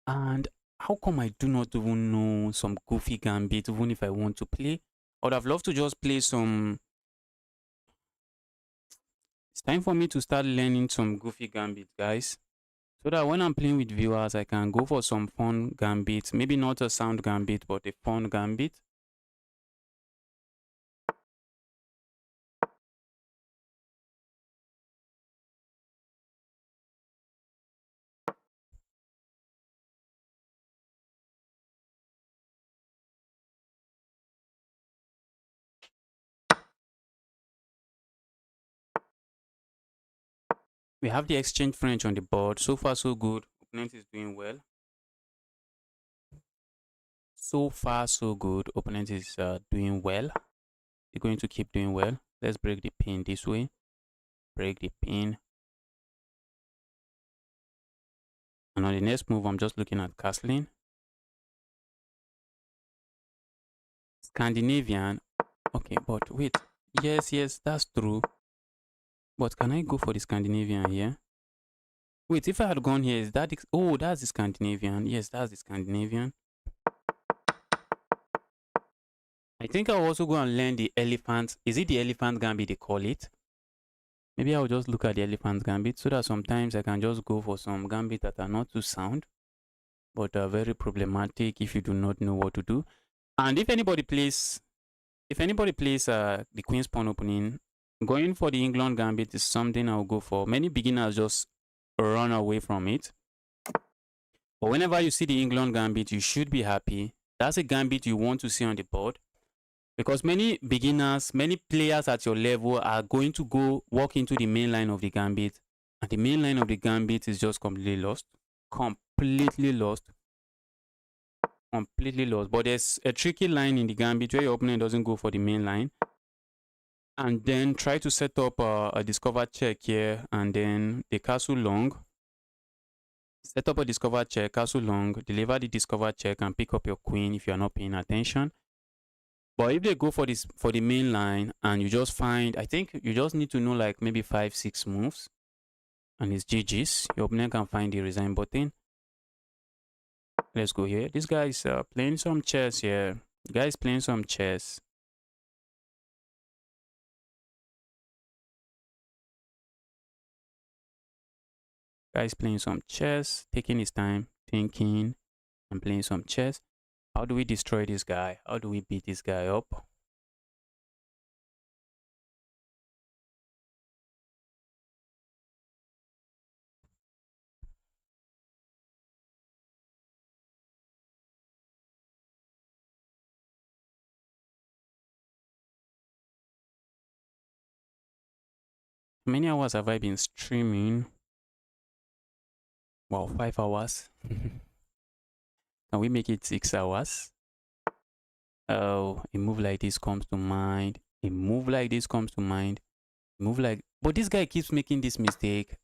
And how come I do not even know some goofy gambit, even if I want to play? I would have loved to just play some. It's time for me to start learning some goofy gambit, guys. So that when I'm playing with viewers, I can go for some fun gambit. Maybe not a sound gambit, but a fun gambit. We have the exchange French on the board. So far, so good. Opponent is doing well. So far, so good. Opponent is doing well. They're going to keep doing well. Let's break the pin this way. Break the pin. And on the next move, I'm just looking at castling. Scandinavian. Okay, but wait. Yes, that's true. But can I go for the Scandinavian here? Wait, if I had gone here, is that... Oh, that's the Scandinavian. Yes, that's the Scandinavian. I think I'll also go and learn the elephant. Is it the elephant gambit they call it? Maybe I'll just look at the elephant gambit so that sometimes I can just go for some gambit that are not too sound, but are very problematic if you do not know what to do. And if anybody plays the Queen's Pawn opening, going for the England gambit is something I'll go for. Many beginners just run away from it. But whenever you see the England gambit, you should be happy. That's a gambit you want to see on the board. Because many beginners, many players at your level are going to go walk into the main line of the gambit. And the main line of the gambit is just completely lost. Completely lost. Completely lost. But there's a tricky line in the gambit where your opponent doesn't go for the main line. And then try to set up a discovered check here. And then the castle long. Set up a discovered check, castle long. Deliver the discovered check and pick up your queen if you're not paying attention. But if they go for the main line and you just find, I think you just need to know like maybe 5-6 moves and it's GG's. Your opponent can find the resign button. Let's go here. This guy is playing some chess here. The guy is playing some chess. Guy is playing some chess, taking his time, thinking and playing some chess. How do we destroy this guy? How do we beat this guy up? How many hours have I been streaming? Wow, 5 hours. Can we make it 6 hours? Oh, a move like this comes to mind. A move like this comes to mind. A move like... But this guy keeps making this mistake.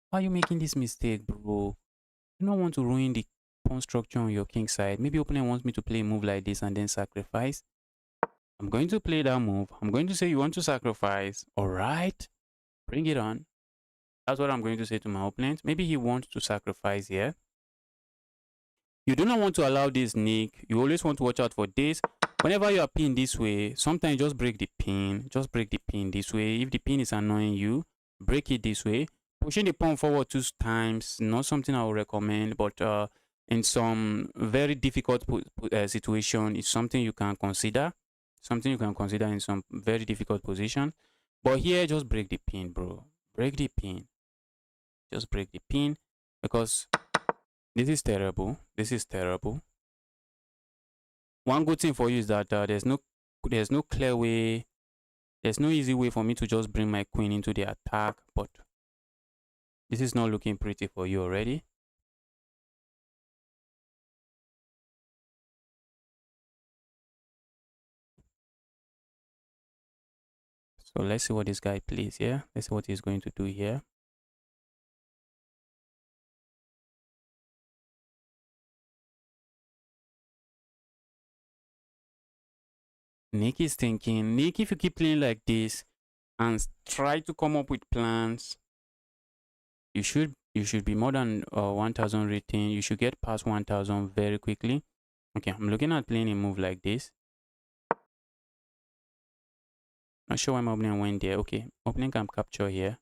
Why are you making this mistake, bro? You don't want to ruin the pawn structure on your king side. Maybe opponent wants me to play a move like this and then sacrifice. I'm going to play that move. I'm going to say you want to sacrifice. All right. Bring it on. That's what I'm going to say to my opponent. Maybe he wants to sacrifice here. You do not want to allow this nick. You always want to watch out for this. Whenever you are pinned this way, sometimes just break the pin. Just break the pin this way. If the pin is annoying you, break it this way. Pushing the pawn forward 2 times, not something I would recommend, but in some very difficult situation, it's something you can consider. Something you can consider in some very difficult position. But here, just break the pin, bro. Break the pin. Just break the pin because this is terrible. This is terrible. One good thing for you is that there's no clear way. There's no easy way for me to just bring my queen into the attack, but this is not looking pretty for you already. So let's see what this guy plays here. Let's see what he's going to do here. Nick is thinking, Nick, if you keep playing like this and try to come up with plans, you should be more than 1000 rating. You should get past 1000 very quickly. Okay, I'm looking at playing a move like this. Not sure why my opponent went there. Okay, opening can capture here,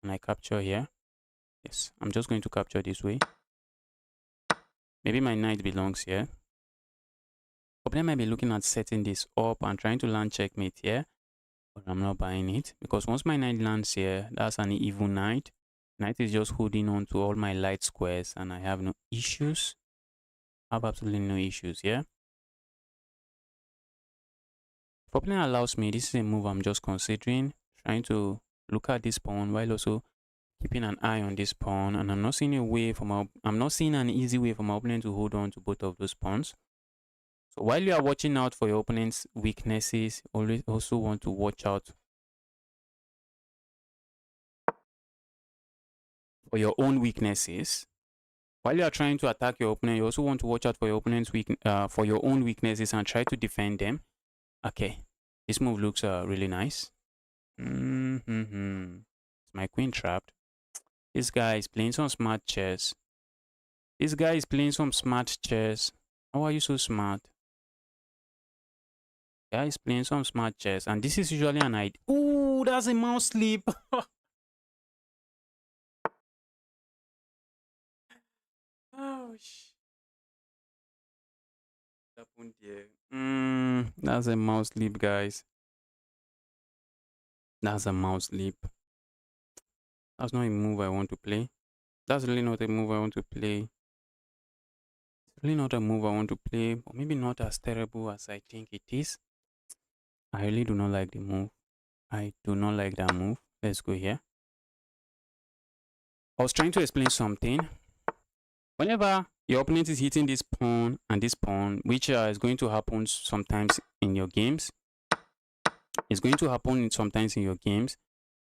and I capture here. Yes, I'm just going to capture this way. Maybe my knight belongs here. Opponent might be looking at setting this up and trying to land checkmate here, but I'm not buying it because once my knight lands here, that's an evil knight. Knight is just holding on to all my light squares, and I have no issues. I have absolutely no issues here. If opponent allows me, this is a move I'm just considering, trying to look at this pawn while also keeping an eye on this pawn, and I'm not seeing a way for I'm not seeing an easy way for my opponent to hold on to both of those pawns. So while you are watching out for your opponent's weaknesses, always also want to watch out for your own weaknesses. While you are trying to attack your opponent, you also want to watch out for your opponent's for your own weaknesses and try to defend them. Okay, this move looks really nice. Is my queen trapped? This guy is playing some smart chess. This guy is playing some smart chess. How are you so smart? Guy is playing some smart chess, and this is usually an idea. Ooh, that's a mouse sleep. Oh, that's a mouse sleep, guys. That's a mouse sleep. That's not a move I want to play. That's really not a move I want to play. It's really not a move I want to play, or maybe not as terrible as I think it is. I really do not like the move. I do not like that move. Let's go here. I was trying to explain something. Whenever your opponent is hitting this pawn and this pawn, which is going to happen sometimes in your games, it's going to happen sometimes in your games.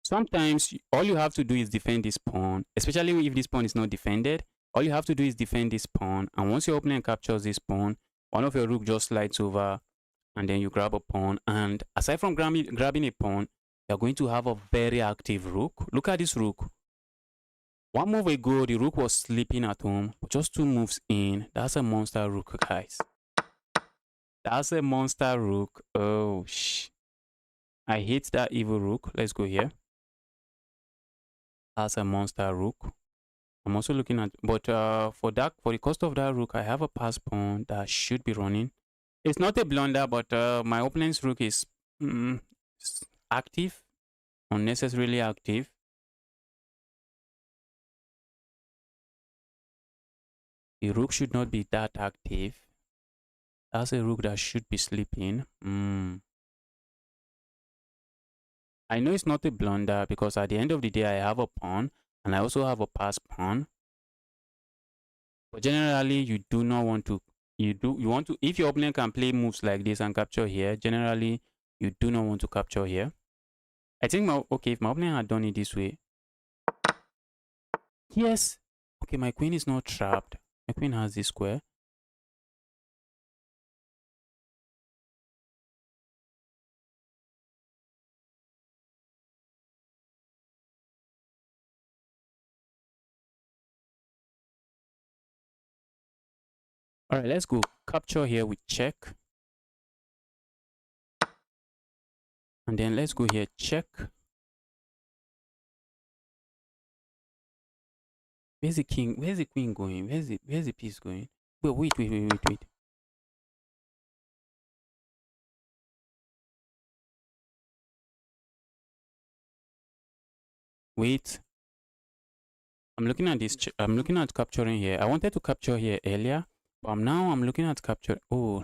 Sometimes all you have to do is defend this pawn, especially if this pawn is not defended. All you have to do is defend this pawn, and once your opponent captures this pawn, one of your rook just slides over, and then you grab a pawn. And aside from grabbing a pawn, you're going to have a very active rook. Look at this rook. One move ago, the rook was sleeping at home. Just 2 moves in, that's a monster rook, guys. That's a monster rook. Oh, I hate that evil rook. Let's go here. That's a monster rook. I'm also looking at, but for the cost of that rook, I have a pass pawn that should be running. It's not a blunder, but my opponent's rook is active, unnecessarily active. The rook should not be that active. That's a rook that should be sleeping. I know it's not a blunder because at the end of the day, I have a pawn and I also have a pass pawn. But generally, you do not want to. You want to. If your opponent can play moves like this and capture here, generally you do not want to capture here. I think if my opponent had done it this way. Yes. Okay, my queen is not trapped. My queen has this square. All right, let's go capture here with check. And then let's go here, check. Where's the king? Where's the queen going? Where's the piece going? Wait. Wait. I'm looking at this. I'm looking at capturing here. I wanted to capture here earlier, but now I'm looking at capture. Oh,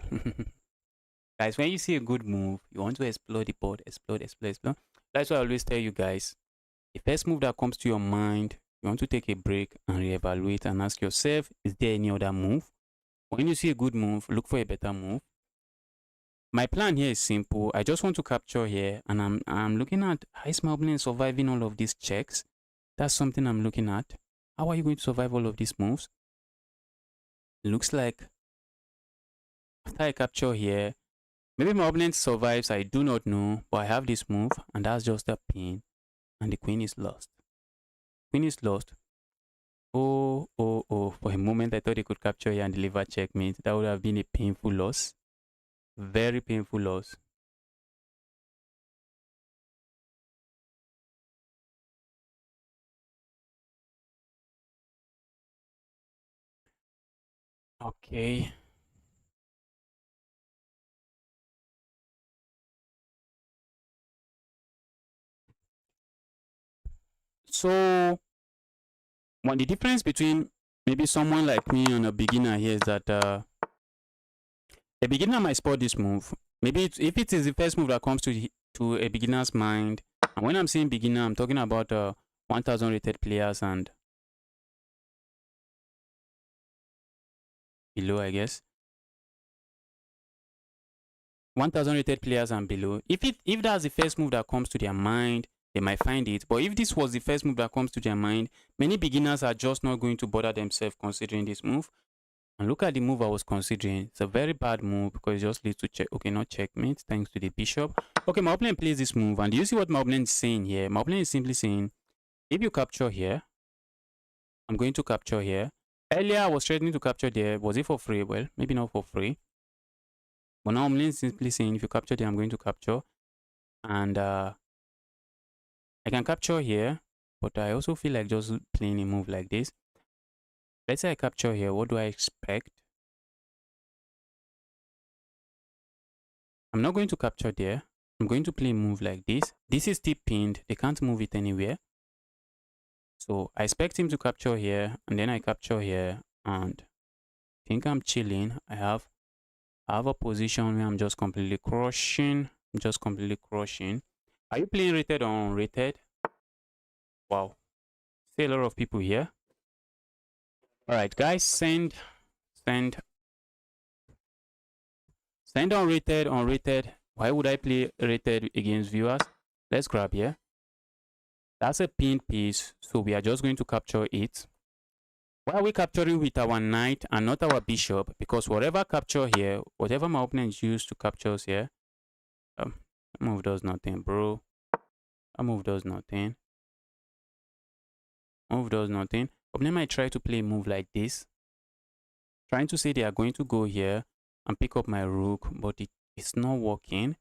guys, when you see a good move, you want to explore the board, explode. That's why I always tell you guys, the first move that comes to your mind, you want to take a break and reevaluate and ask yourself, is there any other move? When you see a good move, look for a better move. My plan here is simple. I just want to capture here, and I'm looking at how is my opponent surviving all of these checks. That's something I'm looking at. How are you going to survive all of these moves? It looks like after I capture here, maybe my opponent survives, I do not know, but I have this move, and that's just a pin, and the queen is lost. Queen is lost. Oh. For a moment, I thought he could capture here and deliver checkmate. That would have been a painful loss. Very painful loss. Okay. So, the difference between maybe someone like me and a beginner here is that a beginner might spot this move. Maybe if it is the first move that comes to a beginner's mind, and when I'm saying beginner, I'm talking about 1000 rated players and below, I guess. 1000 rated players and below. If that's the first move that comes to their mind, they might find it. But if this was the first move that comes to their mind, many beginners are just not going to bother themselves considering this move. And look at the move I was considering. It's a very bad move because it just leads to check. Okay, not checkmate thanks to the bishop. Okay, my opponent plays this move. And do you see what my opponent is saying here? My opponent is simply saying, if you capture here, I'm going to capture here. Earlier, I was threatening to capture there. Was it for free? Well, maybe not for free. But now I'm simply saying, if you capture there, I'm going to capture. And I can capture here. But I also feel like just playing a move like this. Let's say I capture here. What do I expect? I'm not going to capture there. I'm going to play a move like this. This is still pinned. They can't move it anywhere. So I expect him to capture here. And then I capture here. And I think I'm chilling. I have a position where I'm just completely crushing. I'm just completely crushing. Are you playing rated or unrated? Wow. See a lot of people here. Alright, guys, send unrated. Why would I play rated against viewers? Let's grab here. That's a pinned piece, so we are just going to capture it. Why are we capturing with our knight and not our bishop? Because whatever capture here, whatever my opponent used to capture us here, that move does nothing, bro. That move does nothing. Move does nothing. Opponent might try to play a move like this, trying to say they are going to go here and pick up my rook, but it's not working.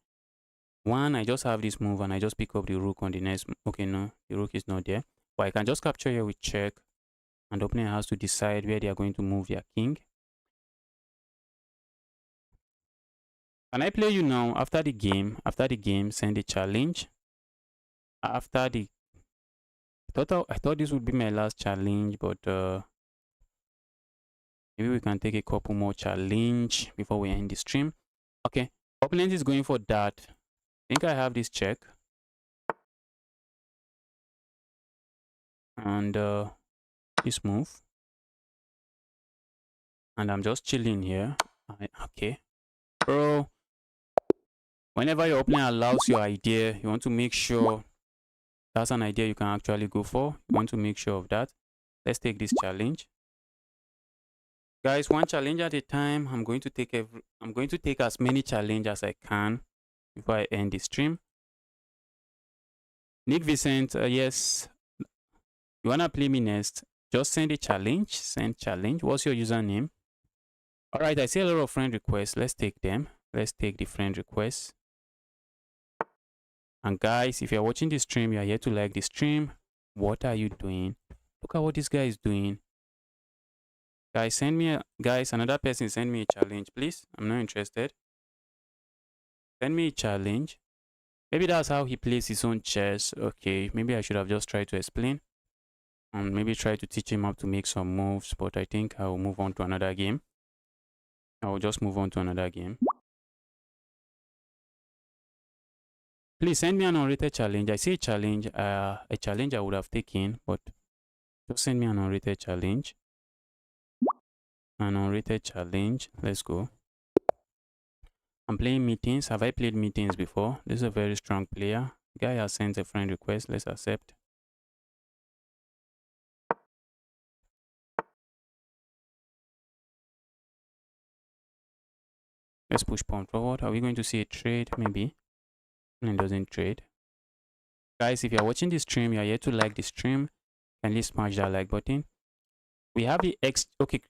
One, I just have this move and I just pick up the rook on the next. Okay, no, the rook is not there. But I can just capture here with check, and the opponent has to decide where they are going to move their king. Can I play you now after the game? After the game, send a challenge. After the I thought this would be my last challenge, but maybe we can take a couple more challenge before we end the stream. Okay, opponent is going for that. I think I have this check. And this move. And I'm just chilling here. Okay. Bro, whenever your opponent allows your idea, you want to make sure that's an idea you can actually go for. You want to make sure of that. Let's take this challenge. Guys, one challenge at a time. I'm going to take as many challenges as I can before I end the stream. Nick Vincent, yes. You wanna play me next? Just send a challenge. Send challenge. What's your username? Alright, I see a lot of friend requests. Let's take them. Let's take the friend requests. And guys, if you're watching this stream, you're here to like the stream. What are you doing? Look at what this guy is doing. Guys, another person send me a challenge, please. I'm not interested. Send me a challenge. Maybe that's how he plays his own chess. Okay, maybe I should have just tried to explain. And maybe try to teach him how to make some moves. But I think I will move on to another game. I will just move on to another game. Please send me an unrated challenge. I see a challenge I would have taken, but just send me an unrated challenge. An unrated challenge. Let's go. I'm playing meetings. Have I played meetings before? This is a very strong player. Guy has sent a friend request. Let's accept. Let's push pawn forward. Are we going to see a trade? Maybe. And it doesn't trade. Guys, if you're watching this stream, you're here to like the stream. Kindly smash that like button. We have the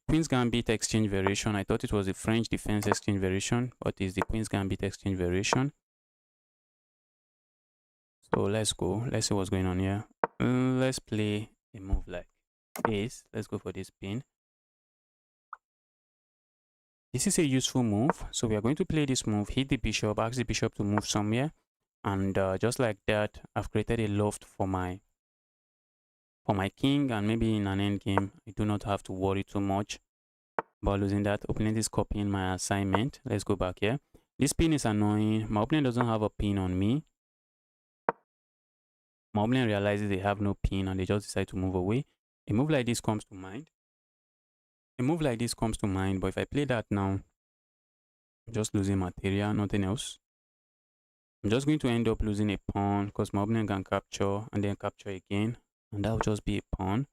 Queen's Gambit exchange variation. I thought it was the French defense exchange variation, but it's the Queen's Gambit exchange variation. So let's go. Let's see what's going on here. Let's play a move like this. Let's go for this pin. This is a useful move. So we are going to play this move, hit the bishop, ask the bishop to move somewhere. And just like that, I've created a loft for my king, and maybe in an endgame, I do not have to worry too much about losing that. Opponent is copying my assignment. Let's go back here. This pin is annoying. My opponent doesn't have a pin on me. My opponent realizes they have no pin and they just decide to move away. A move like this comes to mind. A move like this comes to mind, but if I play that now, I'm just losing material, nothing else. I'm just going to end up losing a pawn because my opponent can capture and then capture again, and that will just be a pawn.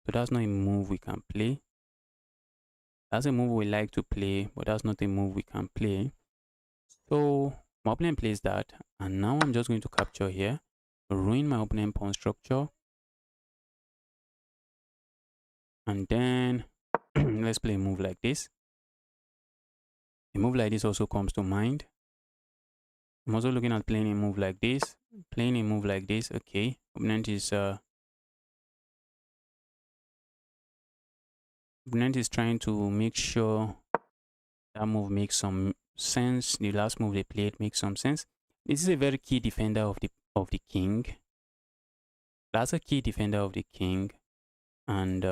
So that's not a move we can play. That's a move we like to play, but that's not a move we can play. So my opponent plays that, and now I'm just going to capture here, ruin my opponent pawn structure, and then let's play a move like this. A move like this also comes to mind. I'm also looking at playing a move like this. Playing a move like this, okay. Opponent is trying to make sure that move makes some sense. The last move they played makes some sense. This is a very key defender of the king. That's a key defender of the king, and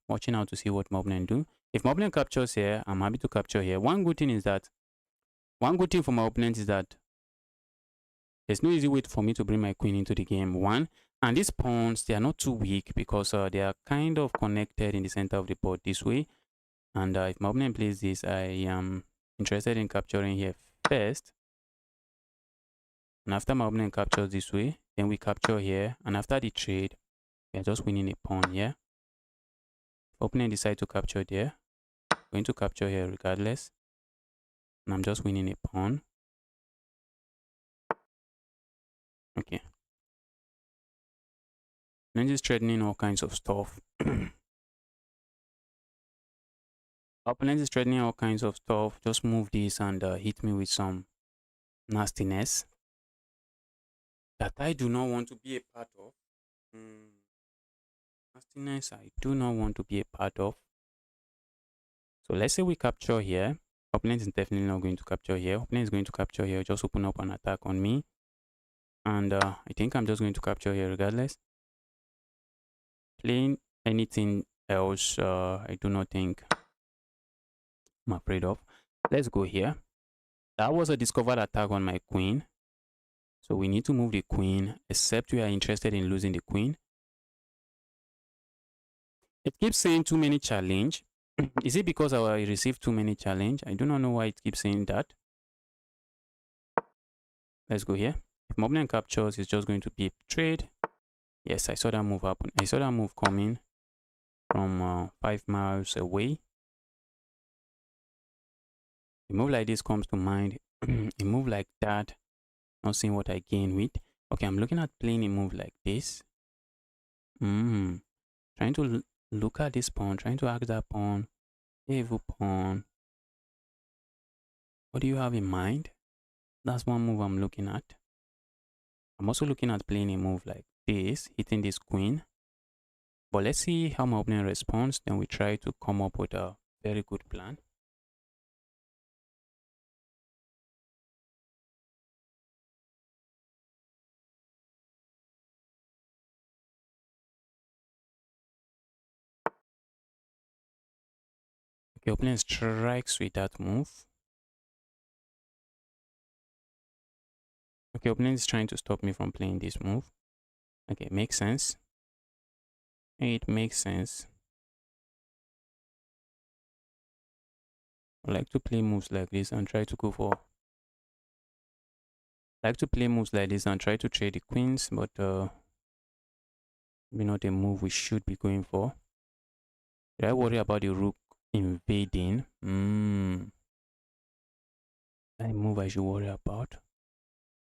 watching out to see what my opponent do. If my opponent captures here, I'm happy to capture here. One good thing for my opponent is that there's no easy way for me to bring my queen into the game. One, and these pawns, they are not too weak because they are kind of connected in the center of the board this way. And if my opponent plays this, I am interested in capturing here first. And after my opponent captures this way, then we capture here. And after the trade, we are just winning a pawn here. If opponent decides to capture there, I'm going to capture here regardless. And I'm just winning a pawn. Okay. Then just threatening all kinds of stuff. Opponent is threatening all kinds of stuff. Just move this and hit me with some nastiness that I do not want to be a part of. Nastiness I do not want to be a part of. So let's say we capture here. Opponent is definitely not going to capture here. Opponent is going to capture here. Just open up an attack on me. And I think I'm just going to capture here regardless. Playing anything else, I do not think I'm afraid of. Let's go here. That was a discovered attack on my queen. So we need to move the queen, except we are interested in losing the queen. It keeps saying too many challenge. Is it because I received too many challenge? I do not know why it keeps saying that. Let's go here. If my opponent captures, it's just going to be a trade. Yes, I saw that move happen. I saw that move coming from 5 miles away. A move like this comes to mind. A move like that, not seeing what I gain with. Okay, I'm looking at playing a move like this. Trying to look at this pawn, trying to ask that pawn, evil pawn. What do you have in mind? That's one move I'm looking at. I'm also looking at playing a move like this, hitting this queen. But let's see how my opponent responds. Then we try to come up with a very good plan. Okay, opponent strikes with that move. Okay, opponent is trying to stop me from playing this move. Okay, makes sense. It makes sense. I like to play moves like this and try to go for... I like to play moves like this and try to trade the queens, but maybe not a move we should be going for. Did I worry about the rook invading? That move I should worry about.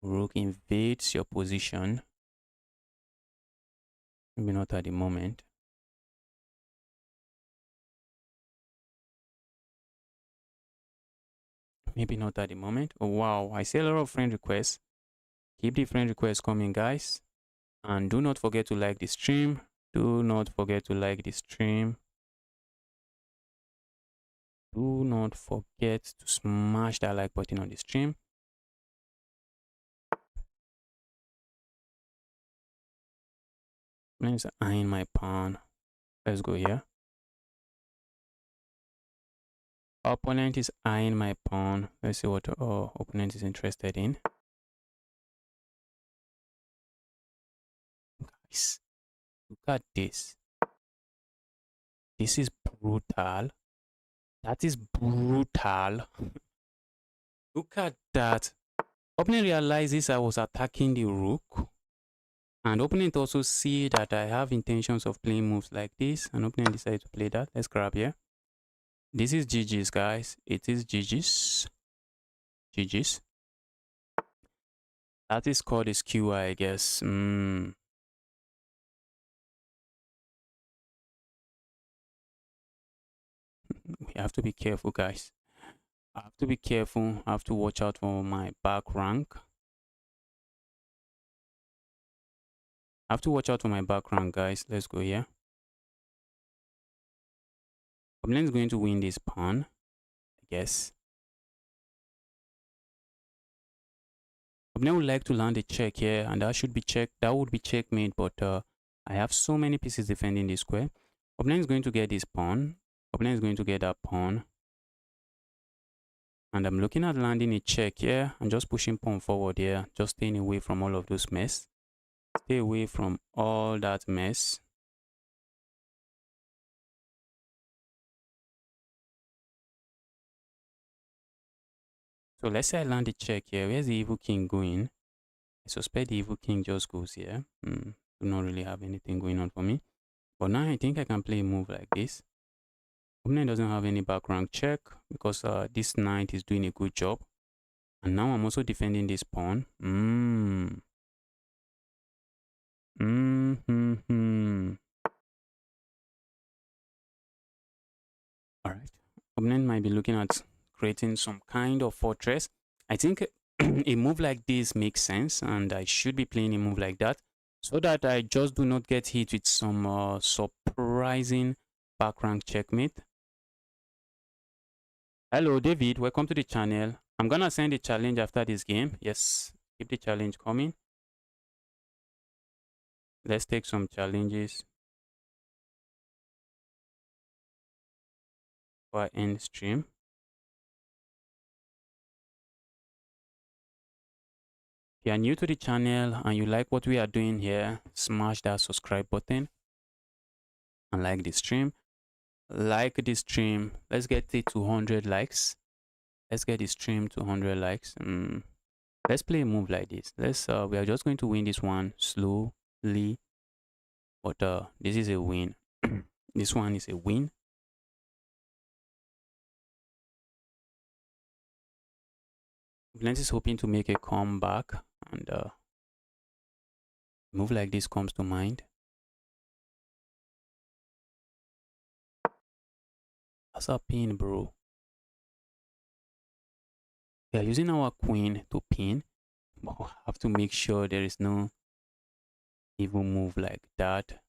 Rook invades your position. Maybe not at the moment. Maybe not at the moment. Oh wow, I see a lot of friend requests. Keep the friend requests coming, guys. And do not forget to like the stream. Do not forget to like the stream. Do not forget to smash that like button on the stream. Let's eyeing my pawn. Let's go here. Opponent is eyeing my pawn. Let's see what opponent is interested in. Guys, look at this. This is brutal. That is brutal. Look at that. Opponent realizes I was attacking the rook. And opponent also see that I have intentions of playing moves like this. And opponent decided to play that. Let's grab here. This is GG's, guys. It is GG's. GG's. That is called a skewer, I guess. We have to be careful, guys. I have to be careful. I have to watch out for my back rank. I have to watch out for my back rank, guys. Let's go here. Opponent is going to win this pawn, I guess. Opponent would like to land a check here, and that should be check. That would be checkmate, but I have so many pieces defending this square. Opponent is going to get this pawn. Opponent is going to get that pawn. And I'm looking at landing a check here. I'm just pushing pawn forward here, just staying away from all of those mess. Stay away from all that mess. So let's say I land a check here. Where's the evil king going? I suspect the evil king just goes here. Do not really have anything going on for me. But now I think I can play a move like this. Opponent doesn't have any back rank check because this knight is doing a good job. And now I'm also defending this pawn. Alright. Opponent might be looking at creating some kind of fortress. I think a move like this makes sense, and I should be playing a move like that so that I just do not get hit with some surprising back rank checkmate. Hello David, welcome to the channel. I'm gonna send a challenge after this game. Yes, keep the challenge coming. Let's take some challenges for our end stream. If you are new to the channel and you like what we are doing here, smash that subscribe button and like the stream. Like this stream. Let's get it to 100 likes. Let's get the stream to 100 likes. Let's play a move like this. We are just going to win this one slowly, but this is a win. This one is a win. Blitz is hoping to make a comeback, and move like this comes to mind. That's a pin, bro. We are using our queen to pin, but we have to make sure there is no evil move like that.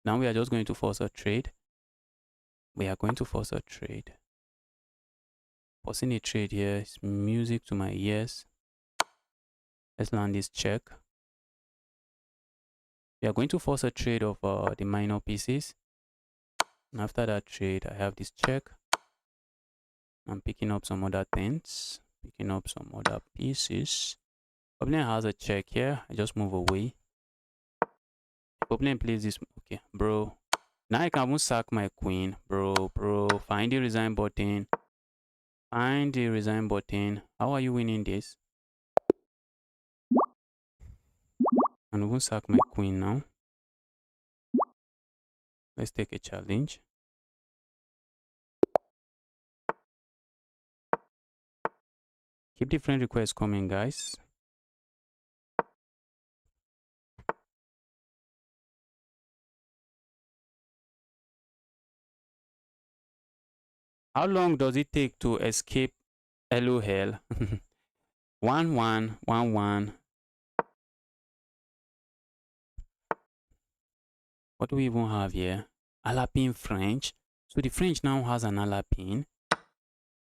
Now we are just going to force a trade. We are going to force a trade. Forcing a trade here is music to my ears. Let's land this check. We are going to force a trade of the minor pieces. And after that trade, I have this check. I'm picking up some other things. Picking up some other pieces. Opponent has a check here. I just move away. Opponent plays this. Okay, bro. Now I can even sack my queen. Bro. Find the resign button. Find the resign button. How are you winning this? And we will sack my queen now. Let's take a challenge. Keep the friend requests coming, guys. How long does it take to escape LOL? 1-1, 1-1. What do we even have here? Alapin French. So the French now has an Alapin.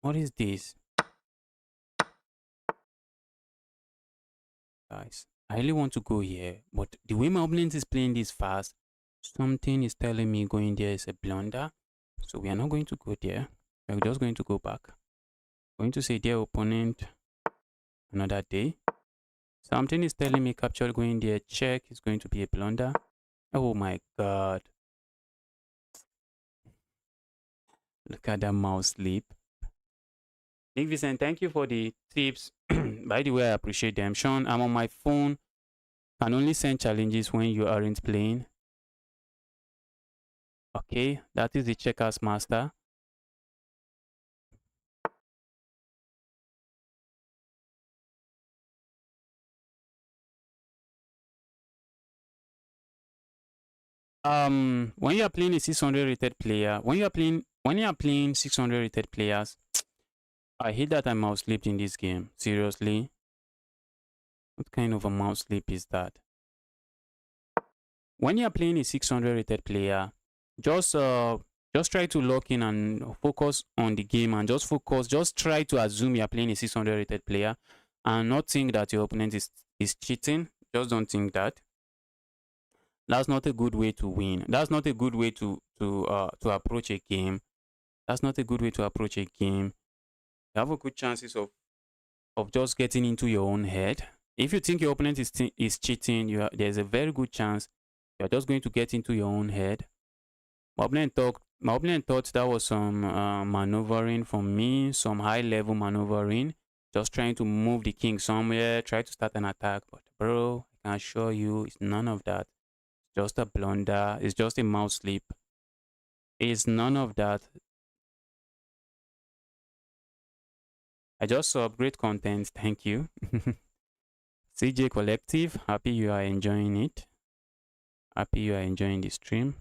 What is this? Guys, I really want to go here, but the way my opponent is playing this fast, something is telling me going there is a blunder. So we are not going to go there. We're just going to go back. Going to say dear opponent, another day. Something is telling me capture going there. Check is going to be a blunder. Oh my god. Look at that mouse sleep. Nick Vincent, thank you for the tips. By the way, I appreciate them. Sean, I'm on my phone. Can only send challenges when you aren't playing. Okay, that is the checkers master. When you are playing a 600 rated player, when you are playing 600 rated players, I hate that I mouse sleep in this game. Seriously, what kind of a mouse sleep is that? When you are playing a 600 rated player, just try to lock in and focus on the game and just try to assume you are playing a 600 rated player and not think that your opponent is cheating. Just don't think that. That's not a good way to win. That's not a good way to approach a game. That's not a good way to approach a game. You have a good chances of just getting into your own head. If you think your opponent is cheating, there's a very good chance you're just going to get into your own head. My opponent thought that was some maneuvering from me, some high level maneuvering, just trying to move the king somewhere, try to start an attack. But bro, I can assure you, it's none of that. It's just a blunder. It's just a mouse sleep. It's none of that. I just saw great content. Thank you. CJ Collective, happy you are enjoying it. Happy you are enjoying the stream.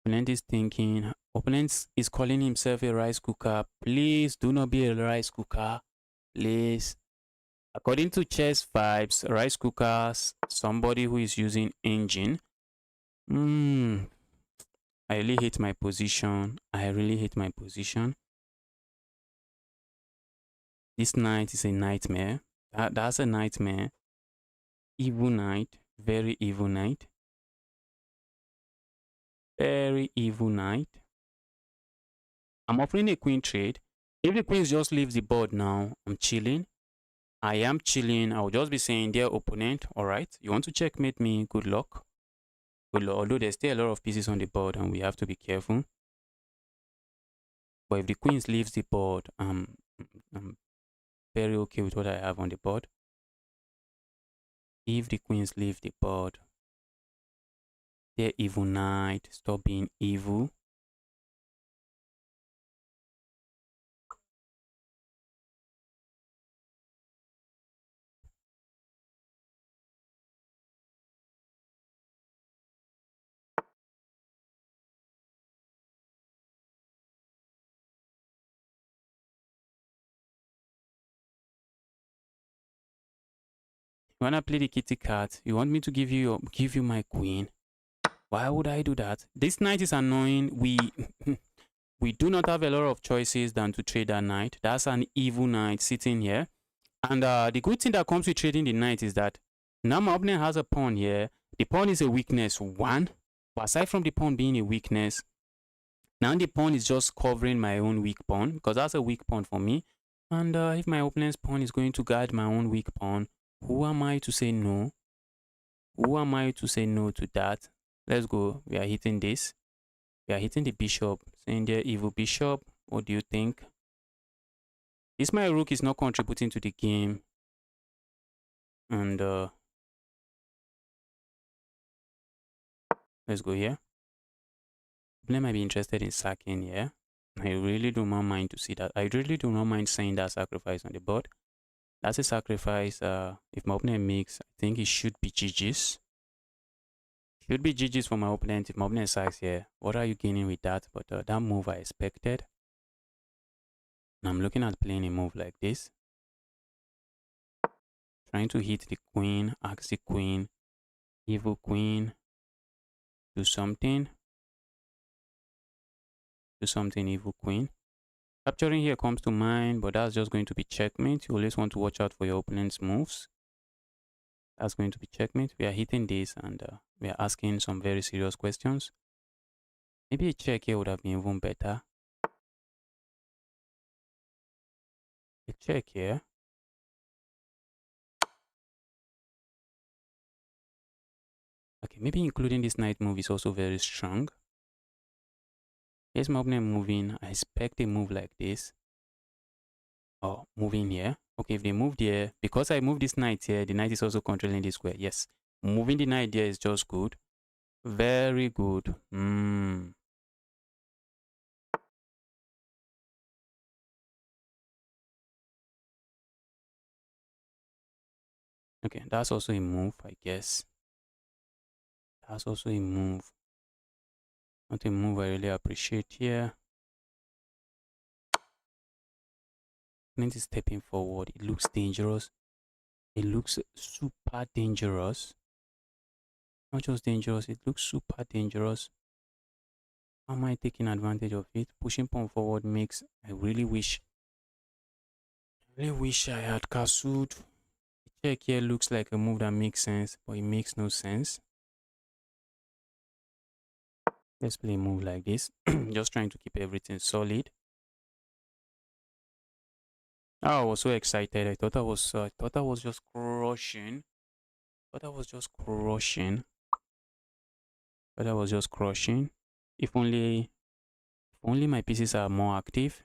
Opponent is thinking, opponent is calling himself a rice cooker. Please do not be a rice cooker. Please. According to chess vibes, rice cookers, somebody who is using engine. I really hate my position. I really hate my position. This knight is a nightmare. That's a nightmare. Evil knight. Very evil knight. Very evil knight. I'm offering a queen trade. If the queen just leaves the board now, I'm chilling. I am chilling. I'll just be saying, dear opponent, all right, you want to checkmate me? Good luck. Good luck. Although there's still a lot of pieces on the board and we have to be careful. But if the queen leaves the board, I'm very okay with what I have on the board. If the queens leave the board, dear evil knight, stop being evil. When I play the kitty cat, you want me to give you my queen? Why would I do that? This knight is annoying. We do not have a lot of choices than to trade that knight. That's an evil knight sitting here. And the good thing that comes with trading the knight is that now my opponent has a pawn here. The pawn is a weakness, one. But aside from the pawn being a weakness, now the pawn is just covering my own weak pawn because that's a weak pawn for me. And if my opponent's pawn is going to guard my own weak pawn, who am I to say no? Who am I to say no to that? Let's go. We are hitting this. We are hitting the bishop. Saying there, evil bishop. What do you think? This my rook is not contributing to the game. And let's go here. Blame might be interested in sacking here. I really do not mind to see that. I really do not mind saying that sacrifice on the board. That's a sacrifice. If my opponent makes, I think it should be GG's. Should be GG's for my opponent. If my opponent sacks here, what are you gaining with that? But that move I expected. And I'm looking at playing a move like this. Trying to hit the queen, ask the queen, evil queen, do something. Do something, evil queen. Capturing here comes to mind, but that's just going to be checkmate. You always want to watch out for your opponent's moves. That's going to be checkmate. We are hitting this and we are asking some very serious questions. Maybe a check here would have been even better. A check here. maybe including this knight move is also very strong. Here's my opponent moving. I expect a move like this. Oh, moving here. Okay, if they moved here, because I moved this knight here, the knight is also controlling this square. Yes, moving the knight here is just good. Very good. Okay, that's also a move, I guess. That's also a move. Not a move I really appreciate here. Opponent is stepping forward. It looks dangerous. It looks super dangerous. Not just dangerous, it looks super dangerous. How am I taking advantage of it? Pushing pawn forward makes, I really wish I had castled. The check here looks like a move that makes sense, but it makes no sense. Let's play a move like this. Just trying to keep everything solid. Oh, I was so excited. I thought I was just crushing. Thought I was just crushing. Thought I was just crushing. If only my pieces are more active.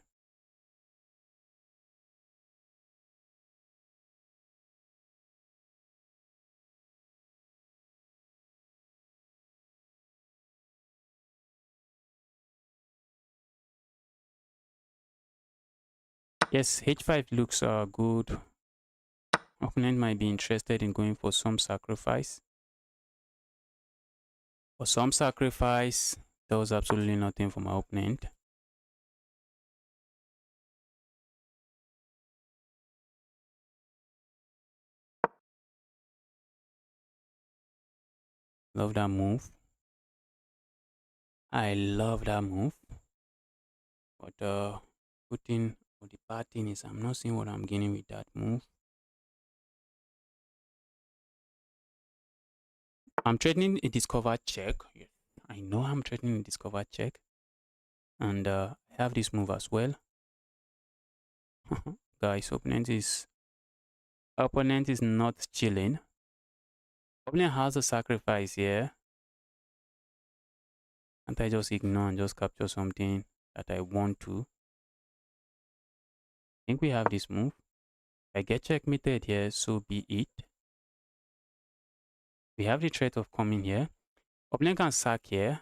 Yes, h5 looks good. Opponent might be interested in going for some sacrifice. For some sacrifice, there was absolutely nothing for my opponent. Love that move. I love that move. But good thing or the bad thing is I'm not seeing what I'm gaining with that move. I'm threatening a discovered check. Yes, I know I'm threatening a discovered check. And I have this move as well. Guys, opponent is not chilling. Opponent has a sacrifice here. Can't I just ignore and just capture something that I want to? I think we have this move. If I get checkmated here, so be it. We have the threat of coming here. Opponent can sack here.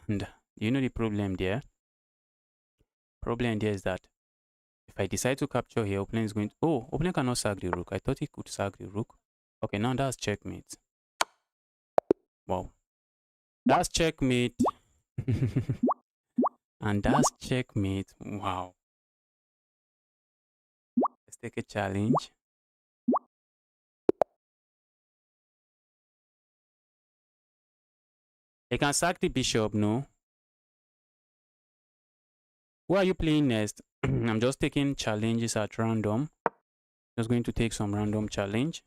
And you know the problem there? Problem there is that if I decide to capture here, opponent is going to... Oh, opponent cannot sack the rook. I thought he could sack the rook. Okay, now that's checkmate. Wow. That's checkmate. And that's checkmate. Wow. Let's take a challenge. They can sack the bishop, no? Who are you playing next? I'm just taking challenges at random. Just going to take some random challenge.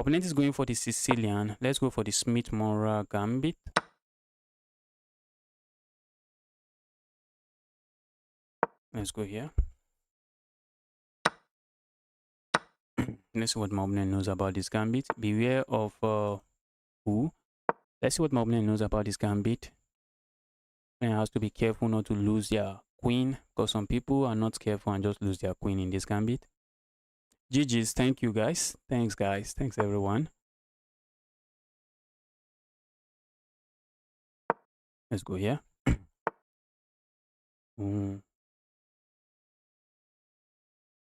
Opponent is going for the Sicilian. Let's go for the Smith-Morra Gambit. Let's go here. Let's see what my opponent knows about this gambit. Beware of who. Let's see what my opponent knows about this gambit. And has to be careful not to lose their queen, because some people are not careful and just lose their queen in this gambit. GG's. Thank you guys. Thanks guys. Thanks everyone. Let's go here.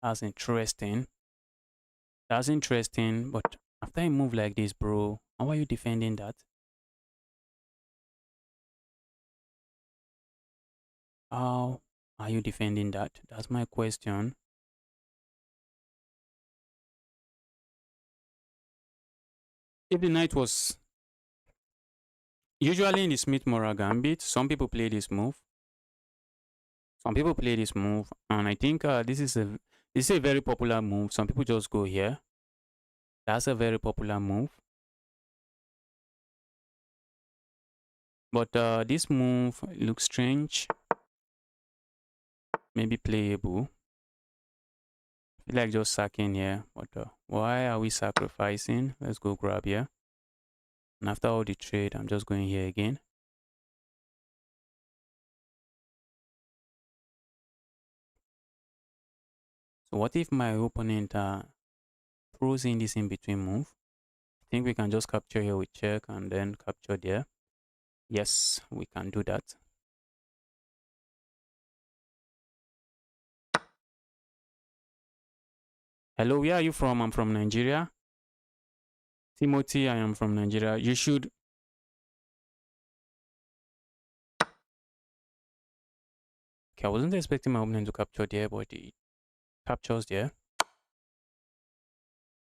That's interesting. That's interesting, but after I move like this, bro, how are you defending that? How are you defending that? That's my question. If the knight was... Usually in the Smith-Morra Gambit, some people play this move. Some people play this move, and I think this is a very popular move. Some people just go here. That's a very popular move. But this move looks strange. Maybe playable. feel like just sacking here, but why are we sacrificing? Let's go grab here. And after all the trade, I'm just going here again. So what if my opponent throws in this in between move? I think we can just capture here with check and then capture there. Yes, we can do that. Hello, where are you from? I'm from Nigeria. Timothy, I am from Nigeria. You should. Okay, I wasn't expecting my opponent to capture there, but it captures there.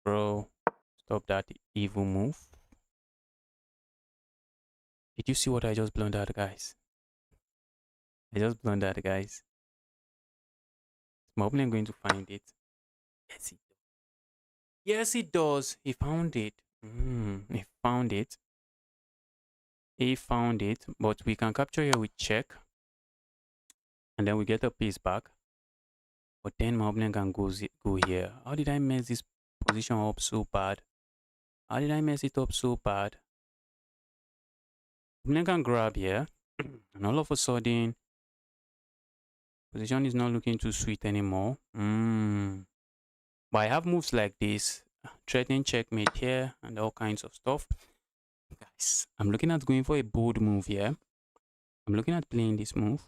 Bro, stop that evil move. Did you see what I just blundered, guys? I just blundered, guys. Is my opponent going to find it? Yes, it does. Yes, it does. He found it. He found it. He found it, but we can capture here with check. And then we get a piece back. But then my opponent can go here. How did I mess this position up so bad? How did I mess it up so bad? Opponent can grab here. And all of a sudden, position is not looking too sweet anymore. But I have moves like this. Threatening checkmate here and all kinds of stuff. Guys, I'm looking at going for a bold move here. I'm looking at playing this move.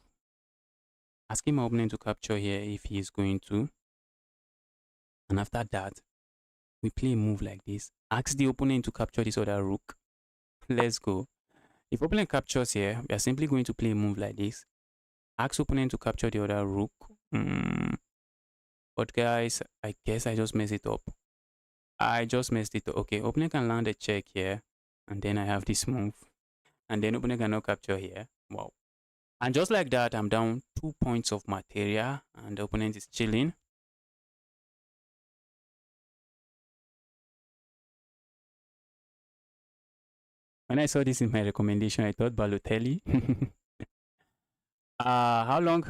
Asking my opponent to capture here if he is going to. And after that, we play a move like this. Ask the opponent to capture this other rook. Let's go. If opponent captures here, we are simply going to play a move like this. Ask opponent to capture the other rook. But guys, I guess I just messed it up. I just messed it up. Okay, opponent can land a check here. And then I have this move. And then opponent cannot capture here. Wow. And just like that, I'm down 2 points of material. And the opponent is chilling. When I saw this in my recommendation, I thought Balotelli. How long?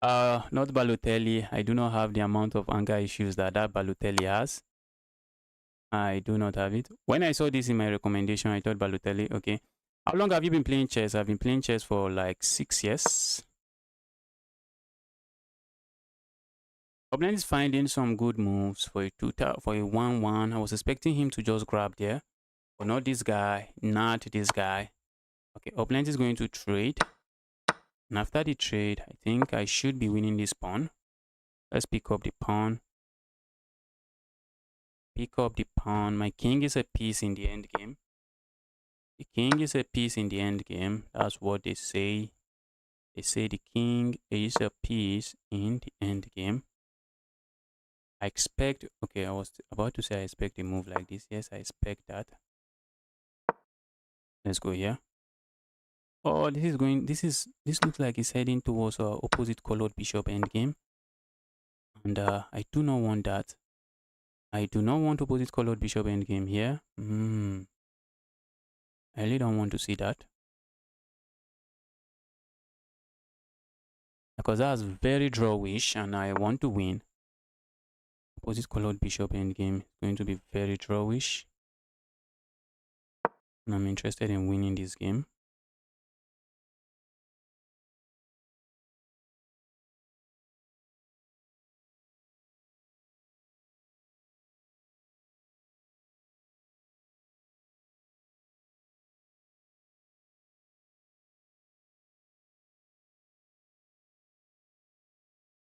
Not Balotelli. I do not have the amount of anger issues that Balotelli has. I do not have it. When I saw this in my recommendation, I thought Balotelli. Okay. How long have you been playing chess? I've been playing chess for like 6 years. Opponent is finding some good moves for a 1-1. I was expecting him to just grab there. But not this guy. Not this guy. Okay, opponent is going to trade. And after the trade, I think I should be winning this pawn. Let's pick up the pawn. Pick up the pawn. My king is a piece in the end game. The king is a piece in the end game. That's what they say. They say the king is a piece in the end game. I expect, okay, I was about to say I expect a move like this. Yes, I expect that. Let's go here. Oh, this looks like it's heading towards opposite colored bishop endgame. And I do not want that. I do not want opposite colored bishop endgame here. I really don't want to see that. Because that's very drawish and I want to win. Opposite colored bishop endgame is going to be very drawish. And I'm interested in winning this game.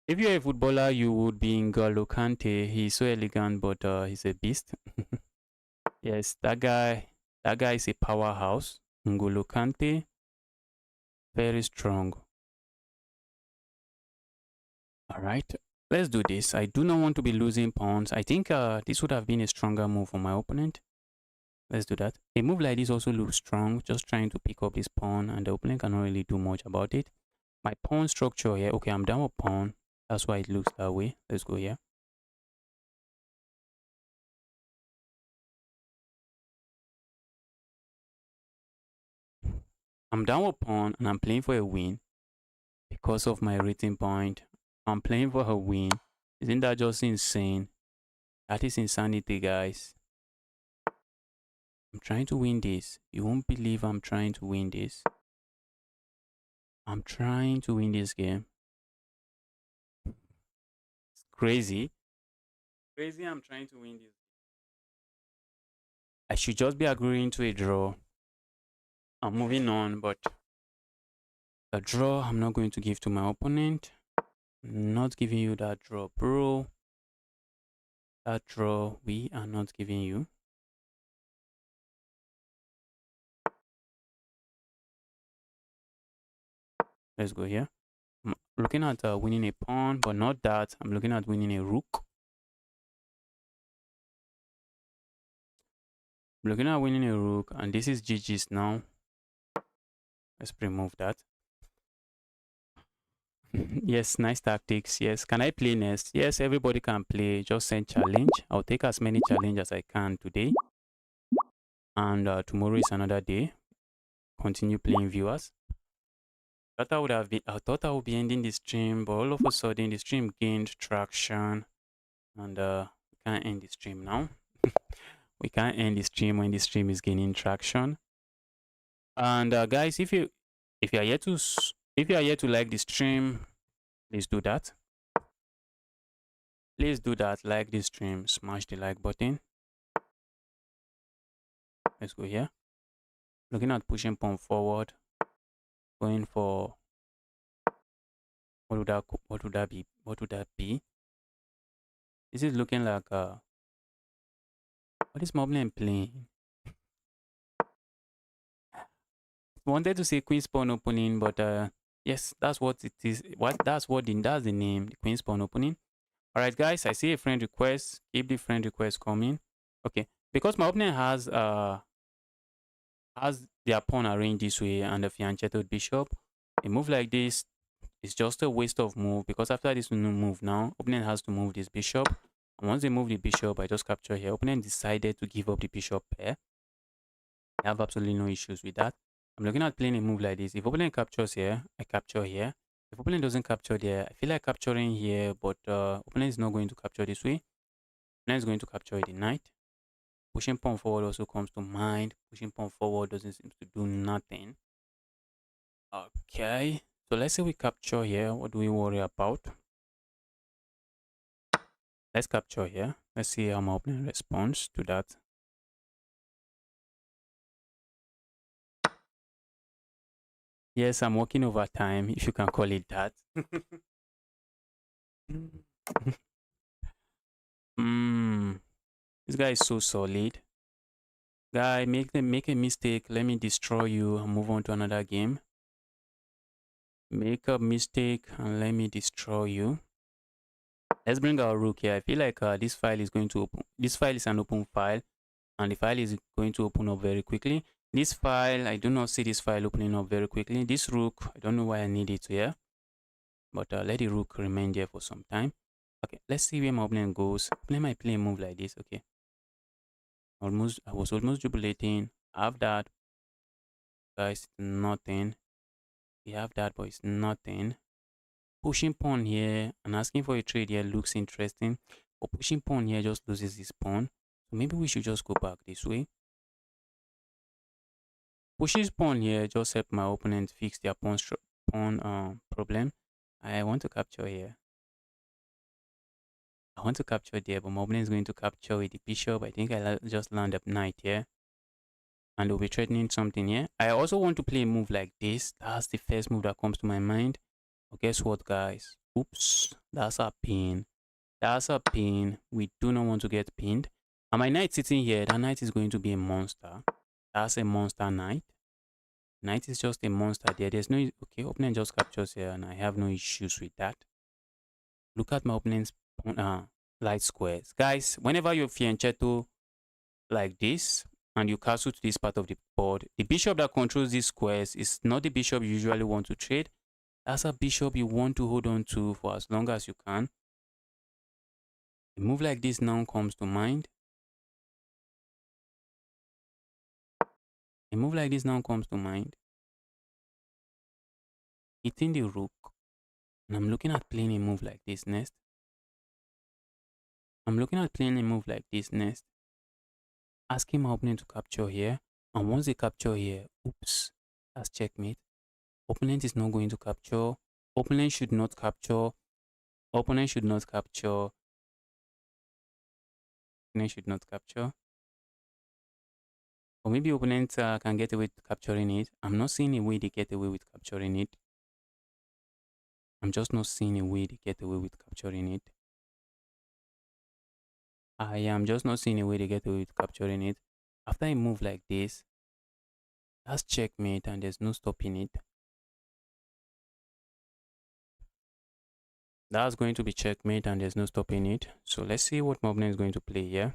If you're a footballer, you would be N'Golo Kante. He's so elegant, but he's a beast. Yes, that guy is a powerhouse. N'Golo Kante, very strong. All right, let's do this. I do not want to be losing pawns. I think this would have been a stronger move for my opponent. Let's do that. A move like this also looks strong, just trying to pick up this pawn, and the opponent cannot really do much about it. My pawn structure here, okay, I'm down a pawn. That's why it looks that way. Let's go here. I'm down a pawn and I'm playing for a win because of my rating point. I'm playing for a win. Isn't that just insane? That is insanity, guys. I'm trying to win this. You won't believe I'm trying to win this. I'm trying to win this game. It's crazy. Crazy, I'm trying to win this. I should just be agreeing to a draw. I'm moving on, but a draw I'm not going to give to my opponent. I'm not giving you that draw, bro. That draw we are not giving you. Let's go here. I'm looking at winning a pawn, but not that. I'm looking at winning a rook. I'm looking at winning a rook, and this is GG's now. Let's remove that. Yes, nice tactics. Yes, can I play next? Yes, everybody can play. Just send challenge. I'll take as many challenges as I can today. And tomorrow is another day. Continue playing, viewers. I thought I would be ending the stream, but all of a sudden the stream gained traction, and we can't end the stream now. We can't end the stream when the stream is gaining traction. And guys, if you are yet to like the stream, please do that. Please do that. Like this stream, smash the like button. Let's go here. Looking at pushing pawn forward, going for what would that be? What would that be? This is looking like what is Moblin playing? Wanted to say queen's pawn opening, but yes, that's what it is. That's the name, the queen's pawn opening. All right, guys, I see a friend request. Keep the friend request coming. Okay, because my opponent has their pawn arranged this way and the fianchetto bishop, a move like this is just a waste of move, because after this move now, opponent has to move this bishop. And once they move the bishop, I just capture here. Opponent decided to give up the bishop pair. I have absolutely no issues with that. I'm looking at playing a move like this. If opponent captures here, I capture here. If opponent doesn't capture there, I feel like capturing here, but opponent is not going to capture this way. Opponent is going to capture the knight. Pushing pawn forward also comes to mind. Pushing pawn forward doesn't seem to do nothing. Okay, so let's say we capture here. What do we worry about? Let's capture here. Let's see how my opponent responds to that. Yes, I'm working overtime, if you can call it that. This guy is so solid. Guy, make a mistake. Let me destroy you and move on to another game. Make a mistake and let me destroy you. Let's bring our rook here. I feel like this file is going to open. This file is an open file, and the file is going to open up very quickly. This file, I do not see this file opening up very quickly. This rook, I don't know why I need it here, but let the rook remain there for some time. Okay, let's see where my opponent goes. Opponent might play a move like this. Okay, I was almost jubilating. I have that, guys. Nothing. We have that, but it's nothing. Pushing pawn here and asking for a trade here looks interesting, but pushing pawn here just loses this pawn. So maybe we should just go back this way. Pushes pawn here just help my opponent fix their pawn problem. I want to capture here. I want to capture there, but my opponent is going to capture with the bishop. I think I'll just land up knight here, and they'll be threatening something here. I also want to play a move like this. That's the first move that comes to my mind. But guess what, guys? Oops, that's a pin. That's a pin. We do not want to get pinned. And my knight sitting here, that knight is going to be a monster. That's a monster knight. Knight is just a monster there. There's no... Okay, opponent just captures here, and I have no issues with that. Look at my opponent's light squares. Guys, whenever you fianchetto like this, and you castle to this part of the board, the bishop that controls these squares is not the bishop you usually want to trade. That's a bishop you want to hold on to for as long as you can. A move like this now comes to mind. A move like this now comes to mind. Hitting the rook. And I'm looking at playing a move like this next. I'm looking at playing a move like this next. Asking my opponent to capture here. And once they capture here, oops, that's checkmate. Opponent is not going to capture. Opponent should not capture. Opponent should not capture. Opponent should not capture. Or maybe opponent can get away with capturing it. I'm not seeing a way they get away with capturing it. I'm just not seeing a way they get away with capturing it. I am just not seeing a way they get away with capturing it. After a move like this, that's checkmate and there's no stopping it. That's going to be checkmate and there's no stopping it. So let's see what my opponent is going to play here.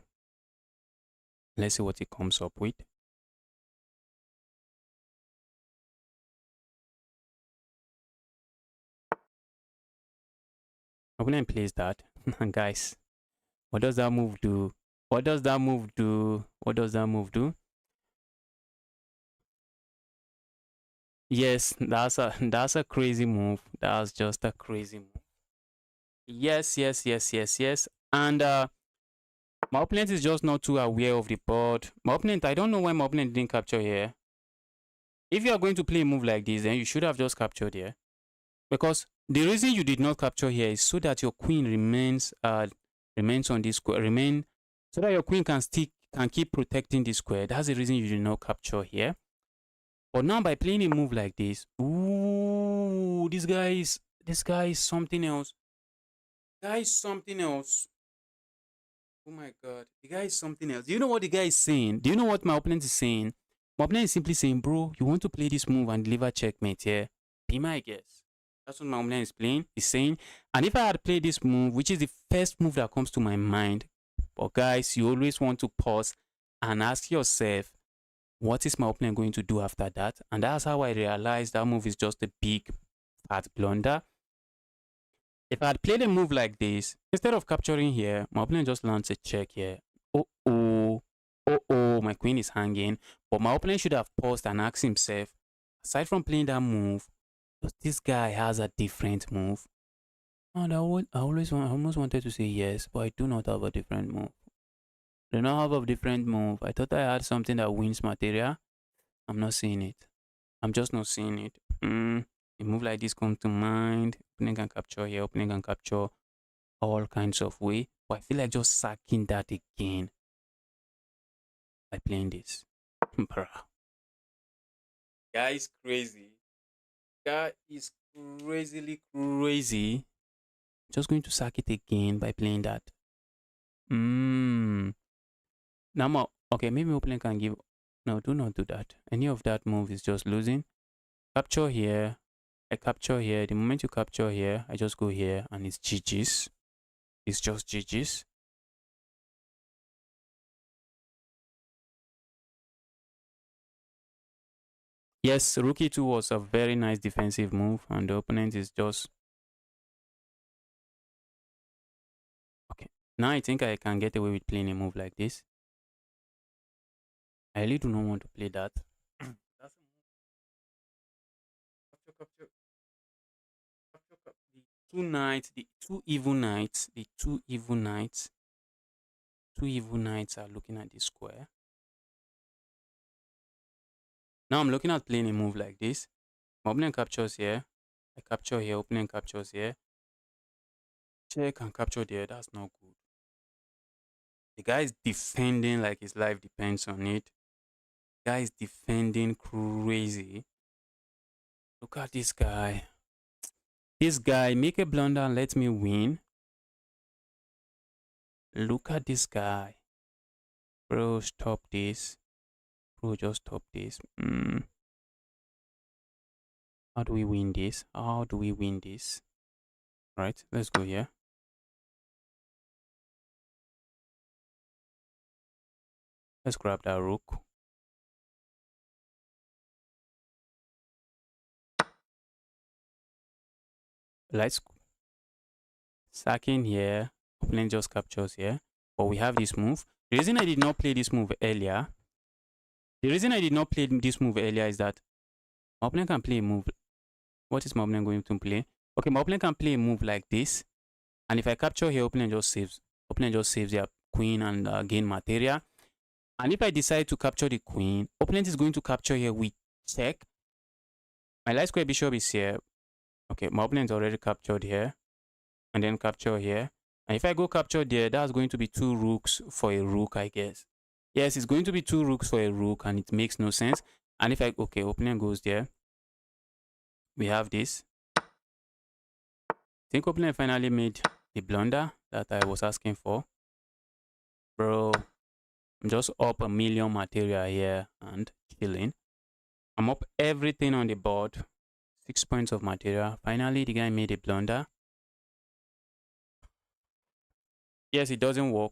Let's see what he comes up with. Opponent plays that. And guys, what does that move do? What does that move do? What does that move do? Yes, that's a crazy move. That's just a crazy move. Yes. And my opponent is just not too aware of the board. My opponent, I don't know why my opponent didn't capture here. If you are going to play a move like this, then you should have just captured here. Because the reason you did not capture here is so that your queen remains on this square, so that your queen can keep protecting the square. That's the reason you did not capture here. But now by playing a move like this, ooh, this guy is something else. Guy is something else. Oh my god, the guy is something else. Do you know what the guy is saying? Do you know what my opponent is saying? My opponent is simply saying, bro, you want to play this move and deliver checkmate here? Be my guess. That's what my opponent is playing. He's saying, and if I had played this move, which is the first move that comes to my mind, but guys, you always want to pause and ask yourself, what is my opponent going to do after that? And that's how I realized that move is just a big fat blunder. If I had played a move like this, instead of capturing here, my opponent just lands a check here. Oh, my queen is hanging. But my opponent should have paused and asked himself, aside from playing that move, this guy has a different move. And I almost wanted to say yes, but I do not have a different move. I do not have a different move. I thought I had something that wins material. I'm not seeing it. I'm just not seeing it. A move like this comes to mind. Opening can capture here. Opening can capture all kinds of way. But I feel like just sacking that again by playing this. Bruh. Guy is crazy. Guy is crazily crazy. Just going to sack it again by playing that. Now, okay, maybe opening can give. No, do not do that. Any of that move is just losing. Capture here. I capture here. The moment you capture here, I just go here and it's GG's. It's just GG's. Yes, rook e2 was a very nice defensive move and the opponent is just... Okay, now I think I can get away with playing a move like this. I really do not want to play that. That's a move. Capture. The two knights, the two evil knights are looking at the square. Now I'm looking at playing a move like this. My opponent captures here. I capture here. Opponent captures here. Check and capture there. That's not good. The guy is defending like his life depends on it. The guy is defending crazy. Look at this guy. This guy make a blunder and let me win. Look at this guy. Bro, stop this. Bro, just stop this. How do we win this? How do we win this? Right, let's go here. Let's grab that rook. Let's sacking here. Opponent just captures here. But we have this move. The reason I did not play this move earlier. is that my opponent can play a move. What is my opponent going to play? Okay, my opponent can play a move like this. And if I capture here, opponent just saves. opponent just saves their queen and gain material. And if I decide to capture the queen, opponent is going to capture here with check. My light square bishop is here. Okay, my opponent already captured here. And then capture here. And if I go capture there, that's going to be 2 rooks for a rook, I guess. Yes, it's going to be 2 rooks for a rook, and it makes no sense. And if I, okay, opponent goes there. We have this. I think opponent finally made the blunder that I was asking for. Bro, I'm just up 1 million material here and chilling. I'm up everything on the board. 6 points of material. Finally, the guy made a blunder. Yes, it doesn't work.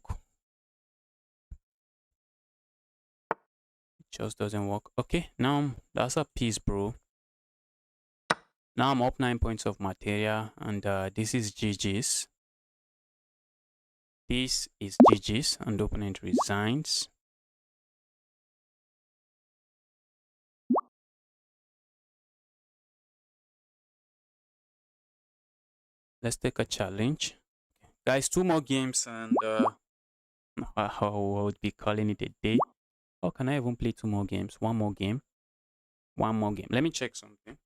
It just doesn't work. Okay, now that's a piece, bro. Now I'm up 9 points of material, and this is GG's. This is GG's, and the opponent resigns. Let's take a challenge. Guys, 2 more games, and I would be calling it a day. Or can I even play 2 more games? 1 more game. 1 more game. Let me check something.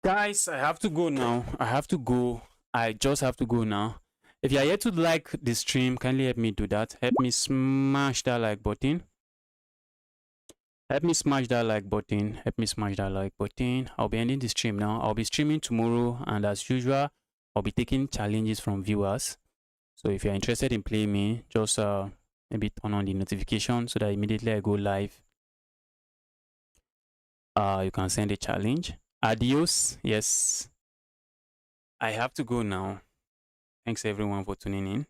Guys, I have to go now. I have to go. I just have to go now. If you are yet to like the stream, kindly help me do that. Help me smash that like button. Help me smash that like button. Help me smash that like button. I'll be ending the stream now. I'll be streaming tomorrow, and as usual, I'll be taking challenges from viewers. So if you're interested in playing me, just maybe turn on the notification so that immediately I go live, you can send a challenge. Adios. Yes, I have to go now. Thanks everyone for tuning in.